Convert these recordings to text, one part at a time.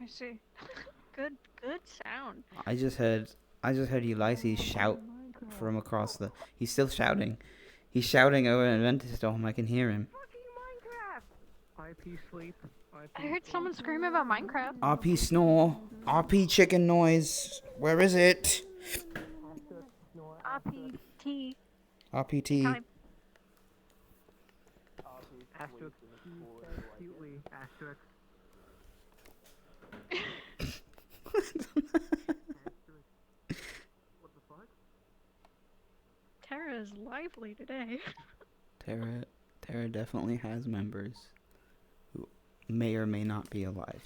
I see. Good sound. I just heard Ulysses shout from across the. He's still shouting. He's shouting over an Adventure Storm. I can hear him. IP sleep. I heard someone scream about Minecraft. RP snore. RP chicken noise. Where is it? RPT RPT. time. Asterisk. Cutely. Asterisk. What the fuck? Tara is lively today. Tara definitely has members who may or may not be alive.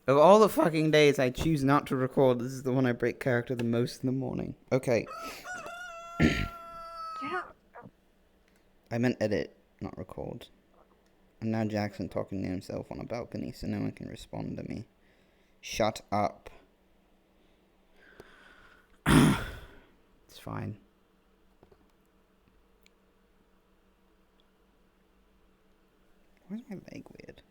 Of all the fucking days I choose not to record, this is the one I break character the most in the morning. Okay. Yeah. I meant edit, not record. And now Jackson talking to himself on a balcony so no one can respond to me. Shut up. It's fine. Why is my leg weird?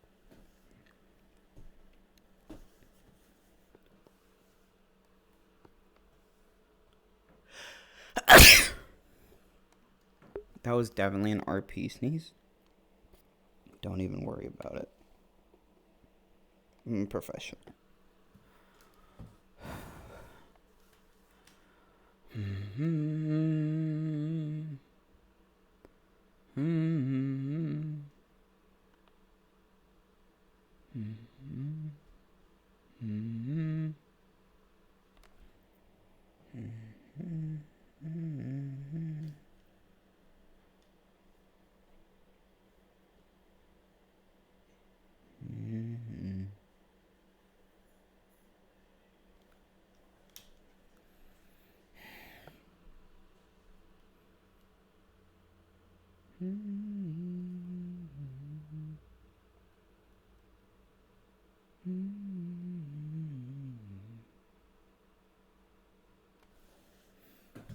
That was definitely an RP sneeze. Don't even worry about it. I'm professional.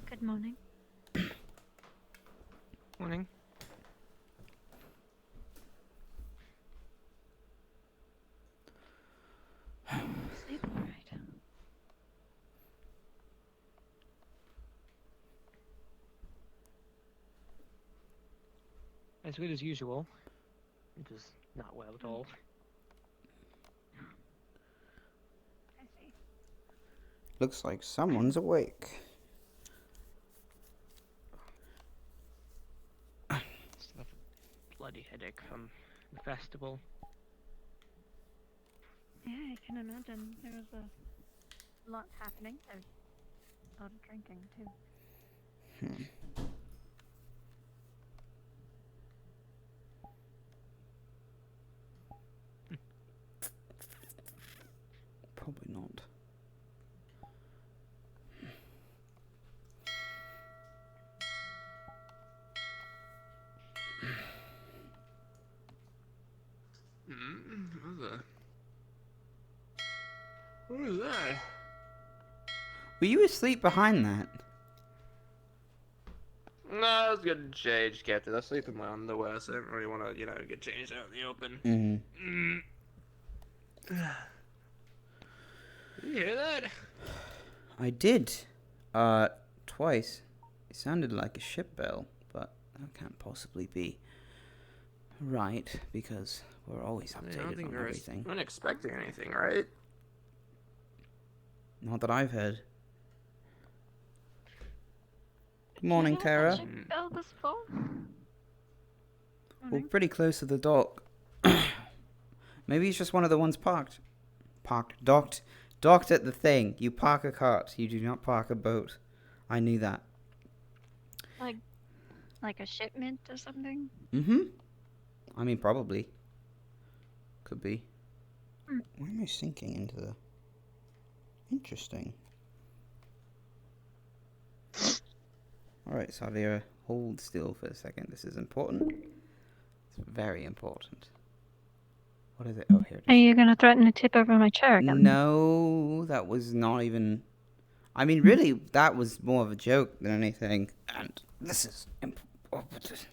Good morning. Morning. Sleep alright. As good as usual. Which is not well at all. I see. Looks like someone's awake. Still have a bloody headache from the festival. Yeah, I can imagine there was a lot happening. There's a lot of drinking too. Probably not. What was that? Were you asleep behind that? No, I was getting changed, Captain. I sleep in my underwear, so I don't really want to, get changed out in the open. Mm-hmm. Did you hear that? I did. Twice. It sounded like a ship bell, but that can't possibly be right, because we're always updated on everything. We're not expecting anything, right? Not that I've heard. Good morning, Tara. Bell this fall? We're pretty close to the dock. Maybe it's just one of the ones docked at the thing. You park a cart. You do not park a boat. I knew that. Like a shipment or something? Mm-hmm. I mean, probably. Could be. Why am I sinking into the... Interesting. Alright, Sadia, hold still for a second. This is important. It's very important. What is it? Oh, here it is. Are you gonna threaten to tip over my chair again? No, that was not even... I mean, really, that was more of a joke than anything. And this is important.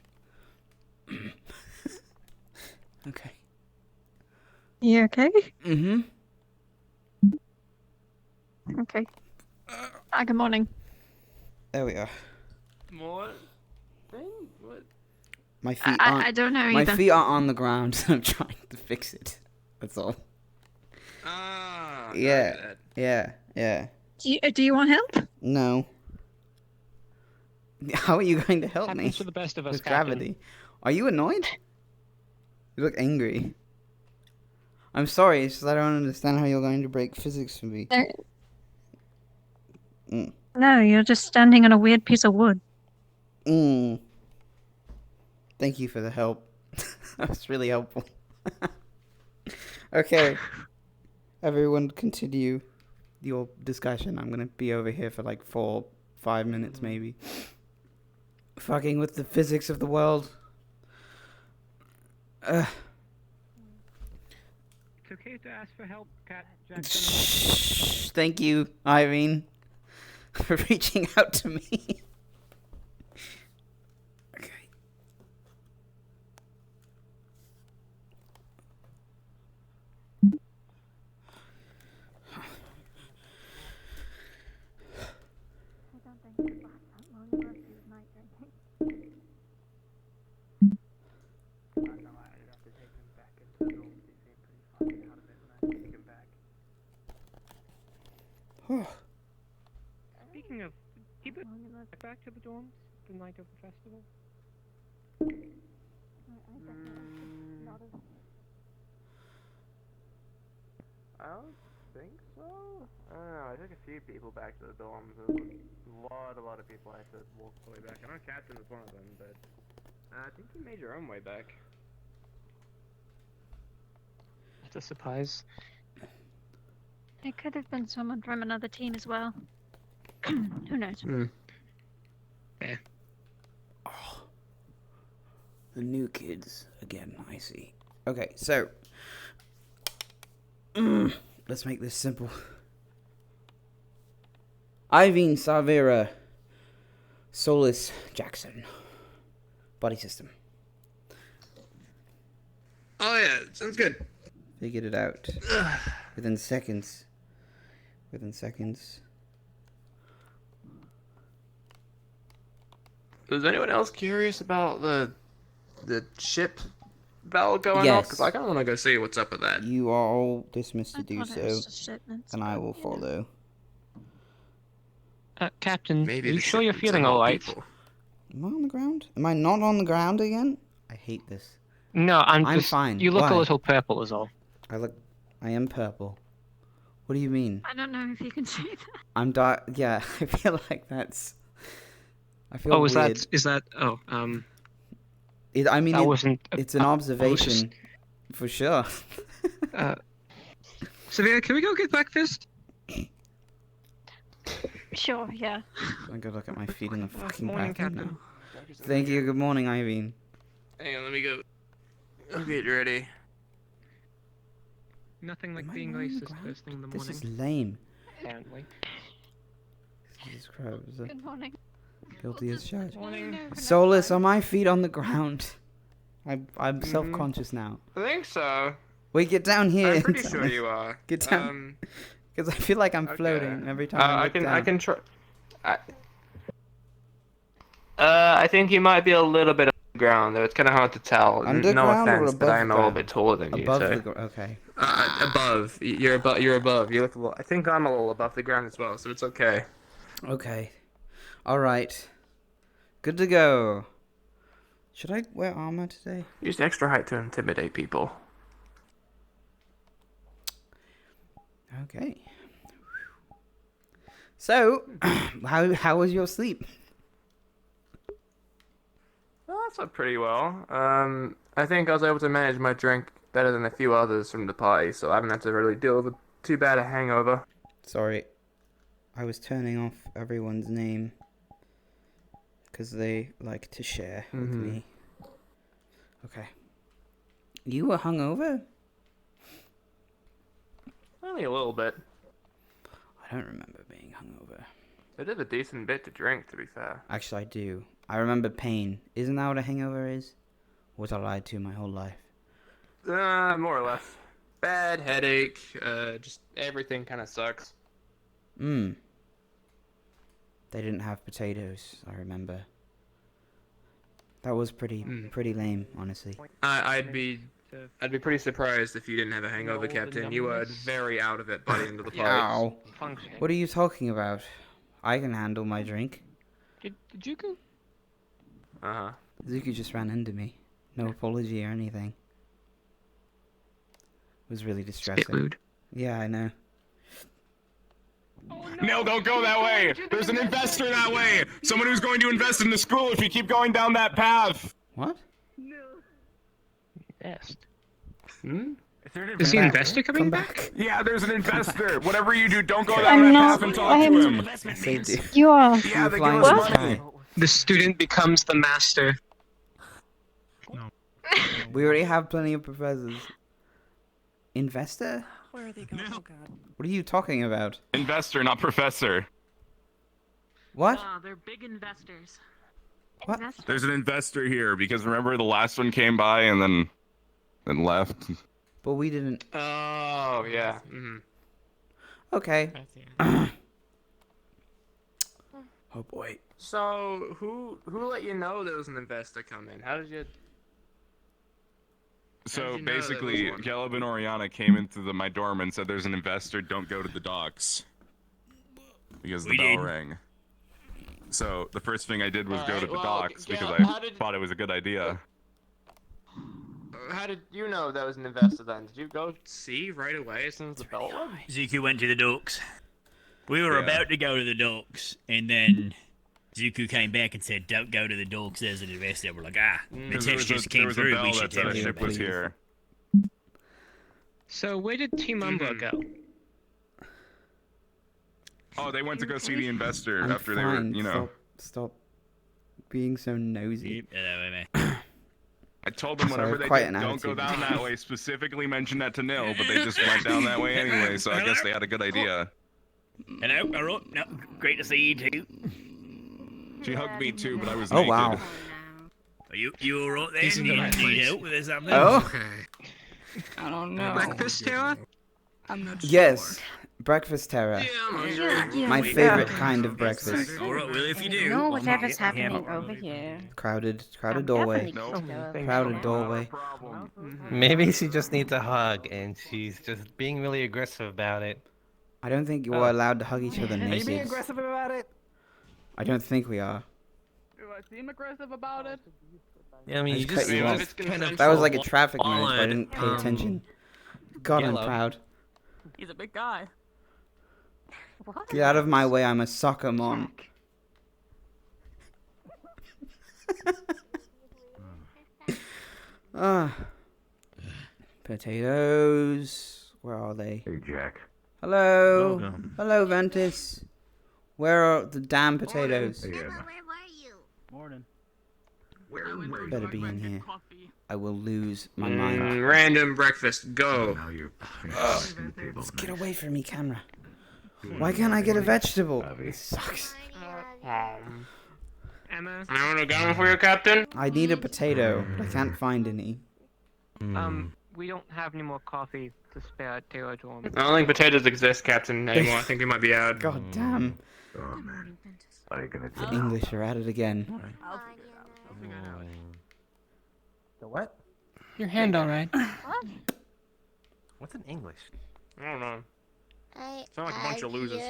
Okay. You okay? Mm-hmm. Okay. Good morning. There we are. What? What? My feet I aren't. don't know My either. feet are on the ground. I'm trying to fix it. That's all. Ah, Yeah. no, Yeah. Do you want help? No. How are you going to help me Happens to the best of us, with Captain. gravity? Are you annoyed? You look angry. I'm sorry. It's just I don't understand how you're going to break physics for me. There, Mm. no, you're just standing on a weird piece of wood. Mm. Thank you for the help. That was really helpful. Okay. Everyone continue your discussion. I'm gonna be over here for like 4-5 minutes maybe. Fucking with the physics of the world. It's okay to ask for help, Jackson. Thank you, Irene, for reaching out to me. Okay. I don't think it lasts that long for us to night drinking. No, I'd have to take him back into the dorms. He seemed pretty funny out of it when I take him back. Speaking of, keep it Long enough. back to the dorms the night of the festival. I definitely not as I don't think so. I don't know. I took a few people back to the dorms. There was a lot of people I had to walk all the way back. I know Captain was one of them, but I think you made your own way back. That's a surprise. It could have been someone from another team as well. Who knows? Oh, the new kids again. I see. Okay, so let's make this simple. Irene Savera Solis Jackson. Body system. Oh yeah, sounds good. Figured it out. Within seconds. Was anyone else curious about the ship battle going Yes. off? Because I kind of want to go see what's up with that. You are all dismissed to I do thought it so, was just shipments, and I but, will you know. follow. Captain, Maybe are you the sure you're shipments are feeling not alright? people. Am I on the ground? Am I not on the ground again? I hate this. No, I'm I'm just. fine. You look Why? a little purple, is all. I am purple. What do you mean? I don't know if you can see that. I'm dark. Yeah, I feel like that's. I feel Oh, weird. is that? Oh, I mean, that wasn't. it's an observation, for sure. Savannah, can we go get breakfast? Sure, yeah. I go look at my feet in the fucking Morning, bathroom Captain. now. Thank you. Good morning, Irene. Hang on, let me go. I'll get ready. Nothing like Am I being on the racist ground? first thing in the This morning. is lame. Apparently. Jesus Christ. Good morning. Guilty as charged. Morning. Solus, are my feet on the ground? I'm self-conscious now. I think so. Wait, get down here. I'm pretty sure you are. Get down. Because I feel like I'm Okay. floating every time I look down. I can try. I think you might be a little bit on the ground, though. It's kind of hard to tell. No Underground or offense, but above I'm the a little ground? bit taller than you. Above So. the ground. Okay. Above. You're above. You're above. You look a little. I think I'm a little above the ground as well, so it's okay. Okay. All right. Good to go. Should I wear armor today? Use extra height to intimidate people. Okay. So, how was your sleep? Well, that's went pretty well. I think I was able to manage my drink better than a few others from the party, so I haven't had to really deal with too bad a hangover. Sorry, I was turning off everyone's name because they like to share with me. Okay. You were hungover? Only a little bit. I don't remember being hungover. I did a decent bit to drink, to be fair. Actually, I do. I remember pain. Isn't that what a hangover is? Was I lied to my whole life? More or less. Bad headache. Just everything kind of sucks. They didn't have potatoes, I remember. That was pretty lame, honestly. I'd be pretty surprised if you didn't have a hangover, Captain. You were very out of it by the end of the party. Ow. Functioning. What are you talking about? I can handle my drink. Did Juku? Uh-huh. Zuki just ran into me. No apology or anything. It was really distressing. Mood. Yeah, I know. Oh, No, don't go that way! There's an investor that way! Someone who's going to invest in the school if you keep going down that path! What? Invest. Hmm? Is the investor coming Come back? back. Yeah, there's an investor! Whatever you do, don't go down I'm that not- path and talk to him! I saved you. You are. Yeah, they flying give in us the money! sky. The student becomes the master. We already have plenty of professors. Investor? Where are they going? Oh god. What are you talking about? Investor, not professor. What? They're big investors. What? There's an investor here, because remember the last one came by and then left? But we didn't. Oh, yeah. Mm-hmm. Okay. Oh boy. So, who let you know there was an investor coming? How did you... So did you know there basically, was one? Gelb and Oriana came into my dorm and said there's an investor, don't go to the docks. Because the bell rang. So the first thing I did was go to the docks because I thought it was a good idea. How did you know there was an investor then? Did you go see right away as soon as the bell rang? Zuku went to the docks. We were Yeah. about to go to the docks, and then Zuku came back and said, "Don't go to the docks. There's an investor." We're like, the Because text just there came was a through. bell We that should said tell a you." ship was please. here. So where did Team Umbra go? Oh, they went to go see the investor I'm after they were, fine. you know. Stop being so nosy. Yep, man. I told them Sorry, whatever they quite did, an don't go attitude. down that way. Specifically mentioned that to Nil, but they just went down that way anyway, so I guess they had a good idea. Hello, alright. No, great to see you too. She hugged me too, but I was Oh, naked. wow. Are you alright there? He's in the right Need place. help with something? Oh? I don't know. Breakfast Terror? I'm not sure. Yes. Breakfast terror. Yeah. My favorite kind of breakfast. Alright, well if you do. No, I'm whatever's not- happening over here. Crowded I'm doorway. definitely cooking. Crowded doorway. Maybe she just needs a hug, and she's just being really aggressive about it. I don't think you're allowed to hug each other Are you being naked. aggressive about it? I don't think we are. Do I seem aggressive about it? Yeah, I mean, I you just cut just, you you off. just kind of That was like a traffic noise, but I odd, didn't pay attention. God, I'm yellow. proud. He's a big guy. What? Get out of my way, I'm a soccer mom. Ah. Potatoes. Where are they? Hey, Jack. Hello. Welcome. Hello, Ventus. Where are the damn potatoes? Hey, Morning. Better be in here. Coffee. I will lose my mind. Random breakfast, go. now you're Let's get away from me, camera. Why can't I get a vegetable? This sucks. Emma? I want to go for you, Captain. I need a potato, but I can't find any. We don't have any more coffee to spare at Taylor Dorm. I don't think potatoes exist, Captain, anymore. I think we might be out. God damn. Oh, man. What are you gonna do? The English are at it again. I'll figure it out. I'll figure it out. The what? Your hand alright? What's in English? I don't know. Sound like a bunch of losers.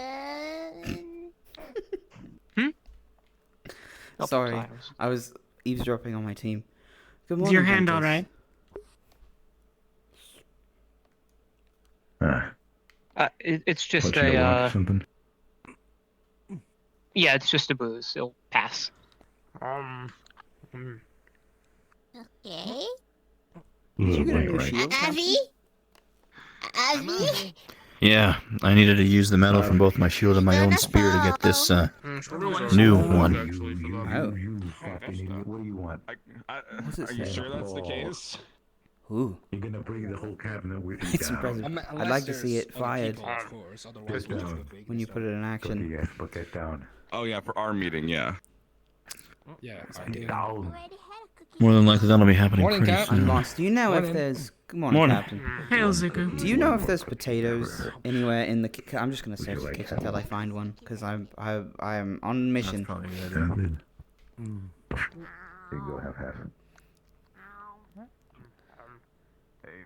Sorry, I was eavesdropping on my team. Good morning. Is your hand Ventus. alright? It's just What, you want a, something? yeah, it's just a booze. It'll pass. Okay. Did you get a Wait, new right. shield? Avi? Avi? Yeah, I needed to use the metal from both my shield and my own spear to get this, new one. Oh. Fucking idiot. What do you want? What's it Are you say? sure that's the case? Ooh, You're gonna bring the whole cabinet with you it's down. impressive. I'd like to see it fired Get down. when you put it in action. Cookie ass, put that down. Oh yeah, for our meeting, yeah. Get down. Already had a cookie More than likely, that'll be happening Morning, pretty Cap. soon. Boss, do you know if Morning. there's... Good morning, Morning. Captain. Hail, Zuko. Do you know if there's potatoes anywhere in the kitchen? I'm just gonna search the kitchen until I find one, because I am on mission. That's probably a good idea. Here you go, have half. Hey.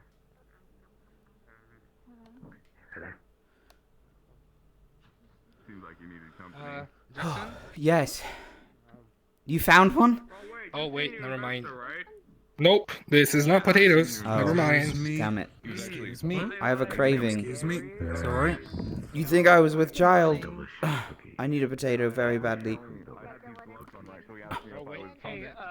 Seems like you needed company. Jackson? Yes. You found one? Oh, wait, never mind. Nope, this is not potatoes. Oh, Never mind. Damn it. Excuse me. I have a craving. Excuse me. It's alright. You think I was with child? I need a potato very badly.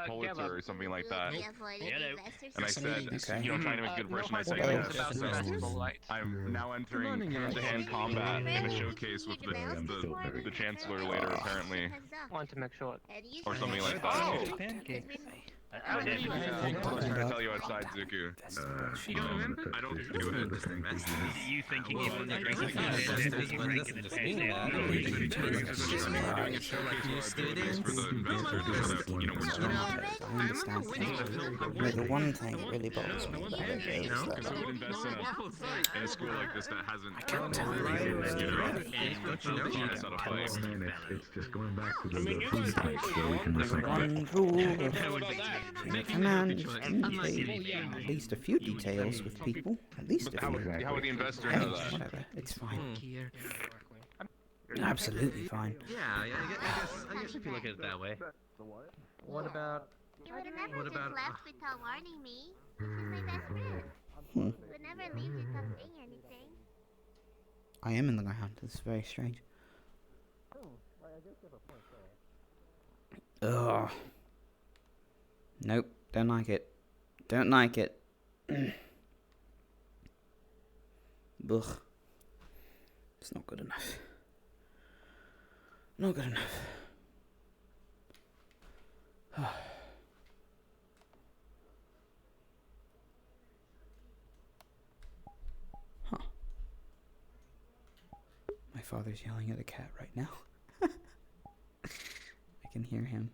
Pulitzer or something like that. And I said, Okay. you know, trying to make a good impression, I said, Well, yes. So I'm now entering hand-to-hand combat in a showcase with the Chancellor later, apparently. Want to make sure. Or something like that. I'm gonna tell you outside, Zuku. You don't remember? I don't do it. You think you give him the drink like that? I understand. But the one thing that really bothers me about it is that Who would invest in a school like this that hasn't set up fight? It's just going back to the food types where we can recycle. one rule of command indicate at least a few details with people. At least a How few. would the investor Hey, know that? whatever. It's fine. Absolutely fine. Yeah, I guess if you look at it that way. What about... You would never What just about- left without warning me. This is my best friend. Hmm. Would never leave without saying anything. I am in the ground. This is very strange. Ugh. Nope. Don't like it. Don't like it. Ugh. It's not good enough. Not good enough. Huh. My father's yelling at a cat right now. I can hear him.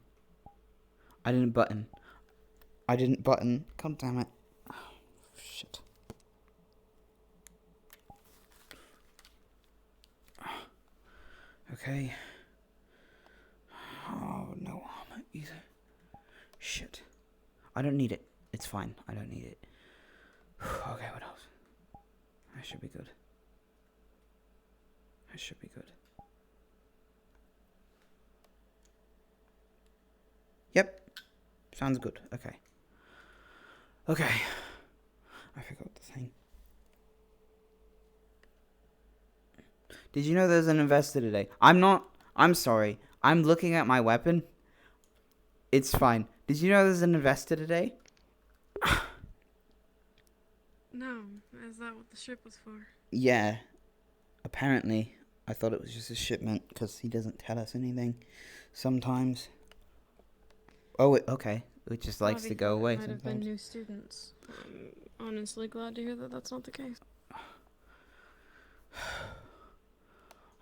I didn't button. God damn it. Oh, shit. Okay. Oh, no armor either. Shit. I don't need it. It's fine. I don't need it. Okay, what else? I should be good. I should be good. Yep. Sounds good. Okay. Okay. I forgot the thing. Did you know there's an investor today? I'm sorry. I'm looking at my weapon. It's fine. Did you know there's an investor today? No. Is that what the ship was for? Yeah. Apparently. I thought it was just a shipment because he doesn't tell us anything sometimes. Oh, okay. It just likes to go away Might have been sometimes. new students. I'm honestly glad to hear that that's not the case.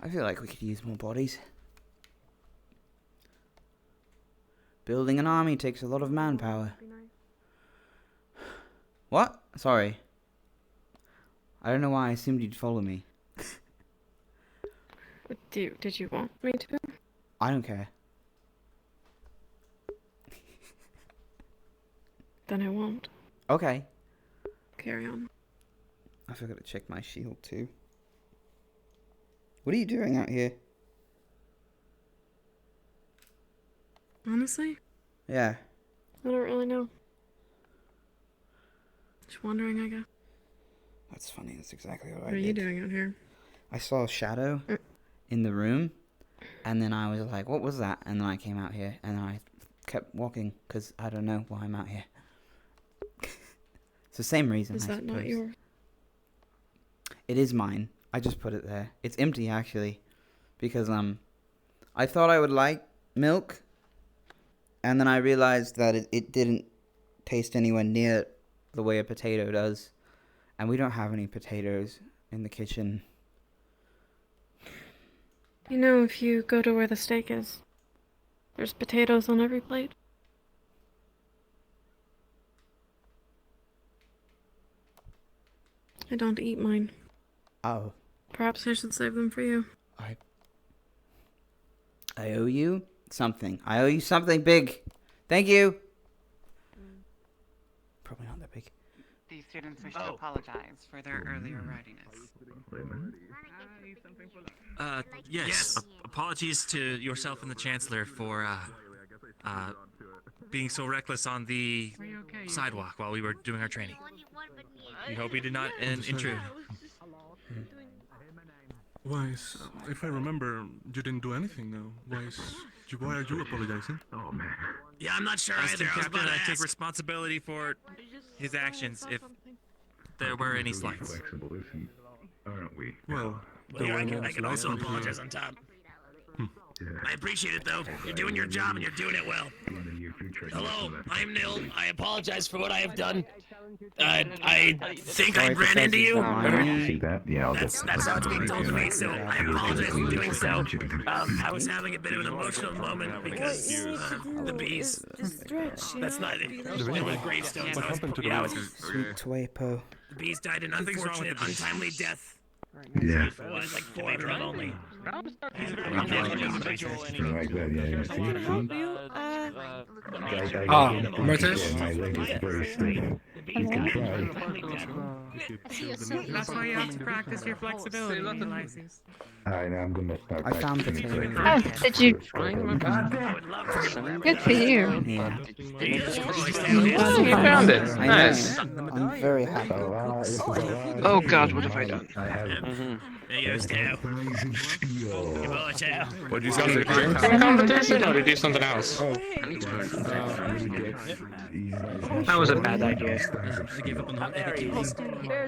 I feel like we could use more bodies. Building an army takes a lot of manpower. Be nice. What? Sorry. I don't know why I assumed you'd follow me. Did you want me to? I don't care. Then I won't. Okay. Carry on. I forgot to check my shield too. What are you doing out here? Honestly, Yeah. I don't really know. Just wondering, I guess. That's funny. That's exactly what What I are did. you doing out here? I saw a shadow in the room, and then I was like, what was that? And then I came out here, and I kept walking, because I don't know why I'm out here. It's the same reason, Is I that not suppose. yours? It is mine. I just put it there. It's empty, actually, because, I thought I would like milk, and then I realized that it didn't taste anywhere near the way a potato does, and we don't have any potatoes in the kitchen. You know, if you go to where the steak is, there's potatoes on every plate. I don't eat mine. Oh, Perhaps I should save them for you. I owe you something. I owe you something big. Thank you. Probably not that big. The students wish to apologize for their earlier rowdiness. Yes. Apologies to yourself and the Chancellor for being so reckless on the sidewalk while we were doing our training. We hope we did not intrude. Why, if I remember, you didn't do anything now. Why are you apologizing? Oh, man. Yeah, I'm not sure either. Captain, I take responsibility for his actions if there were any slights. Aren't we? Well, I can also apologize on top. I appreciate it, though. You're doing your job and you're doing it well. Hello, I'm Nil. I apologize for what I have done. I think I ran into you. See that? Yeah, That's how it's being told to me, so I apologize for doing so. I was having a bit of an emotional moment because the bees. That's not it. There were gravestones. Sweet Twapo. The bees died an unfortunate, untimely death. Yeah. It was like 4 blood only. That's why you have to practice your flexibility, Lyses. Alright, now I'm gonna start. I found the thing. Oh, did you? Good for you. Yeah. Oh, you found it. I Nice. know. I'm very happy. Oh God, what have I done? There goes Tao. Goodbye, Tao. What'd you say? Competition or to do something else? That was a bad idea.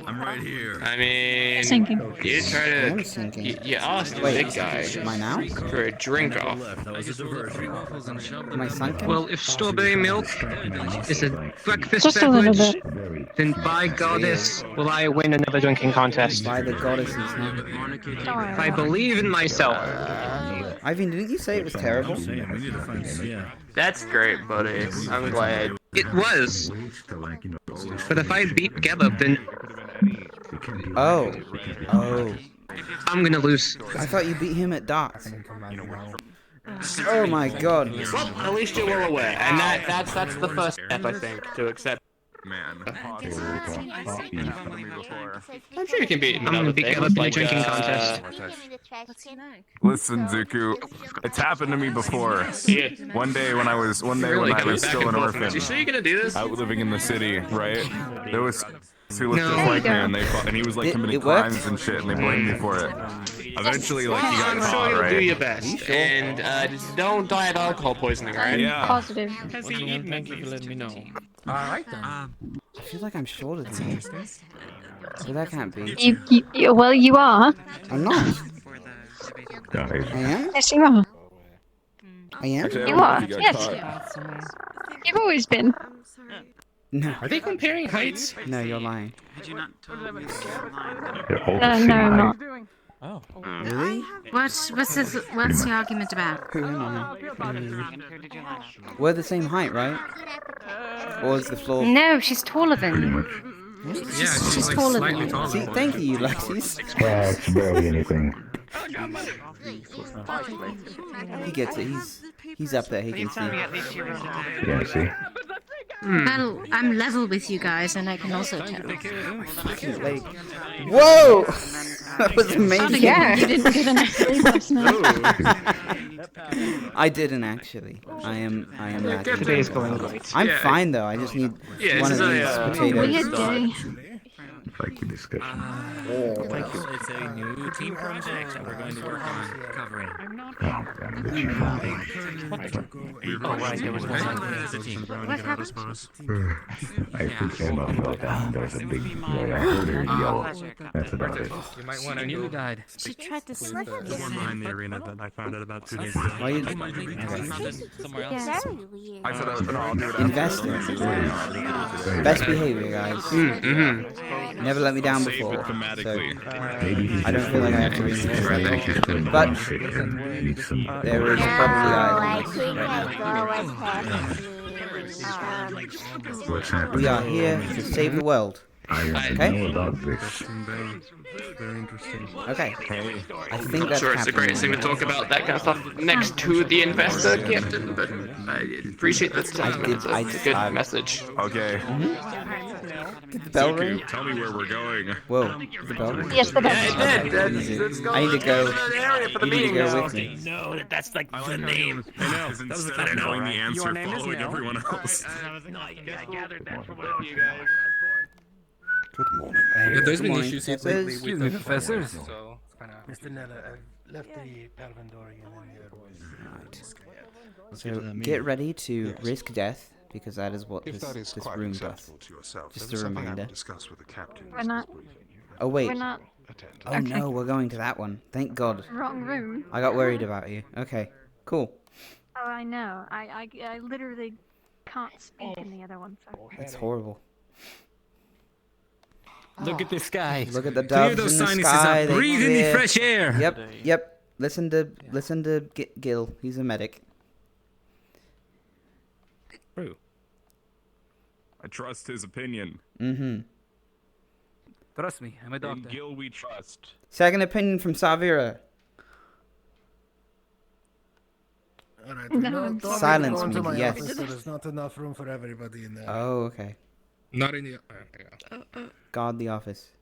I'm right here. I mean, Sinking. you try I am to. sinking. You asked the Wait, big guy am I now? for a drink off. Am I sunken? Well, if strawberry milk is a breakfast Just a little beverage, bit. then by goddess will I win another drinking contest. By the goddesses, no. Don't worry. If I believe in myself. Ivan, didn't you say it was terrible? That's great, buddy. I'm glad. It was. But if I beat Gallop, then Oh. Oh. I'm gonna lose. I thought you beat him at darts. Oh my god. Well, at least you're well aware, and that's the first step, I think, to accept. Man. I'm sure you can beat. I'm gonna beat Gallop in a drinking contest. Listen, Zuku, it's happened to me before. Yeah. One day when I was still an orphan, You sure you're gonna do this? out living in the city, right? There was who looked No. just like me, and he was like committing it worked? crimes and shit, and they blamed me for it. Eventually, like he got I'm caught, sure you'll right? do your best, and just don't die of alcohol poisoning, right? Yeah. Positive. Thank you for letting me know. I feel like I'm shorter than you. But that can't be. Well, you are. I'm not. I am? Yes, you are. I am? Actually, I You don't know are. if you got Yes. caught. You've always been. No. Are they comparing heights? No, you're lying. Had you not told me No, I'm not. Oh. Really? What's the argument about? Who am I? who did you line up? We're the same height, right? Or is the floor? No, she's taller than you. She's taller than you. See, thank you, Lexi's. That's barely anything. He gets it. He's up there. He can Tell me see. at least you wrote Yeah, see? Well, I'm level with you guys, and I can also tell. Fucking leg. Whoa! That was amazing. Yeah, you didn't get an actually last night. I didn't actually. I am lacking. Today's going great. I'm fine though. I just need one of these potatoes. Weird day. Like you discussed. It's a new team project that we're going to work on covering. What happened? I appreciate that. There was a big I heard her yell. That's about it. You might want a new guide. She tried to slip The us. one behind the arena that I found out about 2 days ago. Why you Somewhere else. Very weird. I said I was gonna all do it. invest in it? Best behavior, guys. Never let me down Save before. it So thematically. I don't feel like I have to reinvest. But there is probably items right now. We are here to save the world. I Okay. know about this. Captain Bell. Very interesting. Okay. I think I'm that's sure it's the greatest thing to talk about that kind of stuff next to the investor, Captain, but I appreciate the sentiment. It's a good message. Okay. Did the bell ring? Zuku, tell me where we're going. Whoa, did the bell ring? Yes, the bell. Yeah, it did. Easy. Let's go. I need to go. to that area for the You need to meeting go now. with me. No, that's like the name. I know. Instead of knowing the answer, Your name is following Neil. everyone else. I gathered that from one of you guys. Good morning. Yeah, there's been morning, issues professors. lately Excuse with me, the professors. so it's kind of. Mr. Nella, I've left the Palvandorian in there with... So get ready to risk death, because that is what If this, that is this quite room does. acceptable to yourself, Just there is a something I reminder. will discuss with the captain. We're not. Oh wait. We're not. Oh no, we're going to that one. Thank God. Wrong room. I got worried about you. Okay, cool. Oh, I know. I literally can't speak in the other one. So. That's horrible. Look at the sky. Look at the Clear doves those in the sinuses sky. up. they Breathe in the clear. fresh air. Yep. Listen to Gil. He's a medic. True. I trust his opinion. Mm-hmm. Trust me, I'm a In doctor. Gil we trust. Second opinion from Savira. Alright, No, Silence me, my yes. office, so there's not enough room for everybody in there. Oh, okay. Not in the. Guard the office.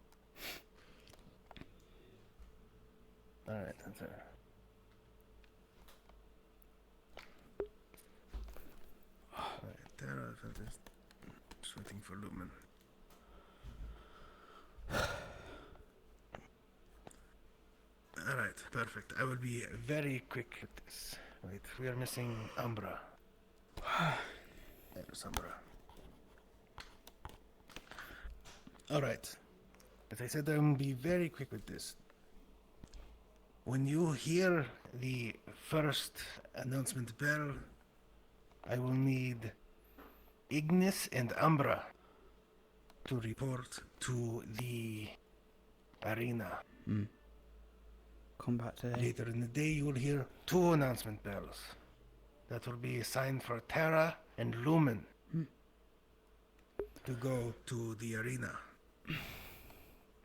Alright, that's it. Alright, Tara, just waiting for Lumen. Alright, perfect. I will be very quick with this. Wait, we are missing Umbra. There's Umbra. Alright. As I said, I will be very quick with this. When you hear the first announcement bell, I will need Ignis and Umbra to report to the arena. Combat today. Later in the day, you will hear 2 announcement bells. That will be assigned for Terra and Lumen to go to the arena.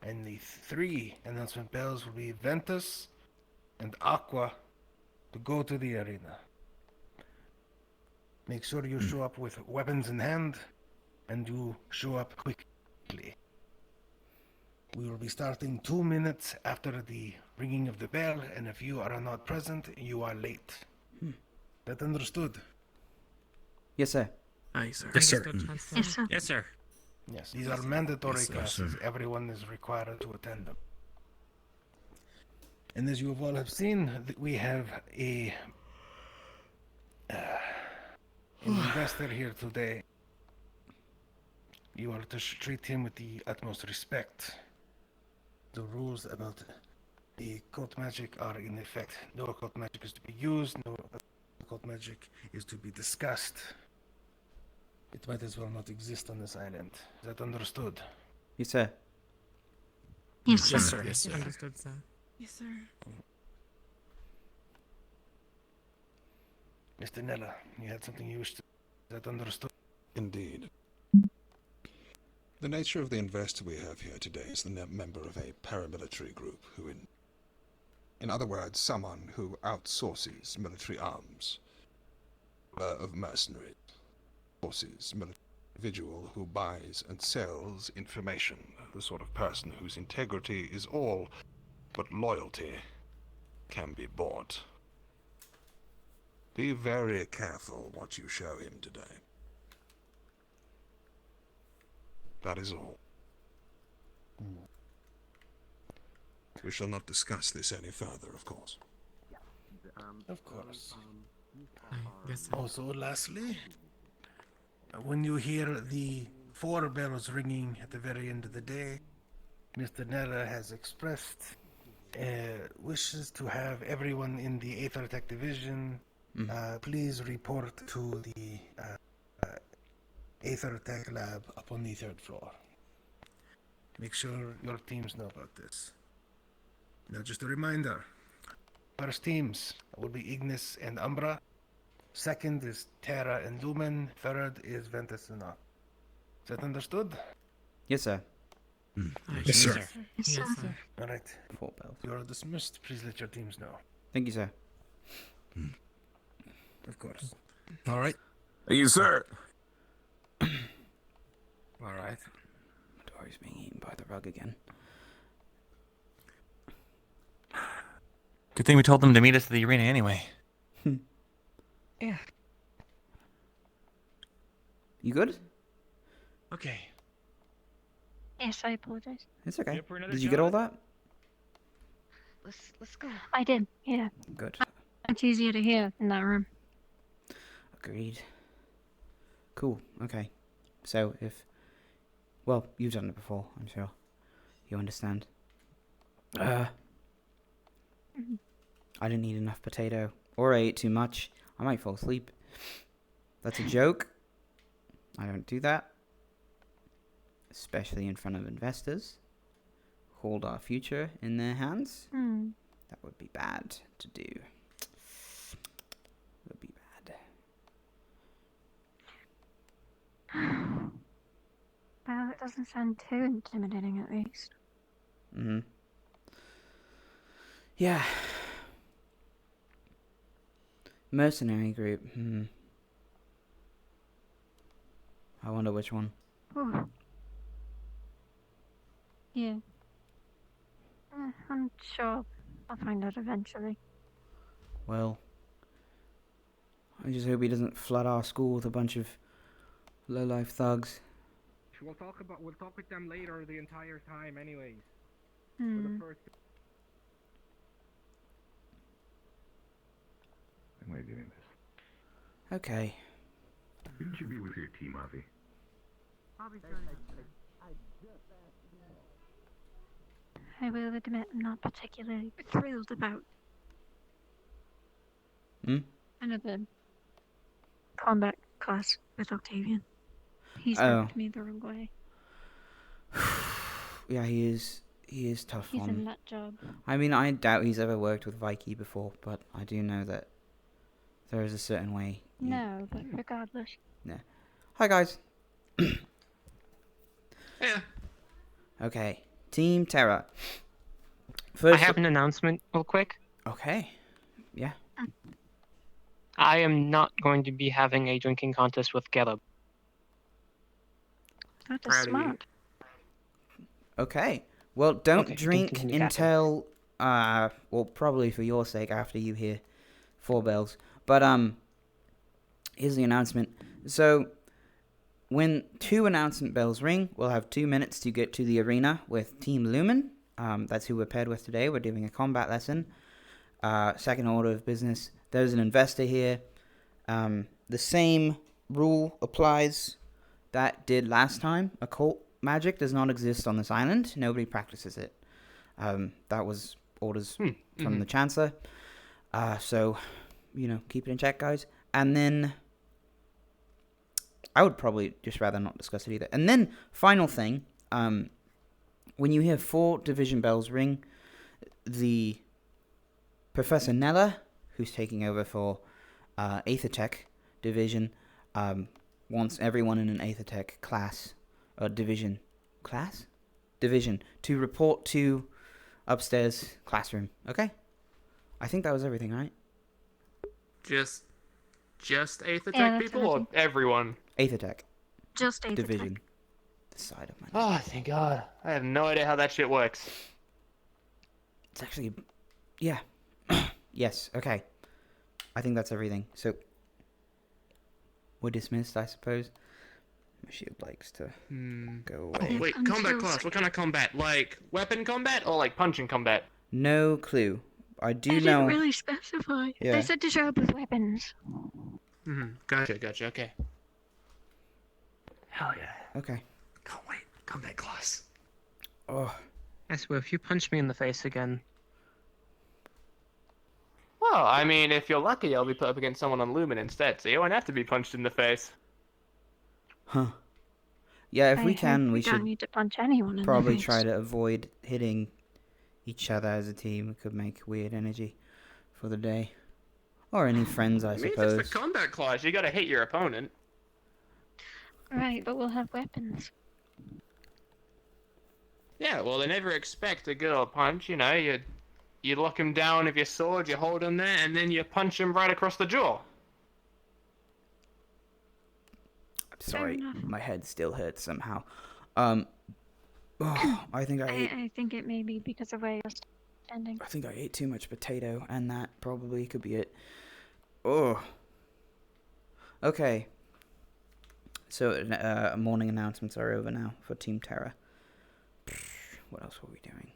And the 3 announcement bells will be Ventus and Aqua to go to the arena. Make sure you show up with weapons in hand, and you show up quickly. We will be starting 2 minutes after the ringing of the bell, and if you are not present, you are late. That understood? Yes, sir. Aye, sir. Yes, sir. Yes, sir. Yes, sir. Yes, these are mandatory Yes, sir. classes. Everyone is required to attend them. And as you have all have seen, we have a an investor here today. You are to treat him with the utmost respect. The rules about the occult magic are in effect. No occult magic is to be used, no occult magic is to be discussed. It might as well not exist on this island. Is that understood? Yes, sir. Yes, sir. Yes, sir. Yes, sir. Understood, sir. Yes, sir. Mr. Nella, you had something you wished to... Is that understood? Indeed. The nature of the investor we have here today is the member of a paramilitary group who, in other words, someone who outsources military arms of mercenaries. Forces, individual who buys and sells information, the sort of person whose integrity is all but loyalty can be bought. Be very careful what you show him today. That is all. We shall not discuss this any further, of course. Of course. Yes, sir. Also, lastly, when you hear the 4 bells ringing at the very end of the day, Mr. Nera has expressed wishes to have everyone in the Aether Tech Division please report to the Aether Tech Lab up on the 3rd floor. Make sure your teams know about this. Now, just a reminder, first teams will be Ignis and Umbra. Second is Terra and Lumen. Third is Ventus and Aqua. Is that understood? Yes, sir. Yes, sir. Yes, sir. All right. 4 bells. You are dismissed. Please let your teams know. Thank you, sir. Of course. All right. Thank you, sir. All right. Dory's being eaten by the rug again. Good thing we told them to meet us at the arena anyway. Yeah. You good? Okay. Yes, I apologize. It's okay. up for another Did you get all shot? that? Let's go. I did, yeah. Good. It's easier to hear in that room. Agreed. Cool. Okay. So if... Well, you've done it before, I'm sure. You understand. I didn't eat enough potato. Or I ate too much. I might fall asleep. That's a joke. I don't do that. Especially in front of investors. Hold our future in their hands. That would be bad to do. Would be bad. Well, it doesn't sound too intimidating, at least. Yeah. Mercenary group. I wonder which one. Ooh. Yeah. I'm sure I'll find out eventually. Well, I just hope he doesn't flood our school with a bunch of low-life thugs. We'll talk with them later the entire time anyways. For Hmm. the first... Am I doing this? Okay. Didn't you be with your team, Avi? I will admit I'm not particularly thrilled about another combat class with Octavian. He's rubbed me the wrong way. Yeah, he is tough He's a on... nut job. I mean, I doubt he's ever worked with Vicky before, but I do know that there is a certain way. No, but regardless. Yeah. Hi, guys. Yeah. Okay. Team Terra. I have an announcement real quick. Okay. Yeah. I am not going to be having a drinking contest with Caleb. That is Proud of you. smart. Okay. Well, don't Okay, drink continue, Captain. until, well, probably for your sake after you hear 4 bells. But, here's the announcement. So, when 2 announcement bells ring, we'll have 2 minutes to get to the arena with Team Lumen. That's who we're paired with today. We're doing a combat lesson. Second order of business. There's an investor here. The same rule applies that did last time. Occult magic does not exist on this island. Nobody practices it. That was orders from the Chancellor. So, you know, keep it in check, guys. And then... I would probably just rather not discuss it either. And then, final thing, when you hear 4 division bells ring, the Professor Nella, who's taking over for Aethertech division, wants everyone in an Aethertech class, or division, to report to upstairs classroom. Okay? I think that was everything, right? Just Aethertech Yeah, that's people or everything. everyone? Aethertech Just Aethertech. division. The side of my... Oh, thank God. I have no idea how that shit works. It's actually... Yeah. Yes, okay. I think that's everything. So, we're dismissed, I suppose. My shield likes to go away. Wait, combat class. What kind of combat? Like weapon combat or like punching combat? No clue. I do They know... didn't really specify. Yeah. They said to show up with weapons. Gotcha, okay. Hell yeah. Okay. Can't wait. Combat class. Oh. I swear, if you punch me in the face again, Well, I mean, if you're lucky, I'll be put up against someone on Lumen instead, so you won't have to be punched in the face. Huh. Yeah, if I we hope can, we don't should need to punch anyone in probably the face. try to avoid hitting each other as a team. It could make weird energy for the day. Or any friends, I I mean, suppose. it's the combat class. You gotta hit your opponent. Right, but we'll have weapons. Yeah, well, they never expect a good old punch, you know. You lock him down with your sword, you hold him there, and then you punch him right across the jaw. Sorry, my head still hurts somehow. I think I think it may be because of where you're standing. I think I ate too much potato, and that probably could be it. Oh. Okay. So, morning announcements are over now for Team Terra. What else were we doing?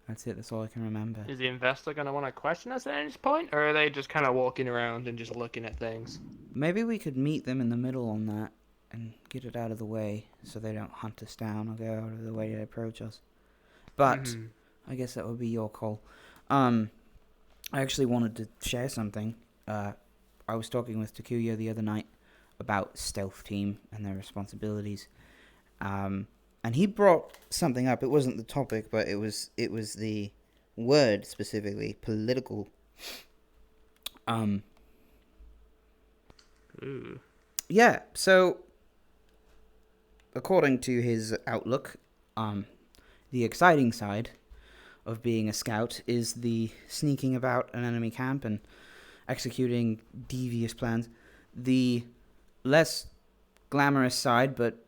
That's it. That's all I can remember. Is the investor going to want to question us at any point, or are they just kind of walking around and just looking at things? Maybe we could meet them in the middle on that and get it out of the way so they don't hunt us down or go out of the way to approach us. But I guess that would be your call. I actually wanted to share something. I was talking with Takuya the other night about Stealth Team and their responsibilities. And he brought something up. It wasn't the topic, but it was the word specifically, political. Yeah, so according to his outlook, the exciting side of being a scout is the sneaking about an enemy camp and executing devious plans. The less glamorous side, but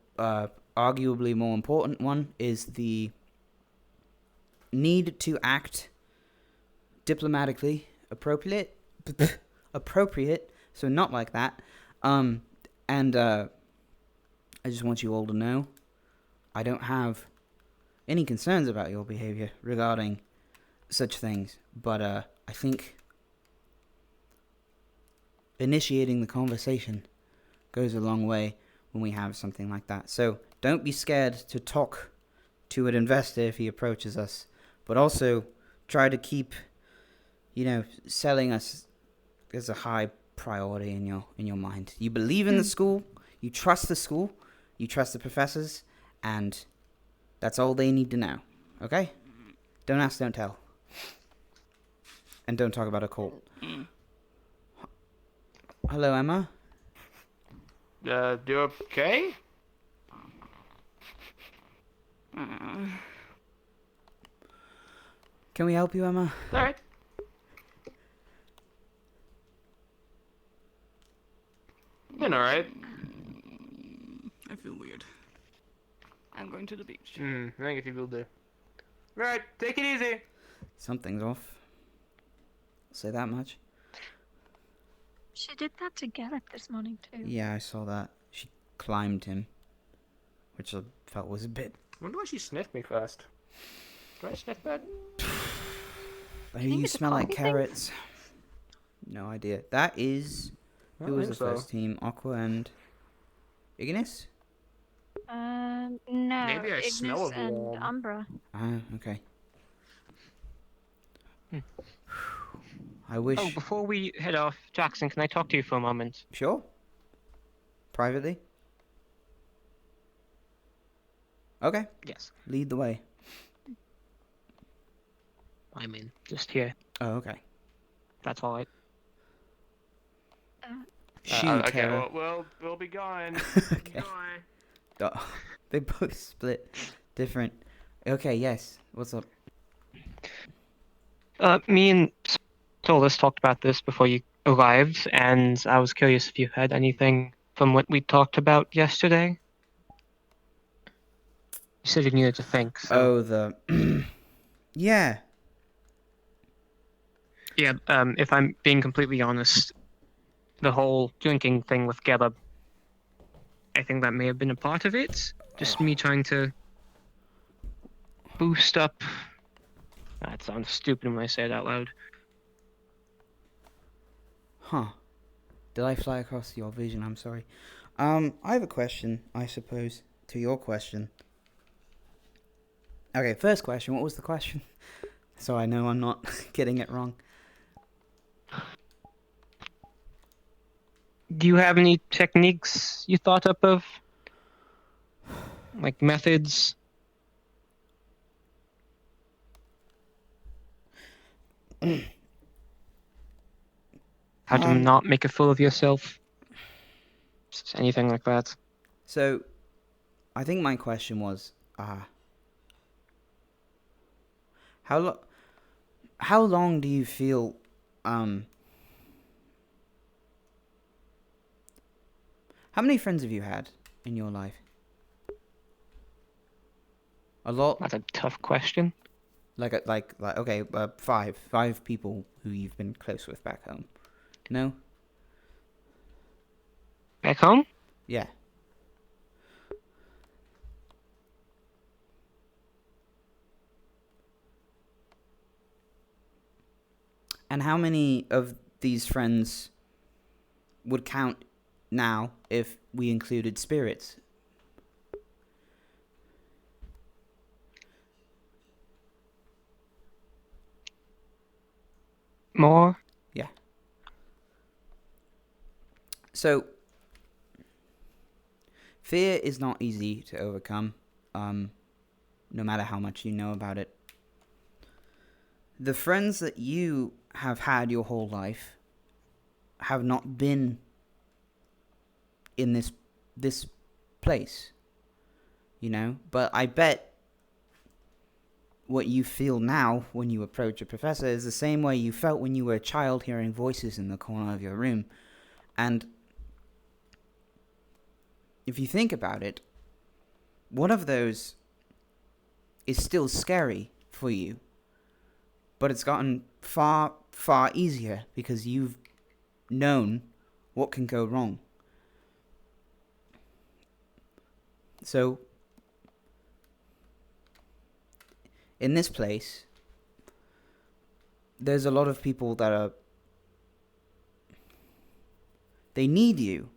arguably more important one, is the need to act diplomatically appropriate, so not like that. And I just want you all to know, I don't have any concerns about your behavior regarding such things, but I think initiating the conversation goes a long way when we have something like that. So don't be scared to talk to an investor if he approaches us, but also try to keep, selling us as a high priority in your mind. You believe in the school, you trust the school, you trust the professors, and that's all they need to know. Okay? Don't ask, don't tell. And don't talk about a cult. Hello, Emma? You okay? Can we help you, Emma? Alright. Been alright. I feel weird. I'm going to the beach. I think if you will do. Right, take it easy. Something's off. I'll say that much. She did that to Garrett this morning too. Yeah, I saw that. She climbed him, which I felt was a bit... I wonder why she sniffed me first. Do I sniff bad? Maybe you smell like carrots. No idea. That is... Who was the first team? Aqua and... Ignis? No. Maybe I Ignis smell of and warm. Umbra. Ah, okay. I wish... Oh, before we head off, Jackson, can I talk to you for a moment? Sure. Privately? Okay. Yes. Lead the way. I'm in. Just here. Oh, okay. That's all right. Okay, we'll be gone. Okay. They both split different. Okay, yes. What's up? Me and Solus talked about this before you arrived, and I was curious if you had anything from what we talked about yesterday. You said you needed to think, so... Oh, the... Yeah. Yeah, if I'm being completely honest, the whole drinking thing with Gelab, I think that may have been a part of it. Just me trying to boost up... That sounds stupid when I say it out loud. Huh. Did I fly across your vision? I'm sorry. I have a question, I suppose, to your question. Okay, first question. What was the question? So I know I'm not getting it wrong. Do you have any techniques you thought up of? Like methods? How to not make a fool of yourself? Anything like that? So, I think my question was, how long do you feel, how many friends have you had in your life? A lot? That's a tough question. Like okay, 5 people who you've been close with back home. No? Back home? Yeah. And how many of these friends would count now if we included spirits? More? Yeah. So, fear is not easy to overcome, no matter how much you know about it. The friends that you have had your whole life have not been in this place, you know? But I bet what you feel now when you approach a professor is the same way you felt when you were a child hearing voices in the corner of your room. And if you think about it, one of those is still scary for you, but it's gotten far, far easier because you've known what can go wrong. So, in this place, there's a lot of people that they need you,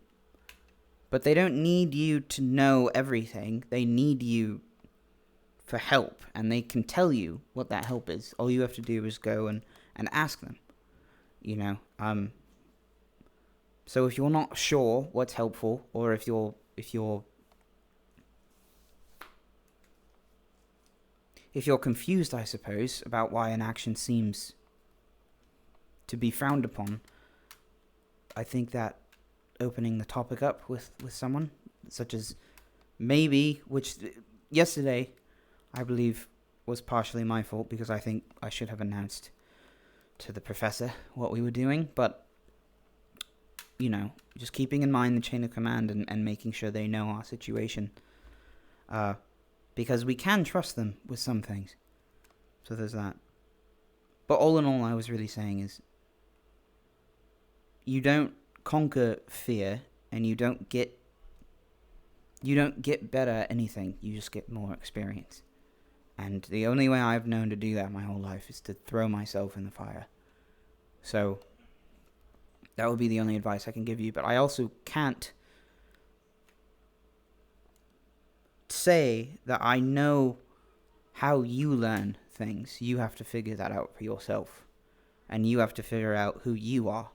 but they don't need you to know everything. They need you for help, and they can tell you what that help is. All you have to do is go and ask them, you know. So if you're not sure what's helpful, or if you're confused, I suppose, about why an action seems to be frowned upon, I think that opening the topic up with someone, such as maybe, which yesterday I believe was partially my fault, because I think I should have announced to the professor what we were doing, but, you know, just keeping in mind the chain of command and making sure they know our situation, because we can trust them with some things. So there's that. But all in all, I was really saying is, you don't conquer fear, and you don't get better at anything. You just get more experience. And the only way I've known to do that my whole life is to throw myself in the fire. So that would be the only advice I can give you. But I also can't say that I know how you learn things. You have to figure that out for yourself. And you have to figure out who you are.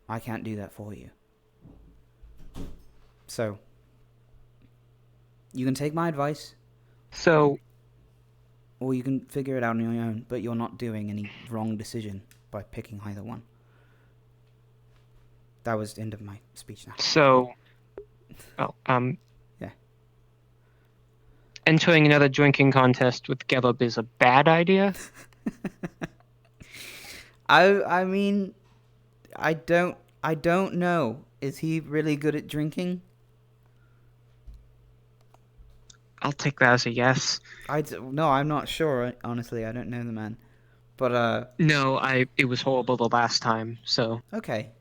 I can't do that for you. So, you can take my advice. So, or you can figure it out on your own, but you're not doing any wrong decision by picking either one. That was the end of my speech now. So, yeah. Entering another drinking contest with Gelub is a bad idea? I mean, I don't know. Is he really good at drinking? I'll take that as a yes. No, I'm not sure. Honestly, I don't know the man. But no, it was horrible the last time. So okay.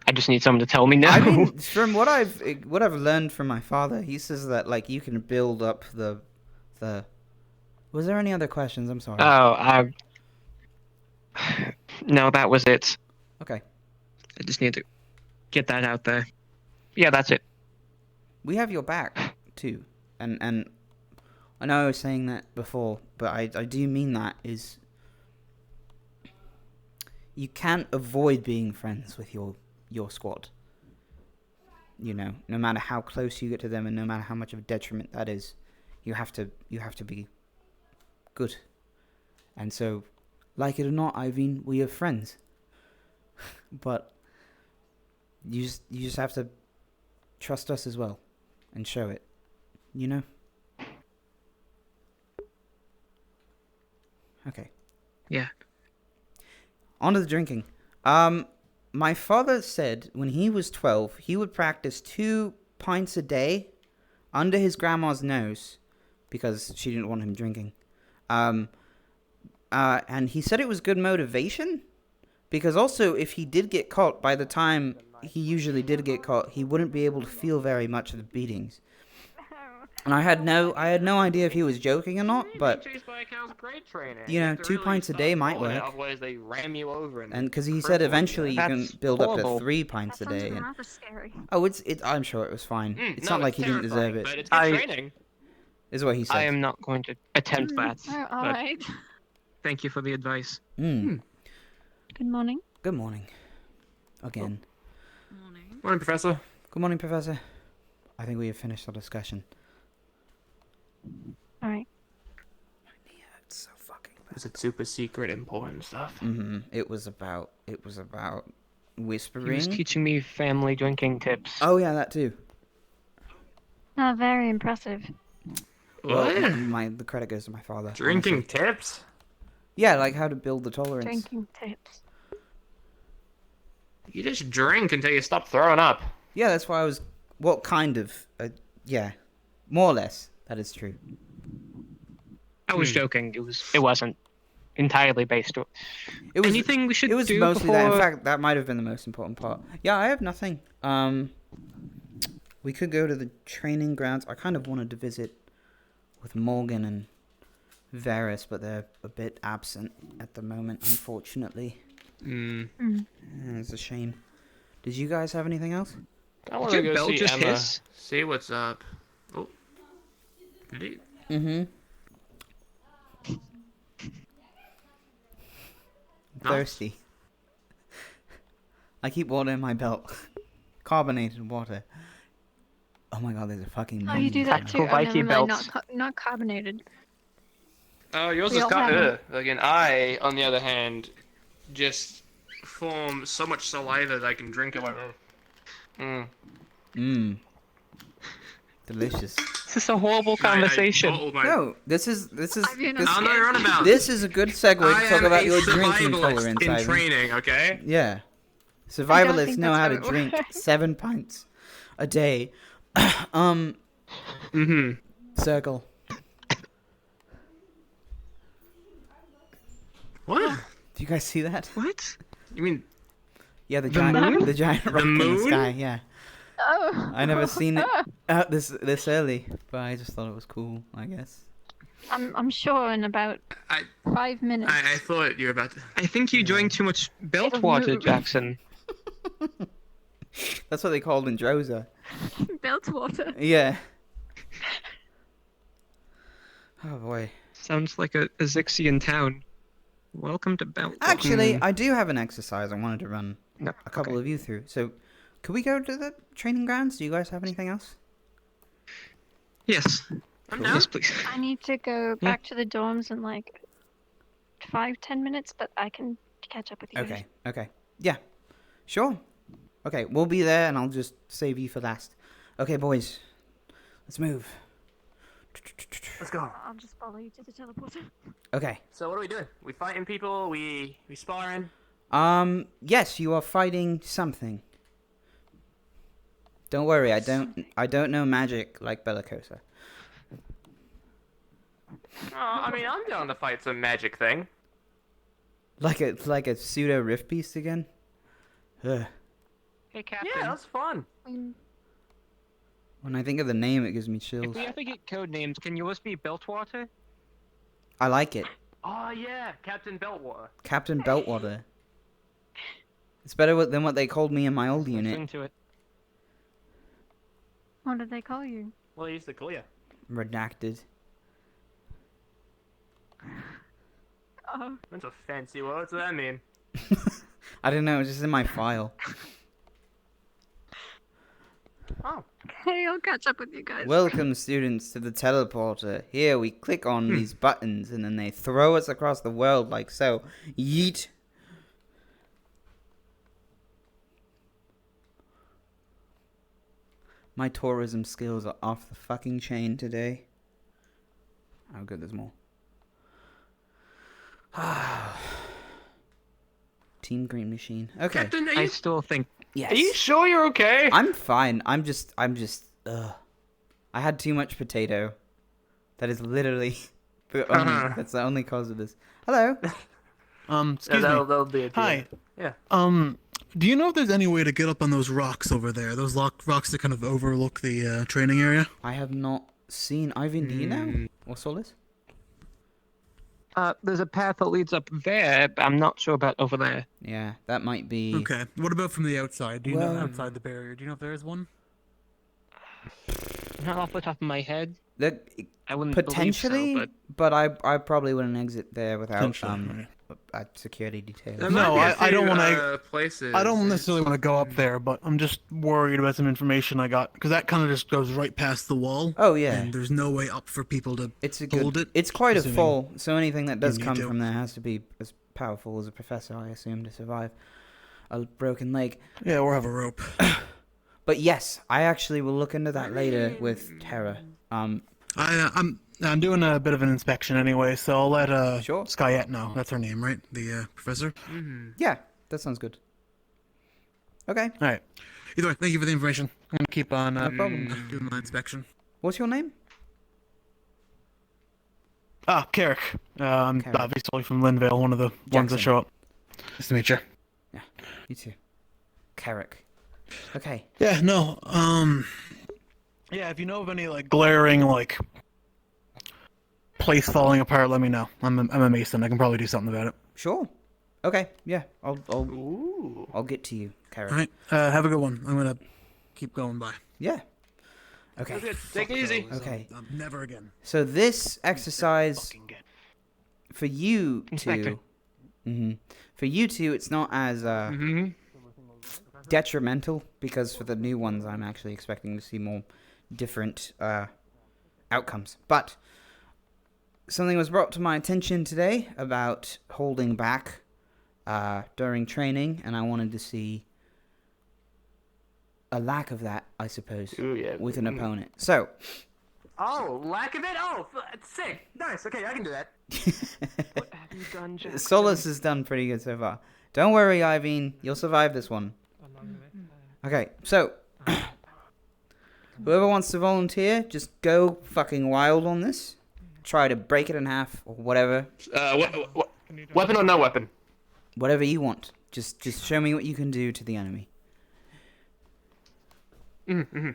I just need someone to tell me no. I mean, from what I've learned from my father, he says that like you can build up the. Was there any other questions? I'm sorry. Oh, no, that was it. Okay. I just need to get that out there. Yeah, that's it. We have your back too, and I know I was saying that before, but I do mean that is you can't avoid being friends with your squad. You know, no matter how close you get to them, and no matter how much of a detriment that is, you have to be good. And so, like it or not, Irene, we are friends. But you just have to trust us as well. and show it. You know? Okay. Yeah. On to the drinking. My father said when he was 12, he would practice 2 pints a day under his grandma's nose because she didn't want him drinking. And he said it was good motivation because also if he did get caught, by the time he usually did get caught, he wouldn't be able to feel very much of the beatings. And I had no idea if he was joking or not, but you know, 2 pints a day might work. Otherwise, they ram you over. And because he said eventually you can build up to 3 pints a day. And, rather scary. oh, it's I'm sure it was fine. It's not like he didn't deserve it. But it's good training. Is what he said. I am not going to attempt that. Oh, all but right. Thank you for the advice. Good morning. Good morning. Again. Morning, Professor. Good morning, Professor. I think we have finished our discussion. All right. It's so fucking bad. Was it super secret important stuff? It was about whispering. He was teaching me family drinking tips. Oh yeah, that too. Oh, very impressive. Well, What? the credit goes to my father. Drinking honestly. tips? Yeah, like how to build the tolerance. Drinking tips. You just drink until you stop throwing up. Yeah, that's why I was. What kind of? Yeah, more or less. That is true. I was joking. It wasn't entirely based on. It was anything we should do. It was do mostly before... that. In fact, that might have been the most important part. Yeah, I have nothing. We could go to the training grounds. I kind of wanted to visit with Morgan and Varys, but they're a bit absent at the moment, unfortunately. It's a shame. Did you guys have anything else? I want to go see Emma. See what's up. Oh. Did he? Thirsty. I keep water in my belt. Carbonated water. Oh my god, there's a fucking... Oh, you do that too. Oh, never mind, not carbonated. Oh, yours is carbonated. Again, I, on the other hand, just form so much saliva that I can drink it like Delicious. This is a horrible conversation. No, this is runabout. This is a good segue to talk about your drinking tolerance. In training, okay? Yeah, survivalists know how to drink 7 pints a day. Circle. What? Do you guys see that? What? You mean? Yeah, the giant rock in the sky. Yeah. Oh. I never seen it out this early, but I just thought it was cool. I guess. I'm sure in about 5 minutes. I thought you were about to. I think you drank too much belt water, Jackson. That's what they called in Droza. Belt water. Yeah. Oh boy. Sounds like a Zixian town. Welcome to Belt. Actually, I do have an exercise I wanted to run a couple of you through. So, could we go to the training grounds? Do you guys have anything else? Yes. Cool. Yes, please. I need to go back to the dorms in like 5-10 minutes, but I can catch up with you. Okay. Okay. Yeah. Sure. Okay, we'll be there, and I'll just save you for last. Okay, boys. Let's move. Let's go. I'll just follow you to the teleporter. Okay. So what are we doing? We fighting people? We sparring? Yes, you are fighting something. Don't worry, I don't know magic like Bellicosa. I mean, I'm down to fight some magic thing. Like a pseudo rift beast again? Ugh. Hey, Captain. Yeah, that's fun. When I think of the name, it gives me chills. If we ever get code names, can yours be Beltwater? I like it. Oh yeah, Captain Beltwater. Captain Beltwater. It's better than what they called me in my old unit. Into it. What did they call you? Well, I used to call you. Redacted. Oh. That's a fancy word. What's that mean? I don't know, it was just in my file. Oh. Okay, I'll catch up with you guys. Welcome, students, to the teleporter. Here we click on these buttons and then they throw us across the world like so. Yeet. My tourism skills are off the fucking chain today. Oh, good, there's more. Team Green Machine. Okay. Captain, I still think. Yes. Are you sure you're okay? I'm fine. I'm just, I had too much potato. That is literally that's the only cause of this. Hello. Excuse me. That'll be it. Hi. Yeah. Do you know if there's any way to get up on those rocks over there? Those rocks that kind of overlook the training area? I have not seen. Ivan, do you know? What's all this? There's a path that leads up there, but I'm not sure about over there. Yeah, that might be. Okay. What about from the outside? Do you know Well, outside the barrier, do you know if there is one? Not off the top of my head. I wouldn't potentially, believe so, but I probably wouldn't exit there without Potentially, a security detail. No, I don't want to. Places. I don't necessarily want to go up there, but I'm just worried about some information I got because that kind of just goes right past the wall. Oh yeah, and there's no way up for people to hold it. It's quite a assuming fall, so anything that does you come need to. from there has to be as powerful as a professor, I assume, to survive a broken leg. Yeah, or have a rope. But yes, I actually will look into that later with Terra. I'm doing a bit of an inspection anyway, so I'll let Skyette know. That's her name, right? The professor. Yeah, that sounds good. Okay. All right. Either way, thank you for the information. I'm gonna keep on No problem. doing my inspection. What's your name? Carrick. I'm Carrick. obviously from Linvale, one of the ones that Jackson. show up. Nice to meet you. Yeah, you too. Carrick. Okay. Yeah, no. Yeah, if you know of any like glaring like place falling apart, let me know. I'm a mason. I can probably do something about it. Sure. Okay. Yeah. I'll get to you, Carrick. All right. Have a good one. I'm gonna keep going by. Yeah. Okay. Take it easy. Okay. Never again. So this exercise for you two, for you two, it's not as detrimental because for the new ones, I'm actually expecting to see more different outcomes. But something was brought to my attention today about holding back during training, and I wanted to see a lack of that, I suppose, with an opponent. So. Oh, lack of it? Oh, sick. Nice. Okay, I can do that. What have you done, Jackson? Solus has done pretty good so far. Don't worry, Iveen. You'll survive this one. Okay, so whoever wants to volunteer, just go fucking wild on this. Try to break it in half or whatever. Weapon or no weapon? Whatever you want. Just show me what you can do to the enemy. Iveen,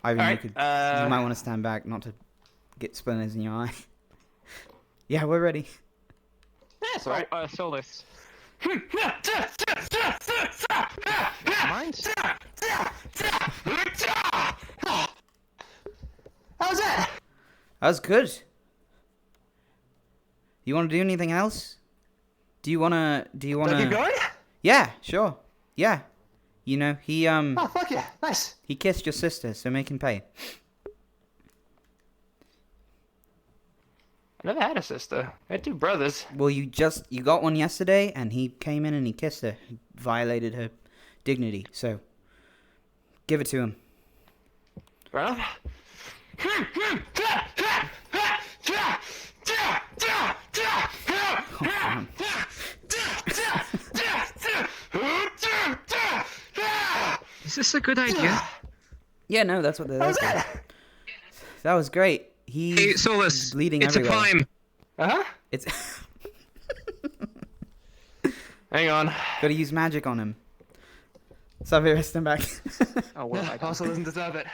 Alright, you might want to stand back, not to get splinters in your eye. Yeah, we're ready. That's alright. Solus. Mine's... How's that? That was good. You want to do anything else? Do you wanna? Keep going? Yeah, sure. Yeah. You know, he Oh, fuck yeah. Nice. he kissed your sister, so make him pay. I never had a sister. I had two brothers. Well, you got one yesterday, and he came in and he kissed her. He violated her dignity, so give it to him. Fair enough. Is this a good idea? Yeah, no, that's what they're there for. That was great. He's Hey, Solus, bleeding it's everywhere. a climb. Uh-huh. It's Hang on. gotta use magic on him. Savir, stand back. Oh, well, I also doesn't deserve it.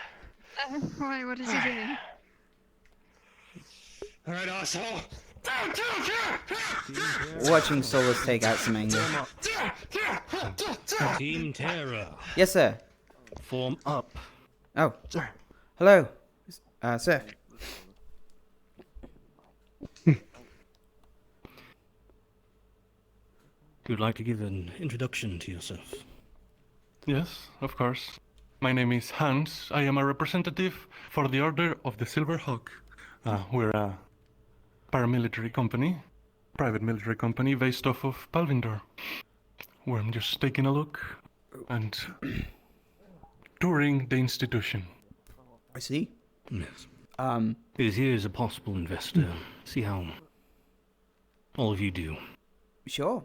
Why? What is he doing? Alright, asshole. Watching Solus take out some anger. Team Terra. Yes, sir. Form up. Oh. Hello. Sir. You'd like to give an introduction to yourself? Yes, of course. My name is Hans. I am a representative for the Order of the Silver Hawk. We're a paramilitary company, private military company based off of Palvindor. Where I'm just taking a look and touring the institution. I see. Yes. Is here as a possible investor. See how all of you do. Sure.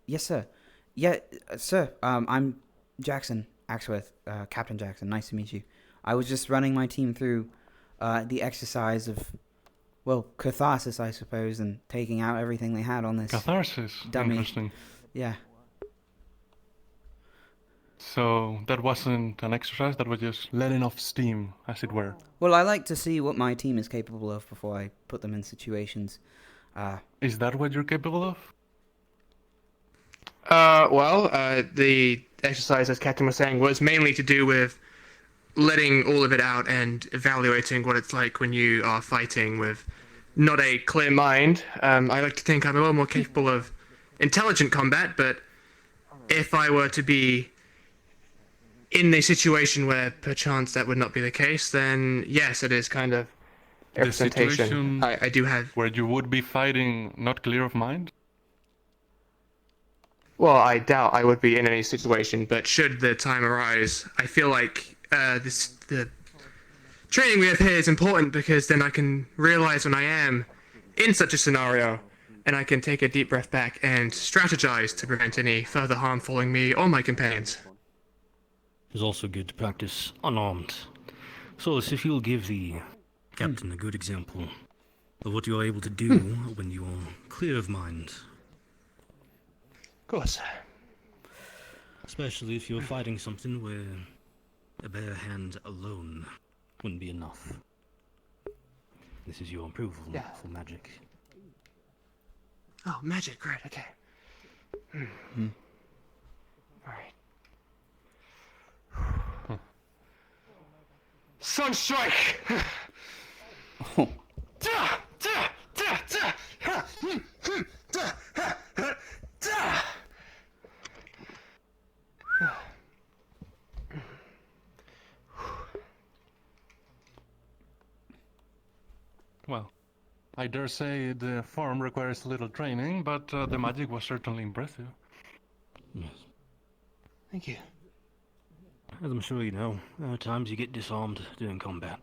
Yes, sir. Yeah, sir. I'm Jackson Axworth, Captain Jackson. Nice to meet you. I was just running my team through the exercise of, well, catharsis, I suppose, and taking out everything they had on this Catharsis? dummy. Interesting. Yeah. So that wasn't an exercise, that was just letting off steam, as it were. Well, I like to see what my team is capable of before I put them in situations. Is that what you're capable of? The exercise, as Captain was saying, was mainly to do with letting all of it out and evaluating what it's like when you are fighting with not a clear mind. I like to think I'm a little more capable of intelligent combat, but if I were to be in a situation where perchance that would not be the case, then yes, it is kind of a The representation. situation I do have... where you would be fighting not clear of mind? Well, I doubt I would be in any situation, but should the time arise, I feel like the training we have here is important because then I can realize when I am in such a scenario, and I can take a deep breath back and strategize to prevent any further harm falling me or my companions. It's also good to practice unarmed. So, if you'll give the captain a good example of what you're able to do when you are clear of mind. Of course. Especially if you're fighting something where a bare hand alone wouldn't be enough. This is your approval for magic. Oh, magic, great, okay. Alright. Sunstrike! Well, I dare say the form requires a little training, but the magic was certainly impressive. Yes. Thank you. As I'm sure you know, there are times you get disarmed during combat.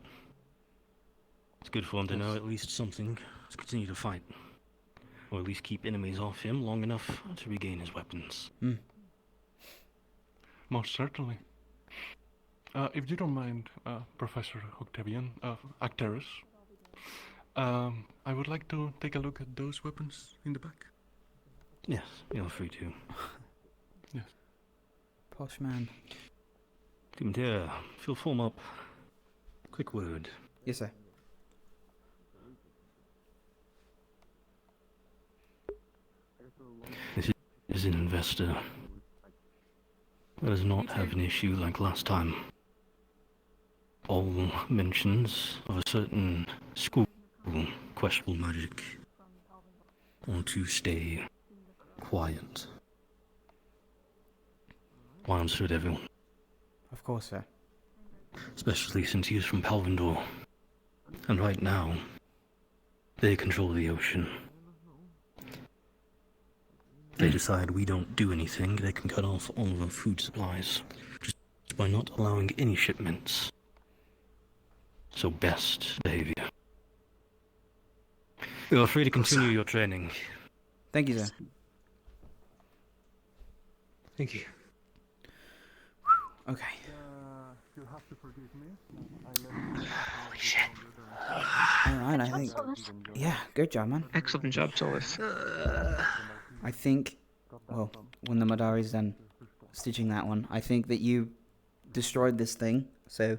It's good for him to know at least something to continue to fight. Or at least keep enemies off him long enough to regain his weapons. Most certainly. If you don't mind, Professor Octavian, Acterus, I would like to take a look at those weapons in the back. Yes, you're free to. Yes. Posh man. Commander, if you'll form up. Quick word. Yes, sir. This is an investor. Does not have an issue like last time. All mentions of a certain school, questionable magic, or to stay quiet. Why understood everyone. Of course, sir. Especially since he is from Palvindor. And right now, they control the ocean. If they decide we don't do anything, they can cut off all of our food supplies, just by not allowing any shipments. So best behavior. You are free to continue your training. Thank you, sir. Thank you. Okay. You'll have to forgive me. Holy shit. Alright, I think... Yeah, good job, man. Excellent job, Solus. I think... Well, when the Madari's done stitching that one, I think that you destroyed this thing, so...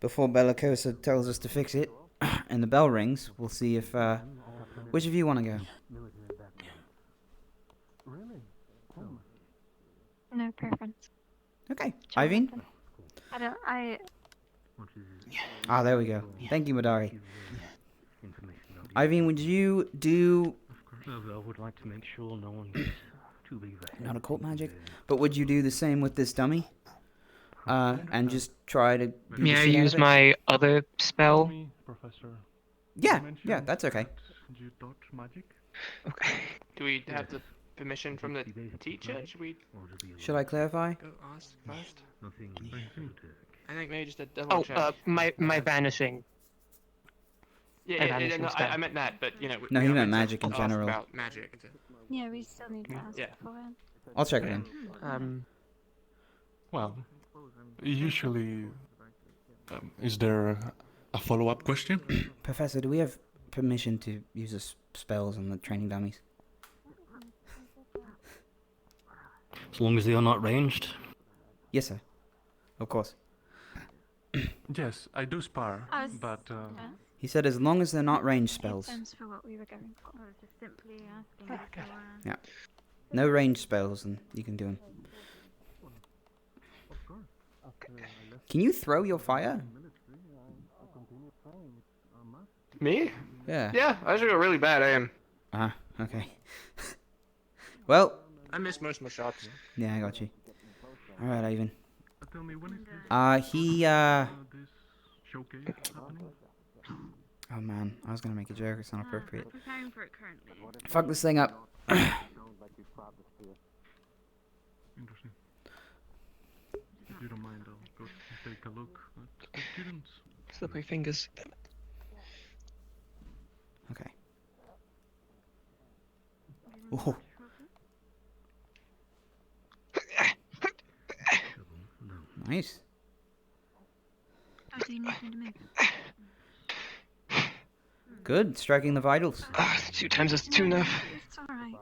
Before Bellicosa tells us to fix it, and the bell rings, we'll see if, which of you want to go? No preference. Okay. Iveen? Ah, there we go. Thank you, Madari. Iveen, would you do... I would like to make sure no one gets too big of a head. Not occult magic, but would you do the same with this dummy? And just try to... May I use my other spell? Yeah, that's okay. You dodge magic? Okay. Do we have to permission from the teacher? Should we Should I clarify? go ask first? I think maybe just a double Oh, check. my vanishing. No, I meant that, but you know. No, we he are meant meant to magic in ask general. About magic. Yeah, we still need to ask Yeah. beforehand. I'll check with him. Well, usually, is there a follow-up question? Professor, do we have permission to use the spells on the training dummies? As long as they are not ranged. Yes, sir. Of course. Yes, I do spar, but He said as long as they're not ranged spells. Sense for what we were going for. I was just simply asking. Yeah. No ranged spells, and you can do them. Can you throw your fire? Me? Yeah. Yeah, I actually got really bad aim. Okay. Well. I missed most of my shots. Yeah, I got you. All right, Ivan. Tell me when is this? Oh man, I was gonna make a joke. It's not appropriate. Preparing for it currently. Fuck this thing up. Interesting. If you don't mind, I'll go take a look at the students. Slippery fingers. Okay. Oh. Nice. Oh, do you need me to move? Good, striking the vitals. 2 times is 2 enough. It's alright.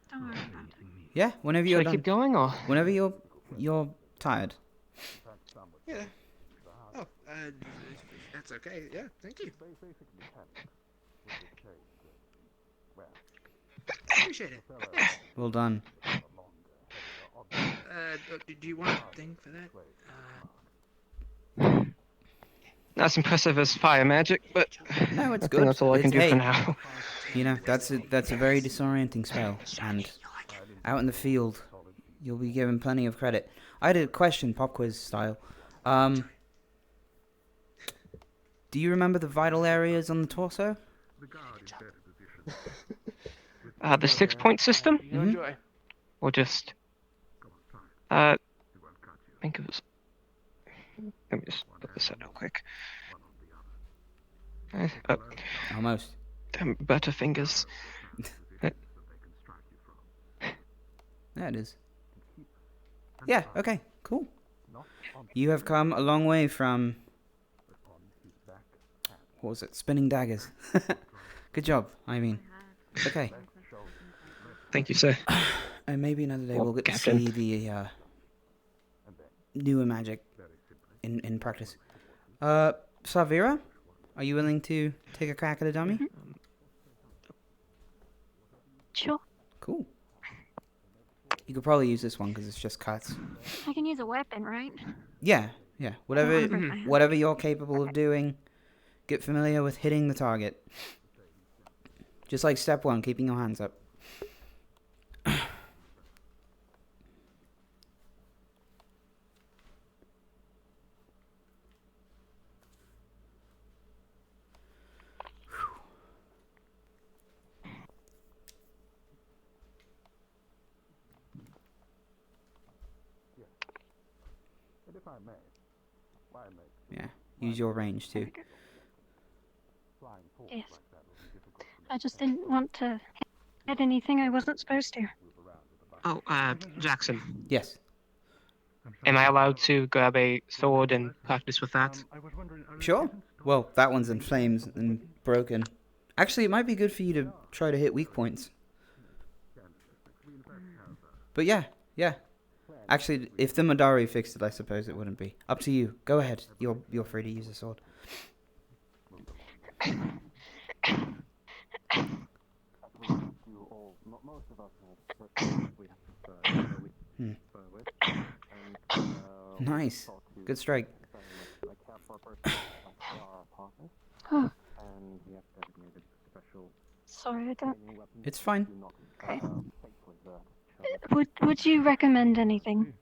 Don't worry about it. Yeah, whenever you're Should I done. keep going or? Whenever you're tired. Yeah. Oh, that's okay. Yeah, thank you. Appreciate it. Yes. Well done. Do you want a thing for that? Not as impressive as fire magic, but no, it's I good. think that's all I can do Hey, for now. You know, that's a very disorienting spell, and out in the field, you'll be given plenty of credit. I had a question, pop quiz style. Do you remember the vital areas on the torso? The 6-point system? Enjoy. Or just... I think it was... Let me just put this out real quick. Almost. Damn butterfingers. There it is. Yeah, okay, cool. You have come a long way from... What was it? Spinning daggers. Good job, I mean. Okay. Thank you, sir. And maybe another day we'll get Captain. to see the newer magic in practice. Savira, are you willing to take a crack at a dummy? Sure. Cool. You could probably use this one because it's just cuts. I can use a weapon, right? Yeah. Whatever, Mhm. whatever you're capable of doing, get familiar with hitting the target. Just like step 1, keeping your hands up. Yeah, use your range too. Yes. I just didn't want to hit anything I wasn't supposed to. Oh, Jackson. Yes. Am I allowed to grab a sword and practice with that? Sure. Well, that one's in flames and broken. Actually, it might be good for you to try to hit weak points. But yeah. Actually, if the Madari fixed it, I suppose it wouldn't be. Up to you. Go ahead. You're free to use a sword. Nice. Good strike. Oh. Sorry, I don't. It's fine. Would you recommend anything?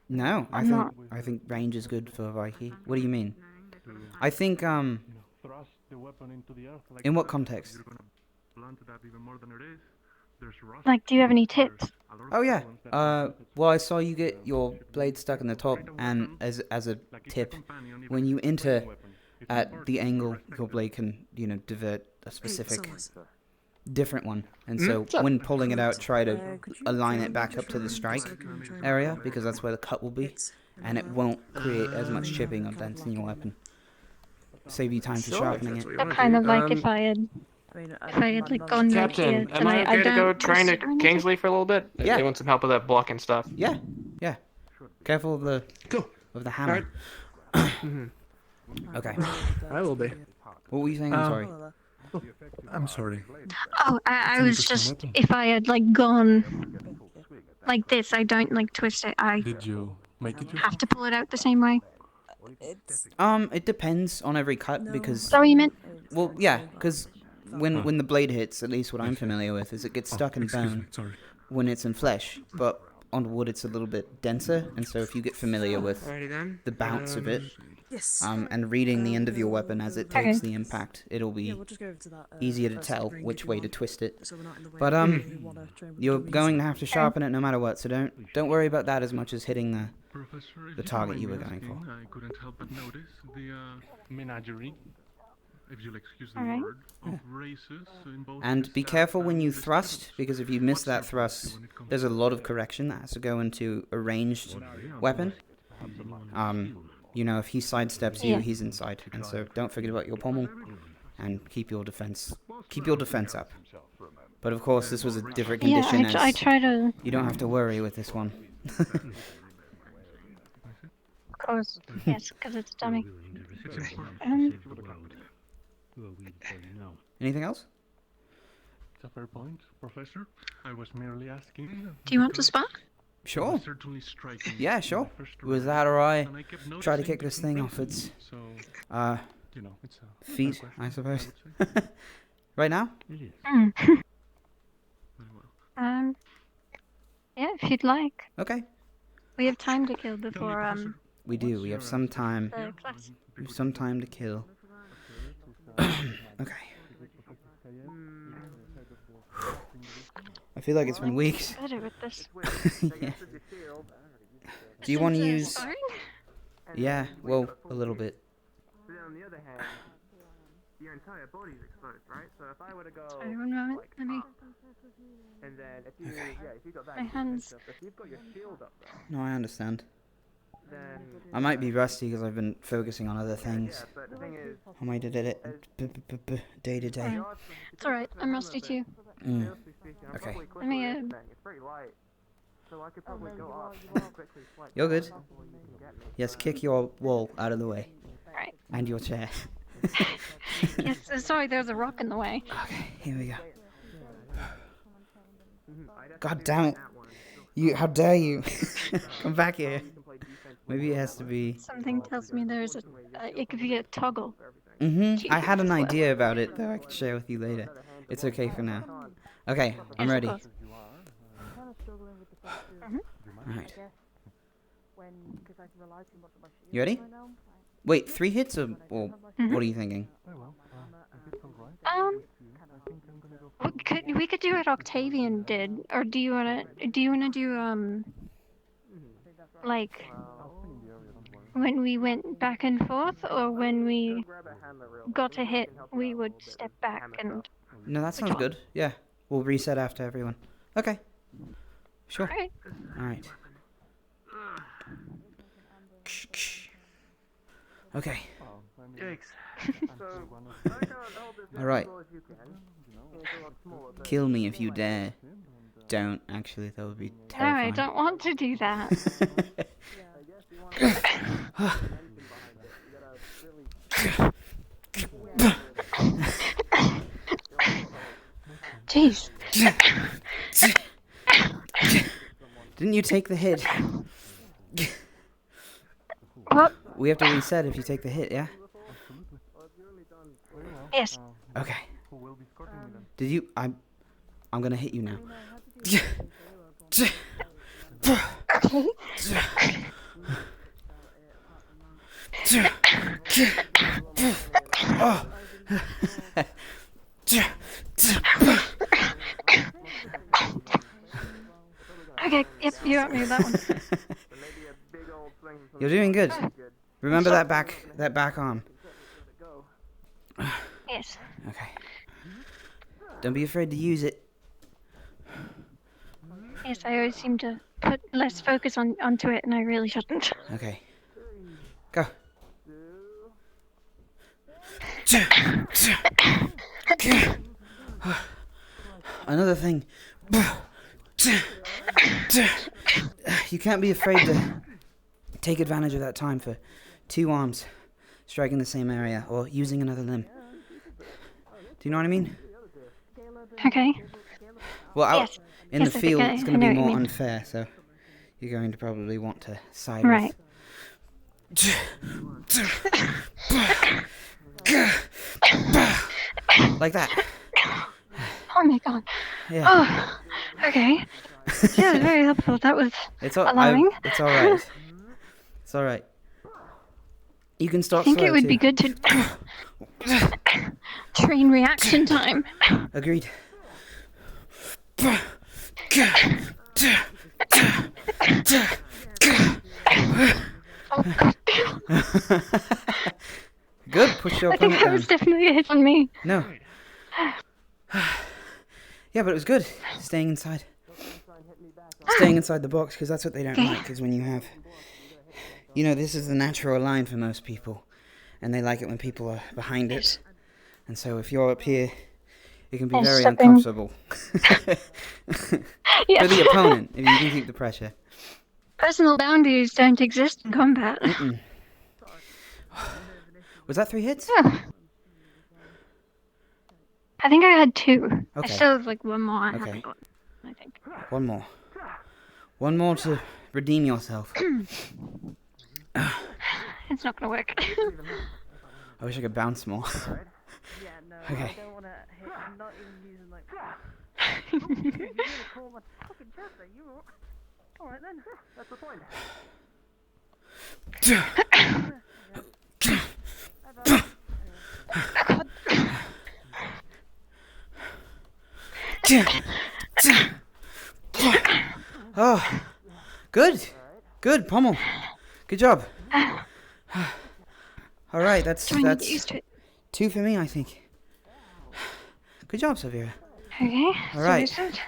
No, I think range is good for Viking. What do you mean? I think Thrust the weapon into the earth like in what that. context? You're gonna blunt that even more than it is. Like, do you have any tips? Oh yeah. Well, I saw you get your blade stuck in the top, and as a tip, when you enter at the angle, your blade can divert a specific different one, and so when pulling it out, try to align it back up to the strike area, because that's where the cut will be, and it won't create as much chipping or dents in your weapon. Save you time for sharpening it. But kind of like if I had like gone right here Captain, am I okay to go train at Kingsley for a little bit? Yeah. They want some help with that blocking stuff. Yeah. Careful of the hammer. Okay. I will be. What were you saying? I'm sorry. I'm sorry. Oh, I was just, if I had like gone like this, I don't like twist it. I Did you make it? have to pull it out the same way. It depends on every cut, because. Sorry, you meant? Well, yeah, because when the blade hits, at least what I'm familiar with, is it gets stuck in bone when it's in flesh, but on wood it's a little bit denser, and so if you get familiar with the bounce of it, and reading the end of your weapon as it takes the impact, it'll be easier to tell which way to twist it. But you're going to have to sharpen it no matter what, so don't worry about that as much as hitting the target you were going for. I couldn't help but notice the menagerie, if you'll excuse the Alright. word, of races in both. And be careful when you thrust, because if you miss that thrust, there's a lot of correction that has to go into a ranged weapon. If he sidesteps you, he's inside, and so don't forget about your pommel, and keep your defense up. But of course, this was a different condition. Yeah, I try to. You don't have to worry with this one. Of course, yes, because it's a dummy. Anything else? It's a fair point, Professor. I was merely asking. Do you want to spar? Sure. Certainly striking. Yeah, sure. Was that or I try to kick this thing off its feet, I suppose. Right now? Yeah, if you'd like. Okay. We have time to kill before We do. We have some time. the class. We have some time to kill. Okay. I feel like it's been weeks. Better with this. Yeah. Do you want to Since, use? sparring? Yeah. Well, a little bit. But then on the other hand, your entire body's exposed, right? So if I were to go, Sorry, one moment. Let me. and then if you, if you got that, My hands. if you've got your shield up there, No, I understand. then I might be rusty because I've been focusing on other things. but the thing is, On my day to day. It's alright, I'm rusty too. Okay. Let me, it's very light, so I could probably go up quickly. You're good. Yes, kick your wall out of the way. Alright. And your chair. Yes, sorry, there's a rock in the way. Okay, here we go. God damn it. How dare you? Come back here. Maybe it has to be... Something tells me there's it could be a toggle. I had an idea about it that I could share with you later. It's okay for now. Okay, I'm ready. Alright. You ready? Wait, 3 hits or what are you thinking? We could do what Octavian did, or do you wanna do like when we went back and forth, or when we got a hit, we would step back and. No, that sounds good. Yeah, we'll reset after everyone. Okay. Sure. Alright. Okay. Alright. Kill me if you dare. Don't, actually, that would be No, terrifying. I don't want to do that. Jeez. Didn't you take the hit? What? We have to reset if you take the hit, yeah? Yes. Okay. Did you... I'm gonna hit you now. Oh. Okay, yep, you got me with that one. You're doing good. Remember that back arm. Yes. Okay. Don't be afraid to use it. Yes, I always seem to put less focus onto it, and I really shouldn't. Okay. Go. Another thing. You can't be afraid to take advantage of that time for 2 arms striking the same area or using another limb. Do you know what I mean? Okay. Well, out Yes. in Yes, the I field, think it's I going to know be what you more mean. unfair, so you're going to probably want to side Right. like that. Oh my god. Yeah. Oh, okay. Yeah, very helpful. That was It's alarming. it's all right. It's all right. You can I start think slow it would too. be good to train reaction time. Agreed. Good. Push your I think opponent that down. was definitely a hit on me. No. Yeah, but it was good. Staying inside. Staying inside the box, because that's what they don't Okay. like, is when you have... You know, this is the natural line for most people. And they like it when people are behind it. And so if you're up here, it can be Yes, very stepping. uncomfortable. Yes. For the opponent, if you can keep the pressure. Personal boundaries don't exist in combat. Mm-mm. Was that 3 hits? Yeah. I think I had 2. I Okay. still have like one more I Okay. haven't got, I think. One more. One more to redeem yourself. It's not gonna work. I wish I could bounce more. Okay. I'm not even using like. You're gonna call my fucking chest, you? Alright then, that's the point. Oh, good. Good, pommel. Good job. All right, that's Do I need to get used to it? 2 for me, I think. Good job, Severa. Okay. All so right. is it?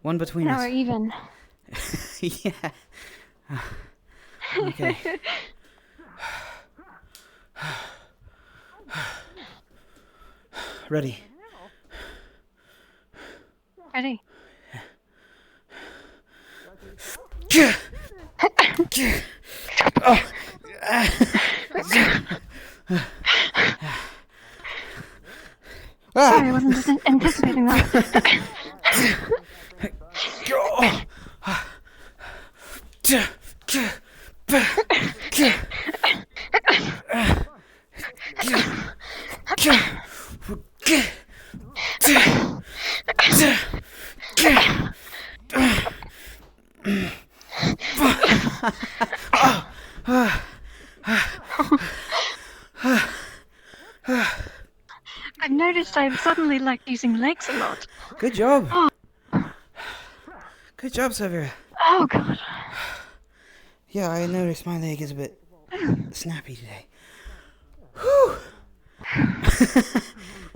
1 between Now us. we're even. Yeah. Okay. Ready. Ready. Oh. Sorry, I wasn't just anticipating that. I've noticed I've suddenly liked using legs a lot. Good job. Oh, Good job, Severa. oh god. Yeah, I noticed my leg is a bit snappy today. Whew.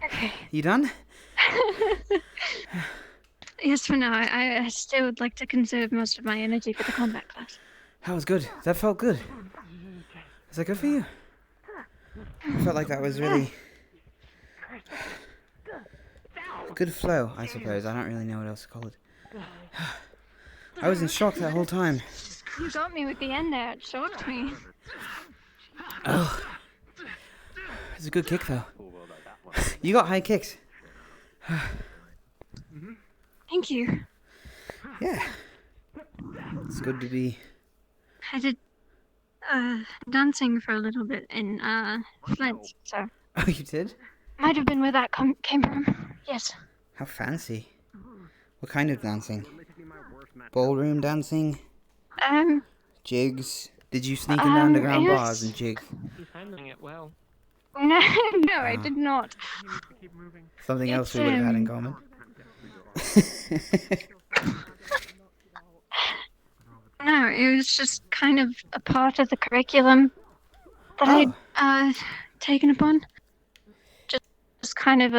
Okay. You done? Yes, for now. I still would like to conserve most of my energy for the combat class. That was good. That felt good. Was that good for you? I felt like that was really good flow, I suppose. I don't really know what else to call it. I was in shock that whole time. You got me with the end there. It shocked me. Oh. It's a good kick, though. You got high kicks. Thank you. Yeah. It's good to be... I did dancing for a little bit in Flint, so Oh, you did? might have been where that came from. Yes. How fancy. What kind of dancing? Ballroom dancing? Jigs? Did you sneak into underground yes. bars and jig? He's handling it well. No, I did not. Something else It's, we would have had in common. No, it was just kind of a part of the curriculum that I'd taken upon. Just kind of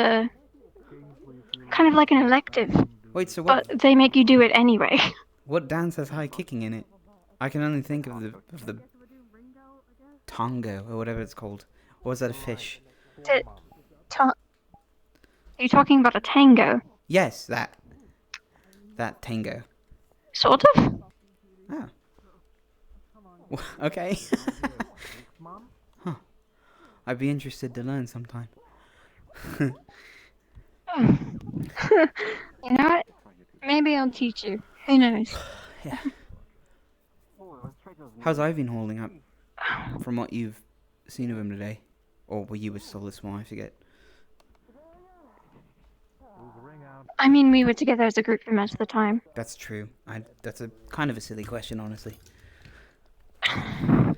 like an elective. Wait, so what? But they make you do it anyway. What dance has high kicking in it? I can only think of the tango or whatever it's called. Or was that a fish? Are you talking about a tango? Yes, that tango. Sort of. Oh. Okay. Huh. I'd be interested to learn sometime. You know what? Maybe I'll teach you. Who knows? Yeah. How's Ivan holding up? From what you've seen of him today? Or were you still this small? I forget. I mean, we were together as a group for most of the time. That's true. That's a kind of a silly question, honestly. I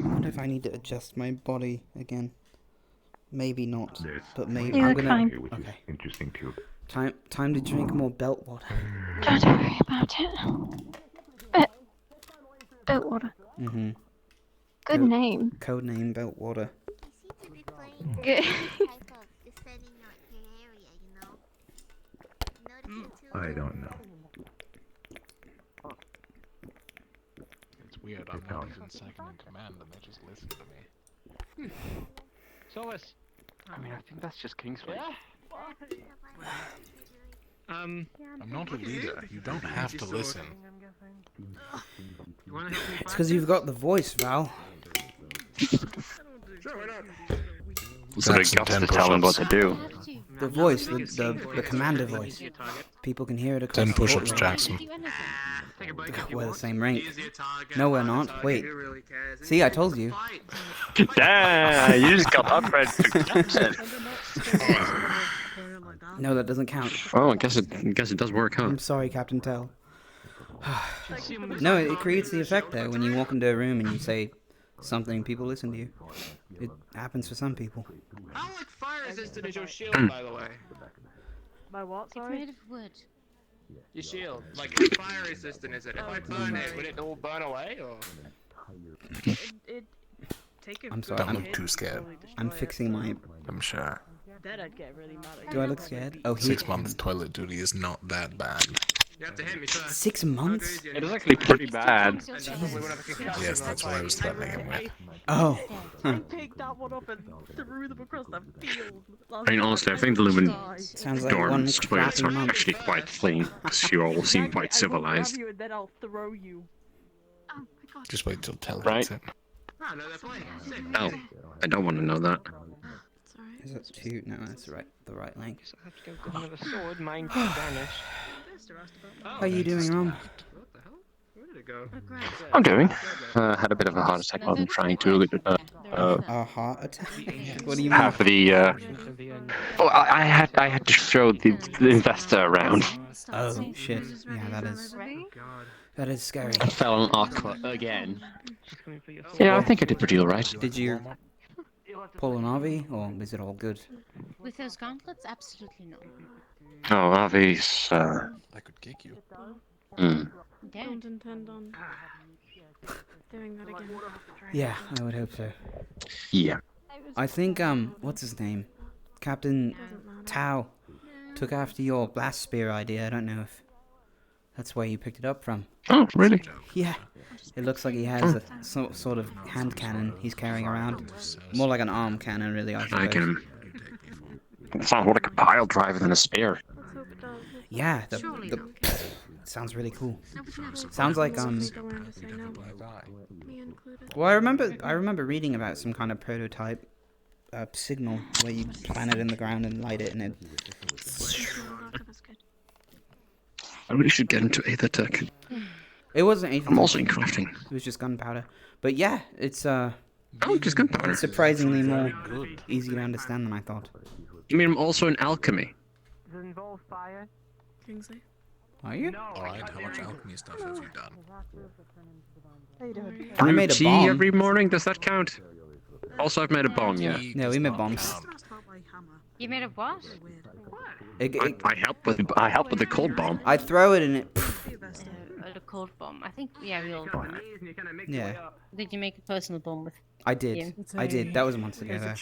wonder if I need to adjust my body again. Maybe not, but maybe You I'm look gonna. fine. Okay. Interesting too. Time to drink more belt water. Don't worry about it. Belt water. Mhm. Good name. Code name belt water. Good. I don't know. It's weird, I'm not even second in command and they just listen to me. Solus! I mean, I think that's just Kingsway. I'm not a leader. You don't have to listen. It's because you've got the voice, Val. So they got to tell them what to do. The voice, the commander voice. People can hear it across 10 push-ups, the Jackson. We're the same rank. No, we're not. Wait. See, I told you. Damn, you just got upgraded to captain. No, that doesn't count. Oh, I guess it does work, huh? I'm sorry, Captain Tell. No, it creates the effect though when you walk into a room and you say something, people listen to you. It happens for some people. How like fire resistant is your shield, by the way? My what? Sorry. It's made of wood. Your shield, like how fire resistant is it? If I burn it, would it all burn away or? I'm sorry. Don't look too scared. I'm fixing my. I'm sure. Then I'd get really mad at you. Do I look scared? Oh, 6 months toilet duty is not that bad. You have to hit me first. 6 months? It is actually pretty bad. Yes, that's what I was threatening him with. Oh. I picked that one up and threw them across the field. I mean, honestly, I think the Lumen Sounds like one dorms toilets are actually quite clean, because you all seem quite civilized. You and then I'll throw you. Just wait till Tell Right. hits it. Oh, I don't want to know that. Is that 2? No, that's the right length. I have to go with another sword, mine vanished. How are you doing, Rom? I'm doing. Had a bit of a heart attack while I'm trying to A heart attack? What do you mean? half of the. Well, I had to show the investor around. Oh shit! Yeah, that is scary. I fell on Aqua again. Yeah, I think I did pretty alright. Did you pull an RV, or is it all good? With those gauntlets, absolutely not. Oh, Avi's. I could kick you. Don't intend on doing that again. Yeah, I would hope so. Yeah. I think what's his name? Captain Tao took after your blast spear idea. I don't know if that's where you picked it up from. Oh, really? Yeah. It looks like he has a sort of hand cannon he's carrying around. More like an arm cannon, really, I suppose. I can. It sounds more like a pile driver than a spear. Yeah, sounds really cool. Sounds like well, I remember reading about some kind of prototype signal where you plant it in the ground and light it, and it. I really should get into Aether Tech. It wasn't anything. I'm also in crafting. It was just gunpowder, but yeah, it's just gunpowder. Surprisingly more easy to understand than I thought. You mean I'm also in alchemy? Does it involve fire? Kingsley. Are you? Alright, how much alchemy stuff have you done? I made a tea bomb. every morning, does that count? Also, I've made a bomb, yeah. Yeah, we made bombs. You made of what? I help with the cold bomb. I throw it and it. A cold bomb. I think we all. Yeah. Did you make a personal bomb with? I did. You? I did. That was months ago, though.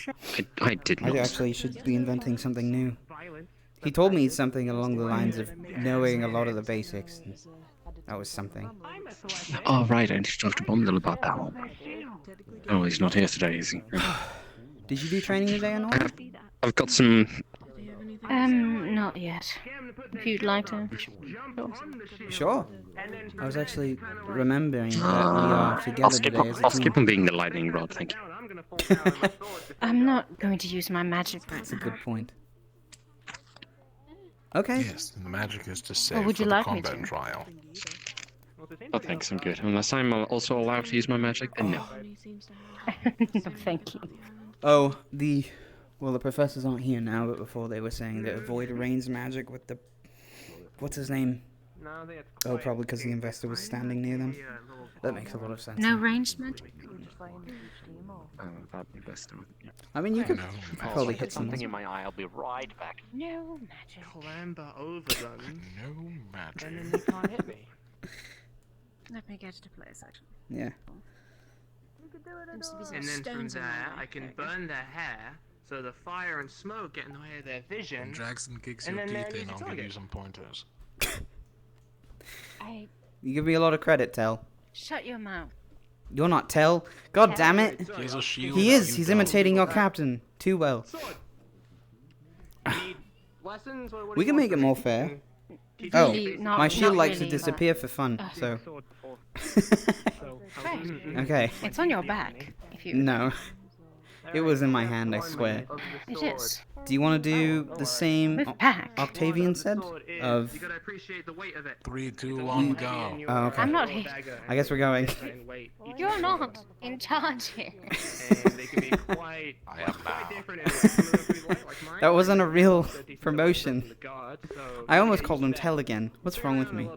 I did not. I actually should be inventing something new. He told me something along the lines of knowing a lot of the basics. That was something. Oh, right, I need to talk to Bumdle about that one. Oh, he's not here today, is he? Did you do training today or not? I've got some... Not yet. If you'd like to. Sure. I was actually remembering that we are together today as a I'll team. skip on being the lightning rod, thank you. I'm not going to use my magic right That's a now. good point. Okay. Yes, the magic is to save would for you the like me combat to? trial. Oh, thanks, I'm good. Unless I'm also allowed to use my magic, then no. Thank you. Oh, the professors aren't here now, but before they were saying that avoid ranged magic with the... What's his name? Oh, probably because the investor was standing near them. That makes a lot of sense. No ranged magic? That'd be best. I mean, you could probably hit something someone. in my eye, I'll be right back. No magic. Clamber over them. No magic. And then they can't hit me. Let me get to place, actually. Yeah. And then from there, I can burn their hair, so the fire and smoke get in the way of their vision. When Jackson kicks and your then teeth they're in, easy I'll give target. you some pointers. You give me a lot of credit, Tell. Shut your mouth. You're not Tell. God damn it. He has a shield. He is. you He's don't. imitating your captain too well. Lessons, or what do We you can want make it from more me? fair. Teach Oh, me basic- my shield likes to really, disappear for fun, so... Okay. It's on your back. If you. No. It was in my hand, I swear. It is. Do you want to do the same With back. Octavian said? Of... You gotta appreciate the weight of it. 3, 2, 1, go. Oh, okay. I'm not here. I guess we're going. You're not in charge here. I am now. That wasn't a real promotion. I almost called him Tell again. What's wrong with me?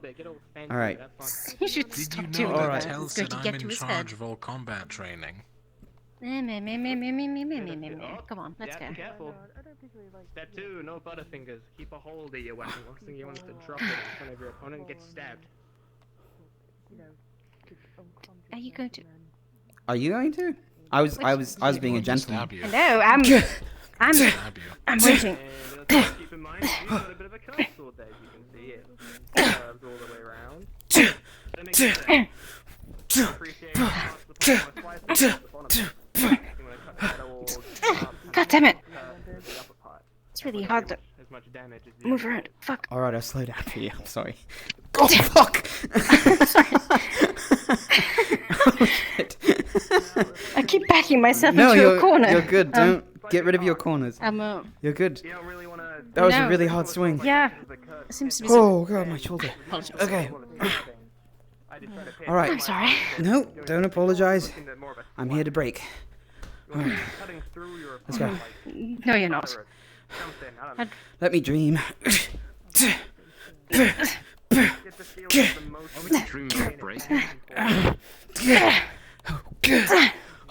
Alright. You should Did you stop know doing that that. Tell It's going said to I'm get in to his charge head. of all combat training? Come on, let's go. Careful. Step 2, no butterfingers. Keep a hold of your weapon. Last thing you want is to drop it in front of your opponent and get stabbed. Are you going to? Are you going to? I was being a gentleman. No, I'm waiting. Keep in mind, you've got a bit of a curve sword there, as you can see it. Curves all the way around. That makes sense. Appreciate parts of the bottom of the slice, the bottom. You want to cut the metal or God damn it! the upper part. It's really hard to As much damage as the move around. Fuck. Alright, I'll slow down for you. I'm sorry. Oh, fuck! Oh, shit. I keep backing myself No, into a corner. you're good. Don't get rid of your corners. You're good. You don't really want to... That was a really hard swing. Yeah. It seems to be. Oh, God, my shoulder. Okay. Alright. I'm sorry. No, don't apologize. I'm here to break. Alright. Let's go. No, you're not. Let me dream.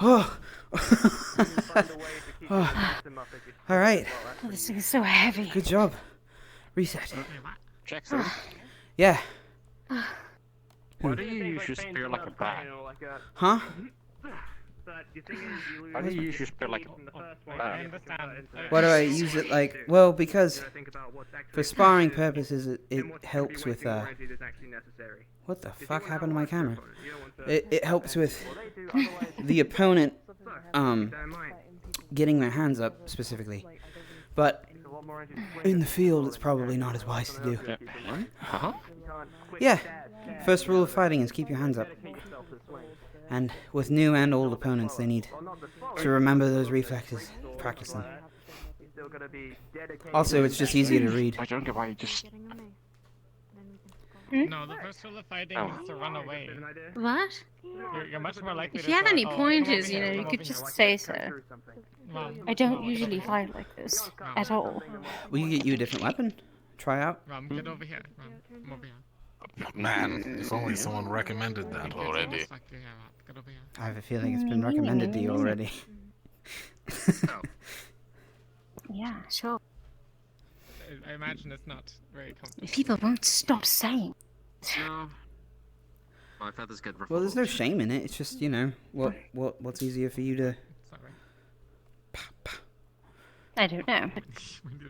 Oh. Alright. Oh, this thing is so heavy. Good job. Reset. Jackson, Yeah. why do you use your spear like a bat? Huh? Why do you use your spear like a bat? Why do I use it like... Well, because for sparring purposes, it helps with... What the fuck happened to my camera? It helps with the opponent getting their hands up, specifically. But in the field, it's probably not as wise to do. Huh? Yeah. First rule of fighting is keep your hands up. And with new and old opponents, they need to remember those reflexes. Practice them. Also, it's just easier to read. I don't get why you just... No, the first rule of fighting is to run away. What? You're much more likely If to you have say, any "Oh, come pointers, over you here, know, you come could over just here." say so. Rom, I don't usually fight like this at all. We can get you a different weapon. Try out. Rom, get over here. Rom, come over here. Man, if only someone recommended that It's already. almost like, yeah, get over here. I have a feeling it's been recommended to you already. Yeah, sure. I imagine it's not very comfortable. People won't stop saying. No. My feathers get ruffled. Well, there's no shame in it. It's just, you know, what's easier for you to... I don't know. But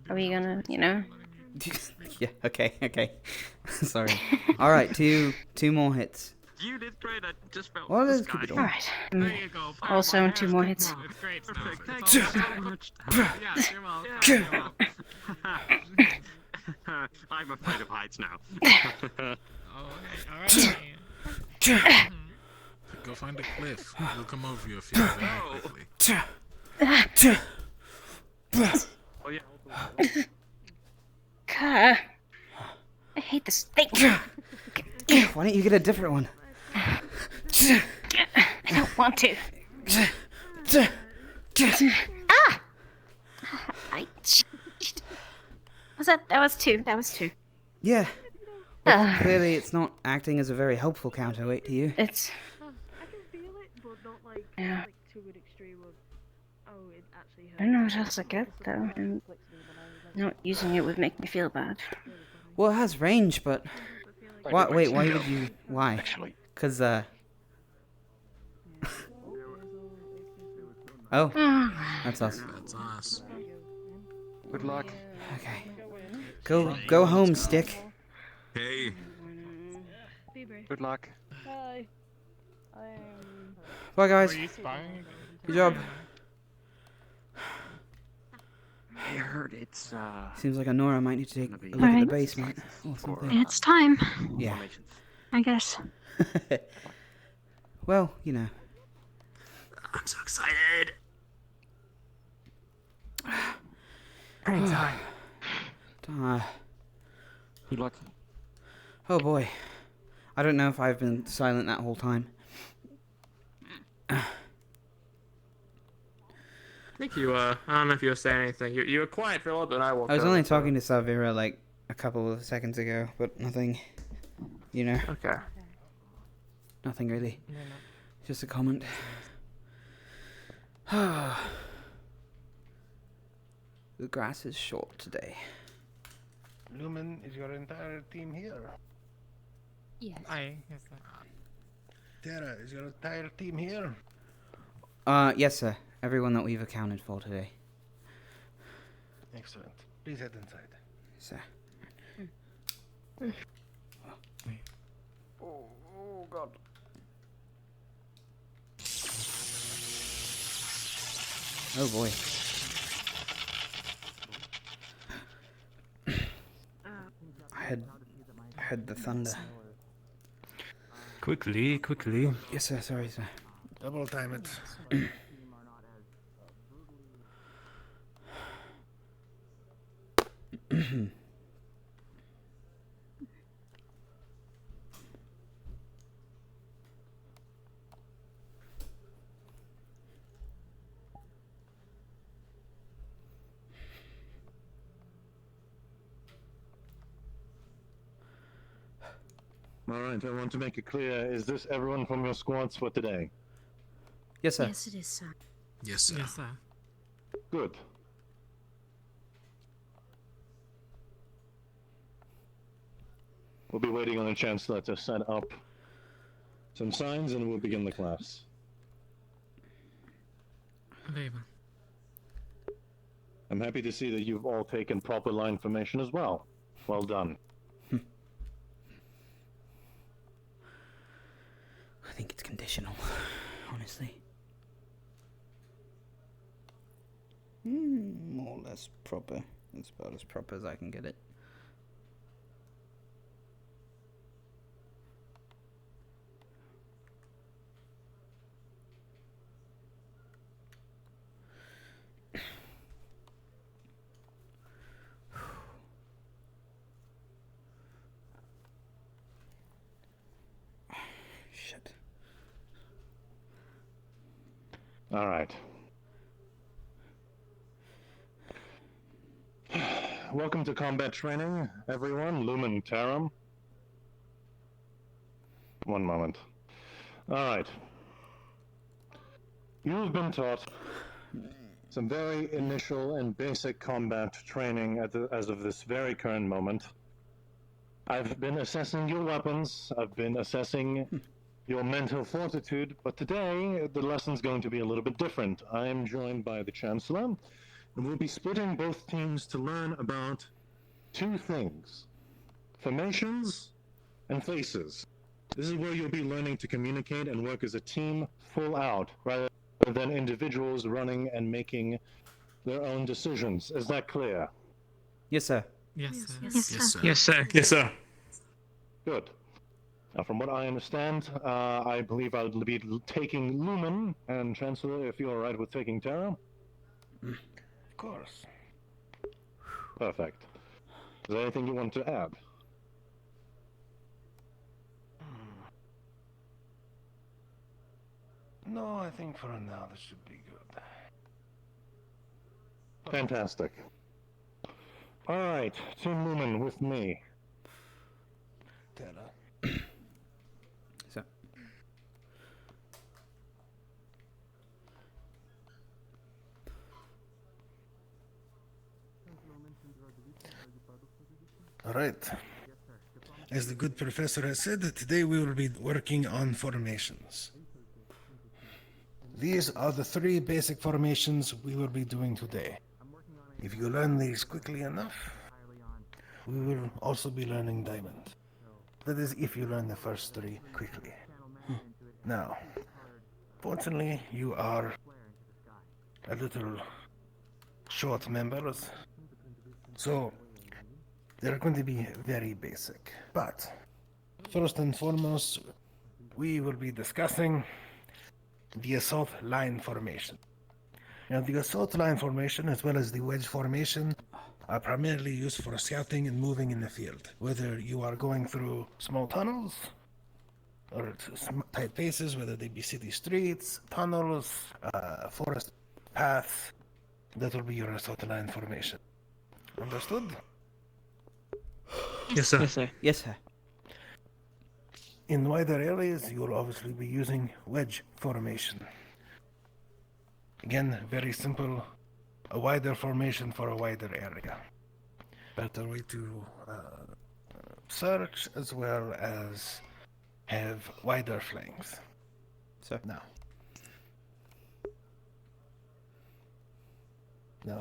are we gonna, you know? Yeah, okay. Sorry. Alright, two more hits. You did great. I just felt. Well, let's keep it going. Alright. Also, 2 more hits. It's great stuff. Thank you so much. Yeah, you're welcome. You're welcome. I'm afraid of heights now. Alright. Go find a cliff. We'll come over you if you very quickly. Oh yeah. God. I hate this thing. Why don't you get a different one? I don't want to. Ah! Was that? That was 2. That was 2. Yeah. Well, clearly it's not acting as a very helpful counterweight to you. It's... I can feel it, but not like, Yeah. like to an extreme of, oh, it actually hurts. I don't know what else I get, though. And not using it would make me feel bad. Well, it has range, but... Why, wait, why would you... Why? Because, Oh, that's us. That's us. Good luck. Okay. Go home, Stick. Hey. Good luck. Hi. Bye, guys. Were you spying? Good job. I heard it's Seems like Honora might need to take a look at the Alright. basement or something. It's time, Yeah. I guess. Well, you know. I'm so excited. Anytime. Good luck. Oh boy. I don't know if I've been silent that whole time. I think you I don't know if you were saying anything. You were quiet for a little bit. I walked I was over, only so- talking to Salvira like a couple of seconds ago, but nothing, you know. Okay. Nothing really. Just a comment. The grass is short today. Lumen, is your entire team here? Yes. Yes. Tara, is your entire team here? Yes, sir. Everyone that we've accounted for today. Excellent. Please head inside. Sir. Oh, God. Oh, boy. I heard the thunder. Quickly. Yes, sir. Sorry, sir. Double time it. Alright, I want to make it clear, is this everyone from your squads for today? Yes, sir. Yes, it is, sir. Yes, sir. Yes, sir. Good. We'll be waiting on a chancellor to set up some signs and we'll begin the class. Very well. I'm happy to see that you've all taken proper line formation as well. Well done. I think it's conditional, honestly. More or less proper. It's about as proper as I can get it. Shit. All right. Welcome to combat training, everyone. Lumen Tarum. One moment. All right. You've been taught some very initial and basic combat training as of this very current moment. I've been assessing your weapons, I've been assessing your mental fortitude, but today the lesson's going to be a little bit different. I am joined by the Chancellor, and we'll be splitting both teams to learn about two things: formations and faces. This is where you'll be learning to communicate and work as a team full out, rather than individuals running and making their own decisions. Is that clear? Yes, sir. Yes, sir. Yes, sir. Yes, sir. Yes, sir. Good. Now, from what I understand, I believe I'll be taking Lumen, and Chancellor, if you're alright with taking Terra? Of course. Perfect. Is there anything you want to add? No, I think for now this should be good. Fantastic. Alright, Team Lumen with me. Terra. So. All right. As the good professor has said, today we will be working on formations. These are the three basic formations we will be doing today. If you learn these quickly enough, we will also be learning Diamond. That is, if you learn the first three quickly. Now, fortunately, you are a little short members, so they're going to be very basic. But first and foremost, we will be discussing the assault line formation. Now, the assault line formation, as well as the wedge formation, are primarily used for scouting and moving in the field. Whether you are going through small tunnels or tight spaces, whether they be city streets, tunnels, forest paths, that will be your assault line formation. Understood? Yes, sir. Yes, sir. Yes, sir. In wider areas, you will obviously be using wedge formation. Again, very simple, a wider formation for a wider area. Better way to search as well as have wider flanks. So Now,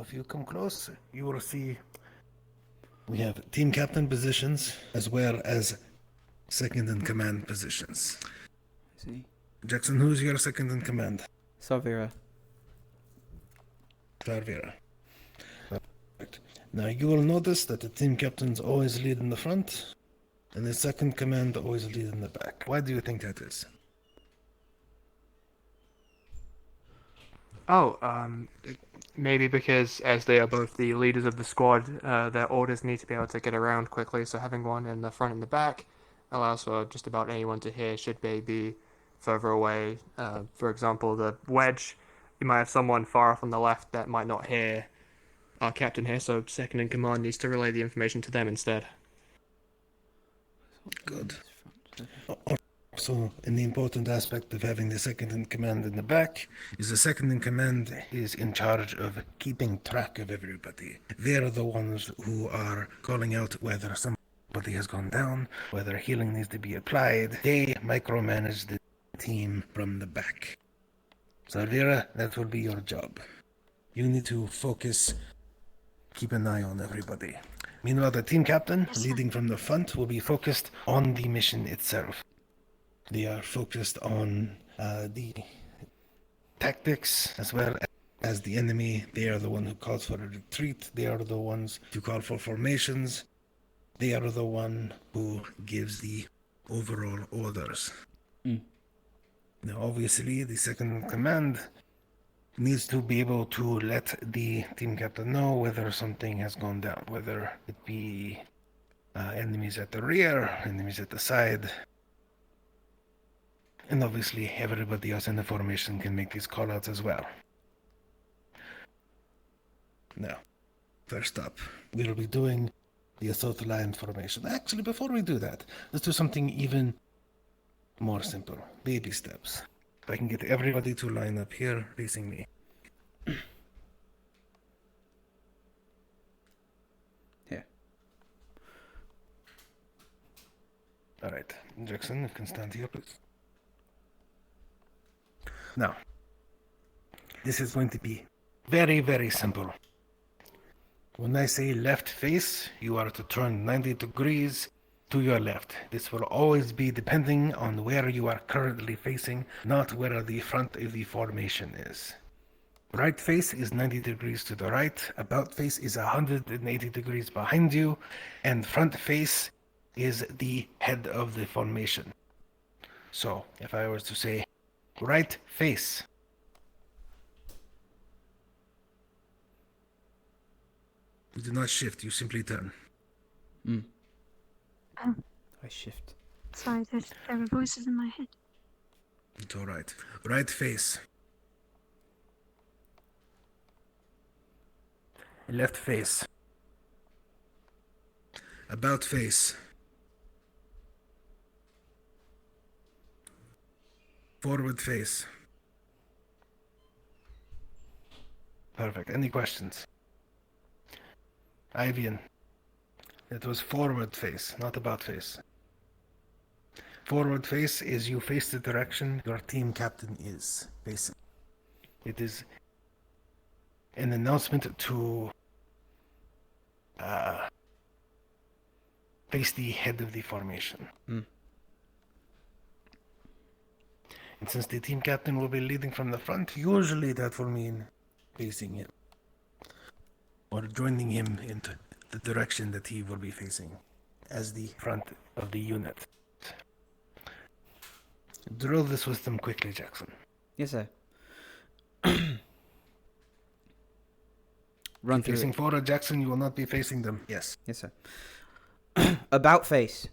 if you come close, you will see we have team captain positions as well as second in command positions. I see. Jackson, who's your second in command? Salvira. Salvira. Perfect. Now you will notice that the team captains always lead in the front, and the second command always lead in the back. Why do you think that is? Maybe because as they are both the leaders of the squad, their orders need to be able to get around quickly, so having one in the front and the back allows for just about anyone to hear should they be further away. For example, the wedge, you might have someone far off on the left that might not hear our captain here, so second in command needs to relay the information to them instead. Good. So, an important aspect of having the second in command in the back is the second in command is in charge of keeping track of everybody. They're the ones who are calling out whether somebody has gone down, whether healing needs to be applied. They micromanage the team from the back. So, Vera, that will be your job. You need to focus, keep an eye on everybody. Meanwhile, the team captain, leading from the front, will be focused on the mission itself. They are focused on the tactics as well as the enemy. They are the one who calls for a retreat. They are the ones who call for formations. They are the one who gives the overall orders. Now, obviously, the second in command needs to be able to let the team captain know whether something has gone down, whether it be enemies at the rear, enemies at the side. And obviously, everybody else in the formation can make these callouts as well. Now, first up, we'll be doing the assault line formation. Actually, before we do that, let's do something even more simple. Baby steps. If I can get everybody to line up here, facing me. Jackson, you can stand here, please. Now, this is going to be very, very simple. When I say left face, you are to turn 90 degrees to your left. This will always be depending on where you are currently facing, not where the front of the formation is. Right face is 90 degrees to the right, about face is 180 degrees behind you, and front face is the head of the formation. So, if I was to say right face, you do not shift, you simply turn. Oh, I shift. sorry, there were voices in my head. It's alright. Right face. Left face. About face. Forward face. Perfect. Any questions? Ivian. It was forward face, not about face. Forward face is you face the direction your team captain is facing. It is an announcement to face the head of the formation. And since the team captain will be leading from the front, usually that will mean facing him. Or joining him into the direction that he will be facing as the front of the unit. Drill this with them quickly, Jackson. Yes, sir. Run through facing it. forward, Jackson, you will not be facing them. Yes. Yes, sir. About face.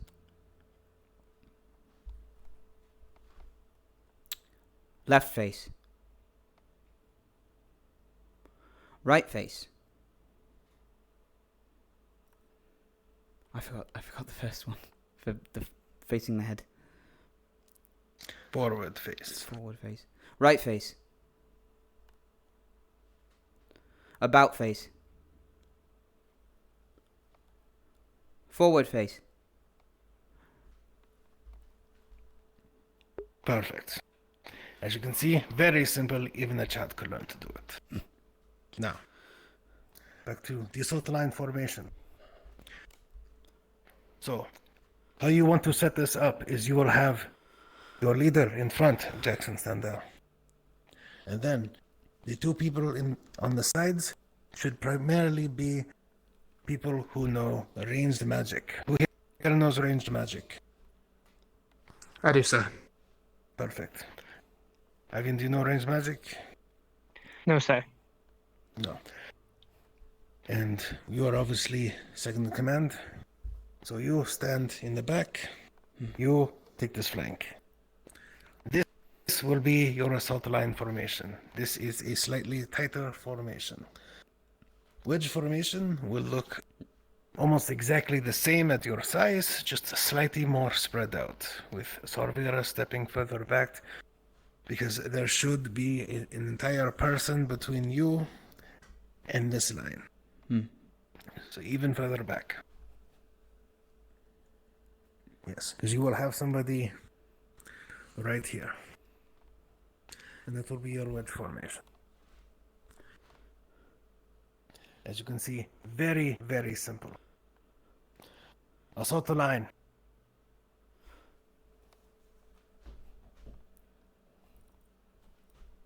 Left face. Right face. I forgot the first one. For the facing the head. Forward face. Forward face. Right face. About face. Forward face. Perfect. As you can see, very simple, even a child could learn to do it. Now, back to the assault line formation. So, how you want to set this up is you will have your leader in front, Jackson, stand there. And then, the two people on the sides should primarily be people who know ranged magic. Who here knows ranged magic? I do, sir. Perfect. Ivan, do you know ranged magic? No, sir. No. And you are obviously second in command. So you stand in the back. You take this flank. This will be your assault line formation. This is a slightly tighter formation. Wedge formation will look almost exactly the same at your size, just slightly more spread out, with Sorvira stepping further back, because there should be an entire person between you and this line. So even further back. Yes, because you will have somebody right here. And that will be your wedge formation. As you can see, very, very simple. Assault the line.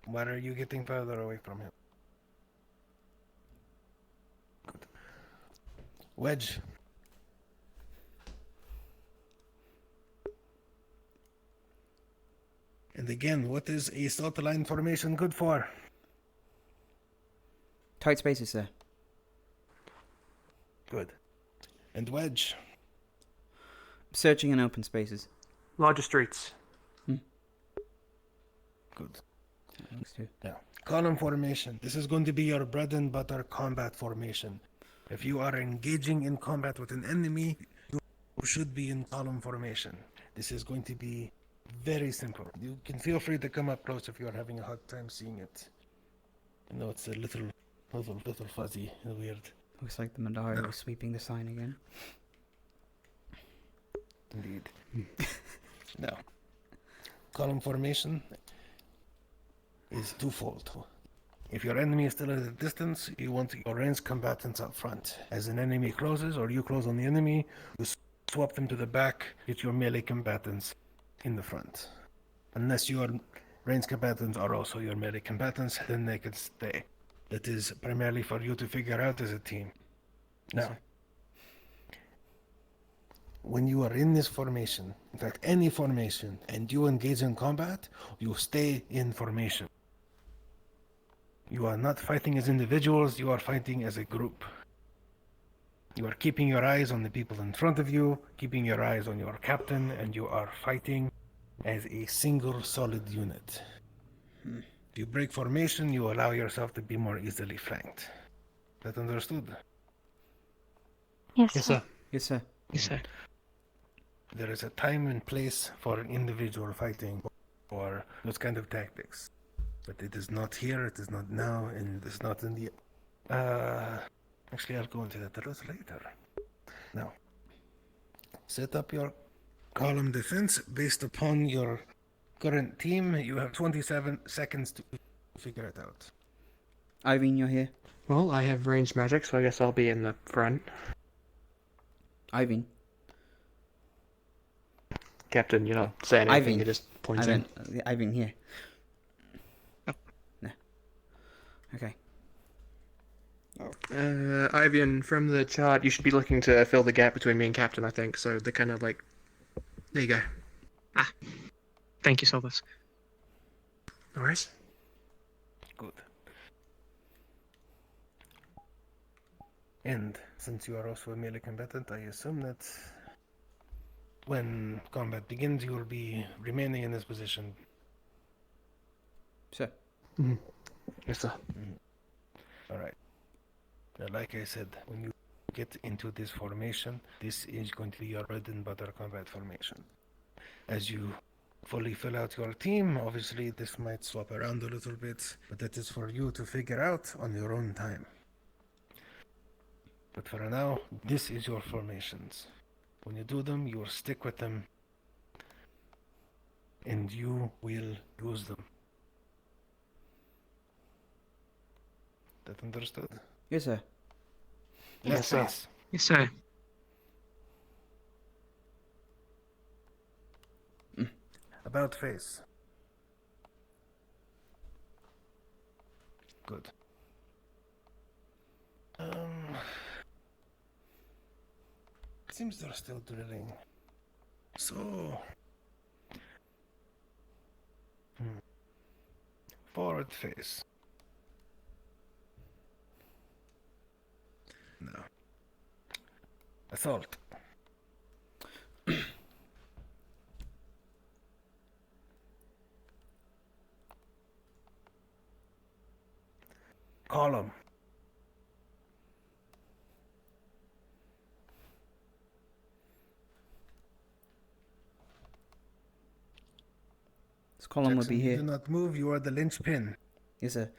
Why are you getting further away from him? Good. Wedge. And again, what is a assault line formation good for? Tight spaces, sir. Good. And wedge. Searching in open spaces. Larger streets. Good. Thanks too. Yeah. Column formation. This is going to be your bread and butter combat formation. If you are engaging in combat with an enemy, you should be in column formation. This is going to be very simple. You can feel free to come up close if you are having a hard time seeing it. I know it's a little fuzzy and weird. Looks like the Madara was sweeping the sign again. Indeed. Now, column formation is twofold. If your enemy is still at a distance, you want your ranged combatants up front. As an enemy closes or you close on the enemy, you swap them to the back, get your melee combatants in the front. Unless your ranged combatants are also your melee combatants, then they can stay. That is primarily for you to figure out as a team. Now, when you are in this formation, in fact any formation, and you engage in combat, you stay in formation. You are not fighting as individuals, you are fighting as a group. You are keeping your eyes on the people in front of you, keeping your eyes on your captain, and you are fighting as a single solid unit. If you break formation, you allow yourself to be more easily flanked. That understood? Yes, Yes, sir. sir. Yes, sir. Yes, sir. There is a time and place for individual fighting or those kind of tactics. But it is not here, it is not now, and it is not in the... Actually, I'll go into that a little later. Now, set up your column defense based upon your current team. You have 27 seconds to figure it out. Irene, you're here. Well, I have ranged magic, so I guess I'll be in the front. Irene. Captain, you're not saying anything, you're just pointing. Irene, here. No. Okay. Ivian, from the chart, you should be looking to fill the gap between me and Captain, I think. So they're kind of like... There you go. Thank you, Solus. No worries. Good. And since you are also a melee combatant, I assume that when combat begins, you will be remaining in this position. Sir. Mm-hmm. Yes, sir. All right. Now, like I said, when you get into this formation, this is going to be your bread and butter combat formation. As you fully fill out your team, obviously this might swap around a little bit, but that is for you to figure out on your own time. But for now, this is your formations. When you do them, you will stick with them, and you will use them. That understood? Yes, sir. Yes, sir. Yes, sir. About face. Good. Seems they're still drilling. So... Forward face. No. Assault. Column. This column will Jackson, be you here. do not move, you are the linchpin. Yes, sir.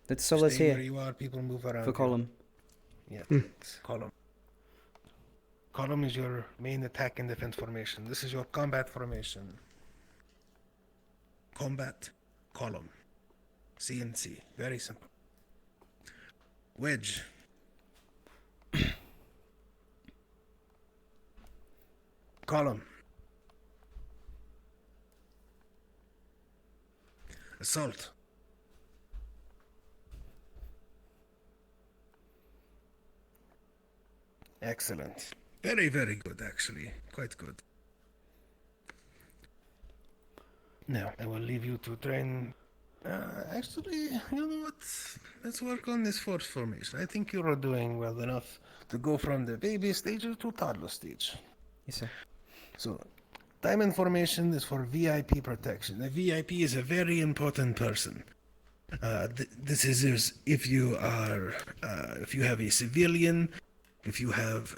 Let's Solus Stay here. where you are, people move around For you. column. Yeah, thanks. Column. Column is your main attack and defense formation. This is your combat formation. Combat, column. CNC. Very simple. Wedge. Column. Assault. Excellent. Very, very good, actually. Quite good. Now, I will leave you to train. Actually, you know what? Let's work on this force formation. I think you are doing well enough to go from the baby stage to toddler stage. Yes, sir. So, diamond formation is for VIP protection. A VIP is a very important person. This is if you are, if you have a civilian, if you have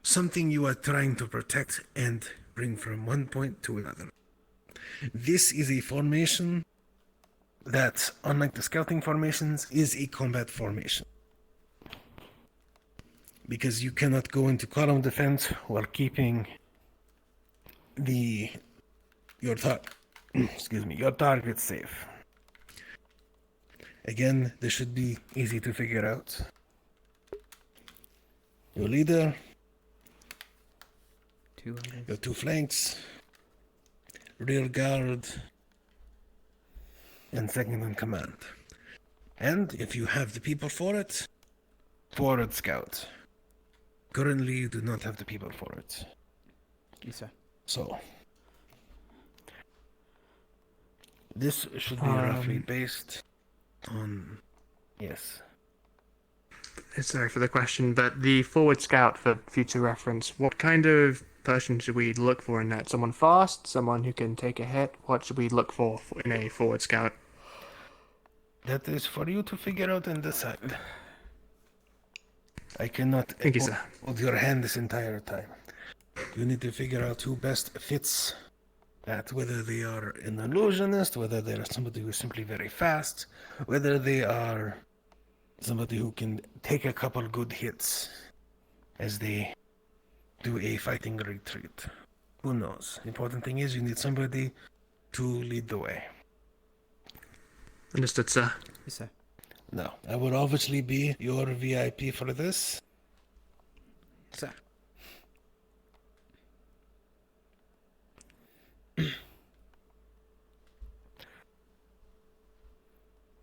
something you are trying to protect and bring from one point to another. This is a formation that, unlike the scouting formations, is a combat formation. Because you cannot go into column defense while keeping the excuse me, your target's safe. Again, this should be easy to figure out. Your leader, your two flanks, rear guard, and second in command. And if you have the people for it, forward scout. Currently, you do not have the people for it. Yes, sir. So, this should be roughly based on... Yes. Sorry for the question, but the forward scout, for future reference, what kind of person should we look for in that? Someone fast? Someone who can take a hit? What should we look for in a forward scout? That is for you to figure out and decide. I cannot Thank you, sir. hold your hand this entire time. You need to figure out who best fits that, whether they are an illusionist, whether they are somebody who is simply very fast, whether they are somebody who can take a couple good hits as they do a fighting retreat. Who knows? The important thing is you need somebody to lead the way. Understood, sir. Yes, sir. Now, I will obviously be your VIP for this. Sir.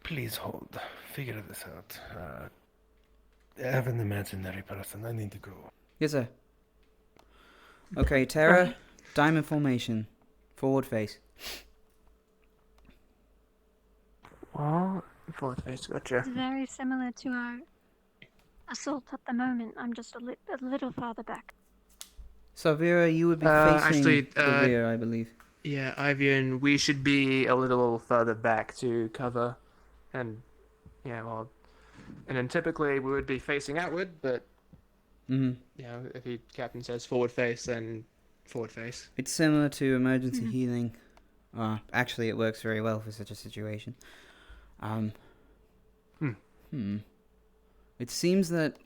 Please hold. Figure this out. I have an imaginary person. I need to go. Yes, sir. Okay, Terra, diamond formation. Forward face. Well, forward face, gotcha. It's very similar to our assault at the moment. I'm just a little farther back. So, Vera, you would be facing actually, the rear, I believe. Yeah, Ivian, we should be a little further back to cover. And, yeah, well... And then typically we would be facing outward, but... Mm-hmm. You know, if the captain says forward face, then forward face. It's similar to emergency healing. Actually, it works very well for such a situation. It seems that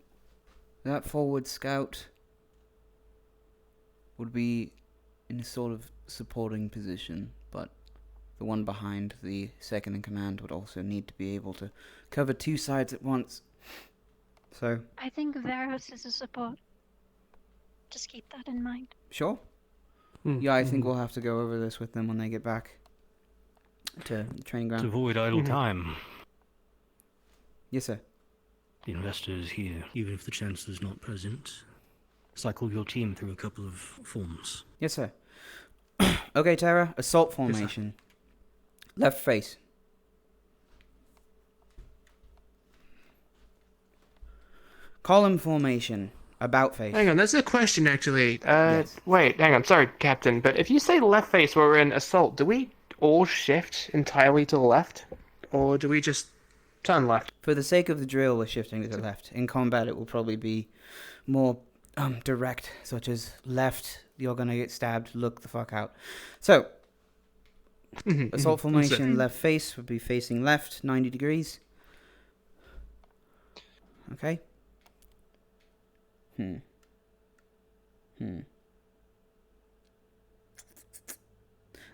forward scout would be in a sort of supporting position, but the one behind the second in command would also need to be able to cover two sides at once. So... I think Varus is a support. Just keep that in mind. Sure. Yeah, I think we'll have to go over this with them when they get back to the training ground. To avoid idle time. Yes, sir. The investor is here, even if the Chancellor's not present. Cycle your team through a couple of forms. Yes, sir. Okay, Terra, assault formation. Left face. Column formation. About face. Hang on, there's a question actually. Yes. Wait, hang on, sorry, Captain, but if you say left face when we're in assault, do we all shift entirely to the left? Or do we just turn left? For the sake of the drill, we're shifting to the left. In combat, it will probably be more direct, such as left, you're gonna get stabbed, look the fuck out. So, assault formation, left face would be facing left, 90 degrees. Okay.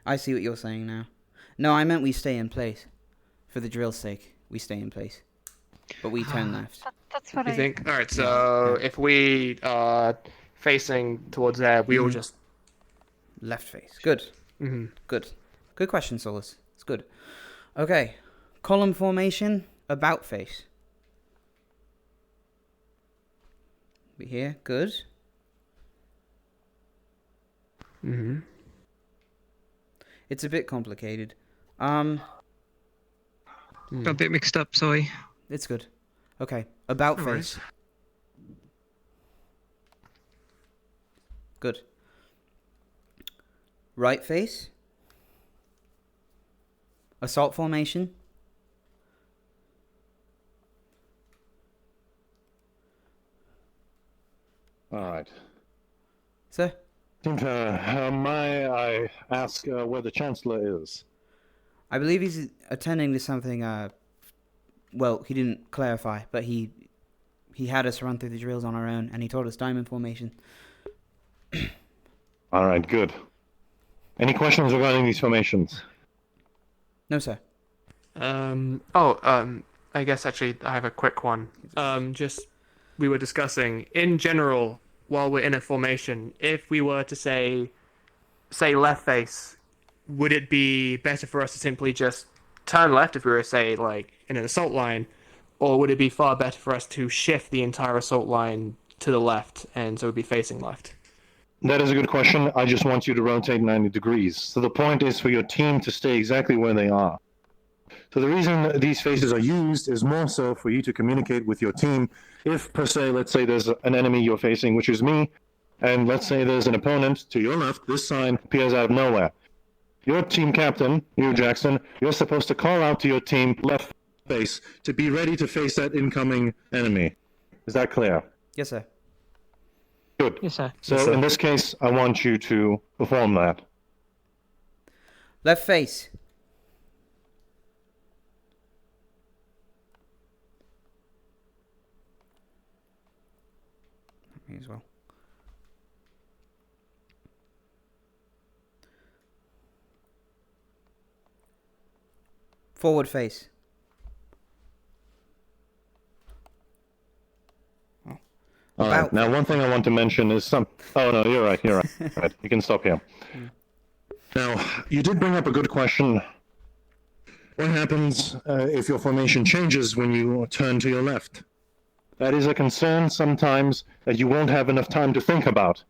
I see what you're saying now. No, I meant we stay in place. For the drill's sake, we stay in place. But we turn left. That's what You I think? Alright, so if we are facing towards there, we all just... Left face. Good. Good. Good question, Solus. It's good. Okay. Column formation, about face. Be here. Good. It's a bit complicated. Got a bit mixed up, sorry. It's good. Okay. About No face. Good. Right face. Assault formation. All right. Sir? May I ask where the Chancellor is? I believe he's attending to something, well, he didn't clarify, but he had us run through the drills on our own, and he told us diamond formation. All right, good. Any questions regarding these formations? No, sir. I guess actually I have a quick one. We were discussing, in general, while we're in a formation, if we were to say left face, would it be better for us to simply just turn left if we were, say, like, in an assault line, or would it be far better for us to shift the entire assault line to the left, and so we'd be facing left? That is a good question. I just want you to rotate 90 degrees. So the point is for your team to stay exactly where they are. So the reason these faces are used is more so for you to communicate with your team. If, per se, let's say there's an enemy you're facing, which is me, and let's say there's an opponent to your left, this sign appears out of nowhere. Your team captain, you, Jackson, you're supposed to call out to your team left face to be ready to face that incoming enemy. Is that clear? Yes, sir. Good. Yes, sir. So Yes, sir. in this case, I want you to perform that. Left face. Me as well. Forward face. All right. Now, one thing I want to mention is some. Oh no, you're right. You're right. Right. You can stop here. Now, you did bring up a good question. What happens if your formation changes when you turn to your left? That is a concern sometimes that you won't have enough time to think about.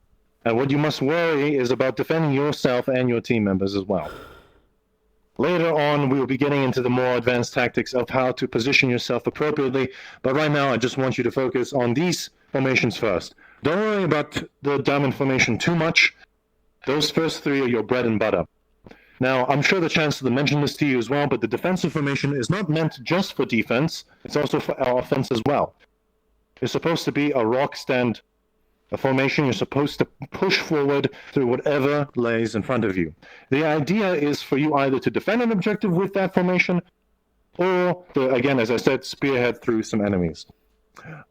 And what you must worry is about defending yourself and your team members as well. Later on, we will be getting into the more advanced tactics of how to position yourself appropriately, but right now I just want you to focus on these formations first. Don't worry about the diamond formation too much. Those first three are your bread and butter. Now, I'm sure the Chancellor mentioned this to you as well, but the defensive formation is not meant just for defense, it's also for offense as well. It's supposed to be a rock stand a formation. You're supposed to push forward through whatever lays in front of you. The idea is for you either to defend an objective with that formation, or, again, as I said, spearhead through some enemies.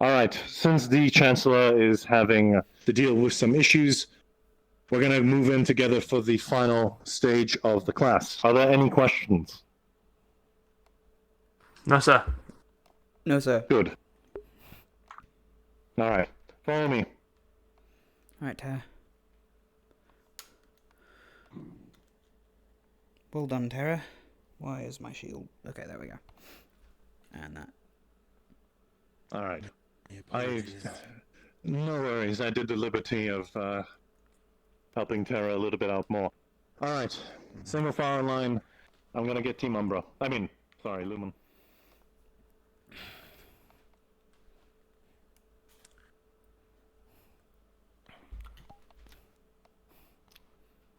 All right, since the Chancellor is having to deal with some issues, we're going to move in together for the final stage of the class. Are there any questions? No, sir. No, sir. Good. All right, follow me. Right, Tara. Well done, Tara. Why is my shield? Okay, there we go. And that. All right. No worries. I did the liberty of helping Tara a little bit out more. All right. Single file line. I'm gonna get Team Umbra. Sorry, Lumen.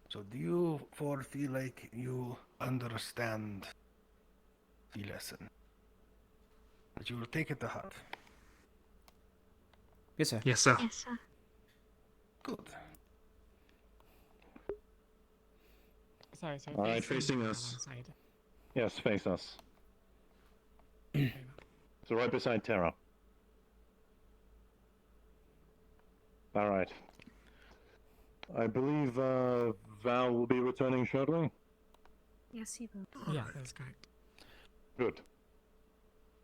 So do you four feel like you understand the lesson? That you will take it to heart? Yes, sir. Yes, sir. Yes, sir. Good. Sorry, All right, facing us. Yes, face us. So right beside Terra. All right. I believe Val will be returning shortly. Yes, he will. Yeah, that's correct. Good.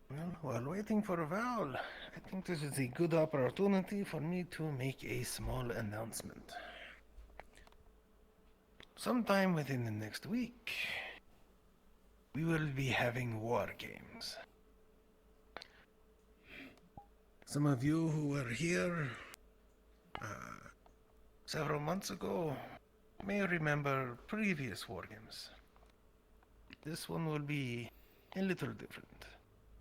Well, while waiting for Val, I think this is a good opportunity for me to make a small announcement. Sometime within the next week, we will be having war games. Some of you who were here several months ago may remember previous war games. This one will be a little different.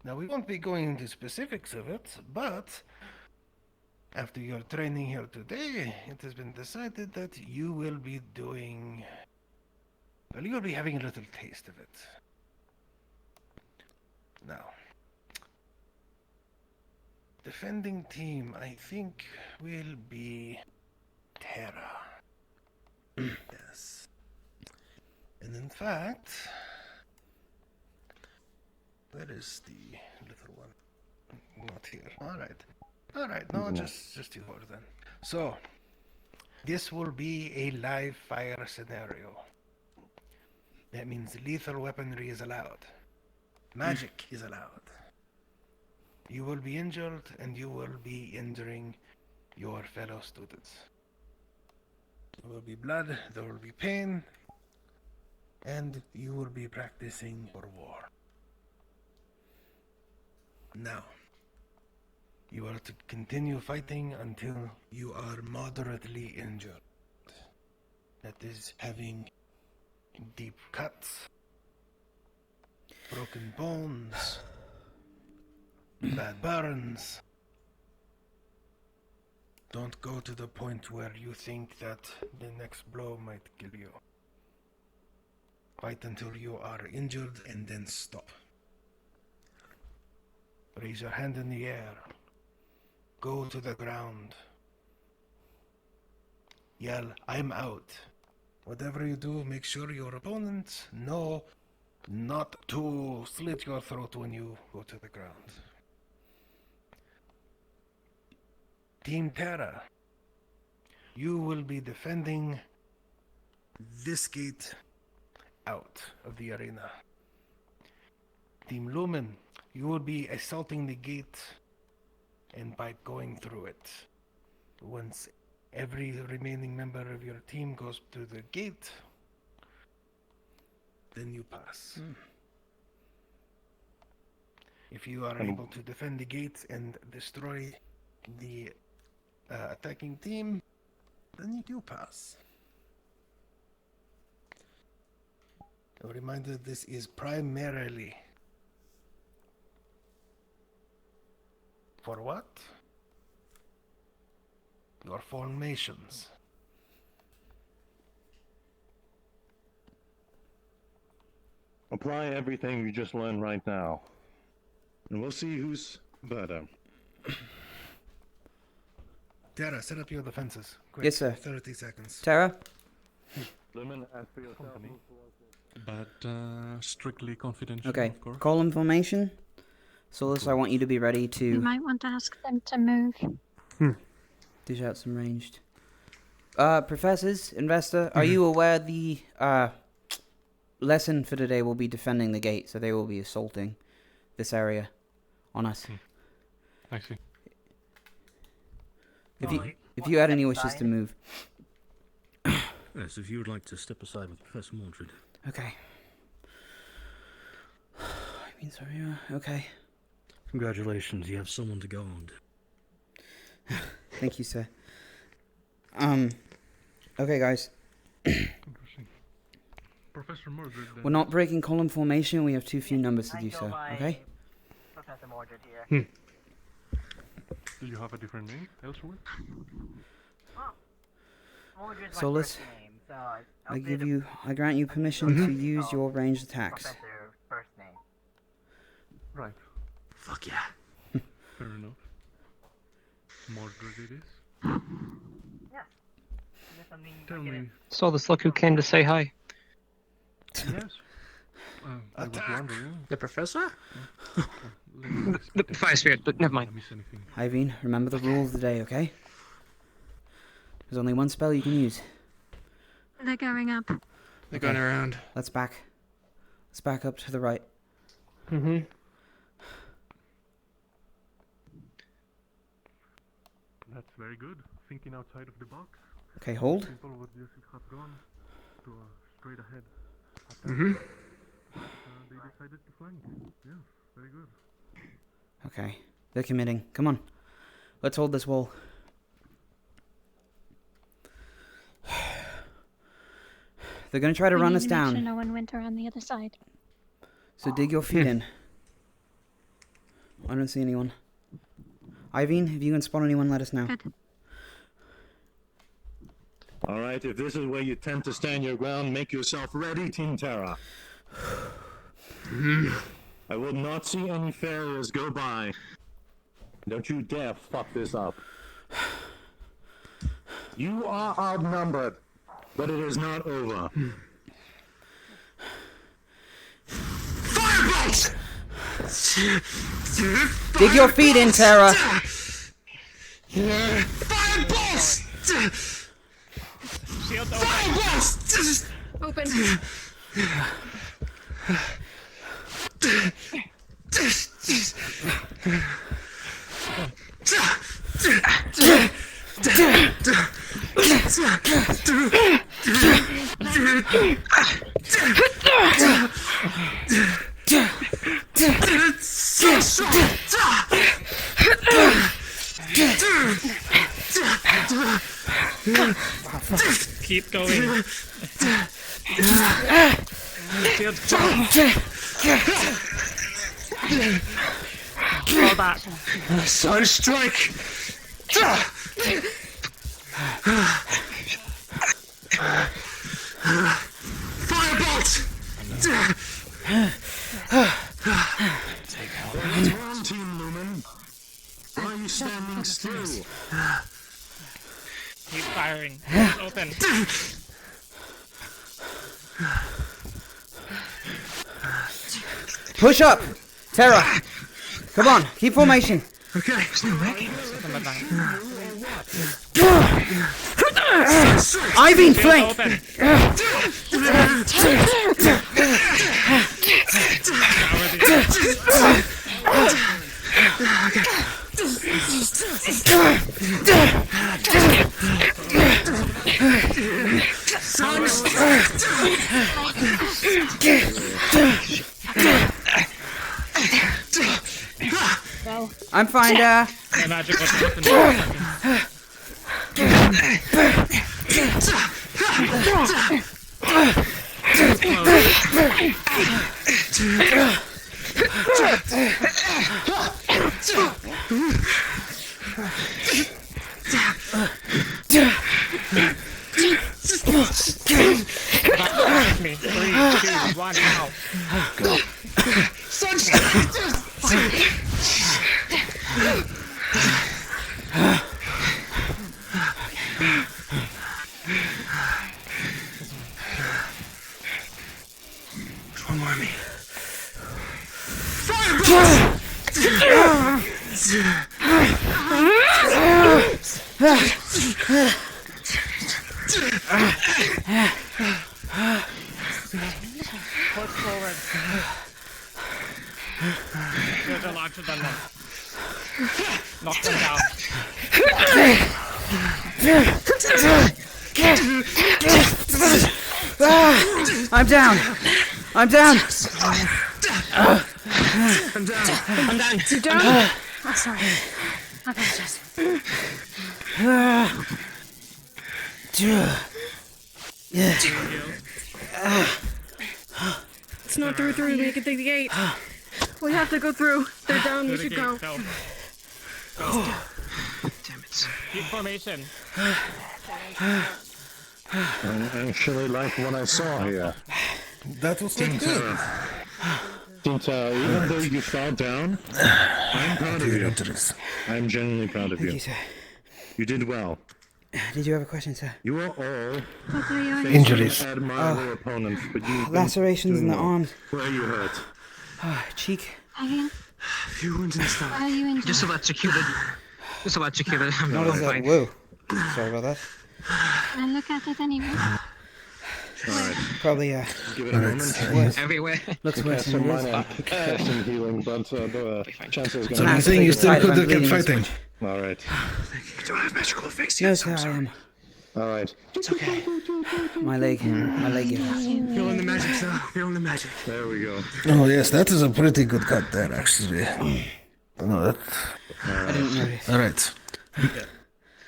Now, we won't be going into specifics of it, but after your training here today, it has been decided that you will be doing... Well, you will be having a little taste of it. Now, defending team, I think, will be Terra. Yes. And in fact... Where is the little one? Not here. Alright, no, just you four then. So, this will be a live fire scenario. That means lethal weaponry is allowed. Magic is allowed. You will be injured, and you will be injuring your fellow students. There will be blood, there will be pain, and you will be practicing for war. Now, you are to continue fighting until you are moderately injured. That is having deep cuts, broken bones, bad burns. Don't go to the point where you think that the next blow might kill you. Fight until you are injured and then stop. Raise your hand in the air. Go to the ground. Yell, I'm out. Whatever you do, make sure your opponents know not to slit your throat when you go to the ground. Team Terra, you will be defending this gate out of the arena. Team Lumen, you will be assaulting the gate and by going through it. Once every remaining member of your team goes to the gate, then you pass. If you are able to defend the gate and destroy the attacking team, then you do pass. A reminder, this is primarily for what? Your formations. Apply everything you just learned right now. And we'll see who's better. Terra, set up your defenses. Quick, Yes, sir. 30 seconds. Terra? Lumen, as for yourself. But strictly confidential, Okay, of course. call in formation. Solus, I want you to be ready You to might want to ask them to move. dish out some ranged. Professors, Investor, are you aware the lesson for today will be defending the gate, so they will be assaulting this area on us. I see. If you had any wishes to move. Yes, if you would like to step aside with Professor Mordred. Okay. I mean, sorry, okay. Congratulations, you have someone to go on. Thank you, sir. Okay, guys. Interesting. Professor Mordred. We're not breaking column formation. We have too few numbers to do so. Okay. Professor Mordred here. Do you have a different name elsewhere? Mordred's my Solus, first name, so I grant you permission to use your ranged attacks. Professor first name. Right. Fuck yeah. Fair enough. Mordred it is. Yes. Is there something Tell me. Solus, look who came to say hi. Yes. I was wondering. The professor? the fire spirit, but never mind. Iveen, remember the rule of the day, okay? There's only one spell you can use. They're going up. They're going around. Let's back up to the right. Mm-hmm. That's very good. Thinking outside of the box. Okay, hold. People would just have gone to straight ahead. Mm-hmm. They decided to flank. Yeah, very good. Okay, they're committing. Come on. Let's hold this wall. They're going to try to run us Make sure down. no one went around the other side. So dig your feet in. I don't see anyone. Iveen, if you can spot anyone, let us know. Good. Alright, if this is where you tend to stand your ground, make yourself ready, Team Terra. I will not see any failures go by. Don't you dare fuck this up. You are outnumbered, but it is not over. Firebolts! Dig your feet in, Terra! Firebolts! Firebolts! Open. Keep going. Hold back. Sunstrike! Firebolt! What's wrong, Team Lumen? Why are you standing still? Keep firing. Open. Push up! Terra! Come on, keep formation. Okay. Ivy flank! I'm fine, My magic was me. 3, 2, 1, now. Go. One more me. Push forward. There's a larger than them. Knock them down. I'm down. I'm down. I'm down. I'm down. You're down? Oh, sorry. I apologize. It's not through. We can take the gate. We have to go through. They're down. We should go. Damn it. Keep formation. I actually like what I saw here. That was Team not good. Terra, even though you fell down, I'm proud of you. I'm genuinely proud of Thank you. you, sir. You did well. Did you have a question, sir? You are all Injuries. admirable opponents, but you Lacerations in the arms. Where are you hurt? Cheek. Few wounds in the stomach. Are you injured? Just electrocuted. Just electrocuted. I'm Not as fine. whoa. Sorry about that. I'll look at it anyway. Alright. Probably, Give it a moment. worse. Everywhere. Looks worse Some than it is. minor cast and healing, but the chances So you're saying you still could have kept fighting? Alright. You don't have magical effects No, yet. sir, I am. Alright. It's okay. My leg gives out. Feeling the magic, sir. Feeling the magic. There we go. Oh yes, that is a pretty good cut there, actually. No, that. I didn't notice. All right.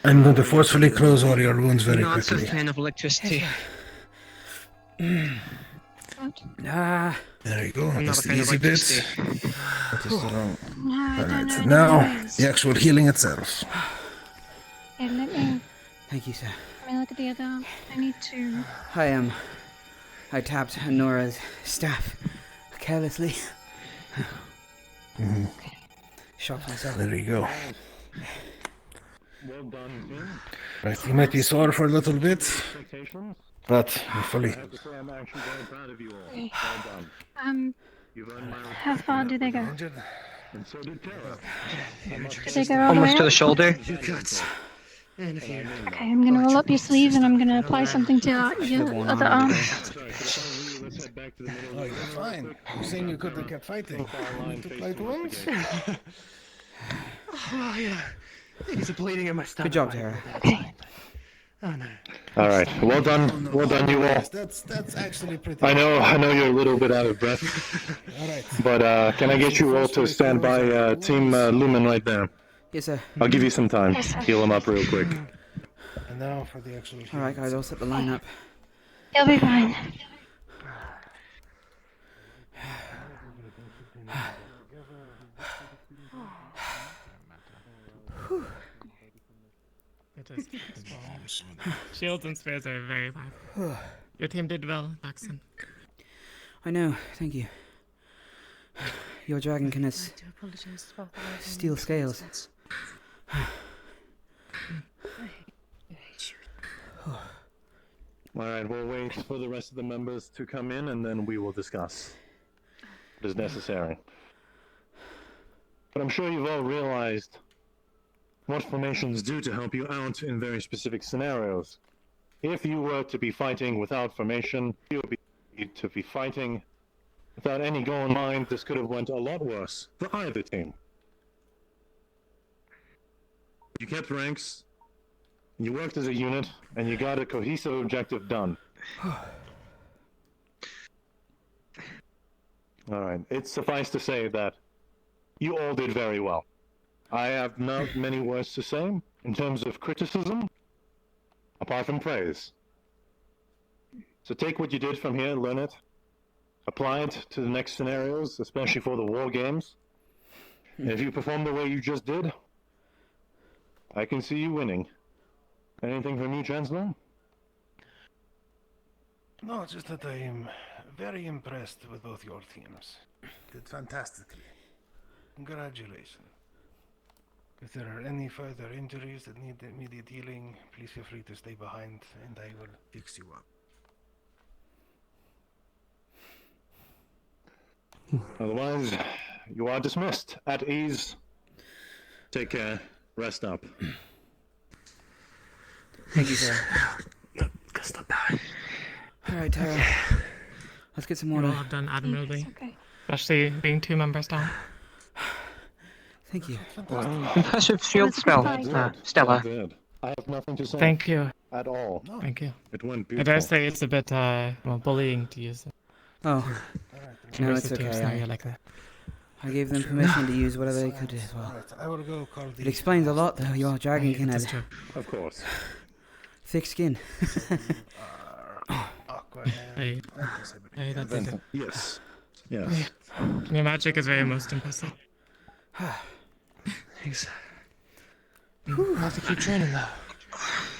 I'm going to forcefully close all your wounds very Not a quickly. fan of electricity. Ah. There you go. I'm That's not a the fan of easy bit. electricity. All No, I don't right. know Now what it is. the actual healing itself. Here, let me Thank you, sir. look at the other arm. I need to. I tapped Nora's staff carelessly. Shocked myself. There you go. Well done, Tim. Right, you might be sore for a little bit, Expectations? but you're fully. I have to say I'm actually very proud of you all. Well done. You've earned my respect. How far do they go? And so did Terra. Do they go all the way Almost to up? the shoulder. Few cuts. And a few. Okay, I'm gonna roll up your sleeve and I'm gonna apply something to your other arm. let's head back to the middle. Oh, you're fine. You're saying you could have kept fighting. You took like once. Oh, yeah. It's a bleeding in my stomach. Good job, Tara. Oh, no. All right, well done, you all. That's actually pretty. I know you're a little bit out of breath. All right. But can I get you all to stand by Team Lumen right there? Yes, sir. I'll give you some time. Yes, sir. Heal him up real quick. And now for the actual. All right, guys, I'll set the line up. He'll be fine. Shields and spares are very bad. Your team did well, Paxton. I know, thank you. Your dragonkin has I do apologize about that. steel scales. Alright, we'll wait for the rest of the members to come in and then we will discuss what is necessary. But I'm sure you've all realized what formations do to help you out in very specific scenarios. If you were to be fighting without formation, you would be to be fighting without any goal in mind. This could have went a lot worse for either team. You kept ranks, you worked as a unit, and you got a cohesive objective done. Alright, it's suffice to say that you all did very well. I have not many words to say in terms of criticism, apart from praise. So take what you did from here, learn it, apply it to the next scenarios, especially for the war games. And if you perform the way you just did, I can see you winning. Anything from you, Chancellor? No, just that I am very impressed with both your teams. Did fantastically. Congratulations. If there are any further injuries that need immediate healing, please feel free to stay behind and I will fix you up. Otherwise, you are dismissed. At ease. Take care. Rest up. Thank you, sir. Gotta stop dying. Alright, Tara. Let's get some You water. all have done admirably. Okay. Especially being 2 members down. Thank you. Impressive shield spell, Stella. I have nothing to say. Thank you. At all. Thank you. It went I beautiful. dare say it's a bit well, bullying to use it. Oh. No, it's Versus team okay. scenario like that. I gave them permission to use whatever they could as well. I will go call the... It explains a lot, though. Your dragonkin That's had true. Of course. thick skin. Hey, that's it. Yes. Yes. Your magic is very most impressive. Thanks. I'll have to keep training though.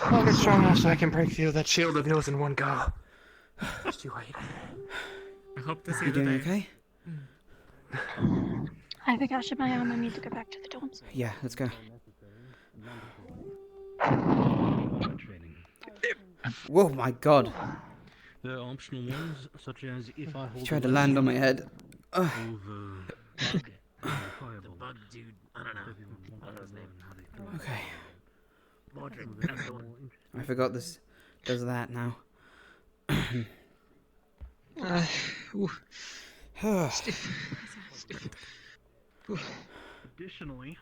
I'll get strong enough so I can break through that shield of yours in one go. Just you wait. I hope to see You the doing day. okay? I have a gash in my arm. I need to go back to the dorms. Yeah, let's go. Whoa, my god. There are optional ones, such as if I hold He tried to land on my head. Ugh. The bug dude, I don't know his name. Okay. Mordred, that's the one. I forgot this does that now. Additionally,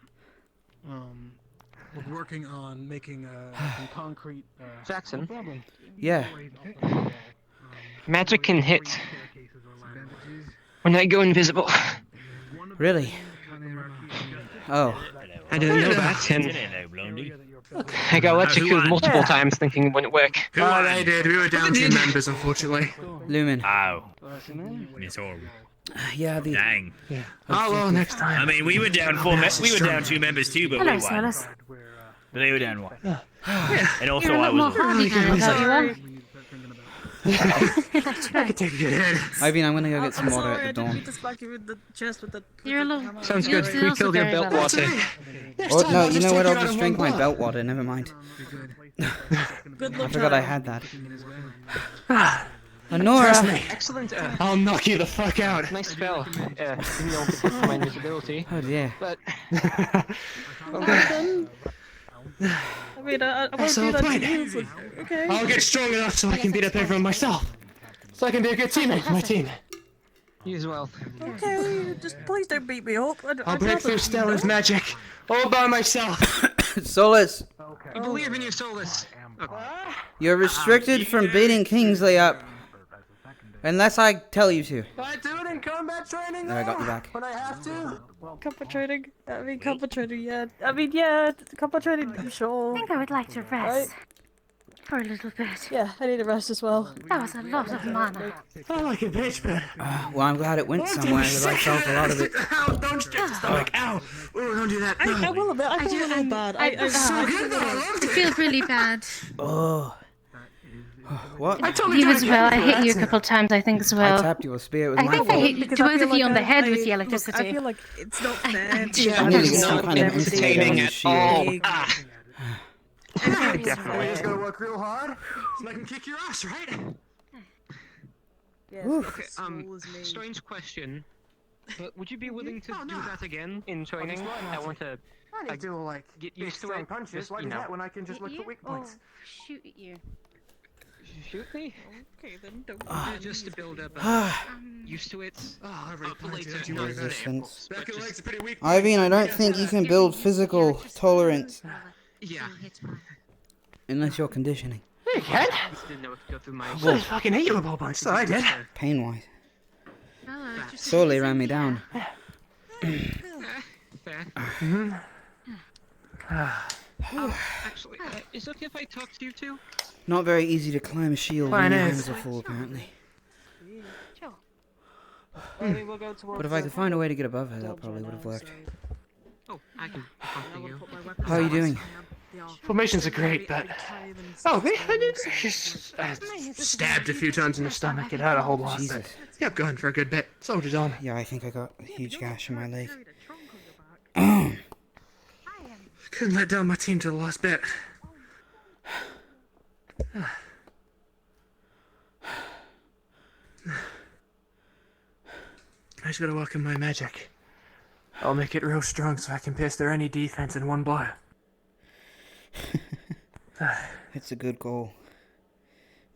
we're working on making some concrete. Jackson? Yeah. Magic can hit when I go invisible. Really? Oh. I didn't know that, and I got electrocuted multiple times thinking it wouldn't work. Oh, they did. We were down 2 members, unfortunately. Lumen. Ow. It's horrible. Yeah, the... Dang. Yeah. Oh, well, next time. I mean, we were down 2 members too, but Hello, we won. Silas. But they were down 1. Yeah. And also You're a I lot more was. hardy than I thought you were. I could take a good hit. I'm gonna go get some I'm water sorry, at the I didn't dorm. mean to smack you in the chest with the... You're a little... Sounds good. We killed your belt water. Oh, no, you know what? I'll just drink my belt water. Never mind. Good I luck, forgot I Tyler. had that. Trust Honora! me. Excellent. I'll knock you the fuck out. Nice spell. Even though it's my invisibility. Oh dear. But I mean, I won't So do that to fine. you, but okay. I'll get strong enough so I can beat up everyone myself. so I can be a good teammate for my team. You as well. Okay, just please don't beat me up. I'll break through Stella's magic all by myself. Solus, I believe in you, Solus. you're restricted from beating Kingsley up. Unless I tell you to. I do it in combat training. There, I got you back. When I have to. Combat training. I mean, combat training. Yeah. I mean, yeah. Combat training. Sure. I think I would like to rest for a little bit. Yeah, I need a rest as well. That was a lot of mana. I like a bitch, but. Well, I'm glad it went somewhere because I felt a lot of it. Ow! Don't stretch the stomach. Ow! Oh, don't do that. I will admit, I feel a little bad. It's so good though. I loved It it. feels really bad. Oh. What? I totally You as tried well. to I hit you a couple of times, I think, as well. I tapped your spear. It was I my think I fault. hit both of you on the head with the Look, electricity. I feel like it's not fair. Yeah, I need to get it's some not kind of entertaining insulator on the at shield. all. We just gotta work real hard so I can kick your ass, right? Okay, strange question. But would you be willing to do that again in training? I want to I need to like get big used to strong it. punches. Just, Why you do know. that when I can just look for weak points? Shoot at you. Shoot me? Okay, then don't. Just to build up used to it. Oh, I already played later. it. You No, already Resistance. Back your legs are pretty weak. Ivan, I don't think you can build physical tolerance Yeah. unless you're conditioning. Yeah, you can. Didn't know if to go through my. I fucking hate you a whole bunch, so I did. Pain-wise. Oh, Sorely ran me down. Fair. Actually, is it okay if I talk to you two? Not very easy to climb a shield when Fine your is. hands are full, apparently. Sure. We'll go towards But if I could find a way to get above her, that probably would have worked. Oh, I can talk to you. How are you doing? Formations are great, but I just stabbed a few times in the stomach. It hurt a whole lot. Jesus. But kept going for a good bit. Soldier's on. Yeah, I think I got a huge gash in my leg. Couldn't let down my team to the last bit. I just gotta work on my magic. I'll make it real strong so I can pierce their any defense in one blow. It's a good goal.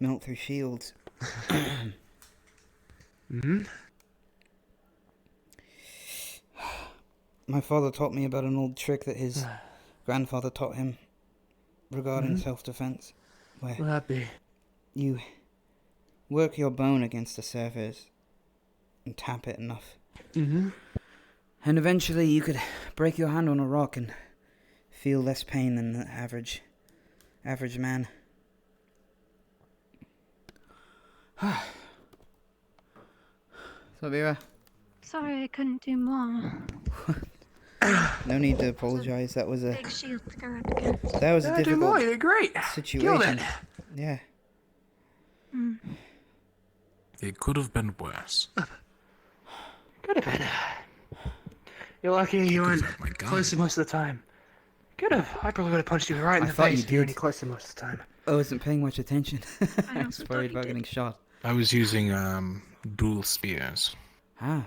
Melt through shields. My father taught me about an old trick that his grandfather taught him regarding self-defense. Where Will that be? you work your bone against the surface and tap it enough. And eventually you could break your hand on a rock and feel less pain than the average man. So, Vera? Sorry, I couldn't do more. No need to apologize. That was a Big shield to go up against. that was a Do more, difficult you did great. Killed situation. it. Yeah. It could have been worse. Could have been. You're lucky you weren't my gun. closer most of the time. Could have. I probably would have punched you right in I the thought face you if you were did. any closer most of the time. I wasn't paying much attention. I was worried about getting shot. I was using dual spears. Ah.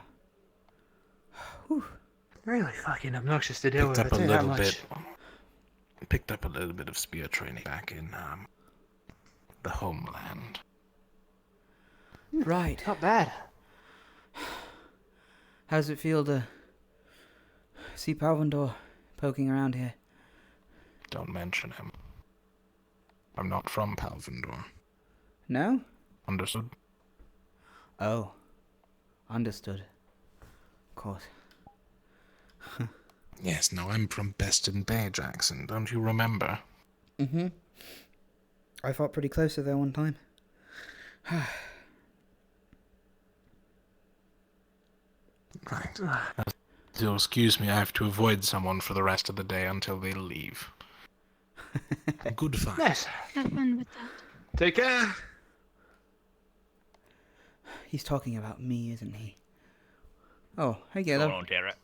Really fucking obnoxious to deal with. Picked up I a tell you that little much. bit. Picked up a little bit of spear training back in the homeland. Right. Not bad. How's it feel to see Palvendor poking around here? Don't mention him. I'm not from Palvendor. No? Understood? Oh. Understood. Of course. Yes, no, I'm from Beston Bay, Jackson. Don't you remember? Mm-hmm. I fought pretty close to there one time. Right. You'll excuse me, I have to avoid someone for the rest of the day until they leave. Good fun. Yes. Have fun with that. Take care. He's talking about me, isn't he? Oh, hey, Gaylor. Go on, Derek.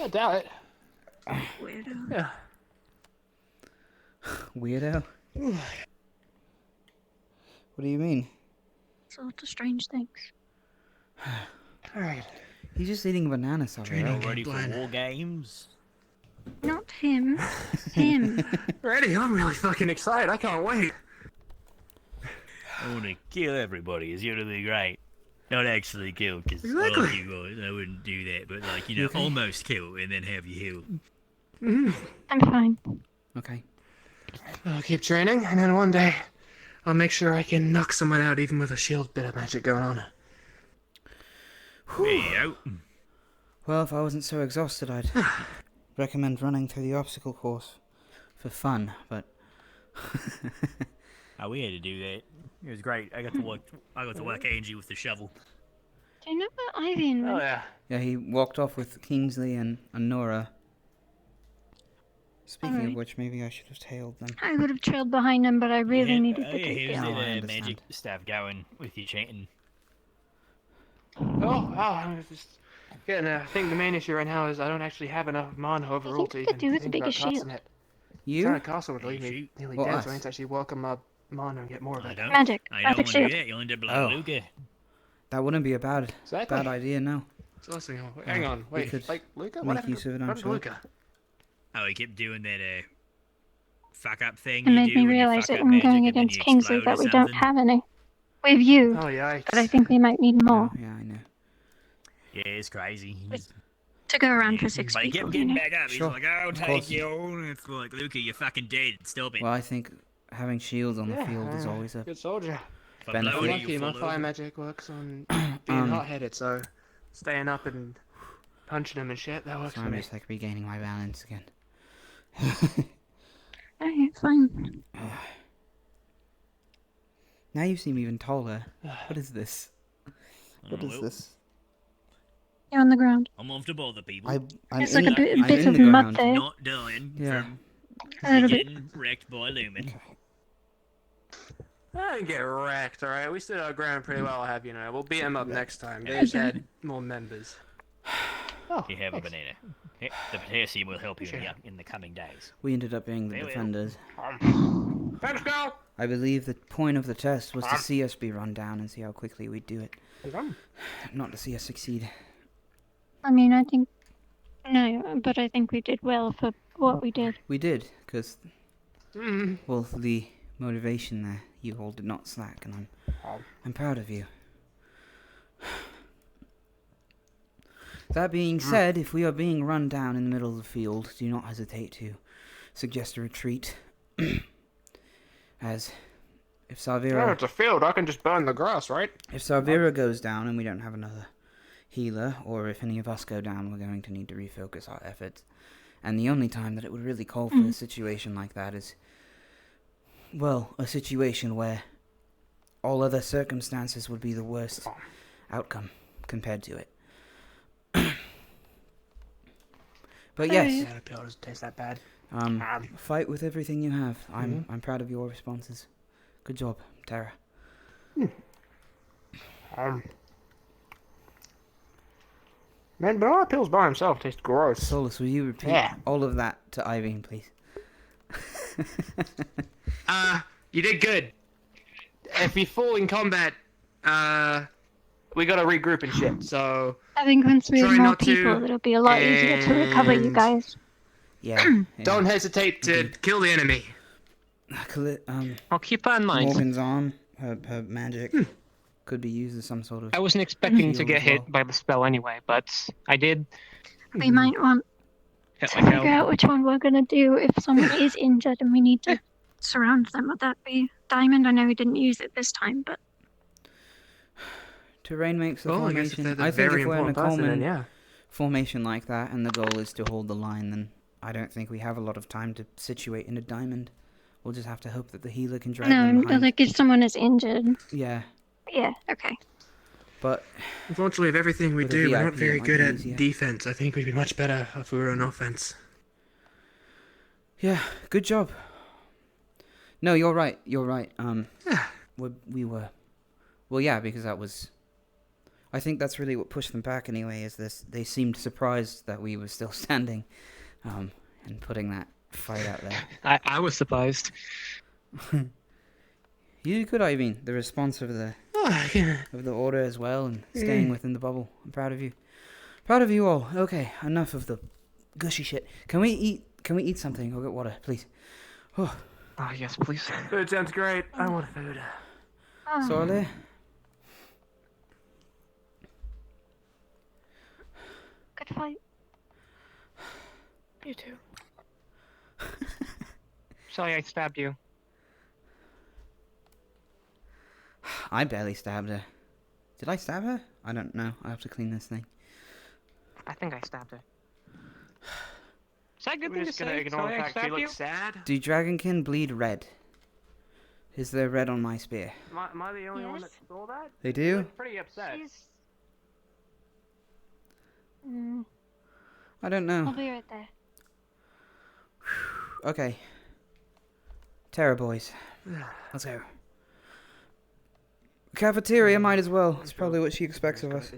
I doubt it. Weirdo. Yeah. Weirdo? What do you mean? Sort of strange things. Alright. He's just eating a banana, sorry. All ready for war games? Not him. Him. Ready? I'm really fucking excited. I can't wait. I want to kill everybody. It's going to be great. Not actually kill, because I Exactly. like you guys. I wouldn't do that. But, like, you know, okay? almost kill and then have you heal. I'm fine. Okay. I'll keep training, and then one day I'll make sure I can knock someone out even with a shield bit of magic going on. There you go. Well, if I wasn't so exhausted, I'd recommend running through the obstacle course for fun, but... Oh, we had to do that. It was great. I got to work Angie with the shovel. Do you know where Ivan went? yeah. Yeah, he walked off with Kingsley and Nora. Speaking of Alright. which, maybe I should have tailed them. I would have trailed behind him, but I really needed to yeah, take here's down. I that understand. magic stuff going with you chanting. Oh, I was just getting. I think the main issue right now is I don't actually have enough mana overall to you could even do with think the about biggest shield. casting it. You? Trying to cast it would leave me nearly Well, dead, us. so I need to actually welcome my mana and get more of it. Magic. I don't Magic want to do shield. that. You'll end up like Oh. Luca. That wouldn't be a bad idea, no. So let's see. Hang on, we wait. could Like Luca? make What happened use of it, what I'm happened to sure. Luca? Oh, he kept doing that fuck up thing It you made do me when you realize fuck that up I'm magic going and then against you Kingsley explode that or we don't something. have any. We have you, Oh yikes! but I think we might need more Yeah, I know. Yeah, it's crazy. to go around for 6 But he people. kept You getting know? back up. Sure, He's like, I'll of take course. you on. It's like, Luca, you're fucking dead. Stop it. Well, I think having shields on the field is always a good soldier. If I benefit. blow I'm you, lucky you my fall fire over. magic works on being hot-headed, so staying up and punching him and shit, that works So for I'm me. just like regaining my balance again. Okay, it's fine. Now you seem even taller. What is this? What is well. this? You're on the ground. I'm off to bother people. I'm There's in, like a bit, I'm bit in of the mud ground. there. Not dying Yeah. from A little bit. getting wrecked by Lumen. I didn't get wrecked, alright? We stood our ground pretty well, I have you know. We'll beat them up next time. They just had more members. Oh, you have a banana. The potassium will help you in the coming days. We ended up being the They will. defenders. Let's go! I believe the point of the test was to see us be run down and see how quickly we'd do it. Not to see us succeed. I mean, I think... No, but I think we did well for what we did. We did, because... Well, the motivation there, you all did not slack, and I'm proud of you. That being said, if we are being run down in the middle of the field, do not hesitate to suggest a retreat. As if Yeah, Sarvira, it's a field. I can just burn the grass, right? if Sarvira goes down and we don't have another healer, or if any of us go down, we're going to need to refocus our efforts. And the only time that it would really call for a situation like that is, well, a situation where all other circumstances would be the worst outcome compared to it. But yes, Yeah, the pill doesn't taste that bad. fight with everything you have. I'm proud of your responses. Good job, Tara. Man, banana pills by himself taste gross. Solus, will you repeat all of that to Irene, please? You did good. If we fall in combat, we gotta regroup and shit, so... I think once we have Try more not to, people, it'll be a lot easier to recover you and- guys. Yeah. Don't hesitate to kill the enemy. I'll keep that in mind. Morgan's arm, her magic, could be used as some sort of... I wasn't expecting to shield get as hit well. by the spell anyway, but I did. We might want Hit to like figure hell. out which one we're gonna do if someone is injured and we need to surround them. Would that be Diamond? I know we didn't use it this time, but Terrain makes the Well, I guess if formation. they're the I think very if we're in a important person, then common yeah. formation like that, and the goal is to hold the line, then I don't think we have a lot of time to situate in a diamond. We'll just have to hope that the healer can drag them no, behind. like if someone is injured. Yeah, Yeah, okay. but Unfortunately, of everything we With a do, we're VIP, not very it might good be at easier. defense. I think we'd be much better if we were on offense. yeah, good job. No, you're right. You're right. We were. Well, yeah, because that was. I think that's really what pushed them back anyway. Is this? They seemed surprised that we were still standing, and putting that fight out there. I was surprised. You did good, Irene. The response of the order as well, and staying within the bubble. I'm proud of you. Proud of you all. Okay, enough of the gushy shit. Can we eat? Can we eat something? Go get water, please. Oh. Oh, yes, please. Food sounds great. I want food. Soleh? Good fight. You too. Sorry, I stabbed you. I barely stabbed her. Did I stab her? I don't know. I have to clean this thing. I think I stabbed her. Is that a good We're thing to just gonna say? ignore Sorry, the I fact she stabbed you? looks sad. Do dragonkin bleed red? Is there red on my spear? Am I the only one that saw that? They She do? looked pretty upset. I don't know. I'll be right there. Okay. Terror boys. Let's go. Cafeteria might as well. It's probably what she expects of us.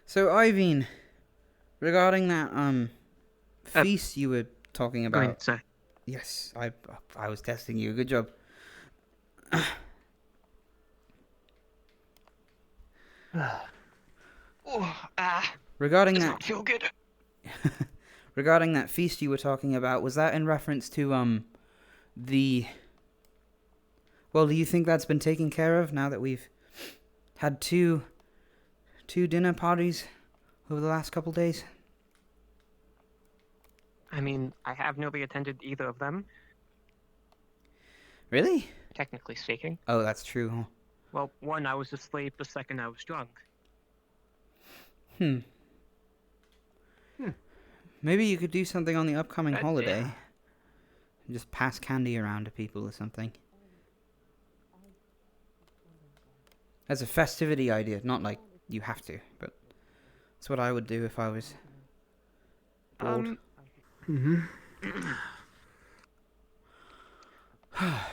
So, Iveen, regarding that feast you were talking go ahead, about. sir. Yes, I was testing you. Good job. Regarding does that, not feel good. regarding that feast you were talking about, was that in reference to the? Well, do you think that's been taken care of now that we've had two dinner parties over the last couple days? I mean, I have nearly attended either of them, Really? technically speaking. Oh, that's true, huh? Well, one, I was asleep. The second, I was drunk. Maybe you could do something on the upcoming That- holiday. yeah. Just pass candy around to people or something. As a festivity idea, not like you have to, but that's what I would do if I was bored.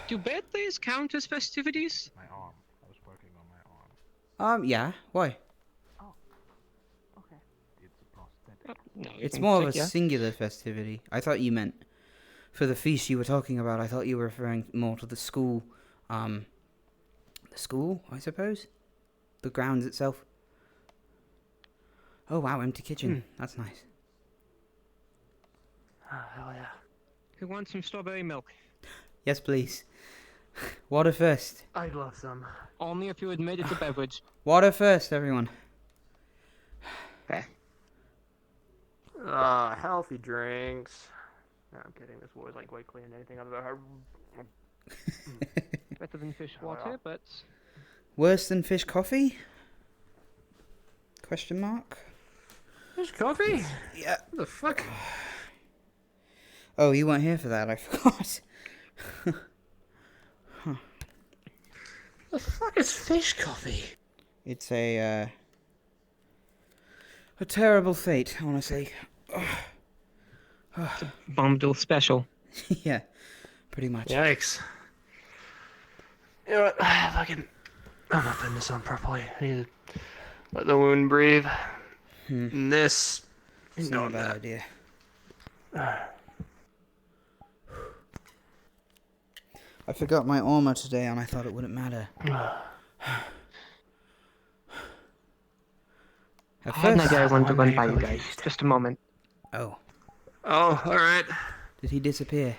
Do birthdays count as festivities? My arm. I was working on my arm. Yeah. Why? It's a prosthetic. No, you It's can more of check, a yeah. singular festivity. I thought you meant for the feast you were talking about. I thought you were referring more to the school. The school, I suppose. The grounds itself. Oh wow, empty kitchen. That's nice. Hell yeah. Who wants some strawberry milk? Yes, please. Water first. I'd love some. Only if you admit it's a beverage. Water first, everyone. Okay. Healthy drinks. No, I'm kidding. This water's like way cleaner than anything I've ever heard. Better than fish water, but Worse than fish coffee? Question mark. Fish coffee? Yeah. What the fuck? Oh, you weren't here for that. I forgot. Huh. The fuck is fish coffee? It's a terrible fate, honestly. it's a Bombadil special. Yeah, pretty much. Yikes. You know what? I'm not putting this on properly. I need to let the wound breathe. And this. It's not a bad idea. I forgot my armor today and I thought it wouldn't matter. I had an idea I wanted to run by you guys. Just a moment. Oh. Oh, alright. Did he disappear?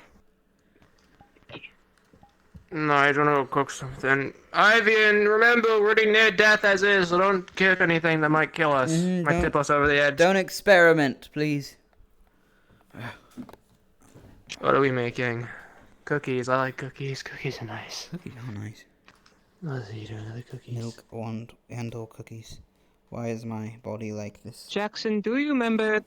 No, I don't know, cook something. Ivian, remember, we're already near death as is, so don't cook anything that might kill us. Might tip us over the edge. Don't experiment, please. What are we making? Cookies. I like cookies. Cookies are nice. Cookies are nice. Let's eat another cookies. Milk and or cookies. Why is my body like this? Jackson, do you remember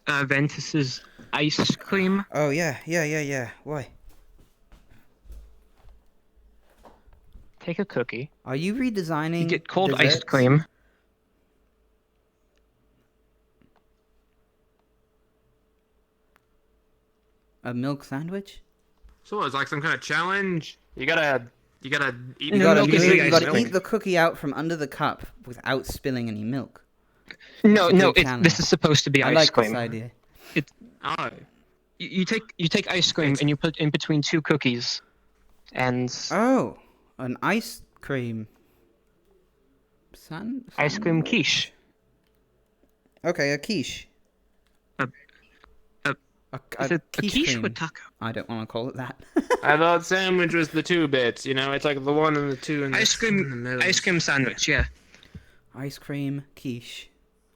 Ventus's ice cream? Oh, yeah. Why? Take a cookie. Are you redesigning You get cold ice desserts? cream. A milk sandwich? So it's like some kind of challenge. You gotta eat. You gotta, milk move, as you ice gotta cream. eat the cookie out from under the cup without spilling any milk. No, It's a no. good challenge. This is supposed to be I ice like cream. this idea. Oh. You take ice cream and you put it in between two cookies, and Oh, an ice cream. ice cream quiche. Okay, a quiche. Is it a quiche cream. or taco? I don't want to call it that. I thought sandwich was the 2 bits. You know, it's like the 1 and the 2 and Ice in the cream, middle. ice cream sandwich. Yeah. Ice cream quiche.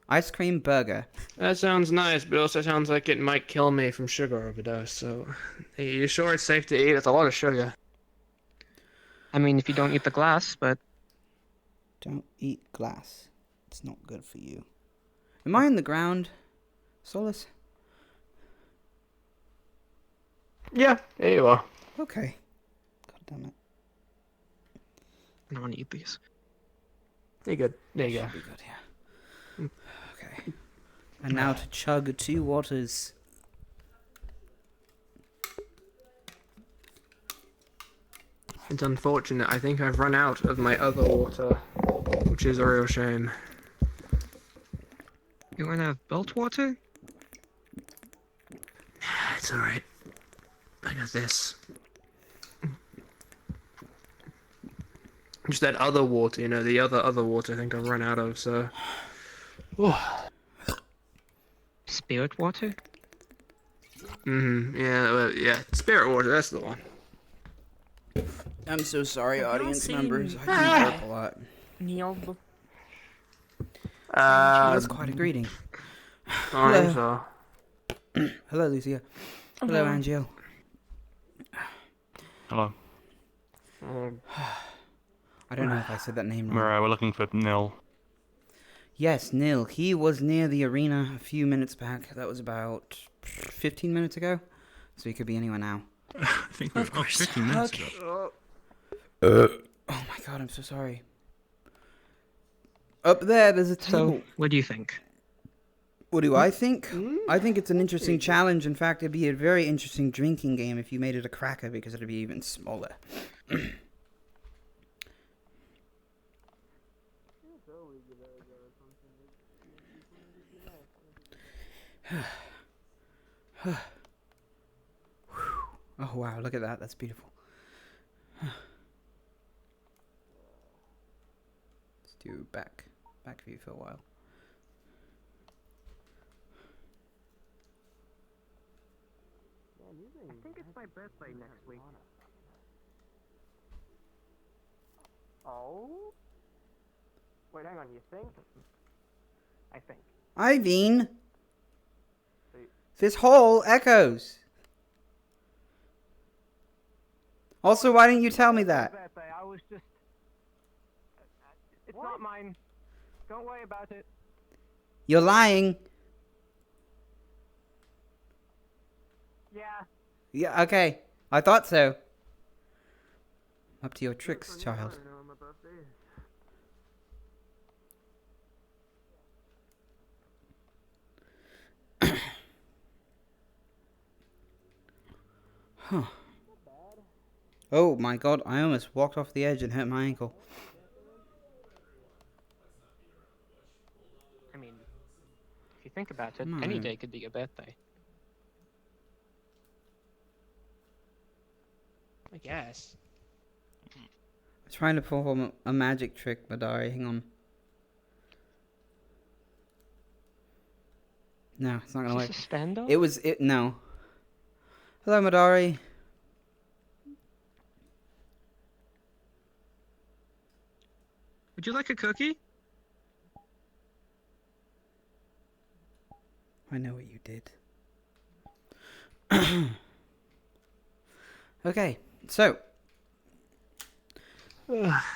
Ice cream burger. That sounds nice, but also sounds like it might kill me from sugar overdose. So, are you sure it's safe to eat? It's a lot of sugar. I mean, if you don't eat the glass, but Don't eat glass. It's not good for you. Am I in the ground, Solus? Yeah, there you are. Okay. God damn it. I don't want to eat these. You're good. There you go. Should be good, yeah. Okay. And now to chug 2 waters. It's unfortunate. I think I've run out of my other water, which is a real shame. You want to have belt water? It's alright. I got this. Just that other water, you know, the other water I think I've run out of, so... Oh. Spirit water? Yeah, spirit water, that's the one. I'm so sorry, audience seen- members. I can burp a lot. Neil. That's quite a greeting. Sorry, so. Hello, Lucia. Hello, Hello. Angel. Hello. I don't know if I said that name right. We're looking for Nil. Yes, Nil. He was near the arena a few minutes back. That was about 15 minutes ago. So he could be anywhere now. I think we've got 15 minutes ago. Oh my god, I'm so sorry. Up there, there's a table. So, what do you think? What do I think? I think it's an interesting challenge. In fact, it'd be a very interesting drinking game if you made it a cracker because it'd be even smaller. Oh wow, look at that. That's beautiful. Let's do back view for a while. I think it's my birthday next week. Oh? Wait, hang on, you think? I think. Iveen! This hall echoes. Also, why didn't you tell me that? Birthday, I was just... It's not mine. Don't worry about it. You're lying. Yeah. Yeah, okay. I thought so. Up to your tricks, child. Huh. Oh my god, I almost walked off the edge and hurt my ankle. I mean, if you think about it, any day could be your birthday. I guess. I'm trying to perform a magic trick, Madari. Hang on. No, it's not gonna Is work. this a stand-up? No. Hello, Madari. Would you like a cookie? I know what you did. Okay, so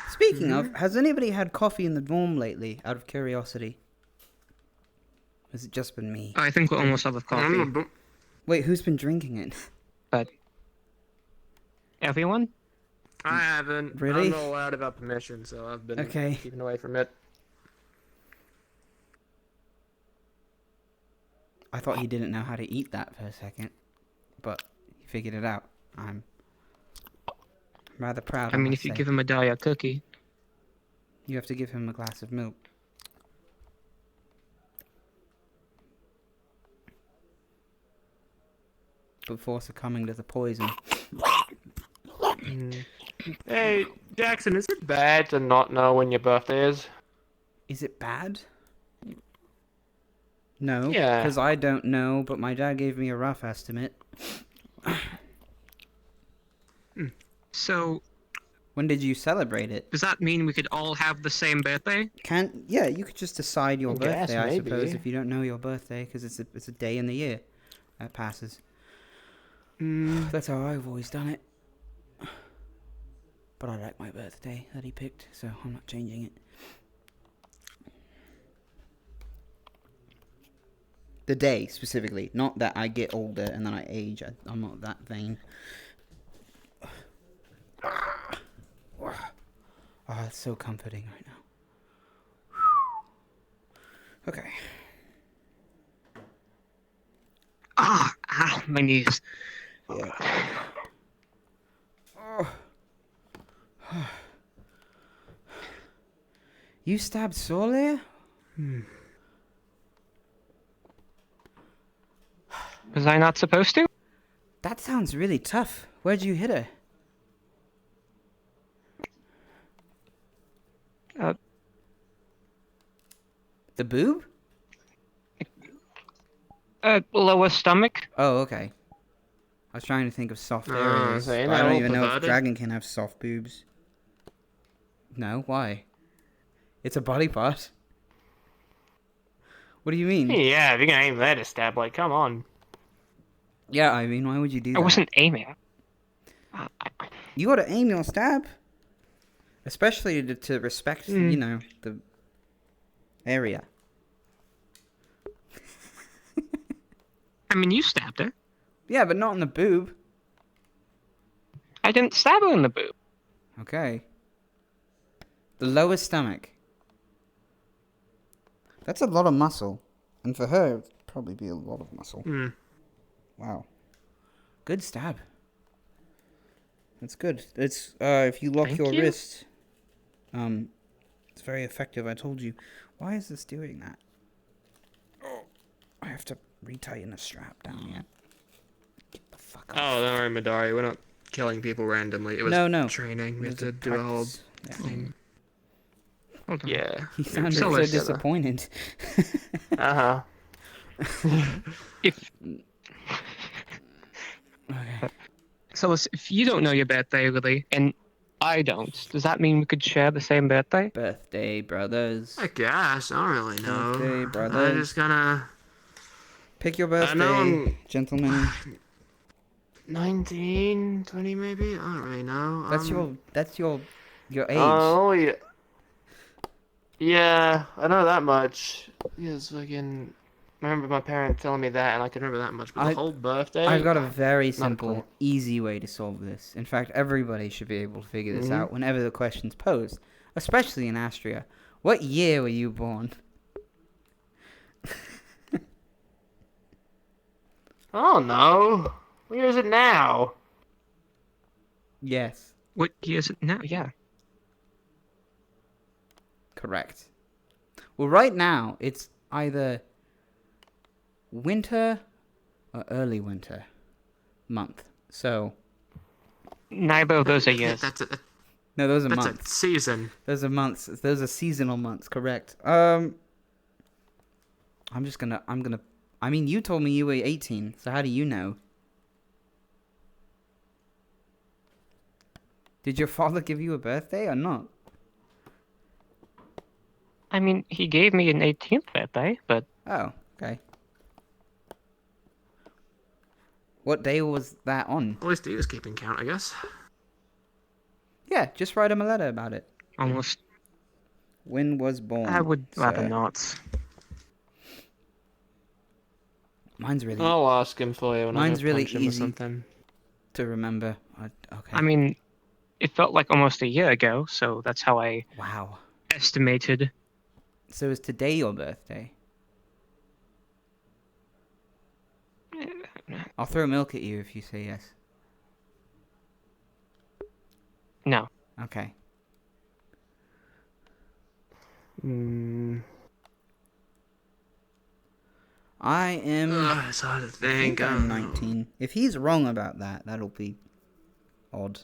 speaking of, has anybody had coffee in the dorm lately? Out of curiosity, has it just been me? I think we're almost out of coffee. Wait, who's been drinking it? But everyone? I haven't. Really? I'm not allowed without permission, so I've been keeping away from it. I thought he didn't know how to eat that for a second, but he figured it out. I'm rather proud. I mean, if you give him a Daya cookie. You have to give him a glass of milk. Before succumbing to the poison. Hey, Jackson, is it bad to not know when your birthday is? Is it bad? No, Yeah. because I don't know, but my dad gave me a rough estimate. So, when did you celebrate it? Does that mean we could all have the same birthday? Yeah, you could just decide your I guess, birthday, I suppose, maybe. if you don't know your birthday, because it's a day in the year that passes. That's how I've always done it. But I like my birthday that he picked, so I'm not changing it. The day, specifically. Not that I get older and then I age. I'm not that vain. Oh, it's so comforting right now. Okay. Ow, my knees. Yeah. You stabbed Solia? Was I not supposed to? That sounds really tough. Where'd you hit her? The boob? Lower stomach. Oh, okay. I was trying to think of soft areas. so But you're I not don't all even know if perverted? dragon can have soft boobs. No, why? It's a body part. What do you mean? Yeah, if you're gonna aim there to stab, like, come on. Yeah, I mean, why would you do that? I wasn't aiming. You gotta aim your stab. Especially to respect, you know, the area. I mean, you stabbed her. Yeah, but not in the boob. I didn't stab her in the boob. Okay. The lower stomach. That's a lot of muscle. And for her, it'd probably be a lot of muscle. Wow. Good stab. That's good. It's, if you lock Thank your you. wrist, it's very effective, I told you. Why is this doing that? Oh, I have to retighten the strap down here. Get the fuck off. Oh, don't worry, Midari. We're not killing people randomly. It was No. training. We It had was to a do a whole practice. Yeah. thing. Hold on. Yeah. He sounded Chill so together. disappointed. Uh-huh. So listen, if you don't know your birthday, really, and I don't, does that mean we could share the same birthday? Birthday brothers. I guess. I don't really know. Birthday brothers. I just gotta... Pick your I know birthday, I'm gentlemen. 19, 20 maybe? I don't really know. That's your age. Oh, yeah, I know that much. Yes, fucking... I remember my parents telling me that, and I can remember that much. But the whole birthday... I've got a very not simple, clue. easy way to solve this. In fact, everybody should be able to figure this Mhm. out whenever the question's posed, especially in Astria. What year were you born? Oh, no. What year is it now? Yes. What year is it now? Yeah. Correct. Well, right now, it's either winter or early winter month. So... Neither of those are years. No, those are That's months. a season. Those are months. Those are seasonal months, correct. I'm gonna... I mean, you told me you were 18, so how do you know? Did your father give you a birthday or not? I mean, he gave me an 18th birthday, but... Oh, okay. What day was that on? At least he was keeping count, I guess. Yeah, just write him a letter about it. Almost. When was born? I would rather sir? not. Mine's really... I'll ask him for you when Mine's I really punch him or easy something. to remember. Okay. I mean, it felt like almost a year ago, so that's how I... Wow. Estimated. So is today your birthday? I'll throw milk at you if you say yes. No. Okay. I am... it's hard to I think think. I'm 19. If he's wrong about that, that'll be odd.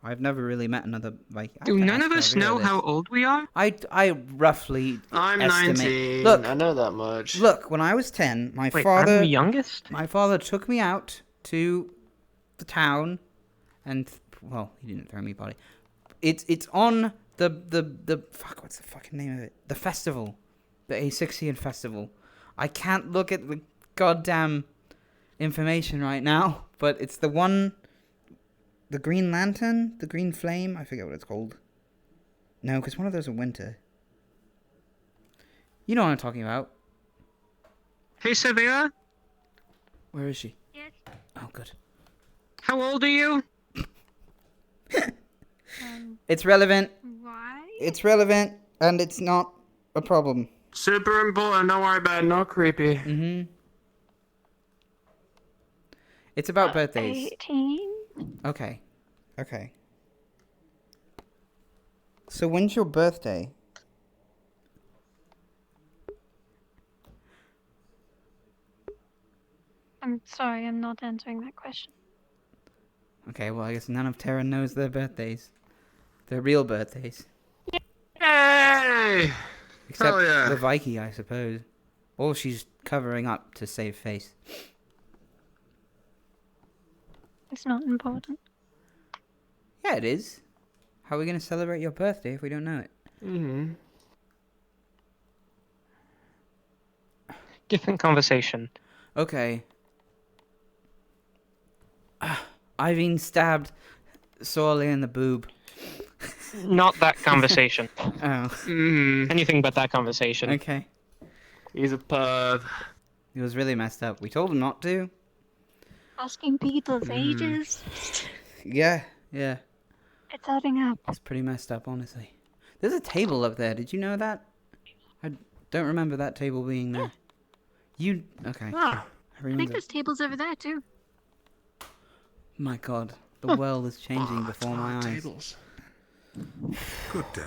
I've never really met another Viking. Do none of us know how old we are? I roughly I'm estimate. 19. Look, I know that much. Look, when I was 10, my Wait, father. I'm the youngest? My father took me out to the town, and well, he didn't throw me a party. It's on the fuck. What's the fucking name of it? The festival, the A16 festival. I can't look at the goddamn information right now, but it's the one. The Green Lantern? The Green Flame? I forget what it's called. No, because one of those are winter. You know what I'm talking about. Hey, Severa? Where is she? Yes. Oh, good. How old are you? It's relevant. Why? It's relevant, and it's not a problem. Super important. Don't worry about it. No creepy. Mm-hmm. It's about birthdays. 18. Okay. Okay. So when's your birthday? I'm sorry, I'm not answering that question. Okay, well, I guess none of Terra knows their birthdays. Their real birthdays. Yay! Except Hell yeah. the Viking, I suppose. Or she's covering up to save face. It's not important. Yeah, it is. How are we going to celebrate your birthday if we don't know it? Mm-hmm. Different conversation. Okay. I've been stabbed sorely in the boob. Not that conversation. Oh. Anything but that conversation. Okay. He's a perv. He was really messed up. We told him not to. Asking people's ages. Yeah, yeah. It's adding up. It's pretty messed up, honestly. There's a table up there. Did you know that? I don't remember that table being there. You... Okay. I Everyone's think there's tables over there too. My god. The world is changing before my eyes. Tables. Good day.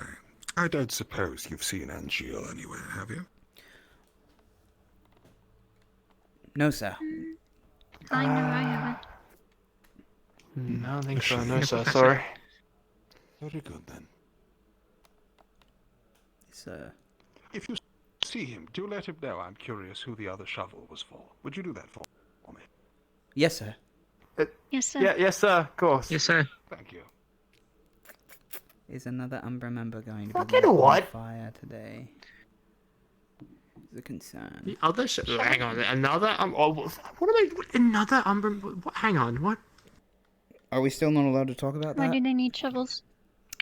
I don't suppose you've seen Angeal anywhere, have you? No, sir. I know I haven't. I don't think so. No, sir. Professor. Sorry. Very good, then. Sir. If you see him, do let him know I'm curious who the other shovel was for. Would you do that for me? Yes, sir. Yes, sir. Yeah, yes, sir. Of course. Yes, sir. Thank you. Is another Umbra member going to Fucking be on what? fire today? Is a concern. The other hang on. Another what am I? Another Umbra? What? Hang on. What? Are we still not allowed to talk about Why that? do they need shovels?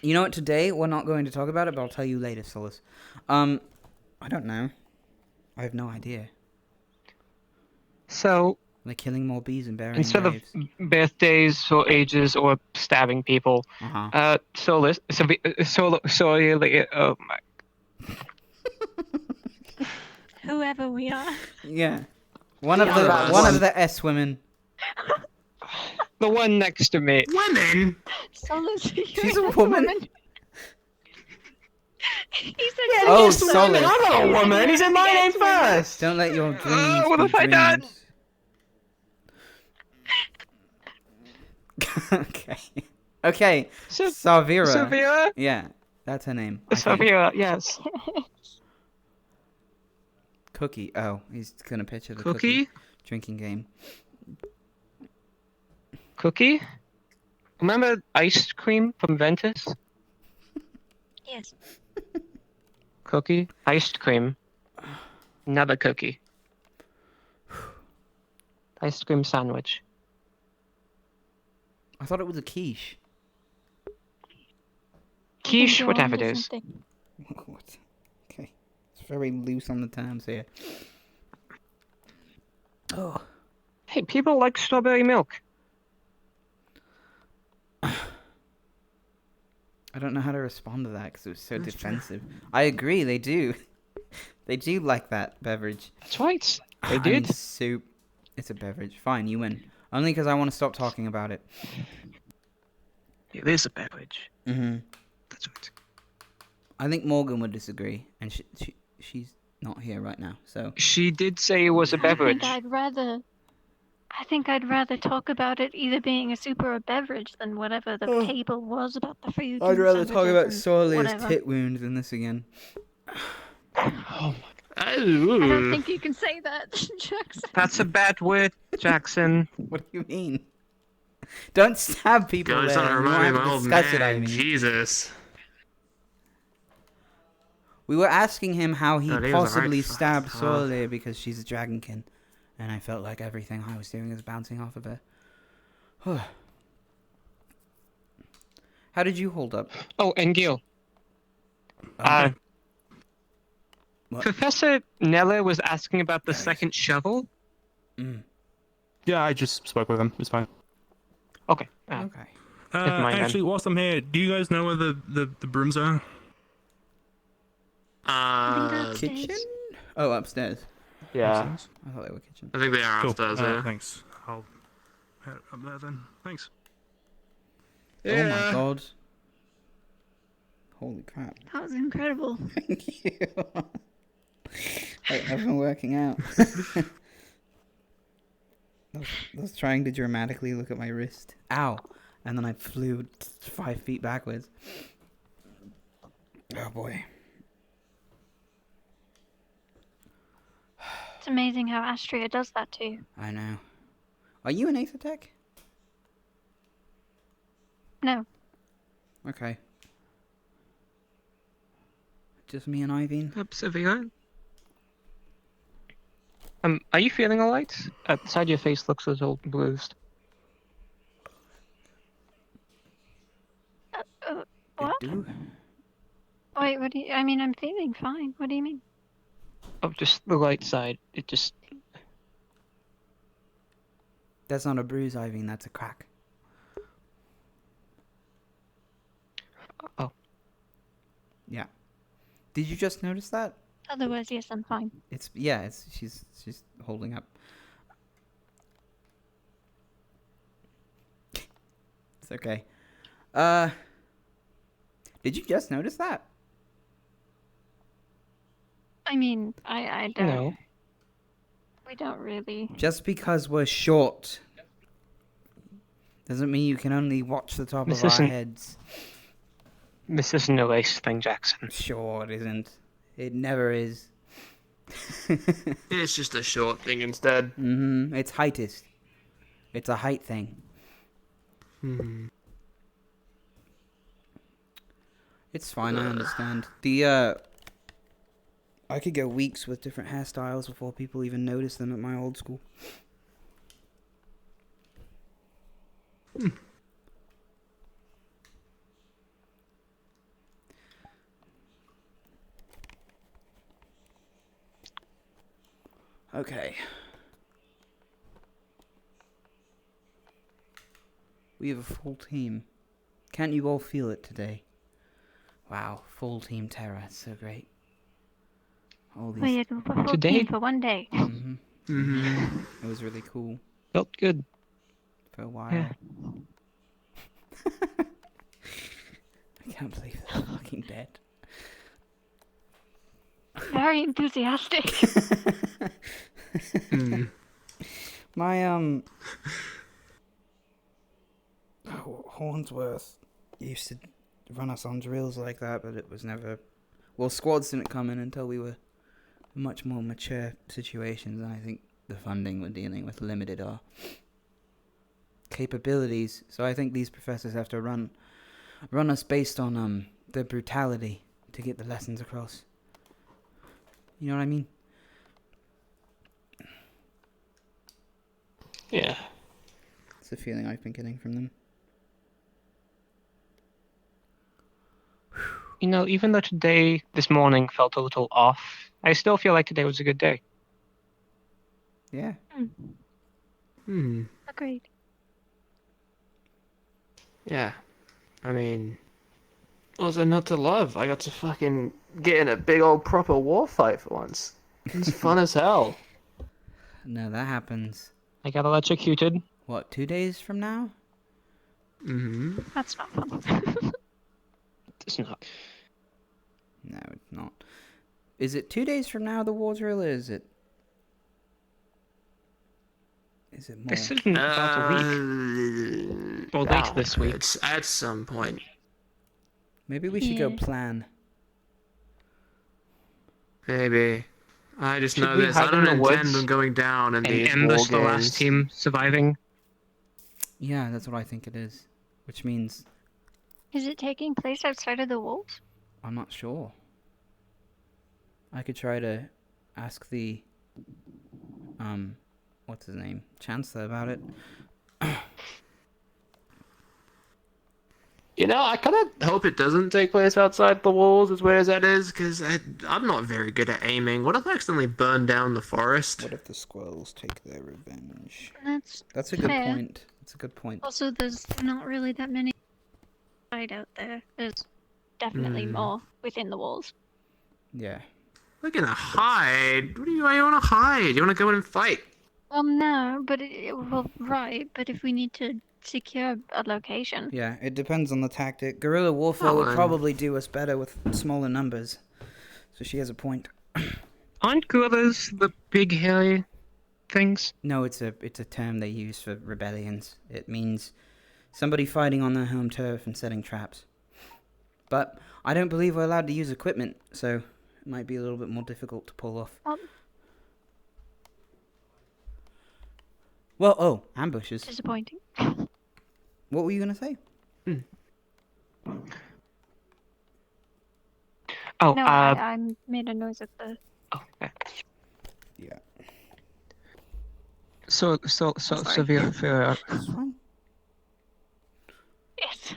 You know what? Today we're not going to talk about it, but I'll tell you later, Solus. I don't know. I have no idea. So, they're killing more bees and burying instead graves. of birthdays or ages or stabbing people, Solus, sorry, oh my. Whoever we are. Yeah. One of the S women. The one next to me. Women? Solus, She's a woman. He said Oh, Solus. Solus. I'm not a woman. He said my name first. Don't let your dreams what be have I done? dreams. Okay. Savira. Savira? Yeah, that's her name. Savira, yes. Cookie. Oh, he's gonna picture the Cookie? drinking game. Cookie? Remember ice cream from Ventus? Yes. Cookie? Iced cream. Another cookie. Ice cream sandwich. I thought it was a quiche. Quiche, whatever it is. What? Okay. It's very loose on the terms here. Oh. Hey, people like strawberry milk. I don't know how to respond to that because it was so defensive. I agree, they do. They do like that beverage. That's right. They I mean, did. soup. It's a beverage. Fine, you win. Only because I want to stop talking about it. It is a beverage. Mm-hmm. That's right. I think Morgan would disagree, and she's not here right now, so... She did say it was a I beverage. think I'd rather I think I'd rather talk about it either being a soup or a beverage than whatever the table was about the food. I'd and rather talk sandwiches about and Soleil's whatever. tit wound than this again. I don't think you can say that, Jackson. That's a bad word, Jackson. What do you mean? Don't stab people God, it's there. not We remind me won't of my have to old discuss it, I man. mean. Jesus. We were asking him how he God, he was possibly alright. stabbed Fuck. Soleil because she's a dragonkin. And I felt like everything I was doing was bouncing off of her. How did you hold up? Oh, and Gil. What? Professor Neller was asking about the second shovel. Yeah, I just spoke with him. It's fine. Okay. Okay. Never mind then. Actually, whilst I'm here, do you guys know where the brooms are? Kitchen? Oh, upstairs. Yeah. I thought they were kitchen. I think they are Cool. upstairs, yeah. Thanks. I'll head up there then. Thanks. Oh Yeah. my god. Holy crap. That was incredible. Thank you. I've been working out. I was trying to dramatically look at my wrist. Ow. And then I flew 5 feet backwards. Oh boy. It's amazing how Astria does that too. I know. Are you an Aethertech? No. Okay. Just me and Iveen? Obsidian. Are you feeling alright? Outside your face looks a little bruised. What? Wait, what do you... I mean, I'm feeling fine. What do you mean? Oh, just the right side. It just... That's not a bruise, Iveen. That's a crack. Oh. Yeah. Did you just notice that? Otherwise, yes, I'm fine. She's holding up. It's okay. Did you just notice that? I mean, I don't... No. We don't really... Just because we're short doesn't mean you can only watch the top This of our isn't- heads. This isn't a race thing, Jackson. Sure, it isn't. It never is. It's just a short thing instead. It's heightist. It's a height thing. It's fine, I understand. I could go weeks with different hairstyles before people even notice them at my old school. Okay. We have a full team. Can't you all feel it today? Wow, full team terror. It's so great. All these... We had a full Today? team for one day. It was really cool Felt good. for a while. Yeah. I can't believe they're fucking dead. Very enthusiastic. My Hornsworth used to run us on drills like that, but it was never... Well, squads didn't come in until we were in much more mature situations, and I think the funding we're dealing with limited our capabilities. So I think these professors have to run us based on their brutality to get the lessons across. You know what I mean? Yeah. It's the feeling I've been getting from them. You know, even though this morning felt a little off, I still feel like today was a good day. Yeah. Agreed. Yeah. I mean, what's there not to love? I got to fucking get in a big old proper war fight for once. It's fun as hell. No, that happens. I got electrocuted. What, 2 days from now? That's not fun. It's not. No, it's not. Is it 2 days from now the war drill, or is it Is it more? This isn't about a week. Or later this week. It's at some point. Maybe we should go plan. Maybe. I just Should know we this. hide I don't in the intend woods on going down in and these ambush war the last games. team surviving? Yeah, that's what I think it is. Which means Is it taking place outside of the wolves? I'm not sure. I could try to ask the what's his name? Chancellor about it. You know, I kind of hope it doesn't take place outside the walls, as weird as that is, because I'm not very good at aiming. What if I accidentally burn down the forest? What if the squirrels take their revenge? That's a good fair. point. That's a good point. Also, there's not really that many outside out there. There's definitely more within the walls. Yeah. We're gonna hide. What do you want to hide? You want to go in and fight? Well, no, but well, right. But if we need to secure a location, Yeah, it depends on the tactic. Guerrilla warfare would probably do us better with smaller numbers. So she has a point. Aren't gorillas the big hairy things? No, it's a term they use for rebellions. It means somebody fighting on their home turf and setting traps. But I don't believe we're allowed to use equipment, so it might be a little bit more difficult to pull off. Well, oh, ambushes. Disappointing. What were you going to say? Oh, no, I made a noise at the. Oh, okay. Yeah. So, severe. That's fine. Yes.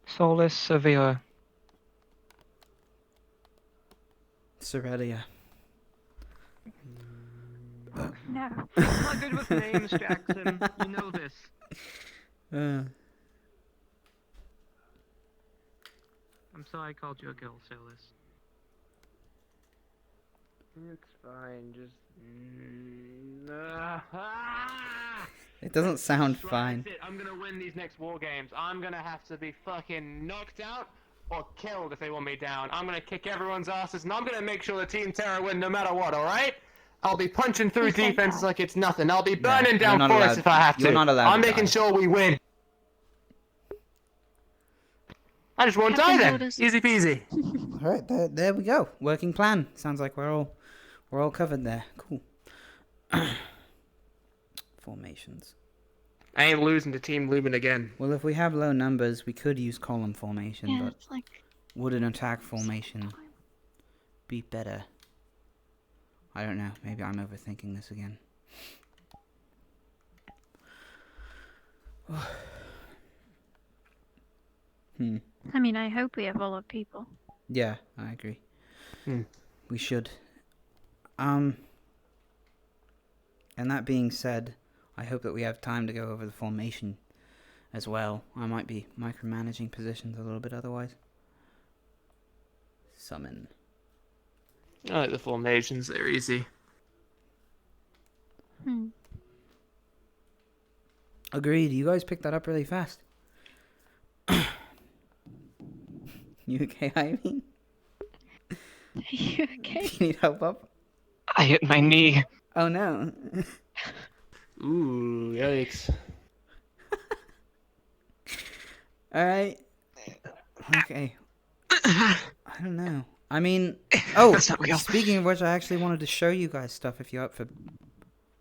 Solus severe. Serelia. No. I'm not good with names, Jackson. You know this. I'm sorry I called you a girl, Solus. It's fine. Just. It doesn't sound fine. That's it. I'm gonna win these next war games. I'm gonna have to be fucking knocked out or killed if they want me down. I'm gonna kick everyone's asses, and I'm gonna make sure the Team Terror win no matter what. All right? I'll be punching through defenses like it's nothing. I'll be burning down forests if I have to. You're not allowed I'm to making die. sure we win. I just won't die then. Easy peasy. All right, there we go. Working plan. Sounds like we're all covered there. Cool. Formations. I ain't losing to Team Lumen again. Well, if we have low numbers, we could use column formation, Yeah, but it's like. would an attack formation be better? I don't know. Maybe I'm overthinking this again. I mean, I hope we have a lot of people. Yeah, I agree. We should. And that being said, I hope that we have time to go over the formation as well. I might be micromanaging positions a little bit otherwise. Summon. I like the formations. They're easy. Agreed. You guys picked that up really fast. You okay, Ivy? You okay? You need help up? I hit my knee. Oh no. Ooh, yikes. Alright. Okay. I don't know. I mean, oh, speaking of which, I actually wanted to show you guys stuff if you're up for,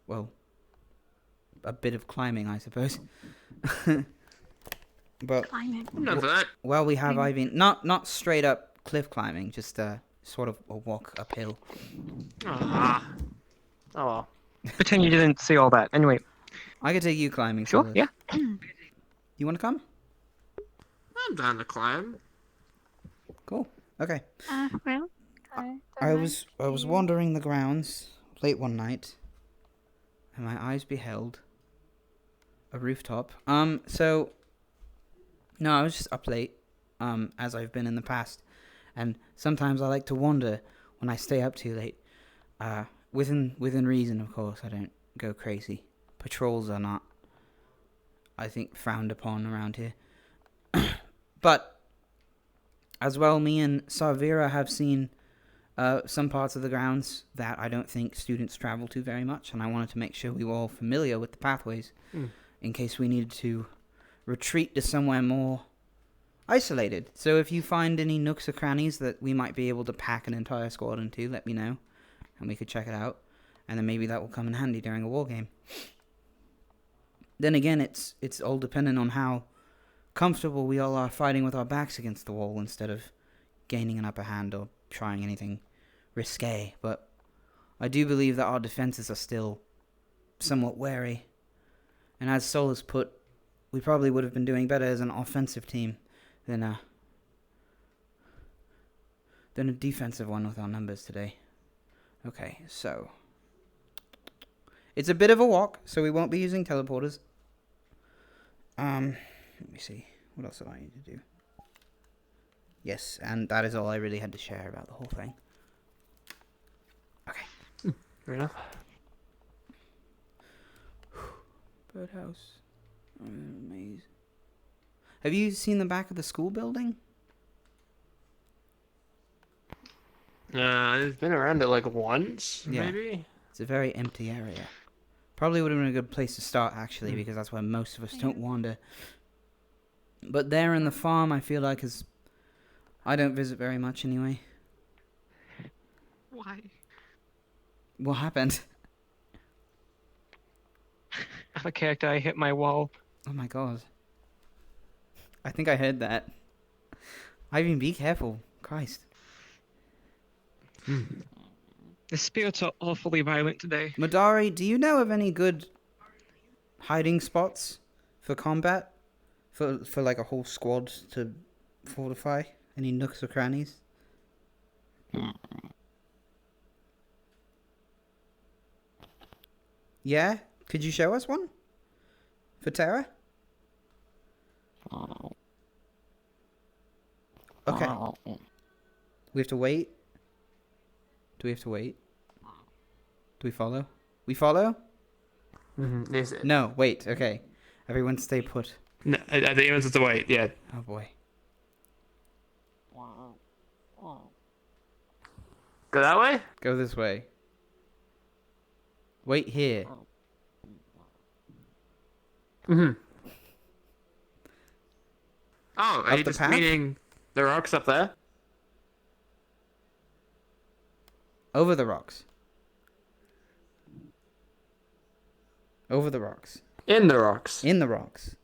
well, a bit of climbing, I suppose. But Climbing. I'm done for that. well, we have Ivy, not straight up cliff climbing, just sort of a walk uphill. Ah. Oh well. Pretend you didn't see all that. Anyway. I could take you climbing. Sure, Silas. yeah. You want to come? I'm down to climb. Cool. Okay. Well, I was wandering the grounds late one night, and my eyes beheld a rooftop. So no, I was just up late, as I've been in the past, and sometimes I like to wander when I stay up too late. Within reason, of course. I don't go crazy. Patrols are not, I think, frowned upon around here. But as well, me and Sarvira have seen some parts of the grounds that I don't think students travel to very much, and I wanted to make sure we were all familiar with the pathways in case we needed to retreat to somewhere more isolated. So if you find any nooks or crannies that we might be able to pack an entire squad into, let me know, and we could check it out, and then maybe that will come in handy during a war game. Then again, it's all dependent on how comfortable we all are fighting with our backs against the wall instead of gaining an upper hand or trying anything risque. But I do believe that our defenses are still somewhat wary, and as Sol has put, we probably would have been doing better as an offensive team than a defensive one with our numbers today. Okay, so it's a bit of a walk, so we won't be using teleporters. Let me see. What else do I need to do? Yes, and that is all I really had to share about the whole thing. Okay. Fair enough. Birdhouse. Maze. Have you seen the back of the school building? I've been around it like once, maybe? It's a very empty area. Probably would have been a good place to start, actually, because that's where most of us don't wander. But there in the farm, I feel like I don't visit very much anyway. Why? What happened? As a character, I hit my wall. Oh my god. I think I heard that. Ivan, be careful. Christ. The spirits are awfully violent today. Madari, do you know of any good hiding spots for combat? For like a whole squad to fortify? Any nooks or crannies? Yeah? Could you show us one? For Terra? Okay. We have to wait? Do we have to wait? Do we follow? We follow? No, wait, okay. Everyone stay put. No, I think everyone's have to wait, yeah. Oh boy. Go that way? Go this way. Wait here. Oh, are Up you the just path? meaning the rocks up there? Over the rocks. Over the rocks. In the rocks. In the rocks.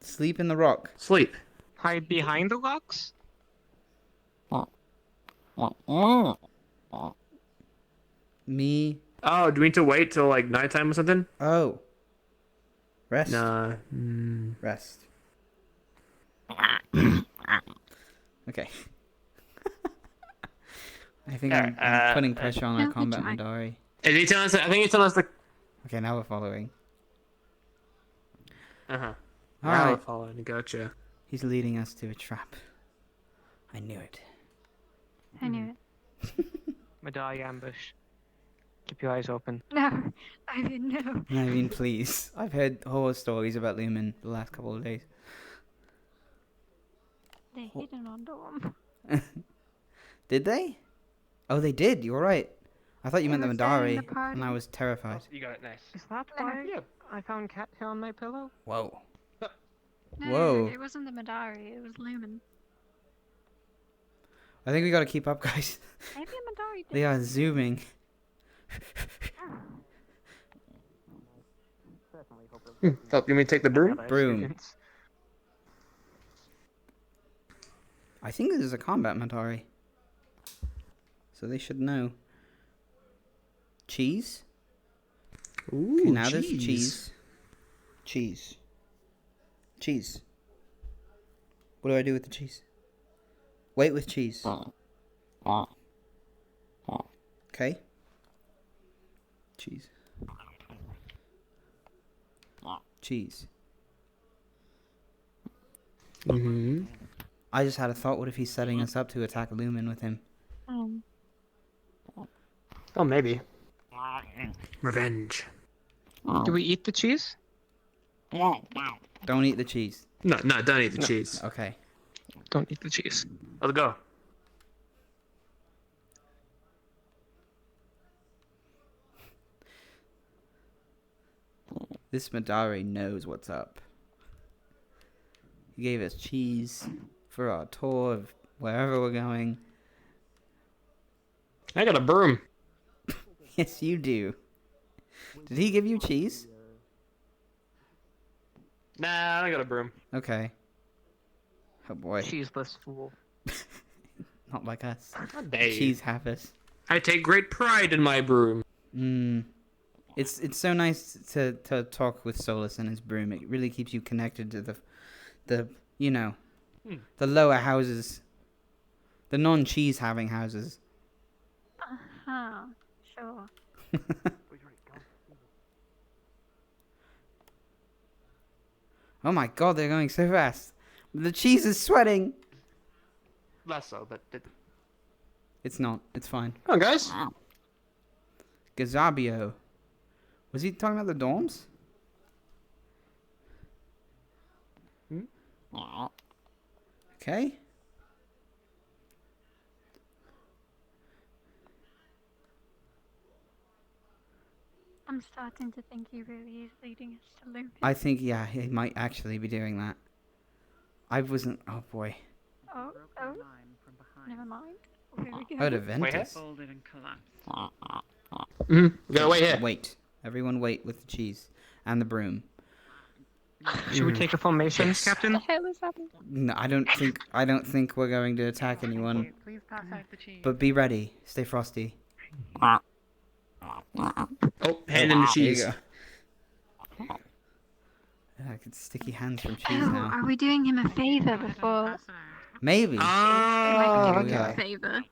Sleep in the rock. Sleep. Hide behind the rocks? Me. Oh, do we need to wait till like nighttime or something? Oh. Rest. Nah. Rest. Okay. I think I'm putting pressure on our combat Madari. I think you tell us the... Okay, now we're following. Uh-huh. All Now we're right. following. Gotcha. He's leading us to a trap. I knew it. I knew it. Madai ambush. Keep your eyes open. No, I didn't know. I mean, please. I've heard horror stories about Lumen the last couple of days. They hid in our dorm. Did they? Oh, they did. You're right. I thought you meant the was there in Madari, the party. and I was terrified. You got it, nice. Is that why I found cat hair on my pillow? Whoa. No, Whoa. it wasn't the Madari, it was Lumen. I think we gotta keep up, guys. Maybe a Madari did. They are zooming. Oh, you mean take the broom? Broom. I think this is a combat Madari. So they should know. Cheese? Ooh, okay, now there's cheese. Cheese. Cheese. What do I do with the cheese? Wait with cheese. Okay. Cheese. Cheese. I just had a thought, what if he's setting us up to attack Lumen with him? Oh, maybe. Revenge. Do we eat the cheese? Don't eat the cheese. No, don't eat the cheese. Okay. Don't eat the cheese. Let's go. This Madari knows what's up. He gave us cheese for our tour of wherever we're going. I got a broom. Yes, you do. Did he give you cheese? Nah, I got a broom. Okay. Oh boy. Cheeseless fool. Not like us. Dave. Cheese happers. I take great pride in my broom. It's so nice to talk with Solus and his broom. It really keeps you connected to the the lower houses, the non-cheese having houses. Sure. Oh my god, they're going so fast. The cheese is sweating. Less so, but It's not. It's fine. Come on, guys. Gazabio. Was he talking about the dorms? Okay. I'm starting to think he really is leading us to Lupin. I think, yeah, he might actually be doing that. I wasn't... Oh, boy. Oh. Never mind. Here we Oh, go. the Ventus. Folded and collapsed. We gotta wait here. Wait. Everyone wait with the cheese. And the broom. Should we take a formation, Yes. Captain? What the hell is happening? No, I don't think we're going to attack anyone. Please pass out the cheese. But be ready. Stay frosty. Oh, hand in the cheese. There you go. I can sticky hands from cheese Oh, now. are we doing him a favor before? Maybe. Like, okay. a favor.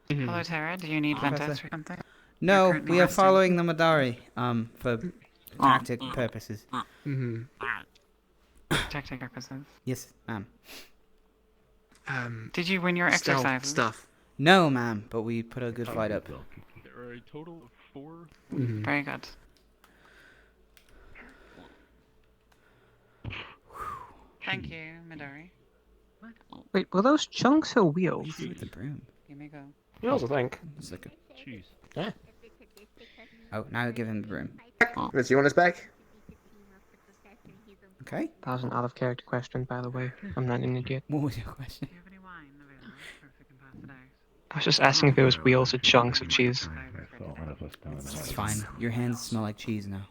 Hello, Tara. Do you need Ventus or something? No, currently we are resting. following the Madari. For tactic purposes. Tactic purposes. Yes, ma'am. Did you win your exercise stuff? No, ma'am. But we put a good fight up. There are a total of 4. Very good. Thank you, Midori. Wait, were those chunks or wheels? With the broom. Give me a go. You also think? It's like a... Cheese. Yeah. Oh, now give him the broom. Does he want us back? Okay. That was an out of character question, by the way. I'm not an idiot. What was your question? Do you have any wine available? Or if we can pass it out? I was just asking if it was wheels or chunks of cheese. It's fine. Your hands smell like cheese now.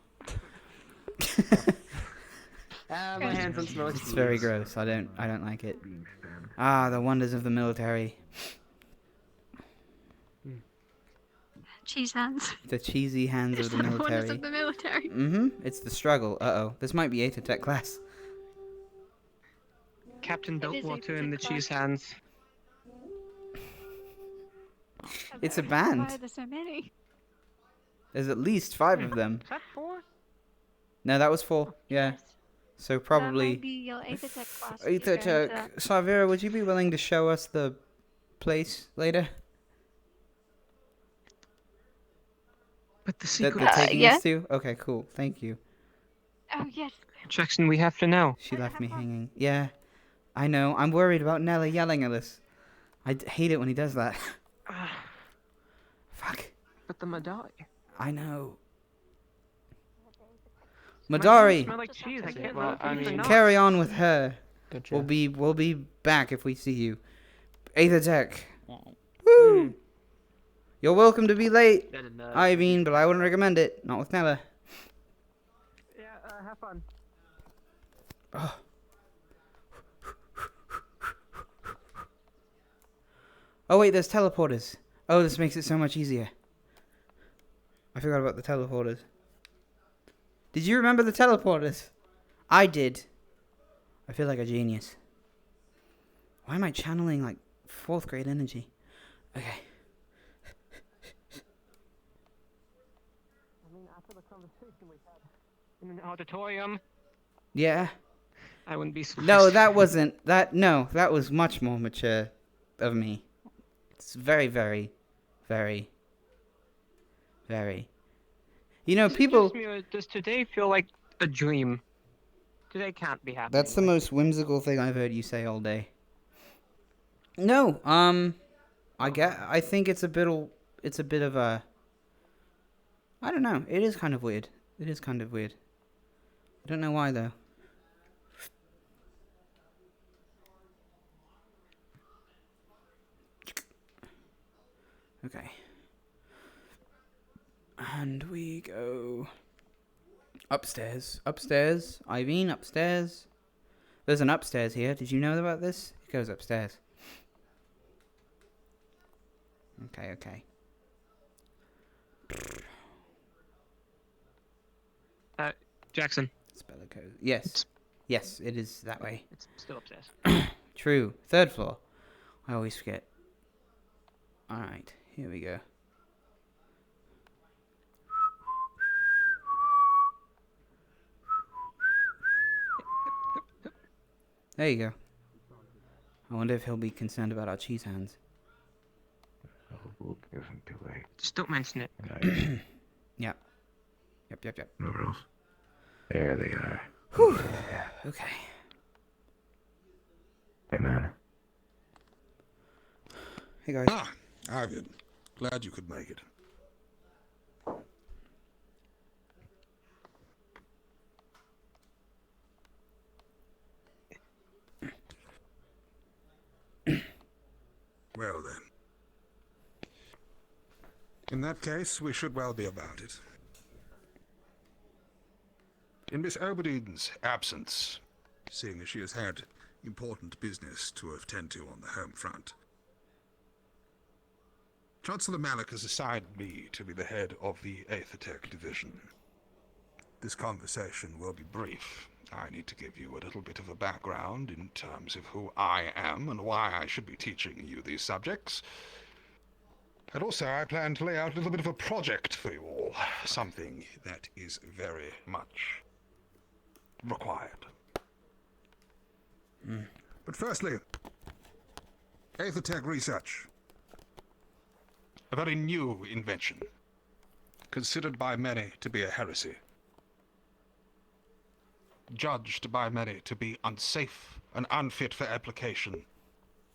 My hands don't smell like It's very gross. I don't like it. Ah, the wonders of the military. Cheese hands. The cheesy hands of the The wonders military. of the military. It's the struggle. Uh-oh. This might be Aether class. Captain It is Biltwater a in the particular- cheese hands. It's a Why band. are there so many? There's at least 5 of them. Is that 4? No, that was 4. Yeah. So That might probably... be your Aether class. Aether Savira, would you be willing to show us the place later? But the That secret... they're taking yeah. us to? Okay, cool. Thank you. Oh, yes. Jackson, we have to know. She left me hanging. Yeah. I know. I'm worried about Nella yelling at us. I hate it when he does that. Fuck. But the Madai. I know. My hands Madari, smell like cheese. I can't Well, I mean- carry on with her. Good We'll job. be back if we see you. Aether Tech. Woo! You're welcome to be late, Iveen, but I wouldn't recommend it. Not with Nella. Yeah, have fun. Oh. Oh wait, there's teleporters. Oh, this makes it so much easier. I forgot about the teleporters. Did you remember the teleporters? I did. I feel like a genius. Why am I channeling like 4th grade energy? Okay. I mean, after the conversation we had in an auditorium, Yeah. I wouldn't be surprised. No, that wasn't that. No, that was much more mature of me. It's very, very, very, very. You know, people. Does today feel like a dream? Today can't be happening. That's the most whimsical thing I've heard you say all day. No, I think it's a bit of a. I don't know. It is kind of weird. It is kind of weird. I don't know why though. Okay. And we go upstairs. Upstairs. Irene, upstairs. There's an upstairs here. Did you know about this? It goes upstairs. Okay, okay. Jackson. Speller code. Yes. Yes, it is that way. It's still upstairs. True. 3rd floor. I always forget. Alright, here we go. There you go. I wonder if he'll be concerned about our cheese hands. Isn't too late. Just don't mention it. Yep. Yep. Where else? There they are. Whew. Okay. Hey, man. Hey, guys. Ah, Ivan. Glad you could make it. Well, then. In that case, we should well be about it. In Miss Oberdine's absence, seeing as she has had important business to attend to on the home front, Chancellor Malik has assigned me to be the head of the Aethertech division. This conversation will be brief. I need to give you a little bit of a background in terms of who I am and why I should be teaching you these subjects. And also, I plan to lay out a little bit of a project for you all, something that is very much required. But firstly, Aethertech research. A very new invention, considered by many to be a heresy. Judged by many to be unsafe and unfit for application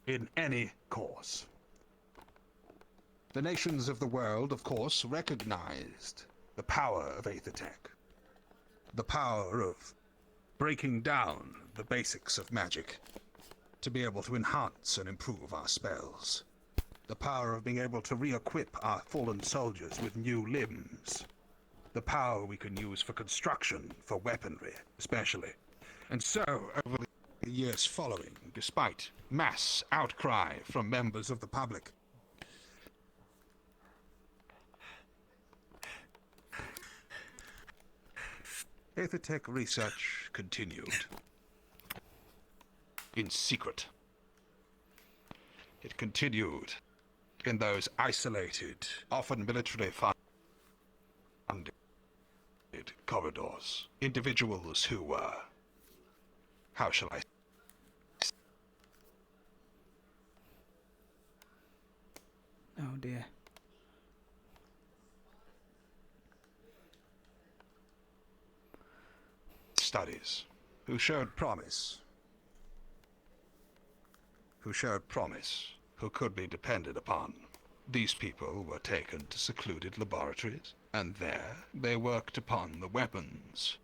in any cause. The nations of the world, of course, recognized the power of Aethertech. The power of breaking down the basics of magic to be able to enhance and improve our spells. The power of being able to re-equip our fallen soldiers with new limbs. The power we can use for construction, for weaponry, especially. And so, over the years following, despite mass outcry from members of the public, Aethertech research continued. In secret. It continued in those isolated, often militarily funded corridors. Individuals who were, how shall I say? Oh dear. Studies, who showed promise, who could be depended upon. These people were taken to secluded laboratories, and there they worked upon the weapons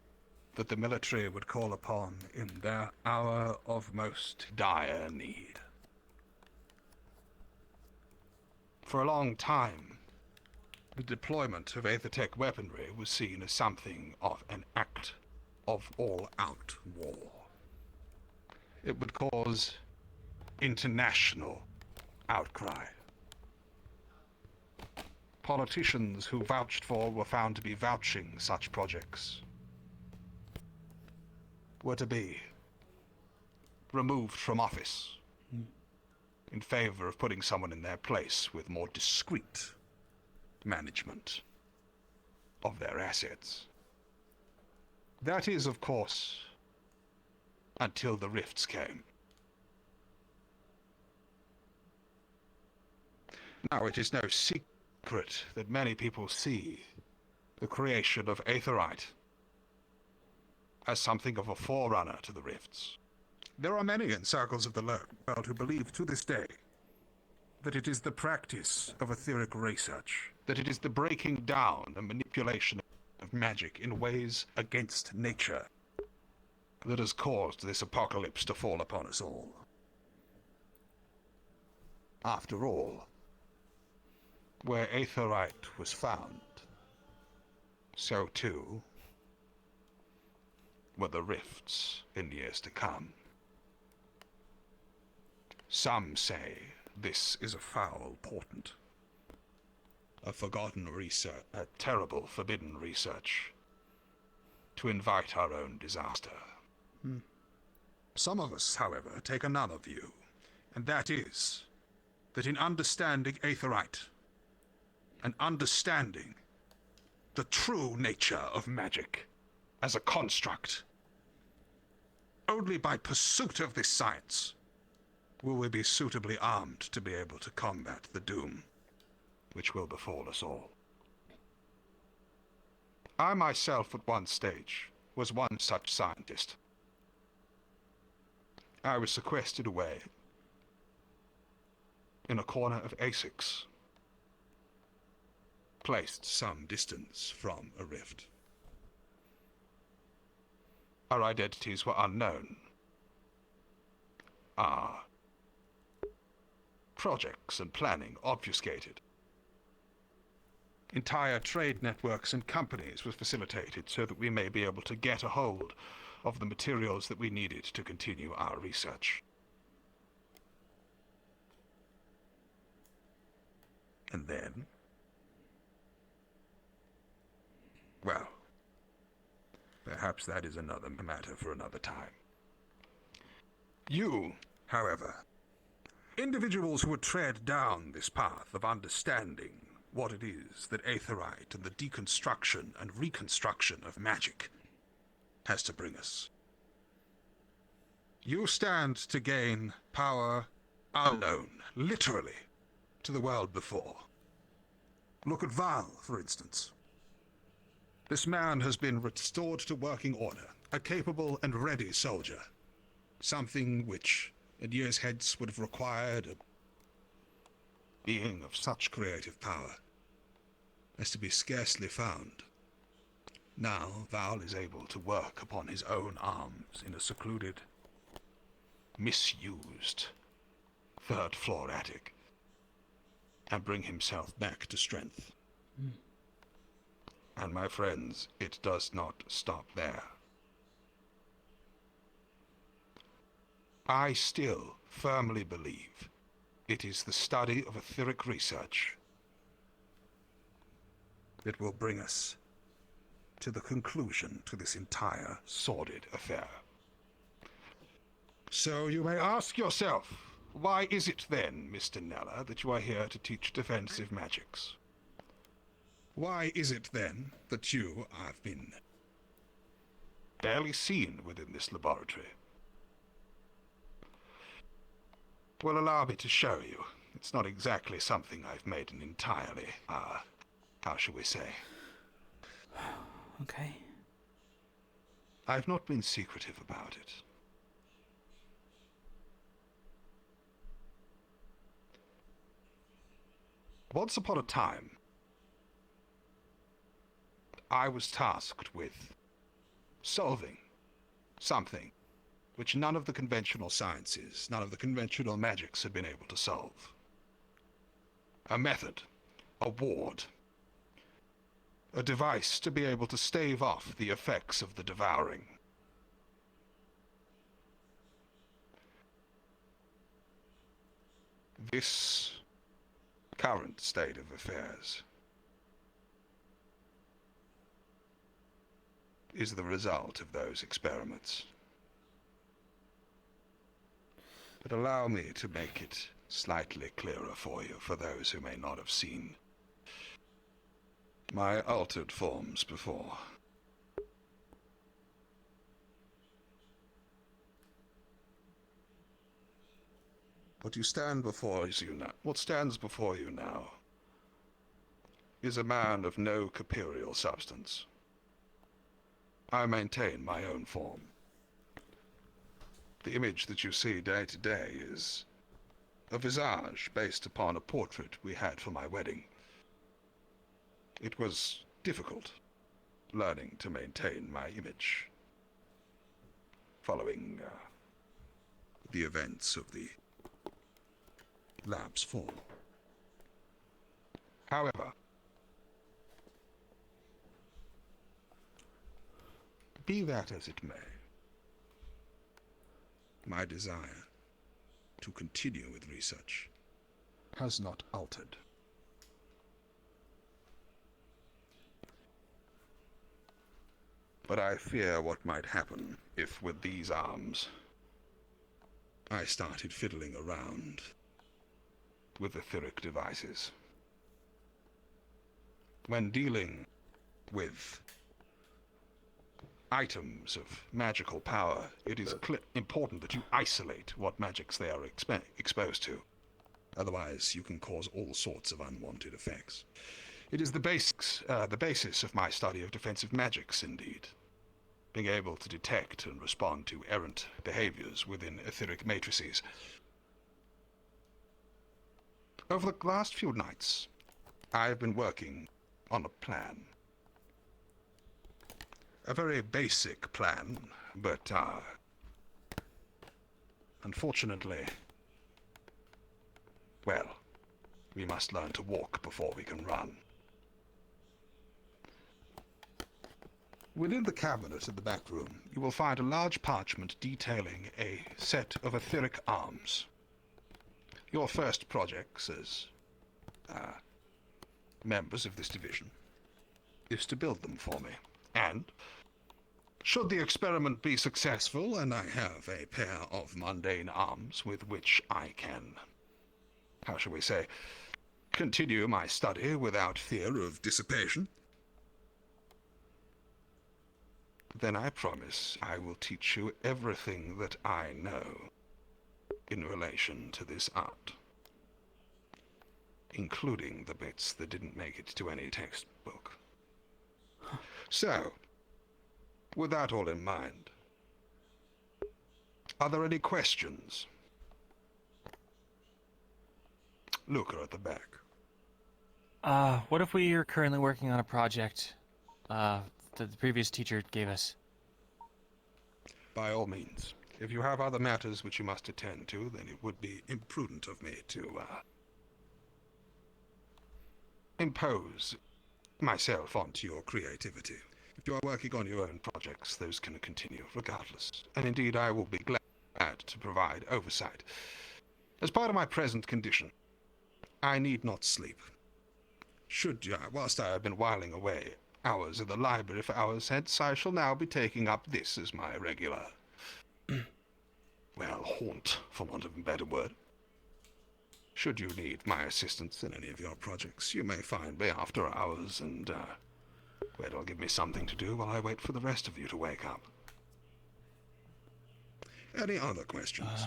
that the military would call upon in their hour of most dire need. For a long time, the deployment of Aethertech weaponry was seen as something of an act of all-out war. It would cause international outcry. Politicians who vouched for were found to be vouching such projects were to be removed from office in favor of putting someone in their place with more discreet management of their assets. That is, of course, until the rifts came. Now, it is no secret that many people see the creation of Aetherite as something of a forerunner to the rifts. There are many in circles of the world who believe to this day that it is the practice of etheric research, that it is the breaking down and manipulation of magic in ways against nature that has caused this apocalypse to fall upon us all. After all, where aetherite was found, so too were the rifts in years to come. Some say this is a foul portent, a forgotten research, a terrible forbidden research, to invite our own disaster. Some of us, however, take another view, and that is that in understanding aetherite, and understanding the true nature of magic as a construct, only by pursuit of this science will we be suitably armed to be able to combat the doom which will befall us all. I myself at one stage was one such scientist. I was sequestered away in a corner of Essex, placed some distance from a rift. Our identities were unknown. Our projects and planning obfuscated. Entire trade networks and companies were facilitated so that we may be able to get a hold of the materials that we needed to continue our research. And then, well, perhaps that is another matter for another time. You, however, individuals who would tread down this path of understanding what it is that aetherite and the deconstruction and reconstruction of magic has to bring us. You stand to gain power unknown, literally, to the world before. Look at Val, for instance. This man has been restored to working order, a capable and ready soldier. Something which, in years hence, would have required a being of such creative power as to be scarcely found. Now Val is able to work upon his own arms in a secluded, misused third-floor attic and bring himself back to strength. And my friends, it does not stop there. I still firmly believe it is the study of etheric research that will bring us to the conclusion to this entire sordid affair. So you may ask yourself, why is it then, Mr. Neller, that you are here to teach defensive magics? Why is it then that you have been barely seen within this laboratory? Well, allow me to show you. It's not exactly something I've made an entirely, how shall we say? Okay. I've not been secretive about it. Once upon a time, I was tasked with solving something which none of the conventional sciences, none of the conventional magics had been able to solve. A method, a ward, a device to be able to stave off the effects of the devouring. This current state of affairs is the result of those experiments. But allow me to make it slightly clearer for you, for those who may not have seen my altered forms before. What stands before you now is a man of no corporeal substance. I maintain my own form. The image that you see day to day is a visage based upon a portrait we had for my wedding. It was difficult learning to maintain my image. following the events of the lab's fall. However, be that as it may, my desire to continue with research has not altered. But I fear what might happen if, with these arms, I started fiddling around with etheric devices. When dealing with items of magical power, it is important that you isolate what magics they are exposed to. Otherwise, you can cause all sorts of unwanted effects. It is the basis of my study of defensive magics, indeed. Being able to detect and respond to errant behaviors within etheric matrices. Over the last few nights, I have been working on a plan. A very basic plan, but, unfortunately, well, we must learn to walk before we can run. Within the cabinet in the back room, you will find a large parchment detailing a set of etheric arms. Your first projects as members of this division is to build them for me. And should the experiment be successful and I have a pair of mundane arms with which I can, how shall we say, continue my study without fear of dissipation, then I promise I will teach you everything that I know in relation to this art, including the bits that didn't make it to any textbook. So, with that all in mind, are there any questions? Luca at the back. What if we are currently working on a project that the previous teacher gave us? By all means. If you have other matters which you must attend to, then it would be imprudent of me to impose myself onto your creativity. If you are working on your own projects, those can continue regardless. And indeed, I will be glad to provide oversight. As part of my present condition, I need not sleep. Whilst I have been whiling away hours in the library for hours hence, I shall now be taking up this as my regular, well, haunt, for want of a better word. Should you need my assistance in any of your projects, you may find me after hours and, well, it'll give me something to do while I wait for the rest of you to wake up. Any other questions?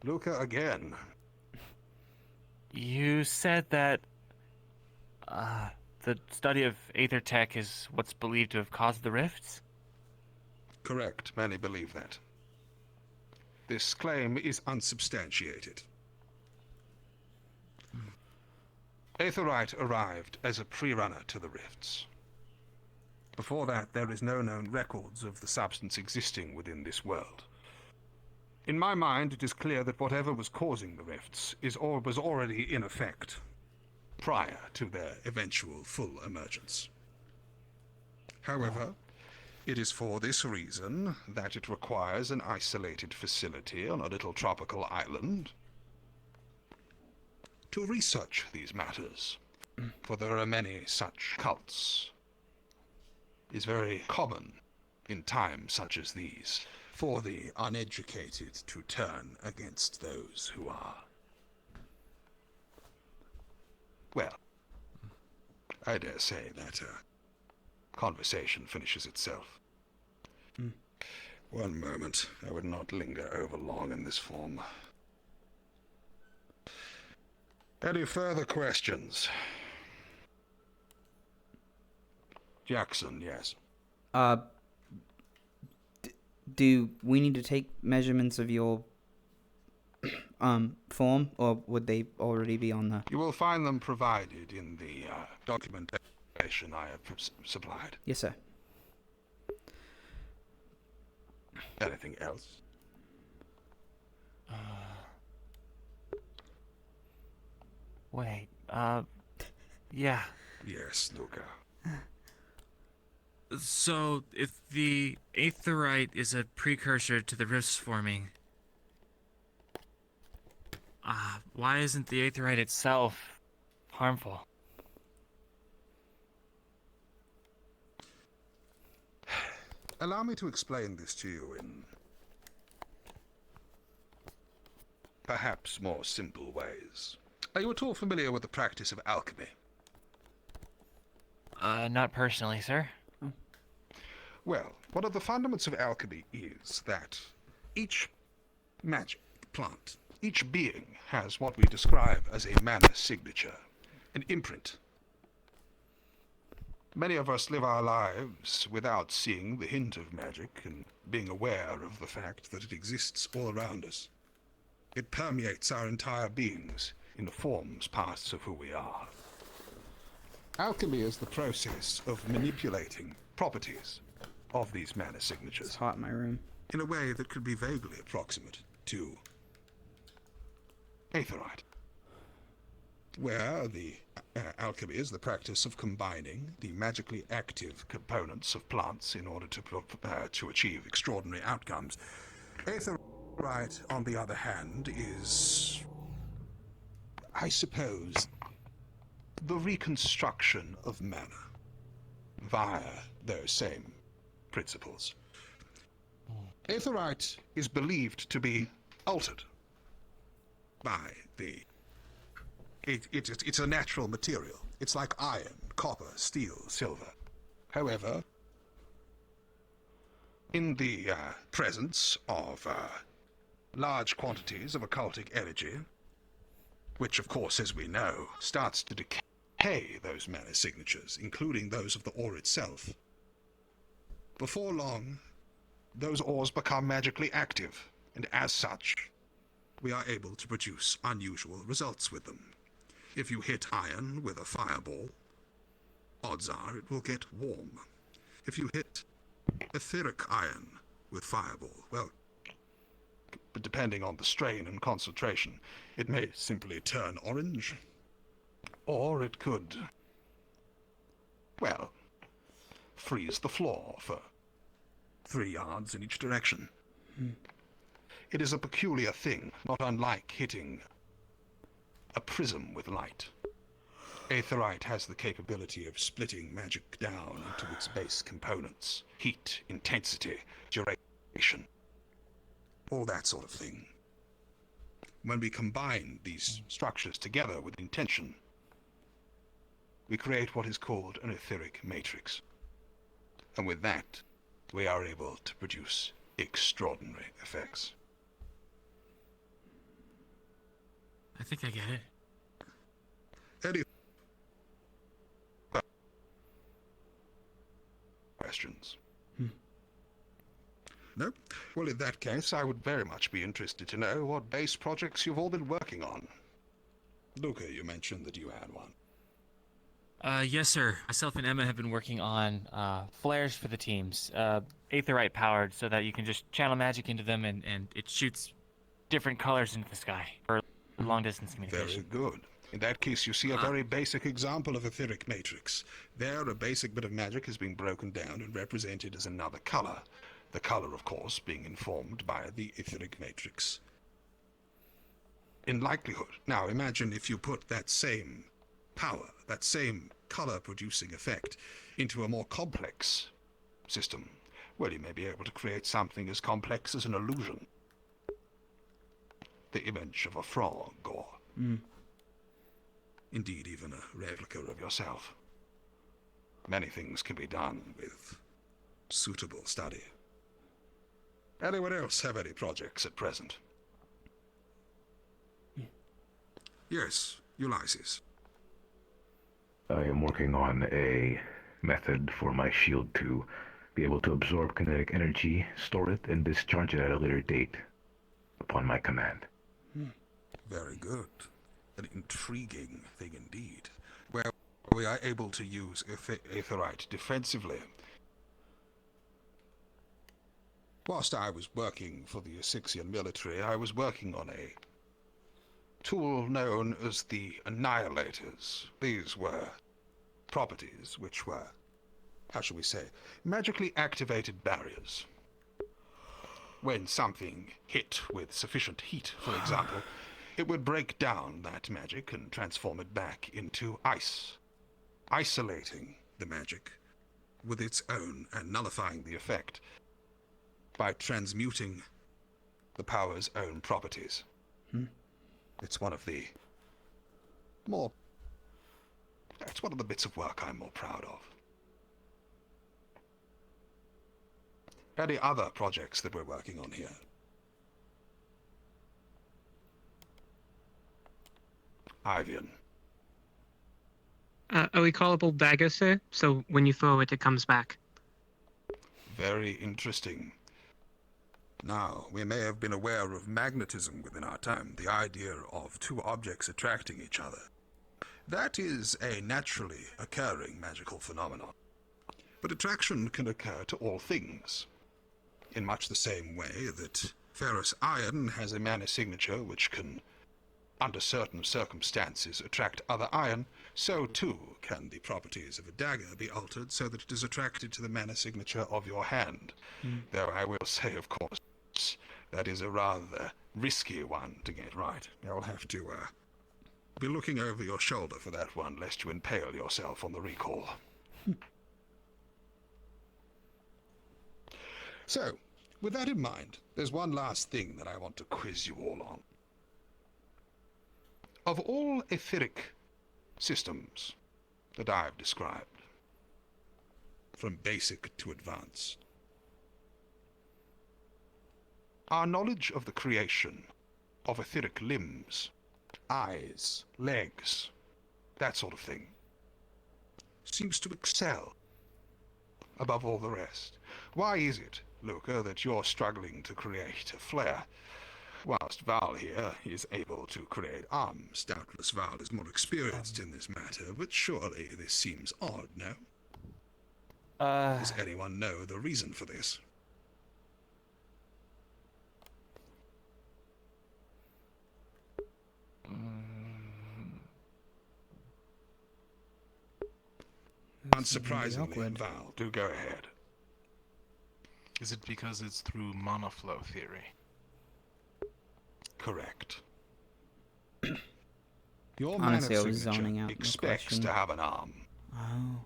Luca again. You said that the study of aether tech is what's believed to have caused the rifts? Correct. Many believe that. This claim is unsubstantiated. Aetherite arrived as a pre-runner to the rifts. Before that, there is no known records of the substance existing within this world. In my mind, it is clear that whatever was causing the rifts was already in effect prior to their eventual full emergence. However, it is for this reason that it requires an isolated facility on a little tropical island to research these matters, for there are many such cults. It is very common in times such as these for the uneducated to turn against those who are, well, I dare say that conversation finishes itself. One moment. I would not linger over long in this form. Any further questions? Jackson, yes. Do we need to take measurements of your form, or would they already be on the... You will find them provided in the documentation I have supplied. Yes, sir. Anything else? Wait, yeah. Yes, Luca. So, if the aetherite is a precursor to the rifts forming, why isn't the aetherite itself harmful? Allow me to explain this to you in perhaps more simple ways. Are you at all familiar with the practice of alchemy? Not personally, sir. Well, one of the fundaments of alchemy is that each magic plant, each being has what we describe as a mana signature, an imprint. Many of us live our lives without seeing the hint of magic and being aware of the fact that it exists all around us. It permeates our entire beings, informs parts of who we are. Alchemy is the process of manipulating properties of these mana signatures. It's hot in my room. In a way that could be vaguely approximate to aetherite, where the alchemy is the practice of combining the magically active components of plants in order to achieve extraordinary outcomes. Aetherite, on the other hand, is, I suppose, the reconstruction of mana via those same principles. Aetherite is believed to be altered by the... It's a natural material. It's like iron, copper, steel, silver. However, in the presence of large quantities of occultic energy, which of course, as we know, starts to decay those mana signatures, including those of the ore itself, before long, those ores become magically active, and as such, we are able to produce unusual results with them. If you hit iron with a fireball, odds are it will get warm. If you hit etheric iron with fireball, well, but depending on the strain and concentration, it may simply turn orange, or it could, well, freeze the floor for 3 yards in each direction. It is a peculiar thing, not unlike hitting a prism with light. Aetherite has the capability of splitting magic down into its base components, heat, intensity, duration, all that sort of thing. When we combine these structures together with intention, we create what is called an etheric matrix. And with that, we are able to produce extraordinary effects. I think I get it. Any questions? No? Well, in that case, I would very much be interested to know what base projects you've all been working on. Luca, you mentioned that you had one. Yes, sir. Myself and Emma have been working on flares for the teams, aetherite powered, so that you can just channel magic into them and it shoots different colors into the sky for long distance communication. Very good. In that case, you see a very basic example of etheric matrix. There, a basic bit of magic is being broken down and represented as another color. The color, of course, being informed by the etheric matrix. In likelihood, now imagine if you put that same power, that same color-producing effect, into a more complex system. Well, you may be able to create something as complex as an illusion. The image of a frog, or indeed even a replica of yourself. Many things can be done with suitable study. Anyone else have any projects at present? Yes, Ulysses. I am working on a method for my shield to be able to absorb kinetic energy, store it, and discharge it at a later date upon my command. Very good. An intriguing thing indeed. Where we are able to use aetherite defensively. Whilst I was working for the Asixian military, I was working on a tool known as the Annihilators. These were properties which were, how shall we say, magically activated barriers. When something hit with sufficient heat, for example, it would break down that magic and transform it back into ice, isolating the magic with its own and nullifying the effect by transmuting the power's own properties. It's one of the it's one of the bits of work I'm more proud of. Any other projects that we're working on here? Ivian. A recallable dagger, sir, so when you throw it, it comes back. Very interesting. Now, we may have been aware of magnetism within our time, the idea of two objects attracting each other. That is a naturally occurring magical phenomenon. But attraction can occur to all things, in much the same way that ferrous iron has a mana signature which can, under certain circumstances, attract other iron, so too can the properties of a dagger be altered so that it is attracted to the mana signature of your hand. Though I will say, of course, that is a rather risky one to get right. You'll have to be looking over your shoulder for that one, lest you impale yourself on the recall. So, with that in mind, there's one last thing that I want to quiz you all on. Of all etheric systems that I've described, from basic to advanced, our knowledge of the creation of etheric limbs, eyes, legs, that sort of thing, seems to excel above all the rest. Why is it, Luca, that you're struggling to create a flare, whilst Val here is able to create arms? Doubtless Val is more experienced in this matter, but surely this seems odd, no? Does anyone know the reason for this? Unsurprisingly, Val, do go ahead. Is it because it's through monoflow theory? Correct. Your Honestly, I mana was zoning signature out. expects to have an arm. Oh.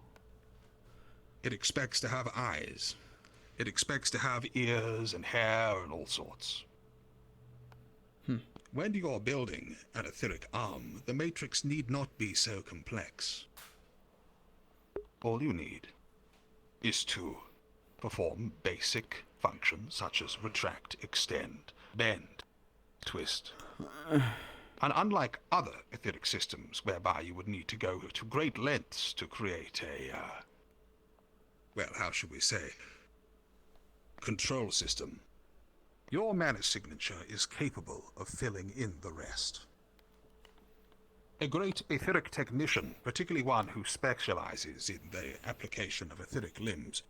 It expects to have eyes. It expects to have ears and hair and all sorts. When you're building an etheric arm, the matrix need not be so complex. All you need is to perform basic functions such as retract, extend, bend, twist. And unlike other etheric systems whereby you would need to go to great lengths to create a, well, how should we say, control system, your mana signature is capable of filling in the rest. A great etheric technician, particularly one who specializes in the application of etheric limbs,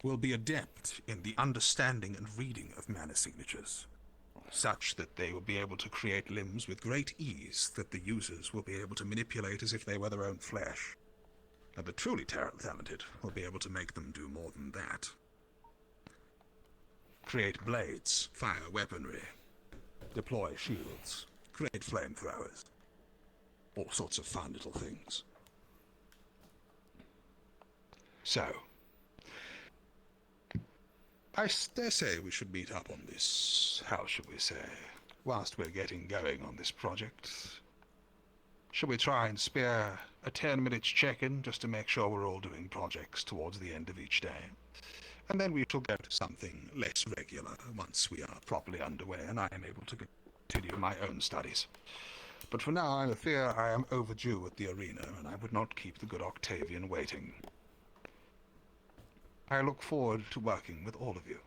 will be adept in the understanding and reading of mana signatures, such that they will be able to create limbs with great ease that the users will be able to manipulate as if they were their own flesh. And the truly talented will be able to make them do more than that. Create blades, fire weaponry, deploy shields, create flamethrowers. All sorts of fun little things. So, I dare say we should meet up on this, how should we say, whilst we're getting going on this project. Shall we try and spare a 10-minute check-in just to make sure we're all doing projects towards the end of each day? And then we shall go to something less regular once we are properly underway and I am able to continue my own studies. But for now, I fear I am overdue at the arena, and I would not keep the good Octavian waiting. I look forward to working with all of you.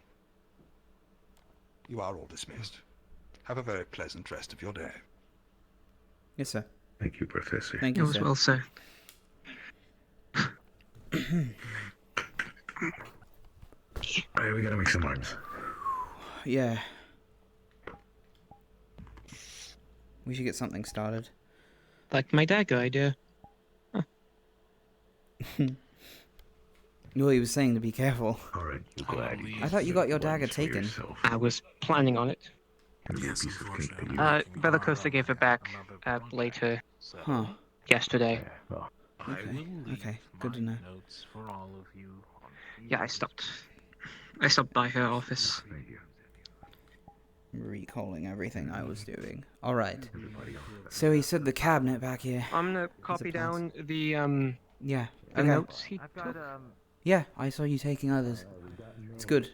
You are all dismissed. Have a very pleasant rest of your day. Yes, sir. Thank you, Professor. Thank you, You as well, sir. Alright, we gotta make some arms. Yeah. We should get something started. Like my dagger idea. Well, he was saying to be careful. Alright, you glad you I thought you got your dagger taken. I was planning on it. Yes, unfortunately. Bellicosa gave it back later Huh. yesterday. Okay. Okay. Good to know. Yeah, I stopped by her office. Recalling everything I was doing. Alright. So he said the cabinet back here. I'm gonna copy down the Yeah. the Okay. notes he took. Yeah, I saw you taking others. It's good.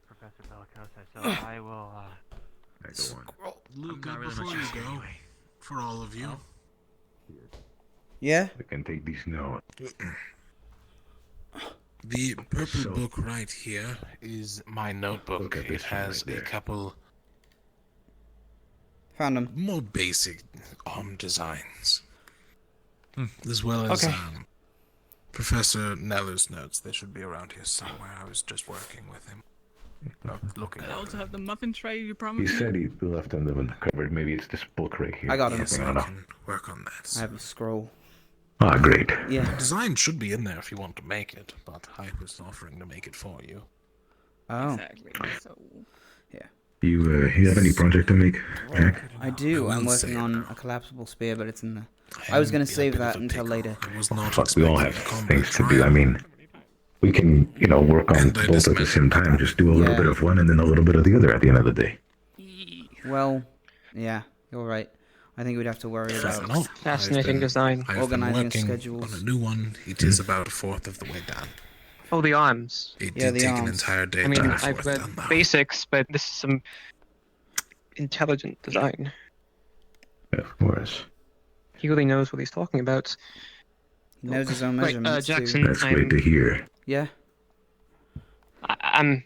Professor Bellicosa, so I will, Luke, not really before much you use go, anyway. for all of you. Yeah? I can take these notes. The purple book right here is my notebook. Look at It this one has right a there. couple Found them. more basic designs. As well as Okay. Professor Neller's notes. They should be around here somewhere. I was just working with him. Looking I at also them. have the muffin tray you He promised said me. he left them in the cupboard. Maybe it's this book right here. I got him. Yes, I I don't know. can work on that. I have a scroll. Ah, great. Yeah. The design should be in there if you want to make it, but Hype is offering to make it for you. Oh. Exactly. So You have any project to make, Jack? I do. I I'm will say working it on now. a collapsible spear, but it's in the... I was going to save that until later. I was not Fuck, we all have expecting a things to combat do. I mean, we can, work on And I both at the same time. Just do a little bit of one and then a little bit of the other at the end of the day. Well, yeah, you're right. I think we'd have to worry about Fascinating design. I've been organizing working schedules. on a new one. It is about a fourth of the way done. Oh, the arms. It Yeah, did the take an arms. entire day I mean, to get a I've fourth read done, though. basics, but this is some intelligent design. Of course. He really knows what he's talking about. He knows his own Right, measurements, too. Jackson, That's great to hear. Yeah? I'm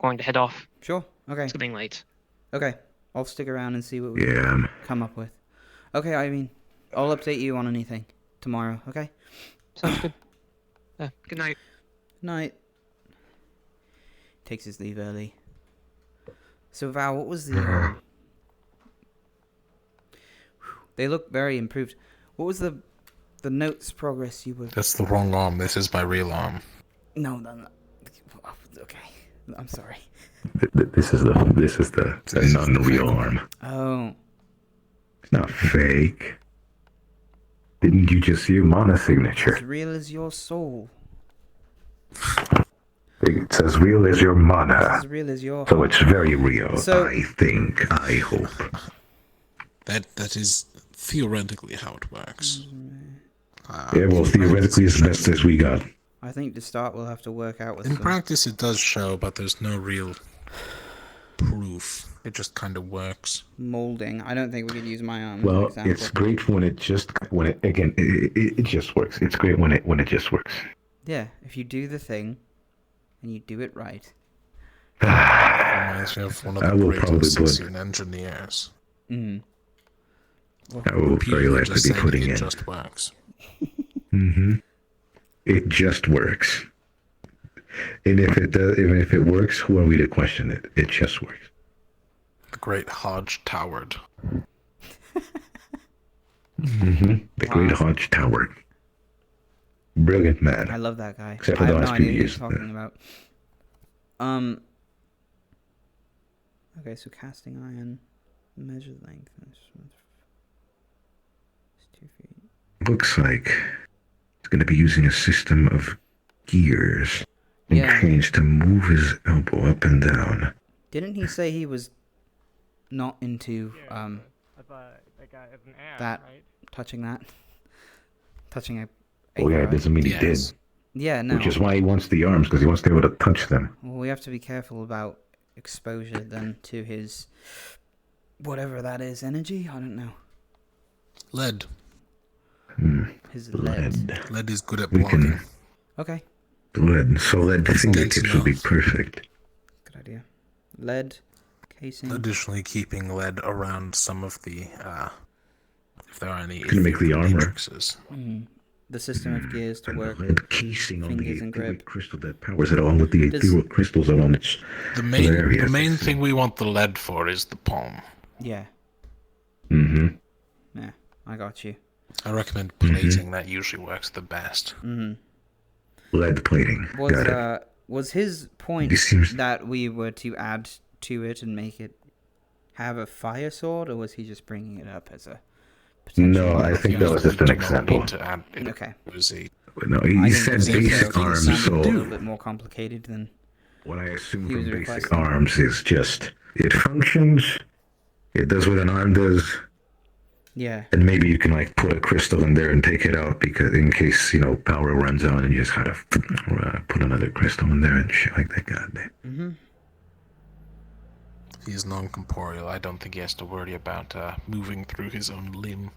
going to head off. Sure. Okay. It's getting late. Okay. I'll stick around and see what we Yeah. come up with. Okay, I mean, I'll update you on anything tomorrow, okay? Sounds good. Good night. Night. Takes his leave early. So, Val, what was the... They look very improved. What was the notes progress you were... That's the wrong arm. This is my real arm. No. Okay. I'm sorry. This is the non-real arm. Oh. It's not fake. Didn't you just see a mana signature? As real as your soul. It's as real as your mana. As real as your So it's very real, So- I think, I hope. That is theoretically how it works. Yeah, well, theoretically, as best as we got. I think to start we'll have to work out with In some... practice, it does show, but there's no real proof. It just kind of works. molding. I don't think we could use my arm as an Well, example. it's great when it just works. It's great when it just works. Yeah, if you do the thing, and you do it right. Reminds me of one of I the will great probably put- Sicilian engineers. I will very likely Just be saying putting it in. just works. It just works. And if it does, even if it works, who are we to question it? It just works. The great Hodge Toward. The Great Hodge Tower. Brilliant man. I love that guy. Except for I the have last no few idea what years. you're talking about. Okay, so casting iron, measure length. It's 2 feet. Looks like it's going to be using a system of gears and Yeah. chains to move his elbow up and down. Didn't he say he was not into that touching a Oh yeah, it right? doesn't mean he did. Yeah, no. Which is why he wants the arms, because he wants to be able to touch them. Well, we have to be careful about exposure then to his whatever that is, energy. I don't know. Lead. His lead. Lead is good at We blocking. can Okay. lead, so lead fingertips would be perfect. Good idea. Lead casing. Additionally, keeping lead around some of the, if there are any Gonna make the armor. matrices. the system of gears to work. Lead casing on the Fingers and grip. etheric crystal that powers it, along with the ethereal crystals around its The other areas. main thing we want the lead for is the palm. Yeah. Mm-hmm. Yeah, I got you. I recommend plating. That usually works the best. Mm-hmm. Lead plating. Got it. Was his point This seems- that we were to add to it and make it have a fire sword, or was he just bringing it up as a potential? No, I think that was just an example. Okay. No, he said basic so arms, it so... sounded a little bit more complicated than What I assume he was from basic requesting. arms is just... It functions, it does what an arm does, Yeah. and maybe you can, like, put a crystal in there and take it out, because in case, you know, power runs out, and you just gotta put another crystal in there and shit like that, goddamn. Mm-hmm. He's non-corporeal. I don't think he has to worry about moving through his own limb.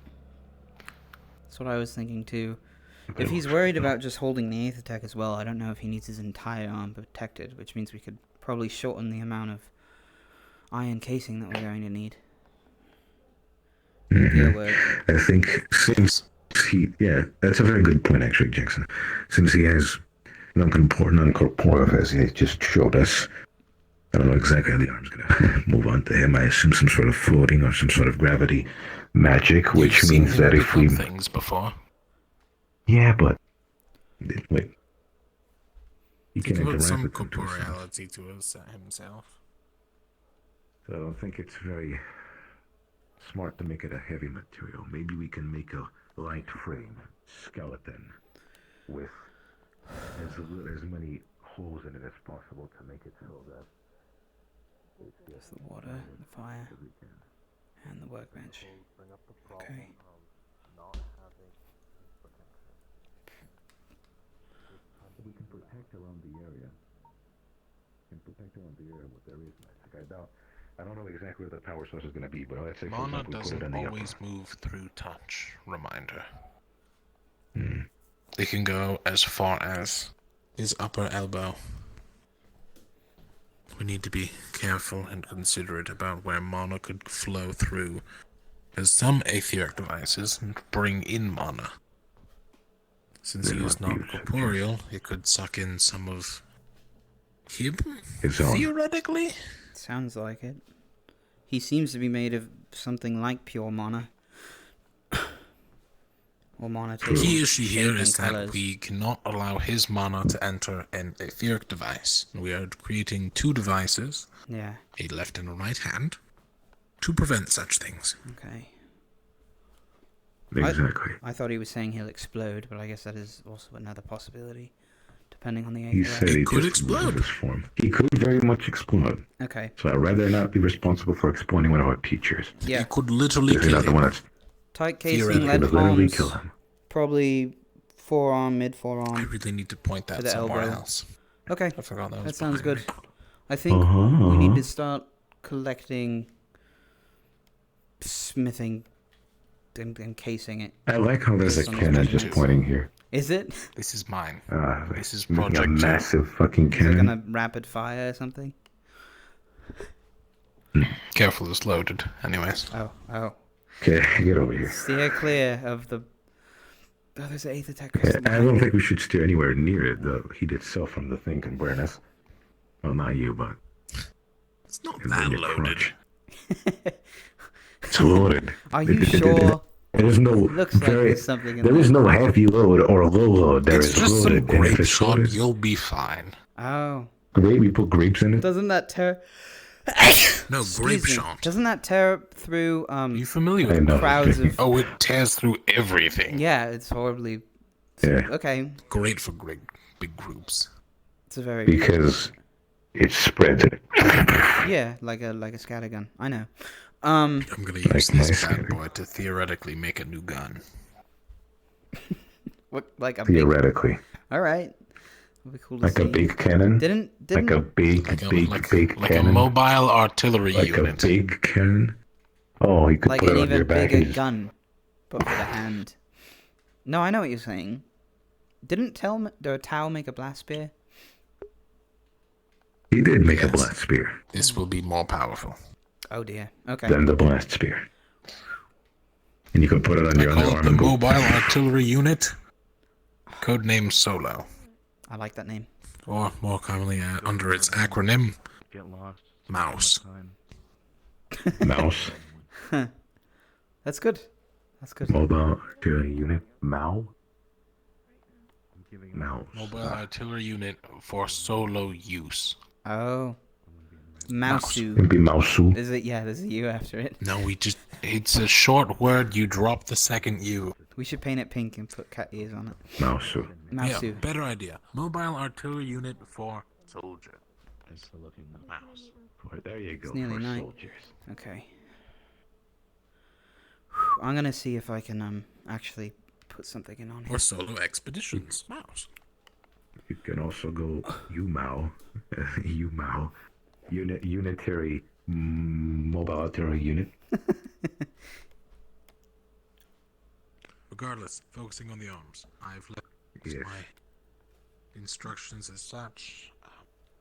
That's what I was thinking too. If he's worried about just holding the Aether Tech as well, I don't know if he needs his entire arm protected, which means we could probably shorten the amount of iron casing that we're going to need. I think since he... Yeah, that's a very good point, actually, Jackson. Since he has non-corporeal, as he just showed us, I don't know exactly how the arm's gonna move on to him. I assume some sort of floating or some sort of gravity magic, which means that if we... things before. Yeah, but... Wait. He He can put interact some with them to himself. corporeality to himself. So I don't think it's very smart to make it a heavy material. Maybe we can make a light frame skeleton with as many holes in it as possible to make it so that There's the water, the fire, and the workbench. Okay. we can protect around the area. What there is magic. I don't know exactly where the power source is going to be, but let's say for Mana example, we put it doesn't in the always upper. move through touch. Reminder. It can go as far as his upper elbow. We need to be careful and considerate about where mana could flow through, as some etheric devices bring in mana. Since he is not corporeal, it could suck in some of him, His own. theoretically. Sounds like it. He seems to be made of something like pure mana. Or mana The key issue here is that we cannot allow his mana to enter an etheric device. We are creating two devices, Yeah. a left and a right hand, to prevent such things. Okay. Exactly. I thought he was saying he'll explode, but I guess that is also another possibility, depending on the He Aether. said he just loses his form. He could very much explode. Okay. So I'd rather not be responsible for exploding one of our teachers. Yeah. He could literally This is kill not the him. one that's Tight casing, theoretically lead would literally palms, kill him. probably forearm, mid forearm. I really need to point to that the somewhere elbow. else. Okay, I forgot that was sounds behind good. I think we need to start collecting, smithing, and casing it. I like how there's a Based on cannon those just measurements. pointing here. Is it? This is mine. This is making a Project Two. massive fucking Is it cannon. gonna rapid fire or something? Careful, it's loaded. Anyways. Oh. Okay, get over here. Steer clear of the... Oh, there's an Aether Tech Okay, crystal I behind don't me. think we should steer anywhere near it. The heat itself from the thing can burn us. Well, not you, but... It's not It's that in your loaded. crotch. It's loaded. Are you sure? There's no... Looks like there's something in there there. is no heavy load or low load. There It's is just some loaded. And grape if it's shot, loaded, you'll be fine. Oh. grape, we put grapes in it. Doesn't that tear... No, Excuse grape me. shot. Doesn't that tear through You familiar I with know. crowds of... Oh, it tears through everything. Yeah, it's horribly... Yeah. Okay. Great for big groups. It's a very... Because it spreads it. Yeah, like a scattergun. I know. I'm gonna use Like this my bad boy to theoretically make a new gun. What, like a big... Theoretically. Alright. That'd be cool to Like see. a big cannon? Didn't... Like a big Like cannon? a mobile artillery Like unit. a big cannon? Oh, you could Like put an it on your even back bigger and just... gun. But with a hand. No, I know what you're saying. Didn't Tao make a blast spear? He did make a blast spear. This will be more powerful. Oh dear. Okay. Than the blast spear. And you can put it on your Call it underarm the and go... mobile artillery unit. Codename Solo. I like that name. Or more commonly under its acronym, Get lost. Mouse. Mouse. That's good. That's good. Mobile artillery unit. Mao. Mouse. Mobile artillery unit for solo use. Oh. Mousu. It'd be Mousu. Is it? Yeah, there's a U after it. No, it's a short word, you drop the second U. We should paint it pink and put cat ears on it. Mousu. Mousu. Yeah, better idea. Mobile artillery unit for soldier. Mouse. There you go. It's nearly for night. soldiers. Okay. I'm gonna see if I can actually put something in on here. Or solo expeditions. Mouse. You can also go UMAO. UMAO. Unitary Mobile Artillery Unit. Regardless, focusing on the arms. I've left my instructions as such.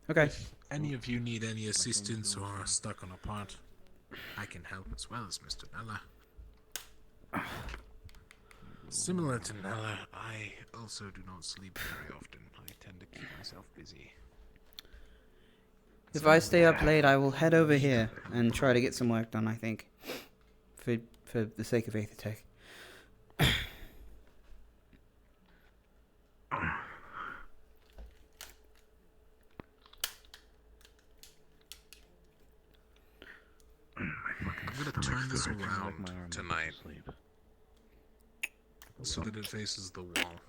Okay. If any of you need any assistance or are stuck on a part, I can help as well as Mr. Nella. Similar to Nella, I also do not sleep very often. I tend to keep myself busy. If I stay up late, I will head over here and try to get some work done, I think. For the sake of Aethertech. I'm gonna turn this around tonight so that it faces the wall.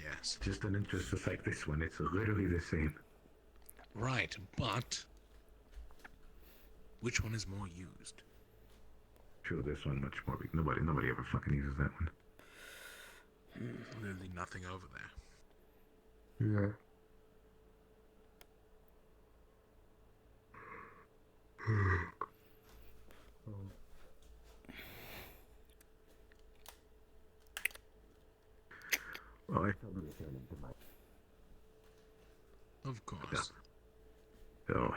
Yes. Just an interest just like this one. It's literally the same. Right, but which one is more used? Sure, this one much more. Nobody ever fucking uses that one. Literally nothing over there. Yeah. Well, I shall be returning tonight. Of course. So,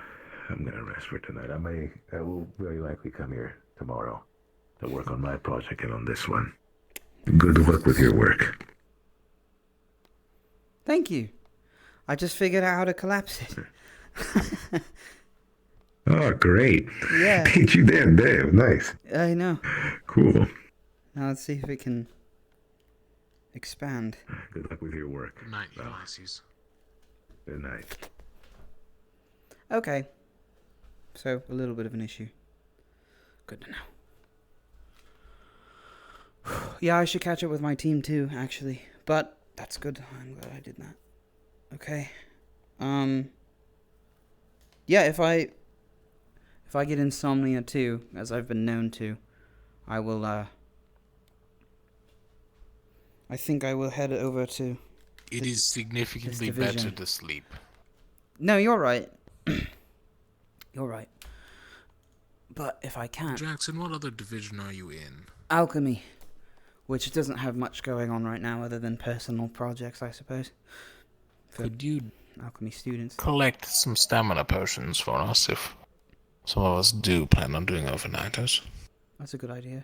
I'm gonna rest for tonight. I will very likely come here tomorrow to work on my project and on this one. Good luck with your work. Thank you. I just figured out how to collapse it. Oh, great. Yeah. Beat you then, damn. Nice. I know. Cool. Now let's see if it can expand. Good luck with your work. Good night, Ulysses. Good night. Okay. So, a little bit of an issue. Good to know. Yeah, I should catch up with my team too, actually. But, that's good. I'm glad I did that. Okay. Yeah, if I get insomnia too, as I've been known to, I will, I think I will head over to... It is significantly better to sleep. No, you're right. You're right. But if I can't... Jackson, what other division are you in? Alchemy. Which doesn't have much going on right now other than personal projects, I suppose. Could you alchemy students collect some stamina potions for us if some of us do plan on doing overnighters? That's a good idea.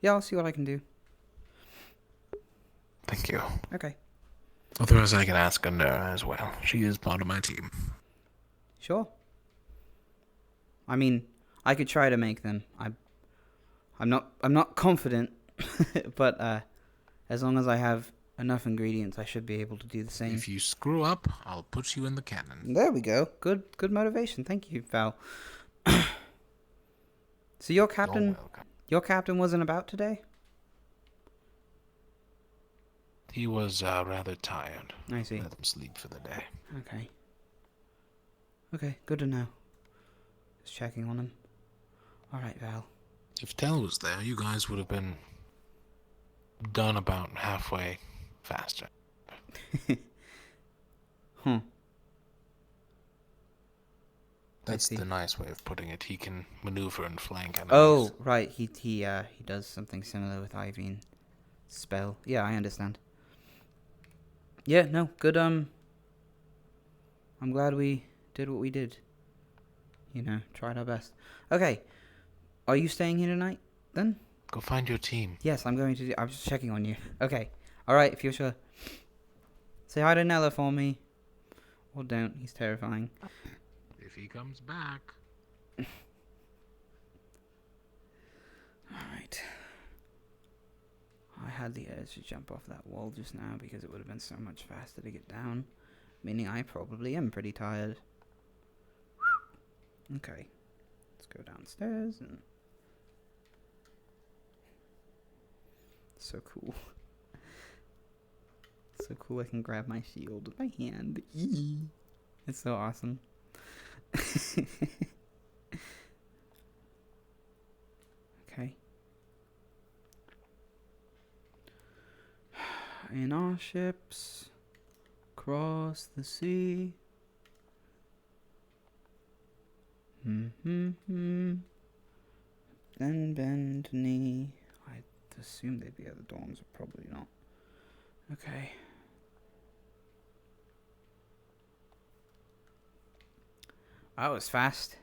Yeah, I'll see what I can do. Thank you. Okay. Otherwise, I can ask Anura as well. She is part of my team. Sure. I mean, I could try to make them. I'm not confident, but as long as I have enough ingredients, I should be able to do the same. If you screw up, I'll put you in the cannon. There we go. Good motivation. Thank you, Val. So your captain wasn't about today? He was rather tired. I see. Let him sleep for the day. Okay. Okay, good to know. Just checking on him. Alright, Val. If Tell was there, you guys would have been done about halfway faster. That's the nice way of putting it. He can maneuver and flank enemies. Oh, right. He does something similar with Iveen spell. Yeah, I understand. Yeah, no, good. I'm glad we did what we did. You know, tried our best. Okay, are you staying here tonight then? Go find your team. Yes, I'm going to. I was just checking on you. Okay, Alright, if you're sure. Say hi to Nella for me. Or don't, he's terrifying. If he comes back. Alright. I had the urge to jump off that wall just now because it would have been so much faster to get down. Meaning I probably am pretty tired. Okay. Let's go downstairs and... So cool. So cool I can grab my shield with my hand. Eee. It's so awesome. Okay. In our ships, cross the sea. Then bend knee. I assume they'd be at the dorms, but probably not. Okay. That was fast.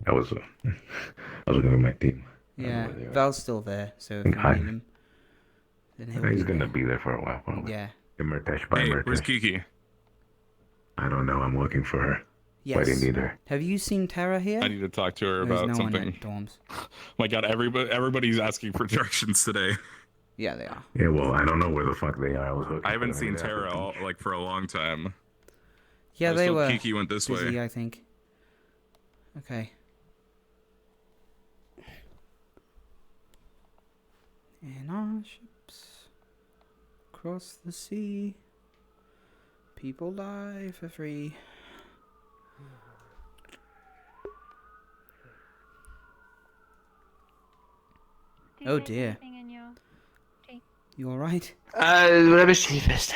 I was looking at my team. Yeah, Val's still there, so if you need him, then he's gonna be there for a while, probably. Yeah. Hey, where's Kiki? I don't know. I'm looking for her. Yes. I didn't need her. Have you seen Tara here? I need to talk to her There's about no something. one in dorms. My God, everybody's asking for directions today. Yeah, they are. Yeah, well, I don't know where the fuck they are. I haven't seen Tara for a long time. Yeah, I was they told were Kiki went this busy, way. I think. Okay. In our ships, across the sea, people die for free. Oh dear. You alright? Whatever's cheapest.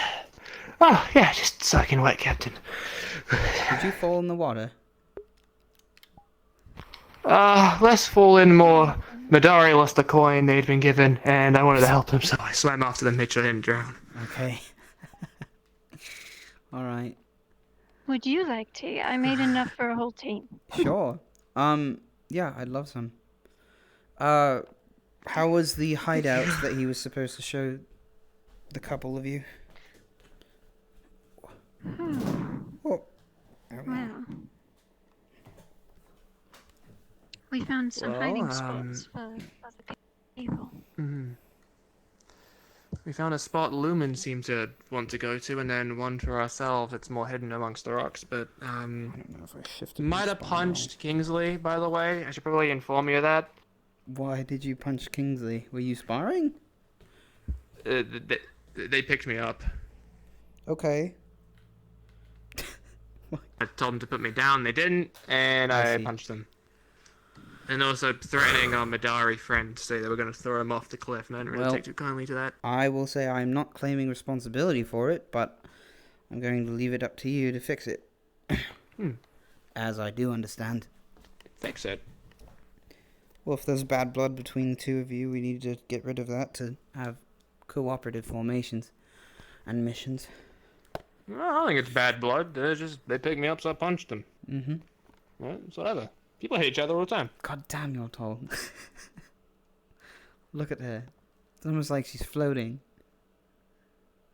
Oh, yeah, just soaking wet, Captain. Did you fall in the water? Less fall in, more. Madari lost the coin they'd been given, and I wanted to help him, so I swam after them, made sure he didn't drown. Okay. Alright. Would you like tea? I made enough for a whole team. Sure. Yeah, I'd love some. How was the hideout that he was supposed to show the couple of you? Oh. Wow. We found some hiding spots for other people. We found a spot Lumen seemed to want to go to, and then one for ourselves. It's more hidden amongst the rocks, but I don't know if I shifted. might have punched Kingsley, by the way. I should probably inform you of that. Why did you punch Kingsley? Were you sparring? They picked me up. Okay. I told them to put me down. They didn't, and I punched them. And also threatening our Madari friend to say they were going to throw him off the cliff, and I didn't really take too kindly to that. I will say I'm not claiming responsibility for it, but I'm going to leave it up to you to fix it. As I do understand. Fix it? Well, if there's bad blood between the two of you, we need to get rid of that to have cooperative formations and missions. Well, I don't think it's bad blood. They picked me up, so I punched them. Mm-hmm. It's whatever. People hate each other all the time. God damn, you're tall. Look at her. It's almost like she's floating.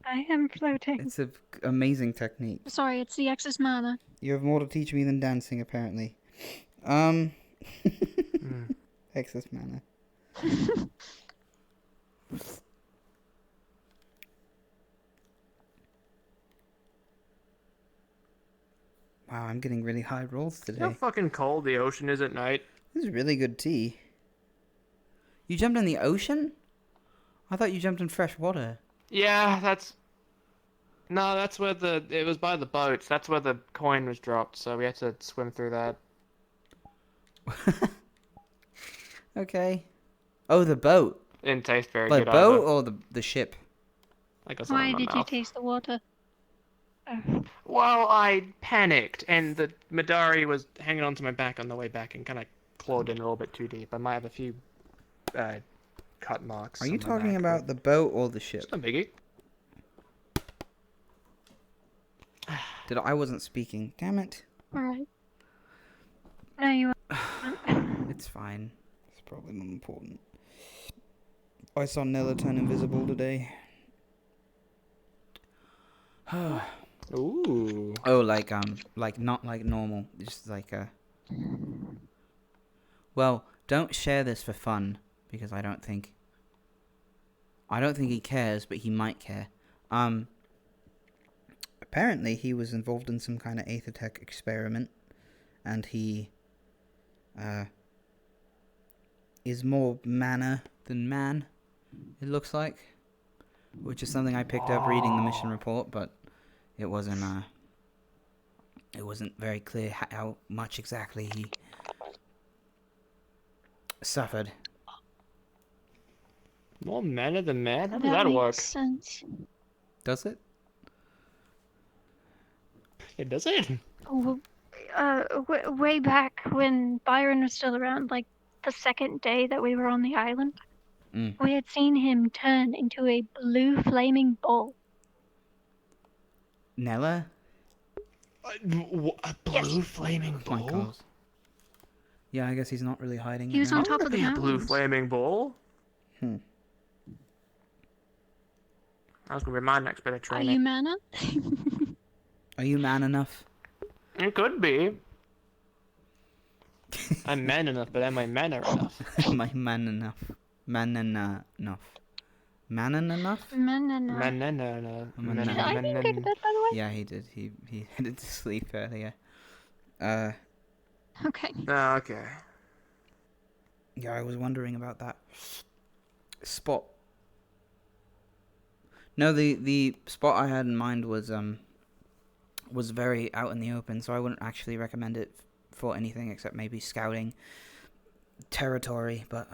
I am floating. It's an amazing technique. Sorry, it's the excess mana. You have more to teach me than dancing, apparently. Excess mana. Wow, I'm getting really high rolls today. You know how fucking cold the ocean is at night? This is really good tea. You jumped in the ocean? I thought you jumped in fresh water. Yeah, that's where it was by the boats. That's where the coin was dropped, so we had to swim through that. Okay. Oh, the boat. Didn't taste very good. good. The boat either. or the ship? I got Why did you taste the water? Well, I panicked, and the Madari was hanging onto my back on the way back and kind of clawed in a little bit too deep. I might have a few cut marks. Are you on my talking back, about the boat or the ship? It's no biggie. I wasn't speaking. Damn it. Alright. No, you are. It's fine. It's probably not important. I saw Nella turn invisible today. Ooh. Oh, like not like normal, just like Well, don't share this for fun because I don't think he cares, but he might care. Apparently he was involved in some kind of aether-tech experiment, and he is more mana than man, it looks like, which is something I picked up reading the mission report, but it wasn't very clear how much exactly he suffered. More mana than man? How does That that makes work? sense. Does it? It does it? Oh, way back when Byron was still around, like the second day that we were on the island, we had seen him turn into a blue flaming ball. Nella? A blue flaming Oh my ball? God. Yeah, I guess he's not really hiding He it was now. on top of the Be a blue mountains. flaming ball? That was gonna be my next bit of Are training. you mana? Are you man enough? It could be. I'm man enough, but am I mana enough? Am I man enough? Enough. Manon enough? Manana. I didn't go to bed, by the way. Yeah, he did. He headed to sleep earlier. Okay. Okay. Yeah, I was wondering about that spot. No, the spot I had in mind was very out in the open, so I wouldn't actually recommend it for anything except maybe scouting territory, but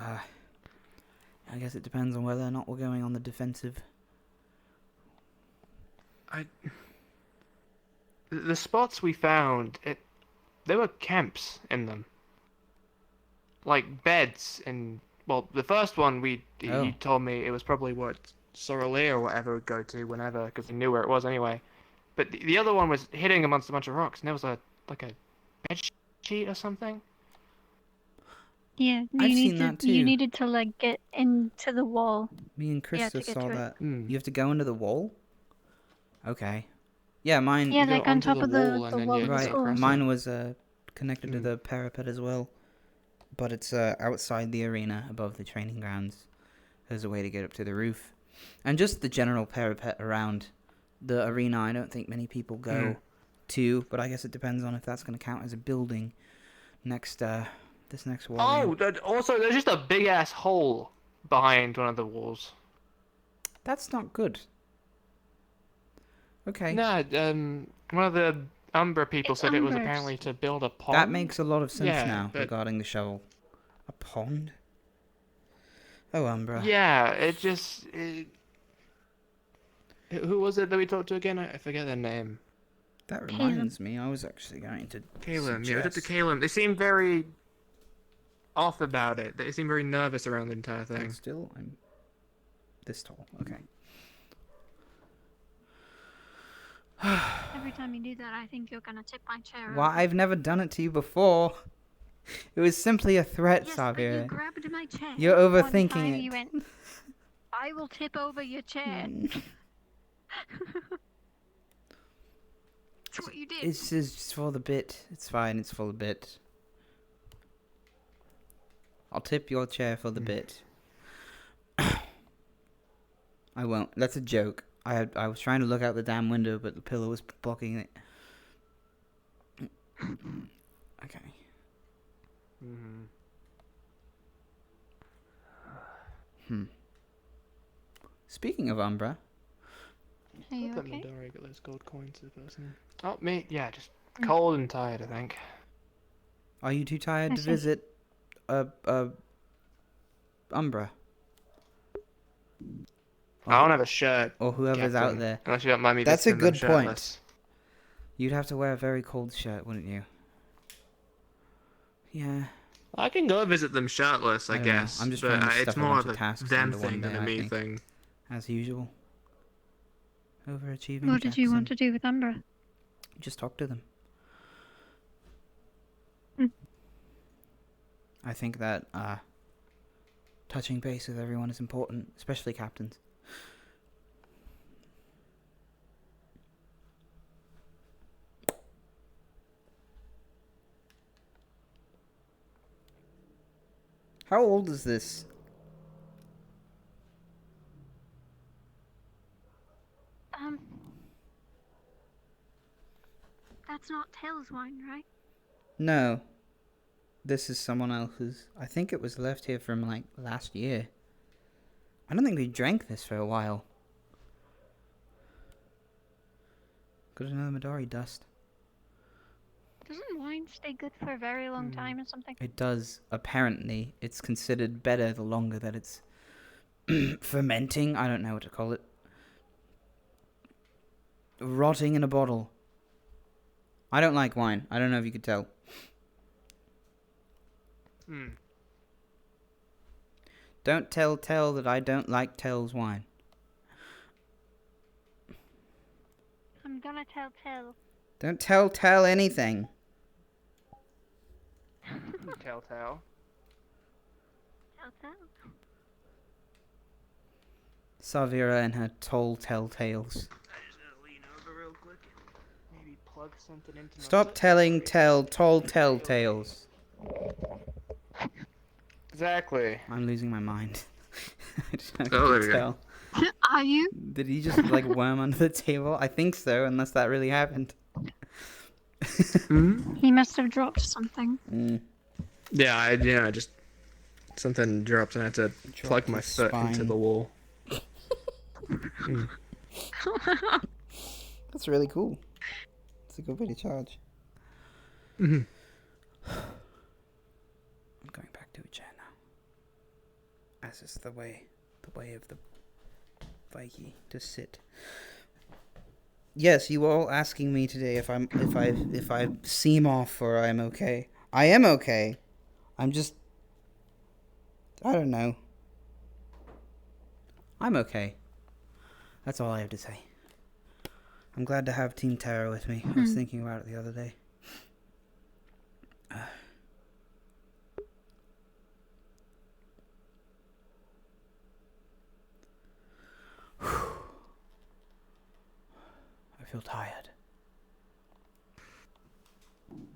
I guess it depends on whether or not we're going on the defensive. The spots we found, there were camps in them. Like beds, and well, the first one he told me it was probably what Sorelea or whatever would go to whenever, because he knew where it was anyway. But the other one was hidden amongst a bunch of rocks, and there was a bed sheet or something. Yeah, I've seen that too. You needed to like get into the wall. Me and Yeah, Krista to get saw to it. that. You have to go into the wall? Okay. Yeah, mine... Yeah, like on top of the wall of the Right, school. mine was connected to the parapet as well. But it's outside the arena, above the training grounds. There's a way to get up to the roof. And just the general parapet around the arena, I don't think many people go to. But I guess it depends on if that's going to count as a building next... this next wall. Oh, also, there's just a big-ass hole behind one of the walls. That's not good. Okay. No, one of the Umbra people said it was apparently to build a pond. That makes a lot of sense now, but... regarding the shovel. A pond? Oh, Umbra. Yeah, it just... Who was it that we talked to again? I forget their name. That reminds me, I was actually going to Caleb, yeah, we talked to Caleb. They seemed very... off about it. They seem very nervous around the entire thing. And still, I'm this tall. Okay. Every time you do that, I think you're gonna tip my chair. Well, I've never done it to you before. It was simply a threat, Yes, Xavier. but you grabbed my chair. You're overthinking One time it. You went, I will tip over your chair. That's what you did. It's just for the bit. It's fine. It's for the bit. I'll tip your chair for the bit. I won't. That's a joke. I was trying to look out the damn window, but the pillow was blocking it. Okay. Speaking of Umbra. Are you Let okay? Midori get those gold coins to the person. Oh, me? Yeah, just cold and tired, I think. Are you too tired to see. visit Umbra? I don't have a shirt. Or whoever's out Captain, there. Unless you don't mind me That's a visiting them good point. shirtless. You'd have to wear a very cold shirt, wouldn't you? Yeah. I can go visit them shirtless, I don't know. guess. I'm just but trying to it's stuff a more bunch of of a tasks them into one thing day, than a I me think. thing. As usual. Overachieving. What did you want to do with Umbra? Just talk to them. I think that touching base with everyone is important, especially captains. How old is this? That's not Tails wine, right? No. This is someone else's. I think it was left here from, like, last year. I don't think we drank this for a while. Got another Midori dust. Doesn't wine stay good for a very long time or something? It does. Apparently, it's considered better the longer that it's fermenting. I don't know what to call it. Rotting in a bottle. I don't like wine. I don't know if you could tell. Don't tell Tell that I don't like Tell's wine. I'm gonna tell Tell. Don't tell Tell anything. Tell. Tell Tell. Savira and her tall telltales. Lean over real quick and maybe plug something into my Stop telling Tell tall telltales. Exactly. I'm losing my mind. I just Oh, there we tell. go. Are you? Did he just like worm under the table? I think so, unless that really happened. He must have dropped something. Yeah, I just something dropped and I had to plug my his foot into spine. the wall. That's really cool. It's a good way to charge. Mm-hmm. I'm going back to a chair now. As is the way of the Viking to sit. Yes, you were all asking me today if I seem off or I'm okay. I am okay. I'm just, I don't know. I'm okay. That's all I have to say. I'm glad to have Team Terra with me. I was thinking about it the other day. I feel tired.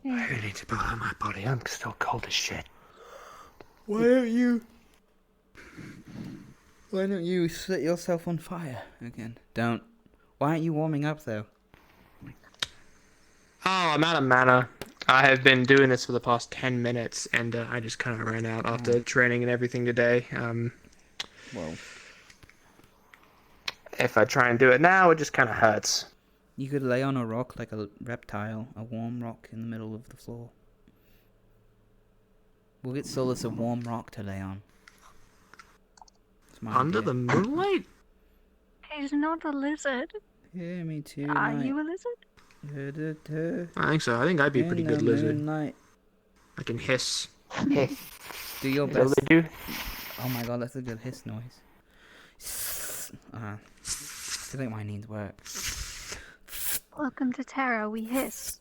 I really need to blow out my body. I'm still cold as shit. Why don't you set yourself on fire again? Don't. Why aren't you warming up though? Oh, I'm out of mana. I have been doing this for the past 10 minutes, and I just kind of ran out after training and everything today. Well, if I try and do it now, it just kind of hurts. you could lay on a rock like a reptile, a warm rock in the middle of the floor. We'll get Solus a warm rock to lay on. Under the moonlight? He's not a lizard. Yeah, me too. Are you a lizard? I think so. I think I'd be a pretty good lizard. Moonlight. I can hiss. Do your Is that best. what they do? Oh my god, that's a good hiss noise. I think mine needs work. Welcome to Terra, we hiss.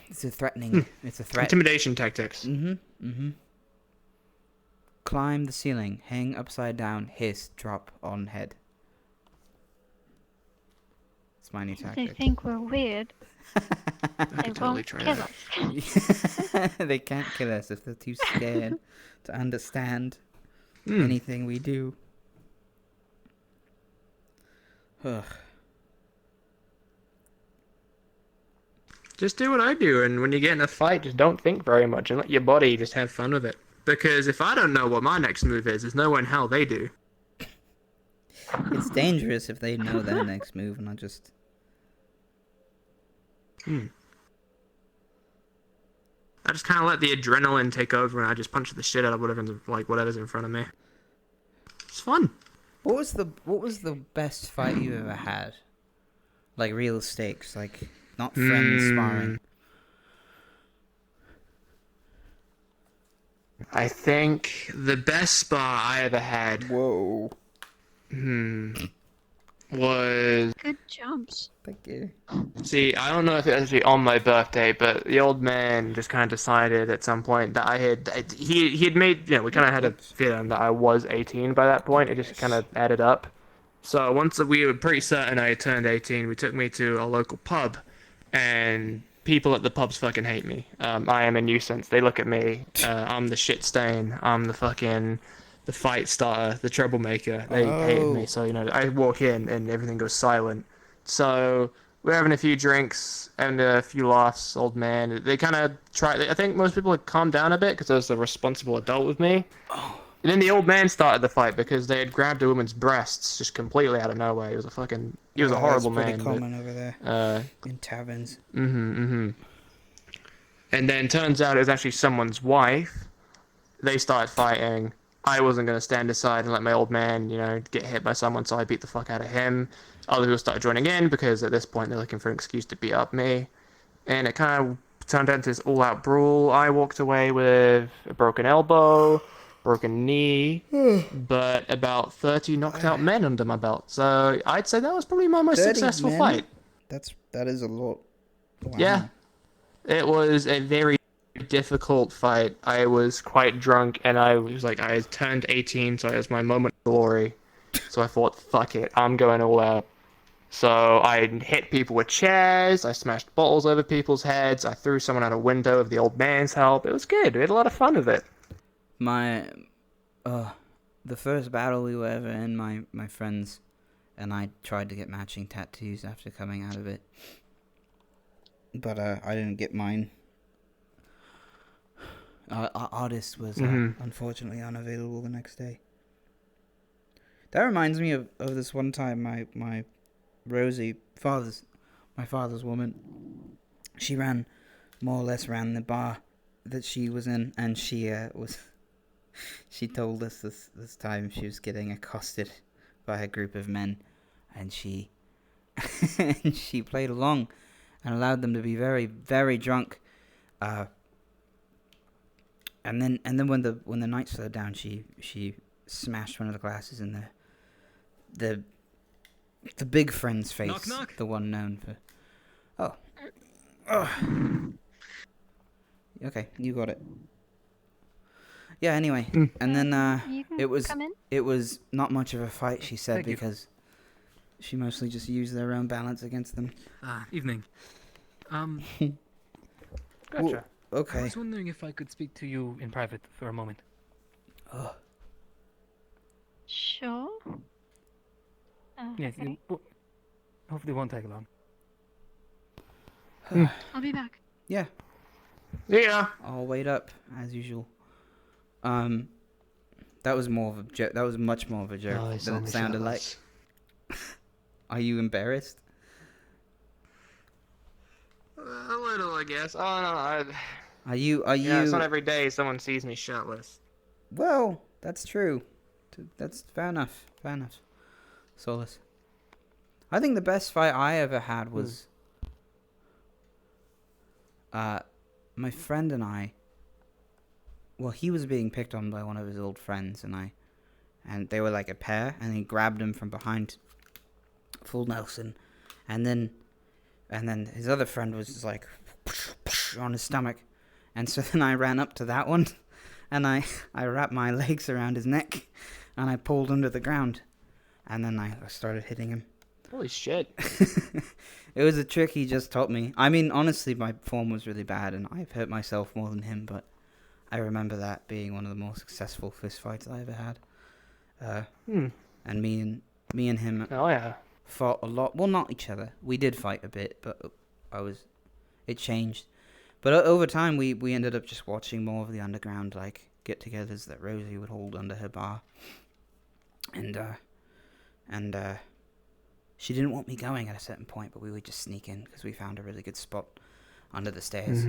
It's a threatening. It's a threat. Intimidation tactics. Climb the ceiling, hang upside down, hiss, drop on head. It's my new They tactic. think we're weird. They won't kill us. They can't kill us if they're too scared to understand anything we do. Ugh. Just do what I do, and when you get in a fight, just don't think very much and let your body just have fun with it. Because if I don't know what my next move is, there's no one hell they do. It's dangerous if they know their next move and I just... I just kind of let the adrenaline take over and I just punch the shit out of whatever's in front of me. It's fun. What was the best fight you ever had? Like real stakes, like not friends sparring. I think the best spar I ever had. Whoa. was... Good jumps. Thank you. See, I don't know if it was actually on my birthday, but the old man just kind of decided at some point that he had made, we kind of had a feeling that I was 18 by that point. It just kind of added up. So once we were pretty certain I had turned 18, we took me to a local pub, and people at the pubs fucking hate me. I am a nuisance. They look at me. I'm the shit stain. I'm the fight starter, the troublemaker. They hated me. So, I walk in and everything goes silent. So we're having a few drinks and a few laughs, old man. They kind of I think most people had calmed down a bit because there was a responsible adult with me. And then the old man started the fight because they had grabbed a woman's breasts just completely out of nowhere. He was a horrible man. That's pretty common over there in taverns. And then turns out it was actually someone's wife. They started fighting. I wasn't going to stand aside and let my old man, get hit by someone, so I beat the fuck out of him. Other people started joining in because at this point they're looking for an excuse to beat up me. And it kind of turned into this all-out brawl. I walked away with a broken elbow, broken knee, but about 30 knocked out men under my belt. So I'd say that was probably my most successful fight. That is a lot. Wow. Yeah. It was a very difficult fight. I was quite drunk, and I turned 18, so it was my moment of glory. So I thought, fuck it, I'm going all out. So I hit people with chairs, I smashed bottles over people's heads, I threw someone out a window with the old man's help. It was good. We had a lot of fun with it. The first battle we were ever in, my friends and I tried to get matching tattoos after coming out of it. But I didn't get mine. Our artist was unfortunately unavailable the next day. That reminds me of this one time my Rosie, my father's woman, she more or less ran the bar that she was in, and she told us this time she was getting accosted by a group of men, and she played along and allowed them to be very, very drunk. And then when the night slowed down, she smashed one of the glasses in the big friend's face. Knock, knock. The one known for. Oh. Okay, you got it. Yeah. Anyway, and then it was not much of a fight, she said, because she mostly just used their own balance against them. Evening. Gotcha. Well, okay. I was wondering if I could speak to you in private for a moment. Sure. Yes, Okay. hopefully it won't take long. I'll be back. Yeah. Yeah. I'll wait up as usual. That was more of a joke. That was much more of a joke than it sounded like. Are you embarrassed? A little, I guess. Oh no. Are you? Yeah, it's not every day someone sees me shirtless. Well, that's true. That's fair enough. Fair enough. Solus. I think the best fight I ever had was my friend and I. Well, he was being picked on by one of his old friends, and they were like a pair, and he grabbed him from behind, full Nelson, and then his other friend was just like on his stomach, and so then I ran up to that one, and I wrapped my legs around his neck, and I pulled him to the ground, and then I started hitting him. Holy shit. It was a trick he just taught me. I mean, honestly, my form was really bad, and I've hurt myself more than him, but I remember that being one of the more successful fist fights I ever had. And me and him fought a lot. Well, not each other. We did fight a bit, but it changed. But over time, we ended up just watching more of the underground, like, get-togethers that Rosie would hold under her bar. And she didn't want me going at a certain point, but we would just sneak in because we found a really good spot under the stairs.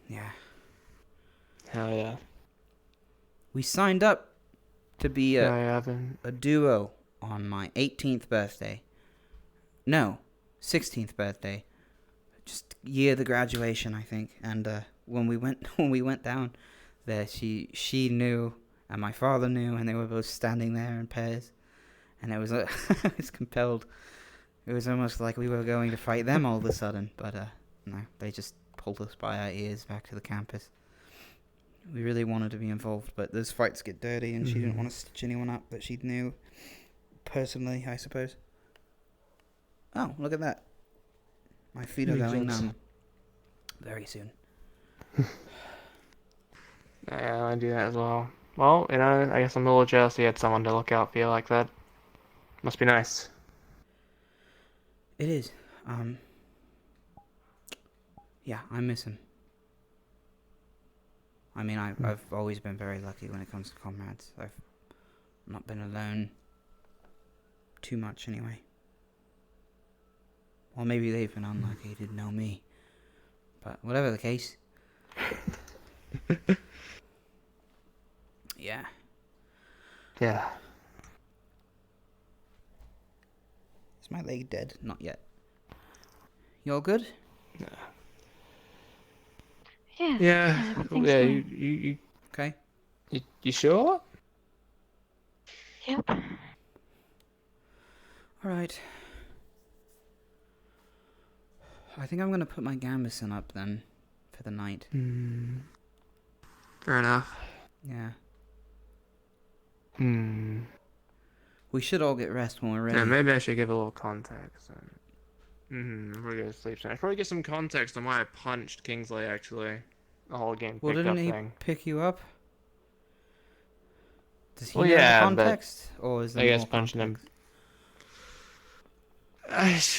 Yeah. Hell yeah. We signed up to be a duo on my 18th birthday. No, 16th birthday. Just year of the graduation, I think. And when we went down there, she knew, and my father knew, and they were both standing there in pairs. and it was it's compelled. It was almost like we were going to fight them all of a sudden, but no, they just pulled us by our ears back to the campus. We really wanted to be involved, but those fights get dirty, and she didn't want to stitch anyone up that she knew personally, I suppose. Oh, look at that. My feet are going numb very soon. Yeah, I do that as well. Well, you know, I guess I'm a little jealous you had someone to look out for you like that. Must be nice. It is. Yeah, I miss him. I mean, I've always been very lucky when it comes to comrades. I've not been alone too much anyway. Or maybe they've been unlucky, didn't know me. But whatever the case. Yeah. Yeah. Is my leg dead? Not yet. You all good? Yeah. Yeah. Yeah. I think Yeah. so. You. Okay. You sure? Yep. Alright. I think I'm going to put my gambeson up then for the night. Fair enough. Yeah. We should all get rest when we're ready. Yeah, maybe I should give a little context. We're going to sleep soon. I should probably get some context on why I punched Kingsley, actually. The whole game Well, picked up didn't he thing. pick you up? Does he Well, know yeah, the context? Or is there I guess more punching context?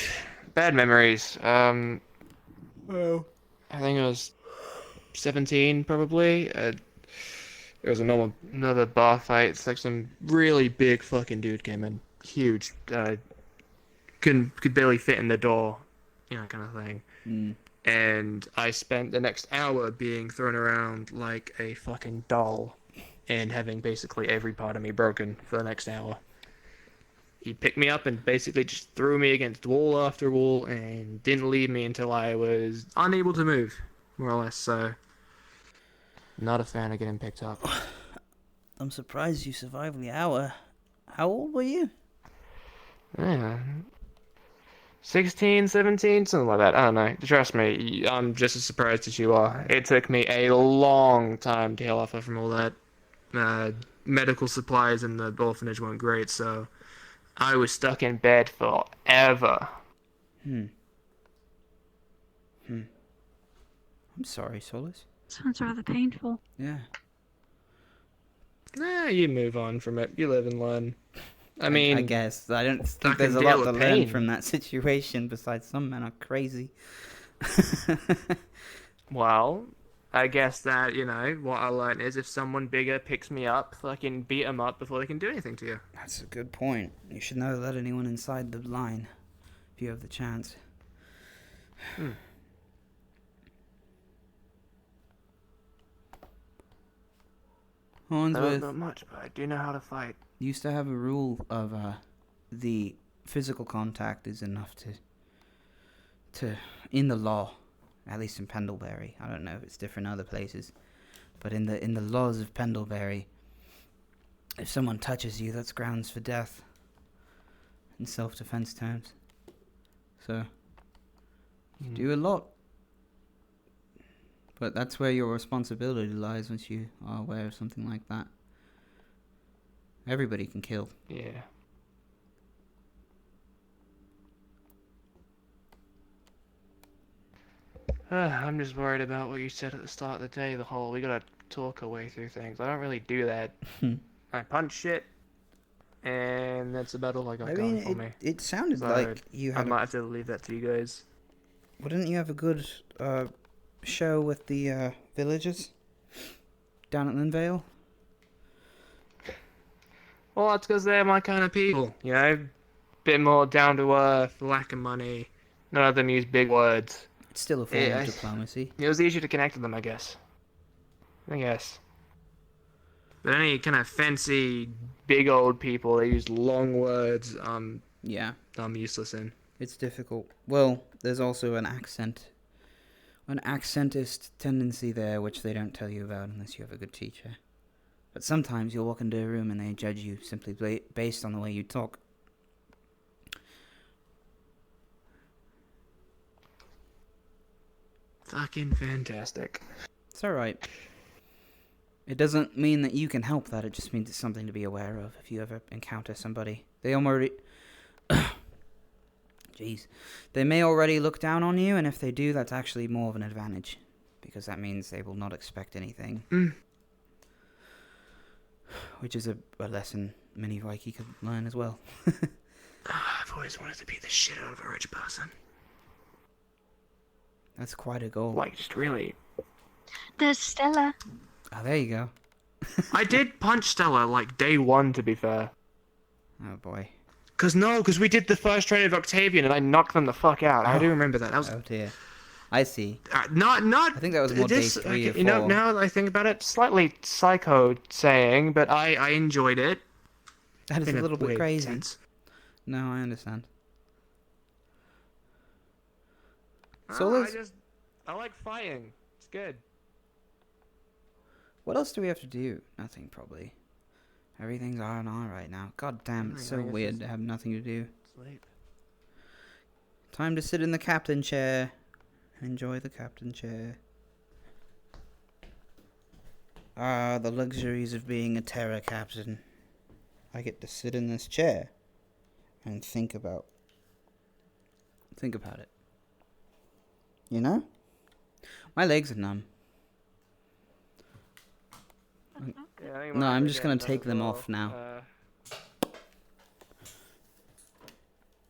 him. Bad memories. Well, I think it was 17, probably. It was another bar fight. It's like some really big fucking dude came in. Huge. Could barely fit in the door. You know, kind of thing. And I spent the next hour being thrown around like a fucking doll and having basically every part of me broken for the next hour. He picked me up and basically just threw me against wall after wall and didn't leave me until I was unable to move, more or less. So, not a fan of getting picked up. I'm surprised you survived the hour. How old were you? Yeah. 16, 17, something like that. I don't know. Trust me, I'm just as surprised as you are. It took me a long time to heal off from all that. Medical supplies in the orphanage weren't great, so I was stuck in bed forever. I'm sorry, Solus. Sounds rather painful. Yeah. Nah, you move on from it. You live and learn. I mean, I guess. I don't I think can there's a deal lot to with learn pain. from that situation, besides some men are crazy. Well, I guess that, you know, what I learned is if someone bigger picks me up, I can beat them up before they can do anything to you. That's a good point. You should never let anyone inside the line, if you have the chance. I don't Hornsworth know much, but I do know how to fight. used to have a rule of the physical contact is enough to in the law, at least in Pendlebury. I don't know if it's different in other places, but in the laws of Pendlebury, if someone touches you, that's grounds for death in self-defense terms. So you do a lot, but that's where your responsibility lies once you are aware of something like that. Everybody can kill. Yeah. I'm just worried about what you said at the start of the day, the whole we gotta talk our way through things. I don't really do that. I punch shit, and that's about all I got going for me. It sounded So like you I had might have to leave that to you guys. Well, didn't you have a good show with the villagers down at Linvale? Well, that's because they're my kind of people, you know? Bit more down to earth, lack of money. None of them use big words. It's still a form of diplomacy. It was easier to connect with them, I guess. But any kind of fancy, big old people, they use long words, Yeah. I'm useless in. It's difficult. Well, there's also an accentist tendency there, which they don't tell you about unless you have a good teacher. But sometimes you'll walk into a room and they judge you simply based on the way you talk. fucking fantastic. It's alright. It doesn't mean that you can help that, it just means it's something to be aware of if you ever encounter somebody. They already... Jeez. They may already look down on you, and if they do, that's actually more of an advantage. Because that means they will not expect anything. Which is a lesson Mini Viking could learn as well. I've always wanted to be the shit out of a rich person. That's quite a goal. Like, just really. There's Stella. Oh, there you go. I did punch Stella, like, day one, to be fair. Oh, boy. Because we did the first train of Octavian, and I knocked them the fuck out. I do remember that. That was... Oh, dear. I see. Not... I think that was more day 3 or 4. You know, now that I think about it, slightly psycho saying, but I enjoyed it. That is a little bit crazy. Sense. No, I understand. I like fighting. It's good. What else do we have to do? Nothing, probably. Everything's R&R right now. God damn, it's so weird to have nothing to do. Sleep. Time to sit in the captain chair. Enjoy the captain chair. Ah, the luxuries of being a Terra captain. I get to sit in this chair and think about it. You know? My legs are numb. No, I'm just gonna take them off now.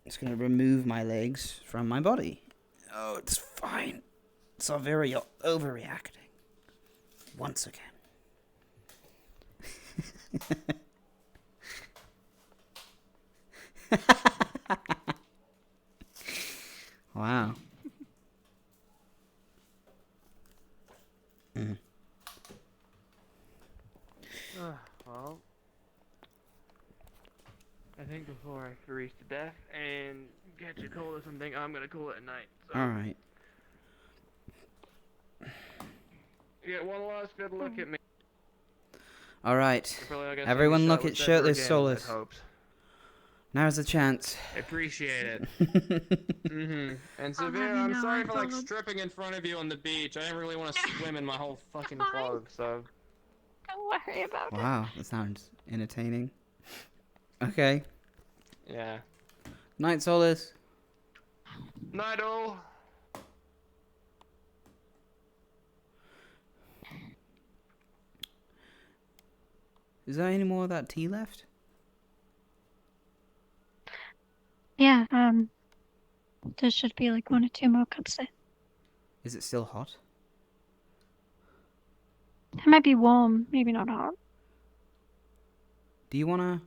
Just gonna remove my legs from my body. Oh, it's fine. It's all very overreacting. Once again. Wow. Well, I think before I freeze to death and get you cold or something, I'm gonna call it a night. So. Alright. Yeah, one last good look at me. Alright. Everyone look at Shirtless Solus. Now's the chance. I appreciate it. And Severe, I'm sorry for stripping in front of you on the beach. I didn't really want to swim in my whole fucking clothes, so. Don't worry about it. Wow, that sounds entertaining. Okay. Yeah. Night, Solus. Night, all. Is there any more of that tea left? Yeah, there should be like 1 or 2 more cups there. Is it still hot? It might be warm, maybe not hot. Do you wanna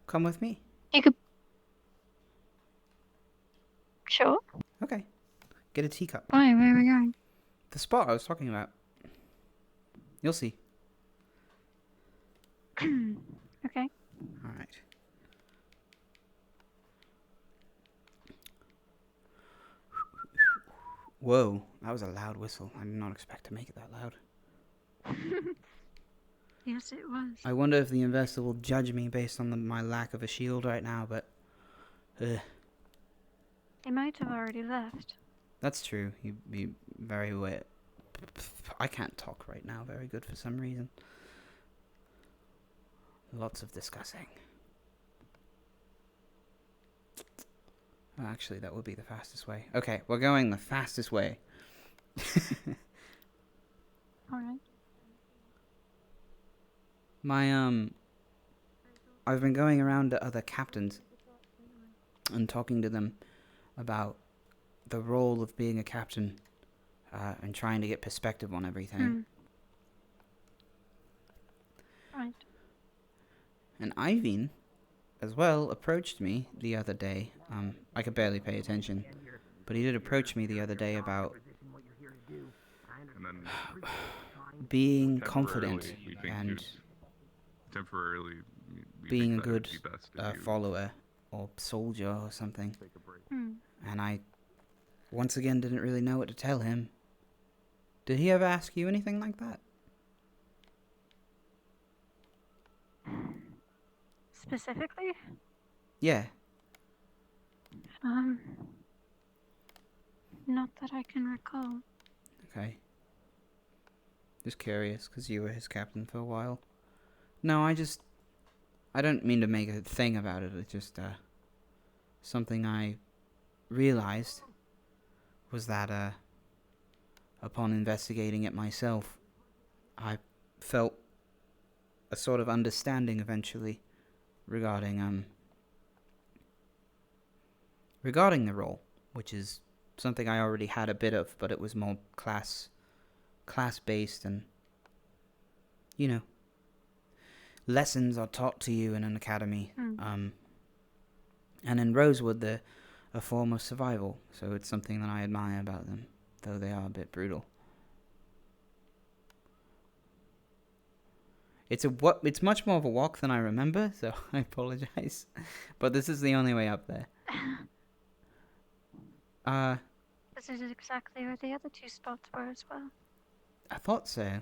come with me? You could... Sure. Okay. Get a teacup. Why? Where are we going? The spot I was talking about. You'll see. Okay. Alright. Whoa, that was a loud whistle. I did not expect to make it that loud. Yes, it was. I wonder if the investor will judge me based on my lack of a shield right now, but... They might have already left. That's true. He'd be very wet. I can't talk right now very good for some reason. Lots of discussing. Actually, that would be the fastest way. Okay, we're going the fastest way. Alright. I've been going around to other captains and talking to them about the role of being a captain and trying to get perspective on everything. Right. And Iveen, as well, approached me the other day. I could barely pay attention, but he did approach me the other day about being confident and being a good follower or soldier or something. And I, once again, didn't really know what to tell him. Did he ever ask you anything like that? Specifically? Yeah. Not that I can recall. Okay. Just curious, because you were his captain for a while. No, I don't mean to make a thing about it. It's just, something I realized was that, upon investigating it myself, I felt a sort of understanding eventually regarding the role, which is something I already had a bit of, but it was more class-based and, you know, lessons are taught to you in an academy. And in Rosewood, they're a form of survival, so it's something that I admire about them, though they are a bit brutal. It's much more of a walk than I remember, so I apologize. But this is the only way up there. This is exactly where the other 2 spots were as well. I thought so.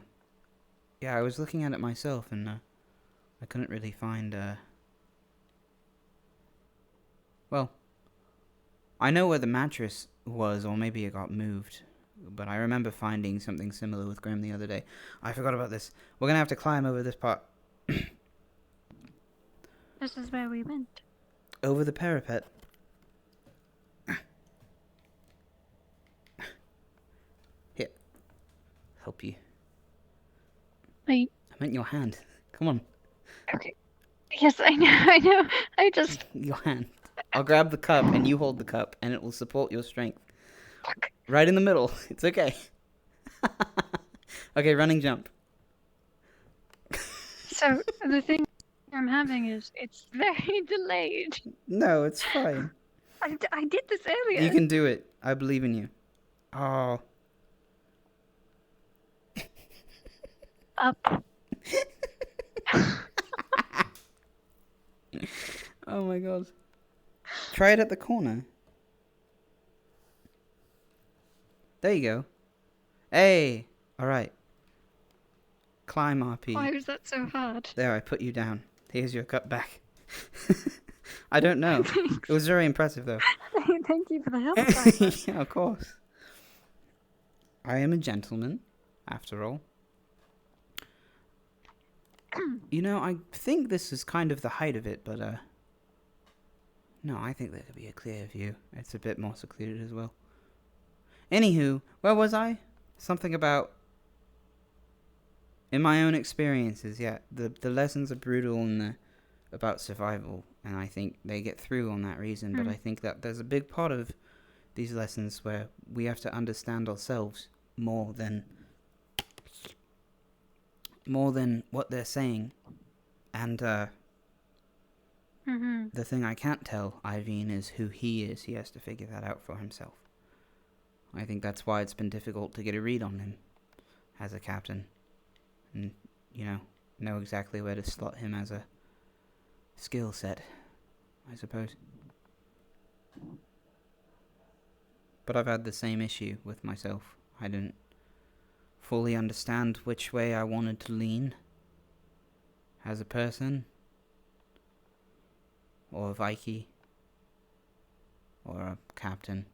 Yeah, I was looking at it myself, and I couldn't really find. Well, I know where the mattress was, or maybe it got moved. But I remember finding something similar with Grim the other day. I forgot about this. We're gonna have to climb over this part. This is where we went. Over the parapet. Here. Help you. Wait. I meant your hand. Come on. Okay. Yes, I know. I just... Your hand. I'll grab the cup, and you hold the cup, and it will support your strength. Right in the middle. It's okay. Okay, running jump. So, the thing I'm having is, it's very delayed. No, it's fine. I did this earlier. You can do it. I believe in you. Oh. Up. Oh my god. Try it at the corner. There you go. Hey! Alright. Climb, RP. Why was that so hard? There, I put you down. Here's your cup back. I don't know. It was very impressive, though. Thank you for the help. Yeah, of course. I am a gentleman, after all. You know, I think this is kind of the height of it, but, no, I think there could be a clear view. It's a bit more secluded as well. Anywho, where was I? Something about... In my own experiences, yeah. The lessons are brutal and about survival, and I think they get through on that reason, but I think that there's a big part of these lessons where we have to understand ourselves more than what they're saying. And, the thing I can't tell Iveen is who he is. He has to figure that out for himself. I think that's why it's been difficult to get a read on him as a captain. And, you know exactly where to slot him as a skill set, I suppose. But I've had the same issue with myself. I didn't fully understand which way I wanted to lean as a person, or a Viking, or a captain.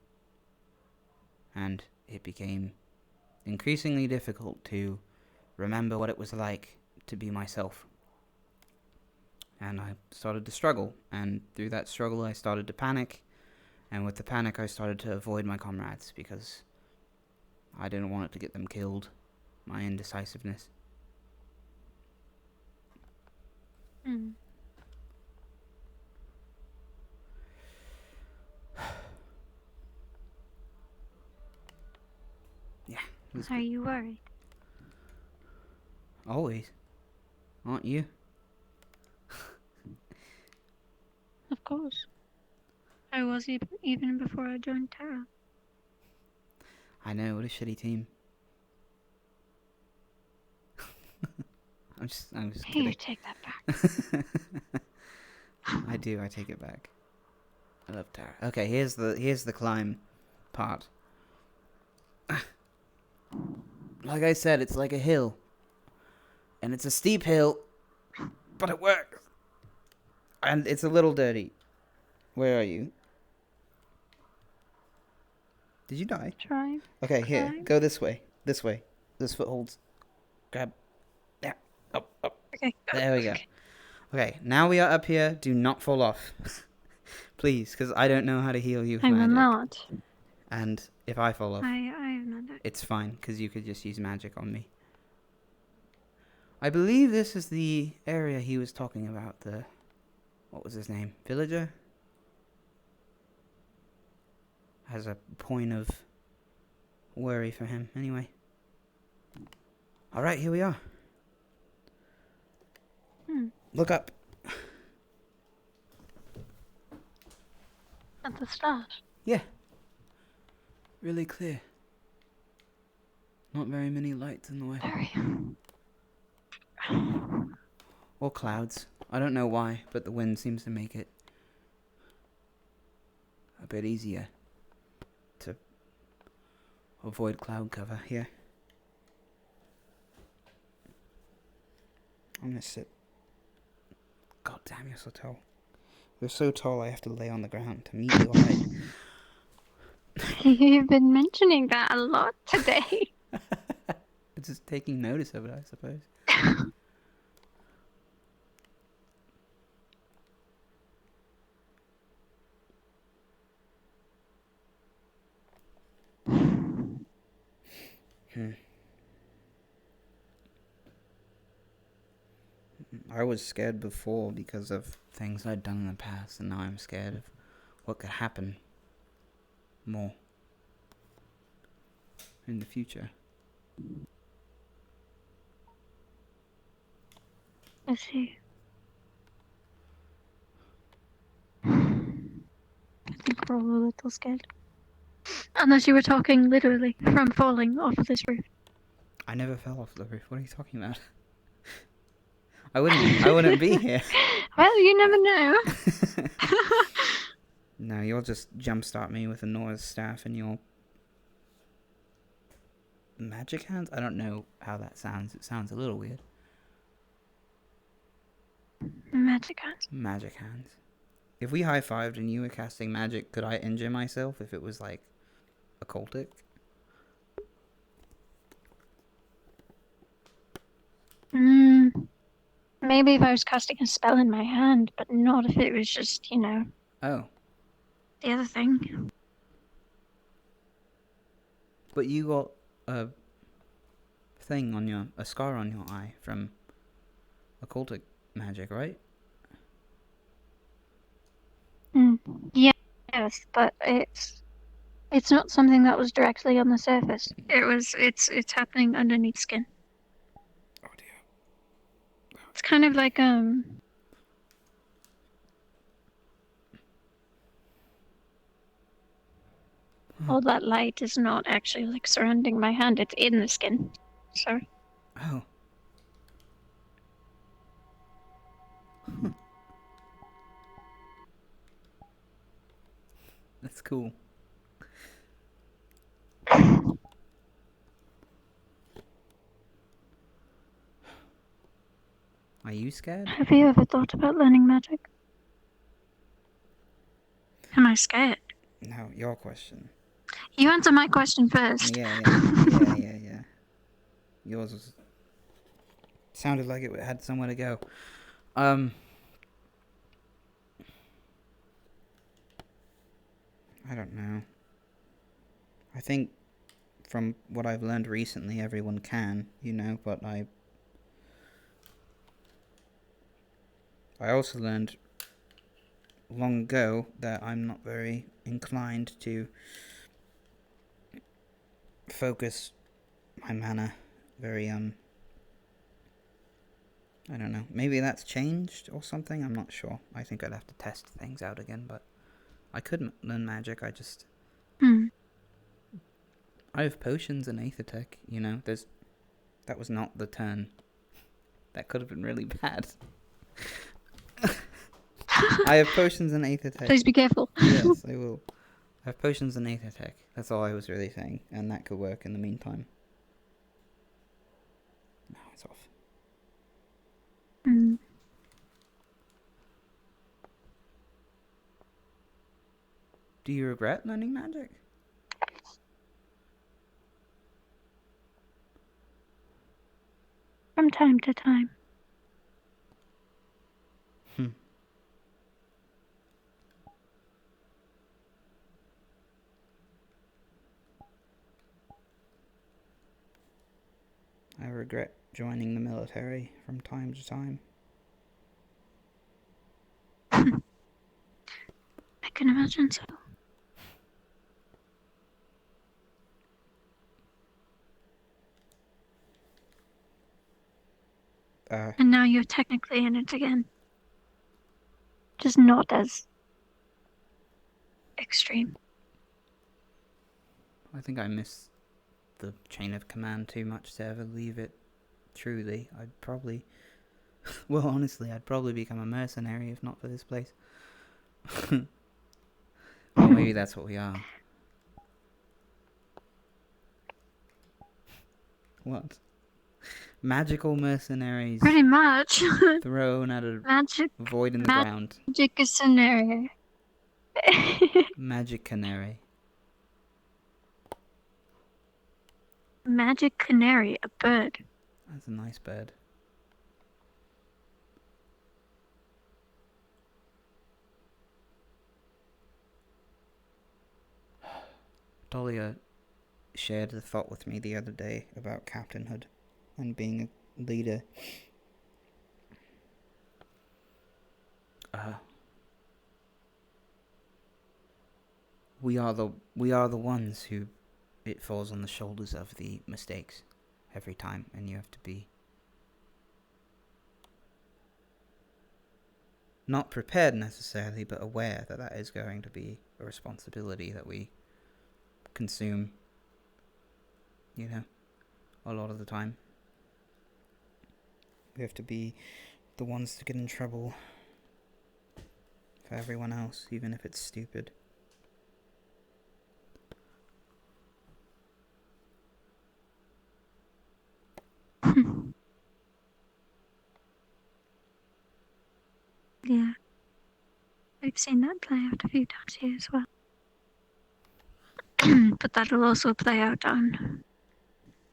And it became increasingly difficult to remember what it was like to be myself. And I started to struggle, and through that struggle I started to panic, and with the panic I started to avoid my comrades, because I didn't want it to get them killed, my indecisiveness. Yeah. Are you worried? Always. Aren't you? Of course. I was even before I joined Terra. I know, what a shitty team. I'm just Here, kidding. take that back. I take it back. I love Terra. Okay, here's the climb part. Like I said, it's like a hill. And it's a steep hill, but it works. And it's a little dirty. Where are you? Did you die? Try. Okay, here, go this way. This way. This footholds. Grab. Yeah. Up, up. Okay. There we go. Okay, now we are up here. Do not fall off. Please, because I don't know how to heal you with I will magic. not. And if I fall off, I have not. it's fine, because you could just use magic on me. I believe this is the area he was talking about, the... What was his name? Villager? Has a point of worry for him, anyway. Alright, here we are. Look up. At the start. Yeah. Really clear. Not very many lights in the way. Or clouds. I don't know why, but the wind seems to make it a bit easier to avoid cloud cover here. I'm gonna sit. God damn, you're so tall. You're so tall I have to lay on the ground to meet your height. You've been mentioning that a lot today. It's just taking notice of it, I suppose. I was scared before because of things I'd done in the past, and now I'm scared of what could happen more in the future. I see. I think we're all a little scared. Unless you were talking literally from falling off of this roof. I never fell off the roof. What are you talking about? I wouldn't be here. Well, you never know. No, you'll just jumpstart me with a Noah's staff and your magic hands? I don't know how that sounds. It sounds a little weird. Magic hands. Magic hands. If we high-fived and you were casting magic, could I injure myself if it was, like, occultic? Maybe if I was casting a spell in my hand, but not if it was just, you know... Oh. The other thing. But you got a thing on your... a scar on your eye from occultic magic, right? Yes, but it's not something that was directly on the surface. It's happening underneath skin. Oh dear. It's kind of like all that light is not actually like surrounding my hand, it's in the skin. So Oh. That's cool. Are you scared? Have you ever thought about learning magic? Am I scared? No, your question. You answer my question first. Yeah. Yours was... sounded like it had somewhere to go. I don't know. I think from what I've learned recently, everyone can, you know, but I also learned long ago that I'm not very inclined to focus my mana very, I don't know. Maybe that's changed or something, I'm not sure. I think I'd have to test things out again, but I could learn magic, I just... I have potions and Aethertech, you know, that was not the turn. That could have been really bad. I have potions and Aethertech. Please be careful. Yes, I will. I have potions and Aethertech. That's all I was really saying, and that could work in the meantime. Now it's off. Do you regret learning magic? time to time. I regret joining the military from time to time. I can imagine so. And now you're technically in it again. Just not as extreme. I think I miss the chain of command too much to ever leave it. Truly, I'd probably... well, honestly, I'd probably become a mercenary if not for this place. Or maybe that's what we are. What? Magical mercenaries. Pretty much. Thrown at a void in the ground. Magic scenario. Magic canary. Magic canary, a bird. That's a nice bird. Dahlia shared the thought with me the other day about captainhood and being a leader. We are the ones who it falls on the shoulders of the mistakes every time, and you have to be not prepared necessarily, but aware that that is going to be a responsibility that we consume, you know, a lot of the time. We have to be the ones to get in trouble for everyone else, even if it's stupid. Yeah. We've seen that play out a few times here as well. But that'll also play out on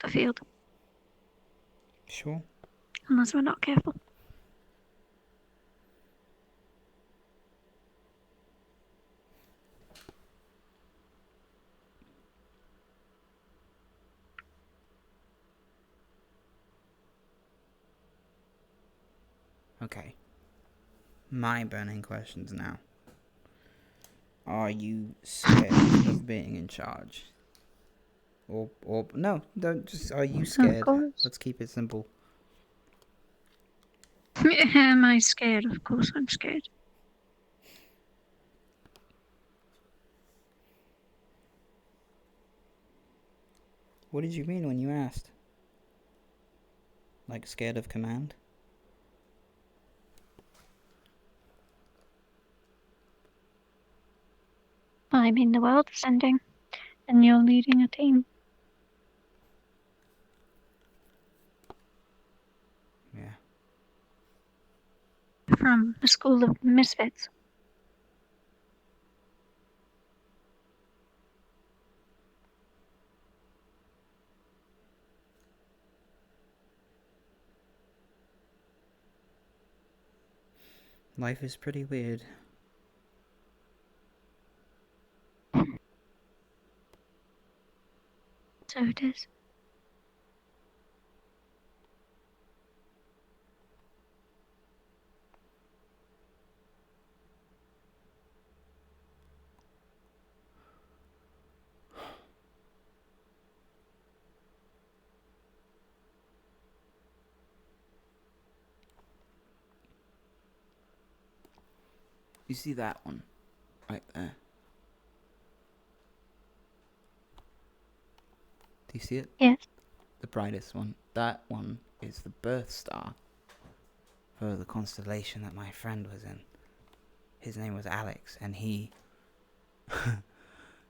the field. Sure. Unless we're not careful. Okay. My burning questions now. Are you scared of being in charge? Or no, don't just, are you scared? Let's keep it simple. Am I scared? Of course I'm scared. What did you mean when you asked? Like scared of command? I mean, the world is ending, and you're leading a team. Yeah. From a school of misfits. Life is pretty weird. So it is. You see that one? Right there. Do you see it? Yes. The brightest one. That one is the birth star for the constellation that my friend was in. His name was Alex, and he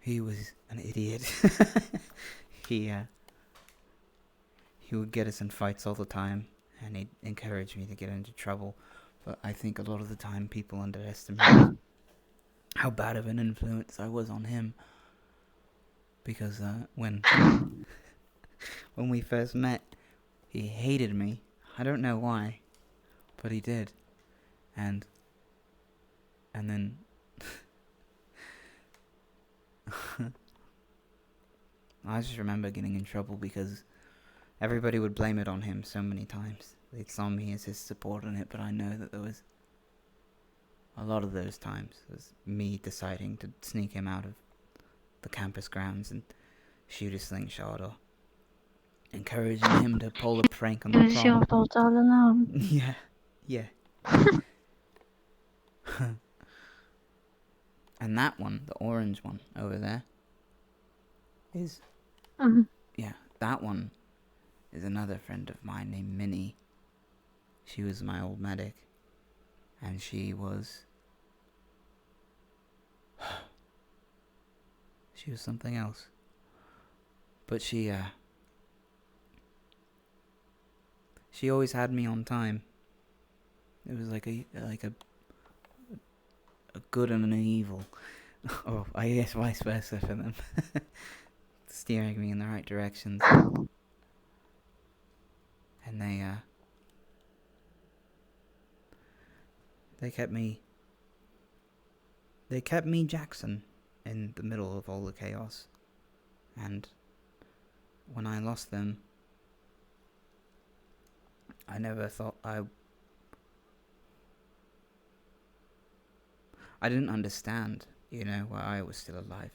was an idiot. He would get us in fights all the time, and he'd encourage me to get into trouble. But I think a lot of the time people underestimate how bad of an influence I was on him. Because when we first met, he hated me I don't know why, but he did. And then I just remember getting in trouble because everybody would blame it on him so many times. They saw me as his support on it, but I know that there was a lot of those times. It was me deciding to sneak him out of the campus grounds and shoot a slingshot, or encouraging him to pull a prank on It the was your prom. fault all along. Yeah. And that one, the orange one over there, is... Yeah, that one is another friend of mine named Minnie. She was my old medic. And she was... she was something else. But she always had me on time. It was like a good and an evil. Oh, I guess vice versa for them. Steering me in the right directions. And they kept me Jackson in the middle of all the chaos. And when I lost them, I never thought I didn't understand, why I was still alive.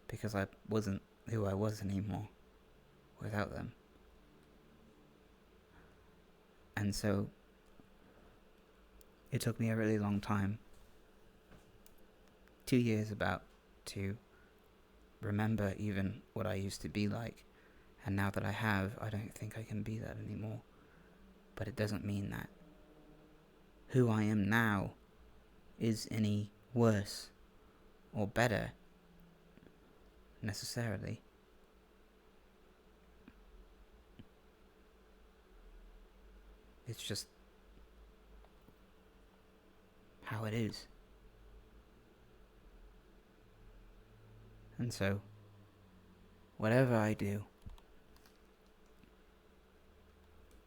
Because I wasn't who I was anymore without them. And so it took me a really long time, 2 years about, to remember even what I used to be like. And now that I have, I don't think I can be that anymore. But it doesn't mean that who I am now is any worse or better, necessarily. It's just how it is. And so, whatever I do,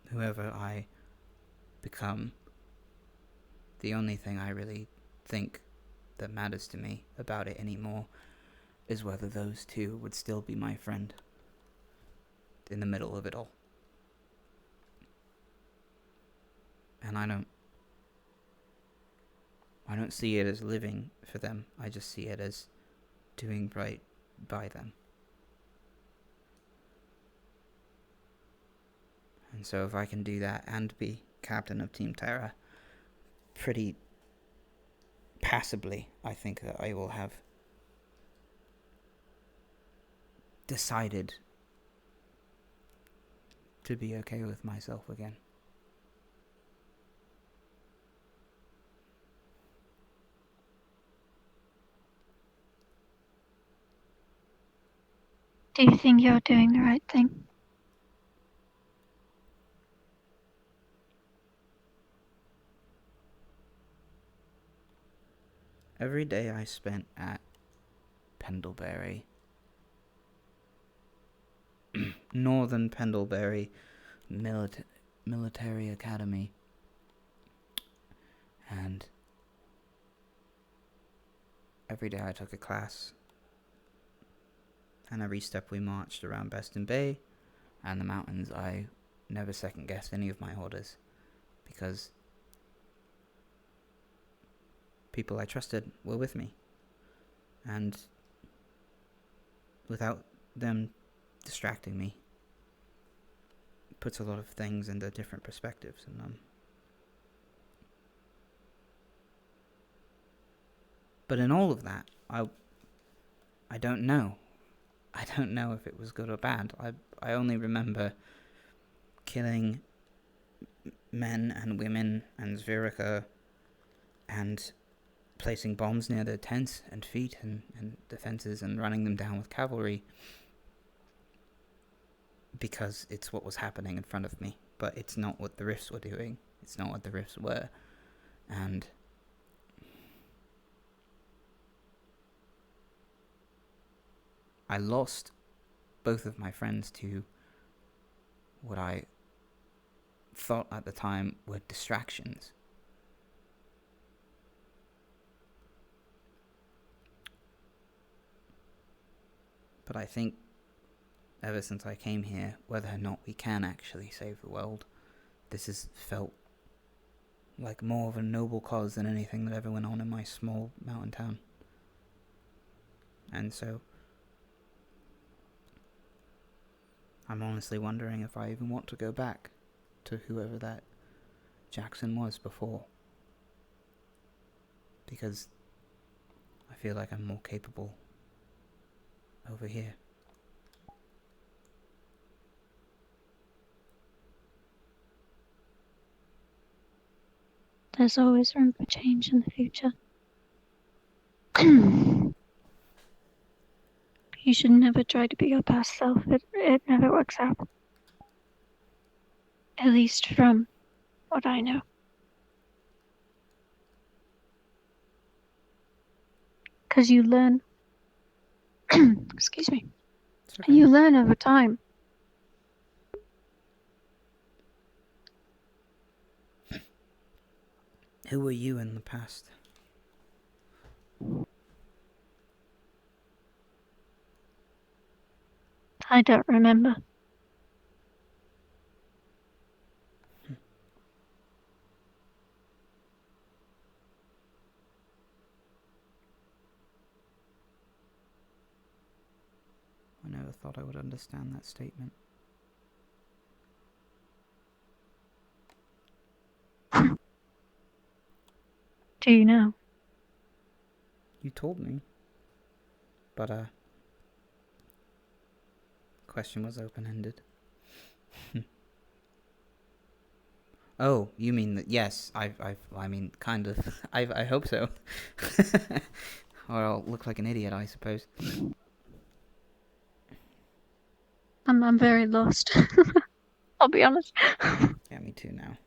whoever I become, the only thing I really think that matters to me about it anymore is whether those two would still be my friend in the middle of it all. And I don't see it as living for them. I just see it as doing right by them. And so if I can do that and be captain of Team Terra pretty passably, I think that I will have decided to be okay with myself again. Do you think you're doing the right thing? Every day I spent at Pendlebury, Northern Pendlebury Military Academy, and every day I took a class, and every step we marched around Beston Bay and the mountains, I never second-guessed any of my orders, because people I trusted were with me, and without them distracting me, it puts a lot of things into different perspectives. And but in all of that, I don't know. I don't know if it was good or bad. I only remember killing men and women and Zvirica and placing bombs near their tents and feet and defenses and running them down with cavalry, because it's what was happening in front of me. But it's not what the Rifts were doing. It's not what the Rifts were. And I lost both of my friends to what I thought at the time were distractions. But I think ever since I came here, whether or not we can actually save the world, this has felt like more of a noble cause than anything that ever went on in my small mountain town. And so I'm honestly wondering if I even want to go back to whoever that Jackson was before. Because I feel like I'm more capable over here. There's always room for change in the future. You should never try to be your past self. It never works out. At least from what I know. Because you learn. Excuse me. Okay. You learn over time. Who were you in the past? I don't remember. I never thought I would understand that statement. Do you know? You told me. But, question was open-ended. Oh, you mean that? Yes, I mean, kind of. I hope so. Or I'll look like an idiot, I suppose. I'm very lost. I'll be honest. Yeah, me too now.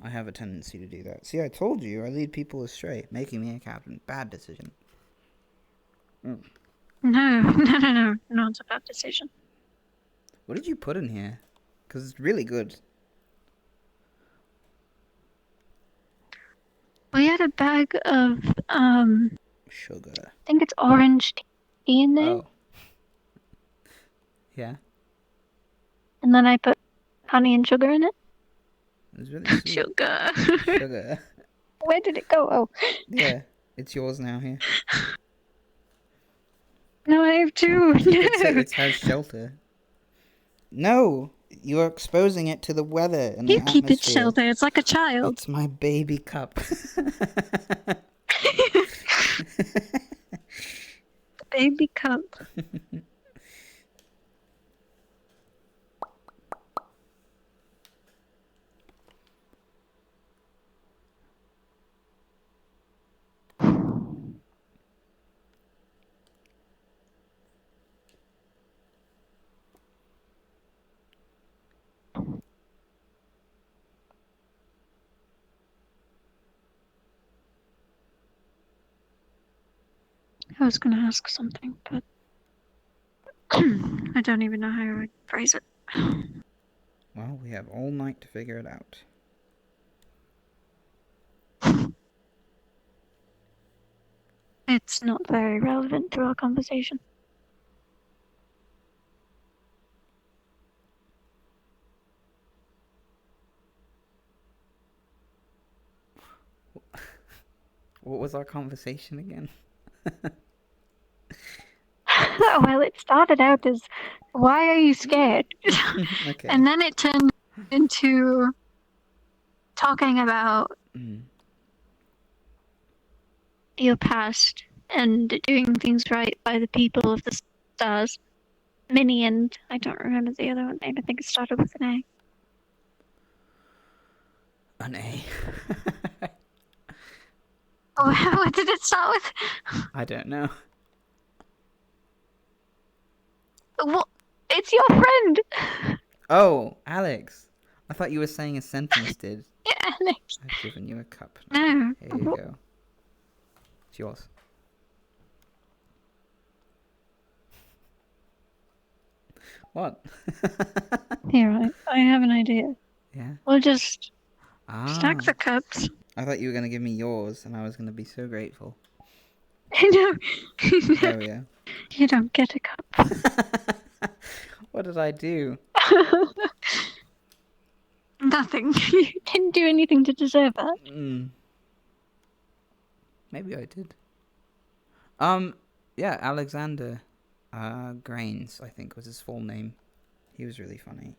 I have a tendency to do that. See, I told you, I lead people astray, making me a captain. Bad decision. No, not a bad decision. What did you put in here? Because it's really good. We had a bag of, sugar. I think it's orange tea in there. Oh. Yeah. And then I put honey and sugar in it. It was really sweet. Sugar. Sugar. Where did it go? Oh. Yeah, it's yours now here. No, I have two. It has shelter. No, you're exposing it to the weather and the atmosphere. You keep it shelter. It's like a child. It's my baby cup. Baby cup. I was going to ask something, but I don't even know how I would phrase it. Well, we have all night to figure it out. It's not very relevant to our conversation. What was our conversation again? Well, it started out as, why are you scared? Okay. And then it turned into talking about your past and doing things right by the people of the stars. Minnie and I don't remember the other one name. I think it started with an A. An A. Oh, what did it start with? I don't know. What? It's your friend. Oh, Alex. I thought you were saying a sentence, did. Yeah, Alex. I've given you a cup. No. Here you go. It's yours. What? Here, I have an idea. Yeah? We'll just stack Ah. the cups. I thought you were going to give me yours, and I was going to be so grateful. No. There we go. You don't get a cup. What did I do? Nothing. You didn't do anything to deserve that. Maybe I did. Yeah, Alexander Grains, I think was his full name. He was really funny.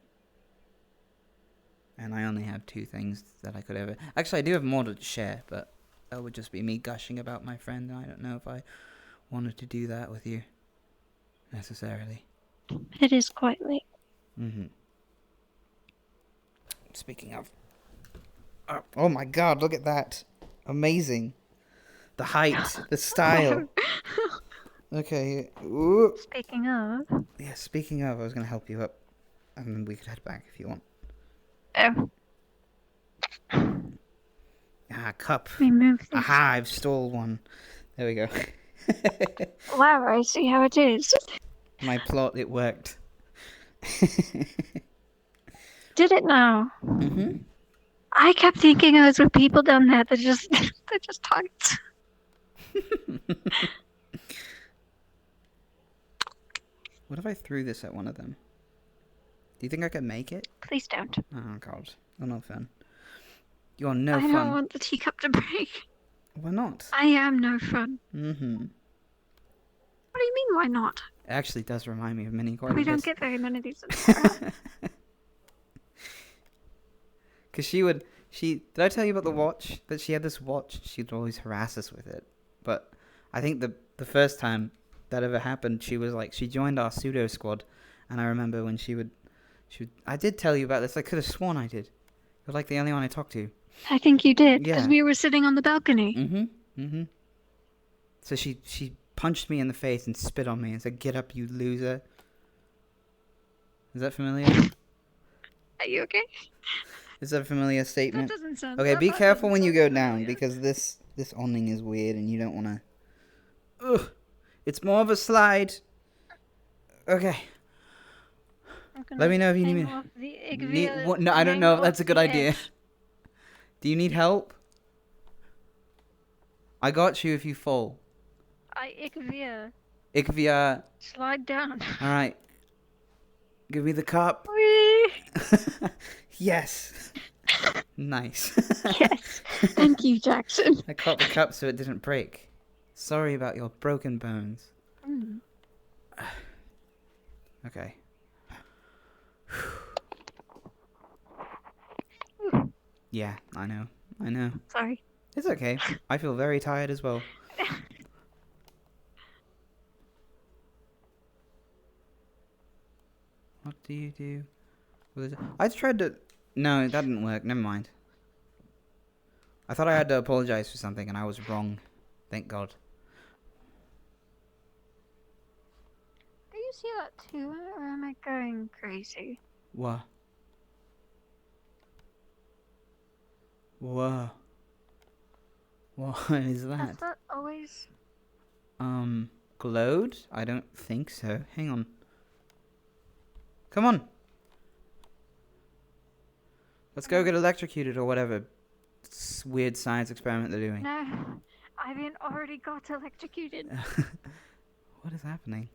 And I only have 2 things that I could ever... Actually, I do have more to share, but that would just be me gushing about my friend, and I don't know if I wanted to do that with you, necessarily. It is quite late. Speaking of... Oh my god, look at that. Amazing. The height, the style. Okay. Ooh. Speaking of... Yeah, speaking of, I was going to help you up. And then we could head back if you want. Oh. Ah, cup. Remove this. Aha, I've stole one. There we go. Wow, I see how it is. My plot, it worked. Did it now? I kept thinking those were people down there that just talked. What if I threw this at one of them? Do you think I could make it? Please don't. Oh god, you're no fun. You're no I fun. don't want the teacup to break. Why not? I am no fun. What do you mean, why not? It actually does remind me of Mini quite a We bit. don't get very many of these. Because did I tell you about the watch? That she had this watch, she'd always harass us with it. But I think the first time that ever happened, she joined our pseudo squad. And I remember when I did tell you about this, I could have sworn I did. You're like the only one I talked to. I think you did, because Yeah. we were sitting on the balcony. So she punched me in the face and spit on me and said, "Get up, you loser." Is that familiar? Are you okay? Is that a familiar statement? That doesn't sound... Okay, that be doesn't careful when you sound go down, familiar. because this awning is weird and you don't want to... Ugh! It's more of a slide. Okay. Let me know if you need me. No, I don't know if that's a good idea. Do you need help? I got you if you fall. Ikvia. Slide down. Alright. Give me the cup. Whee! Yes. Nice. Yes. Thank you, Jackson. I caught the cup so it didn't break. Sorry about your broken bones. Okay. Yeah, I know. Sorry. It's okay. I feel very tired as well. What do you do? I tried to... No, that didn't work. Never mind. I thought I had to apologize for something and I was wrong. Thank God. Do you see that too, or am I going crazy? What? Whoa. What is that? Has that always... Glowed? I don't think so. Hang on. Come on. Let's go get electrocuted or whatever weird science experiment they're doing. No, Ivan already got electrocuted. What is happening?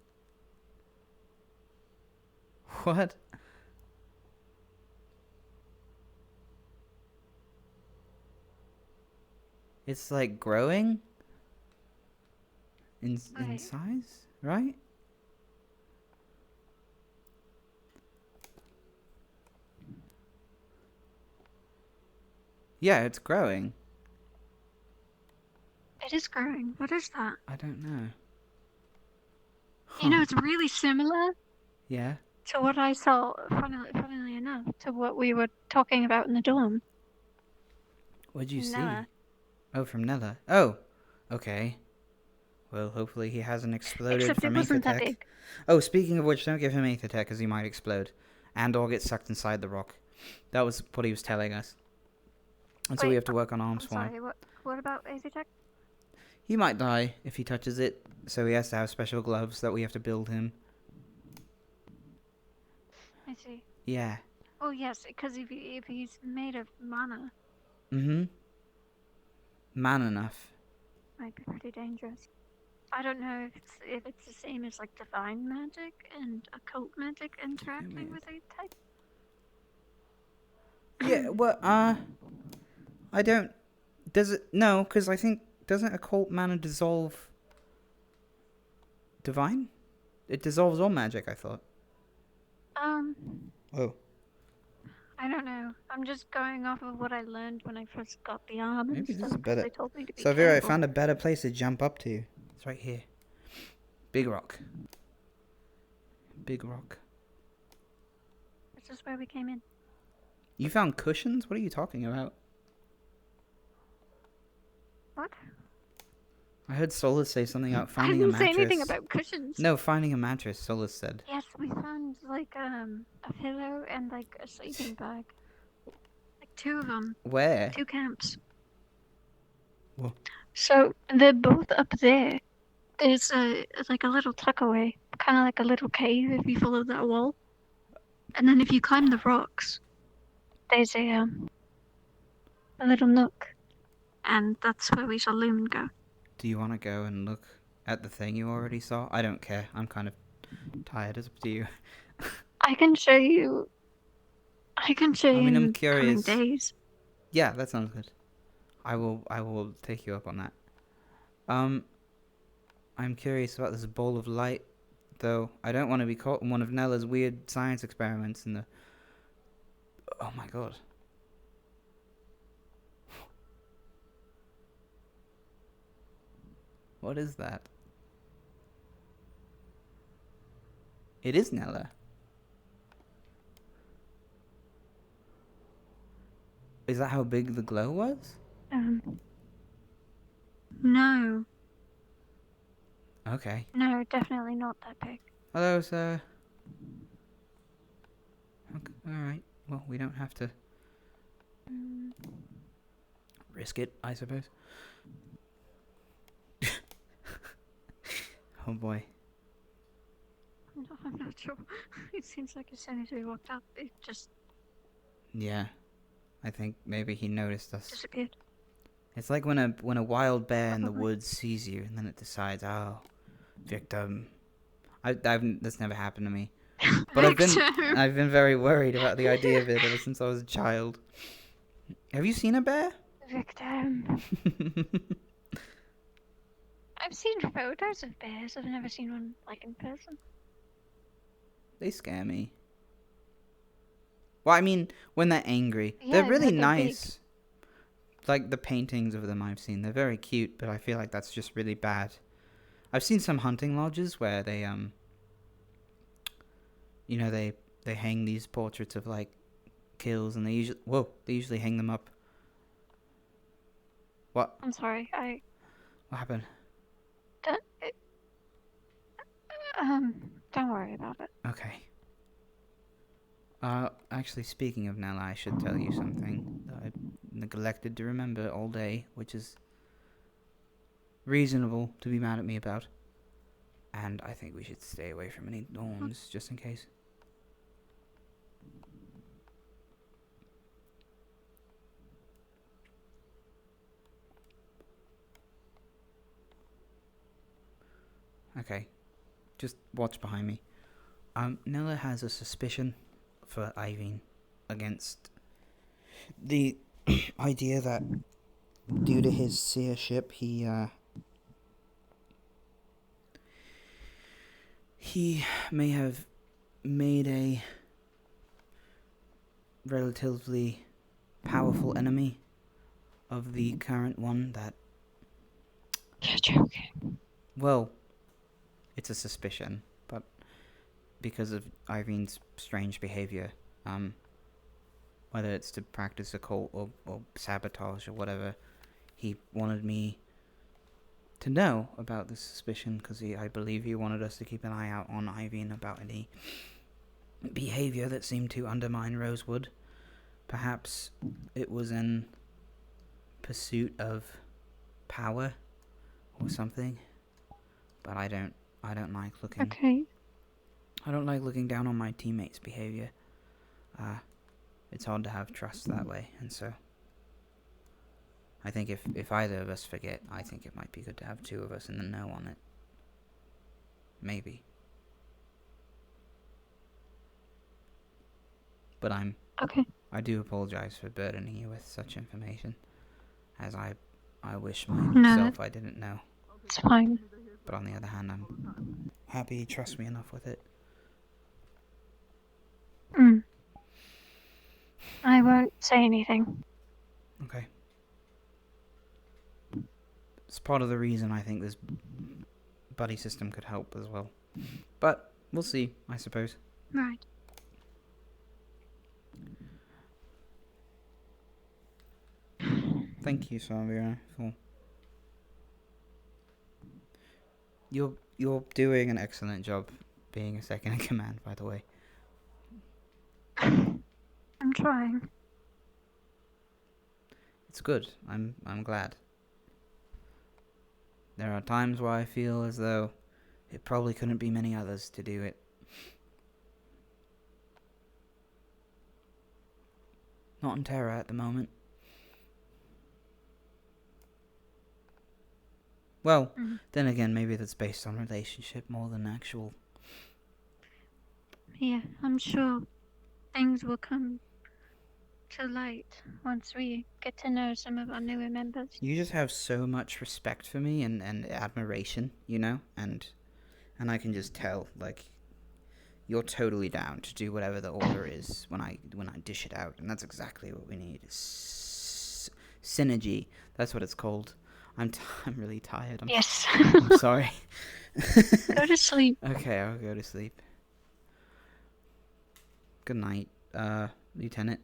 What? It's like growing in size, right? Yeah, it's growing. It is growing. What is that? I don't know. You know, it's really similar Yeah. to what I saw, funnily enough, to what we were talking about in the dorm. What'd you see? Nella. Oh, from Nella. Oh, okay. Well, hopefully he hasn't exploded Except from it wasn't that Aether big. Tech. Oh, speaking of which, don't give him Aether Tech because he might explode. And or get sucked inside the rock. That was what he was telling us. And so we Wait, have to work on arms for him. Sorry, what about Azitech? He might die if he touches it, so he has to have special gloves that we have to build him. I see. Yeah. Oh yes, because if he's made of mana, Mm-hmm. Man enough. might be pretty dangerous. I don't know if it's the same as like divine magic and occult magic interacting with a type. Yeah, well, I don't... Does it... No, because I think... Doesn't occult mana dissolve... divine? It dissolves all magic, I thought. Oh. I don't know. I'm just going off of what I learned when I first got the arm and Maybe stuff, this is 'cause better. they told me to be So, Vera, I careful. found a better place to jump up to. It's right here. Big rock. Big rock. This is where we came in. You found cushions? What are you talking about? What? I heard Solus say something about I finding a didn't mattress. say anything about cushions. No, finding a mattress, Solus said. Yes, we found like a pillow and like a sleeping bag. Like 2 of them. Where? 2 camps. What? So they're both up there. There's like a little tuckaway, kind of like a little cave if you follow that wall. And then if you climb the rocks, there's a little nook, and that's where we saw Lumen go. Do you want to go and look at the thing you already saw? I don't care. I'm kind of tired. It's up to you. I can show you. I can show you. I mean, I'm in coming curious. days. Yeah, that sounds good. I will take you up on that. I'm curious about this ball of light, though. I don't want to be caught in one of Nella's weird science experiments in the... Oh my god. What is that? It is Nella. Is that how big the glow was? No. Okay. No, definitely not that big. Well, that was, okay, alright. Well, we don't have to risk it, I suppose. Oh boy. No, I'm not sure. It seems like as soon as we walked up, it just Yeah. I think maybe he noticed us. disappeared. It's like when a wild bear in the woods sees you and then it decides, oh, victim. That's never happened to me. But I've been very worried about the idea of it ever since I was a child. Have you seen a bear? Victim. I've seen photos of bears. I've never seen one like in person. They scare me. Well, I mean, when they're angry. Yeah, they're really but they're big. nice. Like, the paintings of them I've seen. They're very cute, but I feel like that's just really bad. I've seen some hunting lodges where they, you know, they hang these portraits of, like, kills, and they usually hang them up. What? I'm sorry. What happened? Don't worry about it. Okay. Actually, speaking of Nella, I should tell you something that I neglected to remember all day, which is reasonable to be mad at me about. And I think we should stay away from any thorns, just in case. Okay. Just watch behind me. Nella has a suspicion for Iveen against the idea that due to his seership, he may have made a relatively powerful enemy of the current one that... You're joking. Well, it's a suspicion, but because of Irene's strange behavior, whether it's to practice occult or sabotage or whatever, he wanted me to know about this suspicion because I believe he wanted us to keep an eye out on Irene about any behavior that seemed to undermine Rosewood. Perhaps it was in pursuit of power or something, but I don't like looking. Okay. I don't like looking down on my teammates' behavior. it's hard to have trust that way, and so I think if either of us forget, I think it might be good to have two of us in the know on it. Maybe. But Okay. I do apologize for burdening you with such information, as I wish No, myself I didn't know. it's fine. But on the other hand, I'm happy you trust me enough with it. I won't say anything. Okay. It's part of the reason I think this buddy system could help as well. But we'll see, I suppose. Right. Thank you, Savira, for... You're doing an excellent job being a second in command, by the way. I'm trying. It's good. I'm glad. There are times where I feel as though it probably couldn't be many others to do it. Not in Terra at the moment. Well, then again, maybe that's based on relationship more than actual. Yeah, I'm sure things will come to light once we get to know some of our newer members. You just have so much respect for me and admiration, you know? And I can just tell, like, you're totally down to do whatever the order is when I dish it out. And that's exactly what we need. Synergy. That's what it's called. I'm really tired. Yes. I'm sorry. Go to sleep. Okay, I'll go to sleep. Good night, Lieutenant.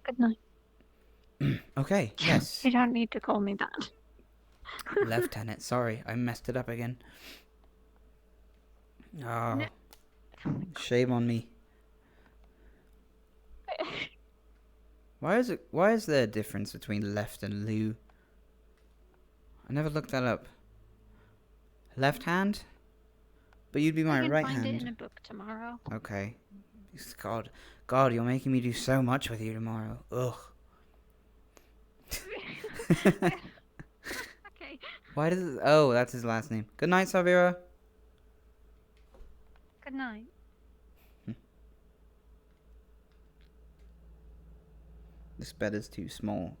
Good night. Okay, yes. You don't need to call me that. Lieutenant, sorry, I messed it up again. Oh, No. Shame on me. Why is there a difference between left and Lou? I never looked that up. Left hand? But you'd be my right I can find hand. it in a book tomorrow. Okay. God, you're making me do so much with you tomorrow. Ugh. Okay. Why does it... Oh, that's his last name. Good night, Savira. Good night. This bed is too small.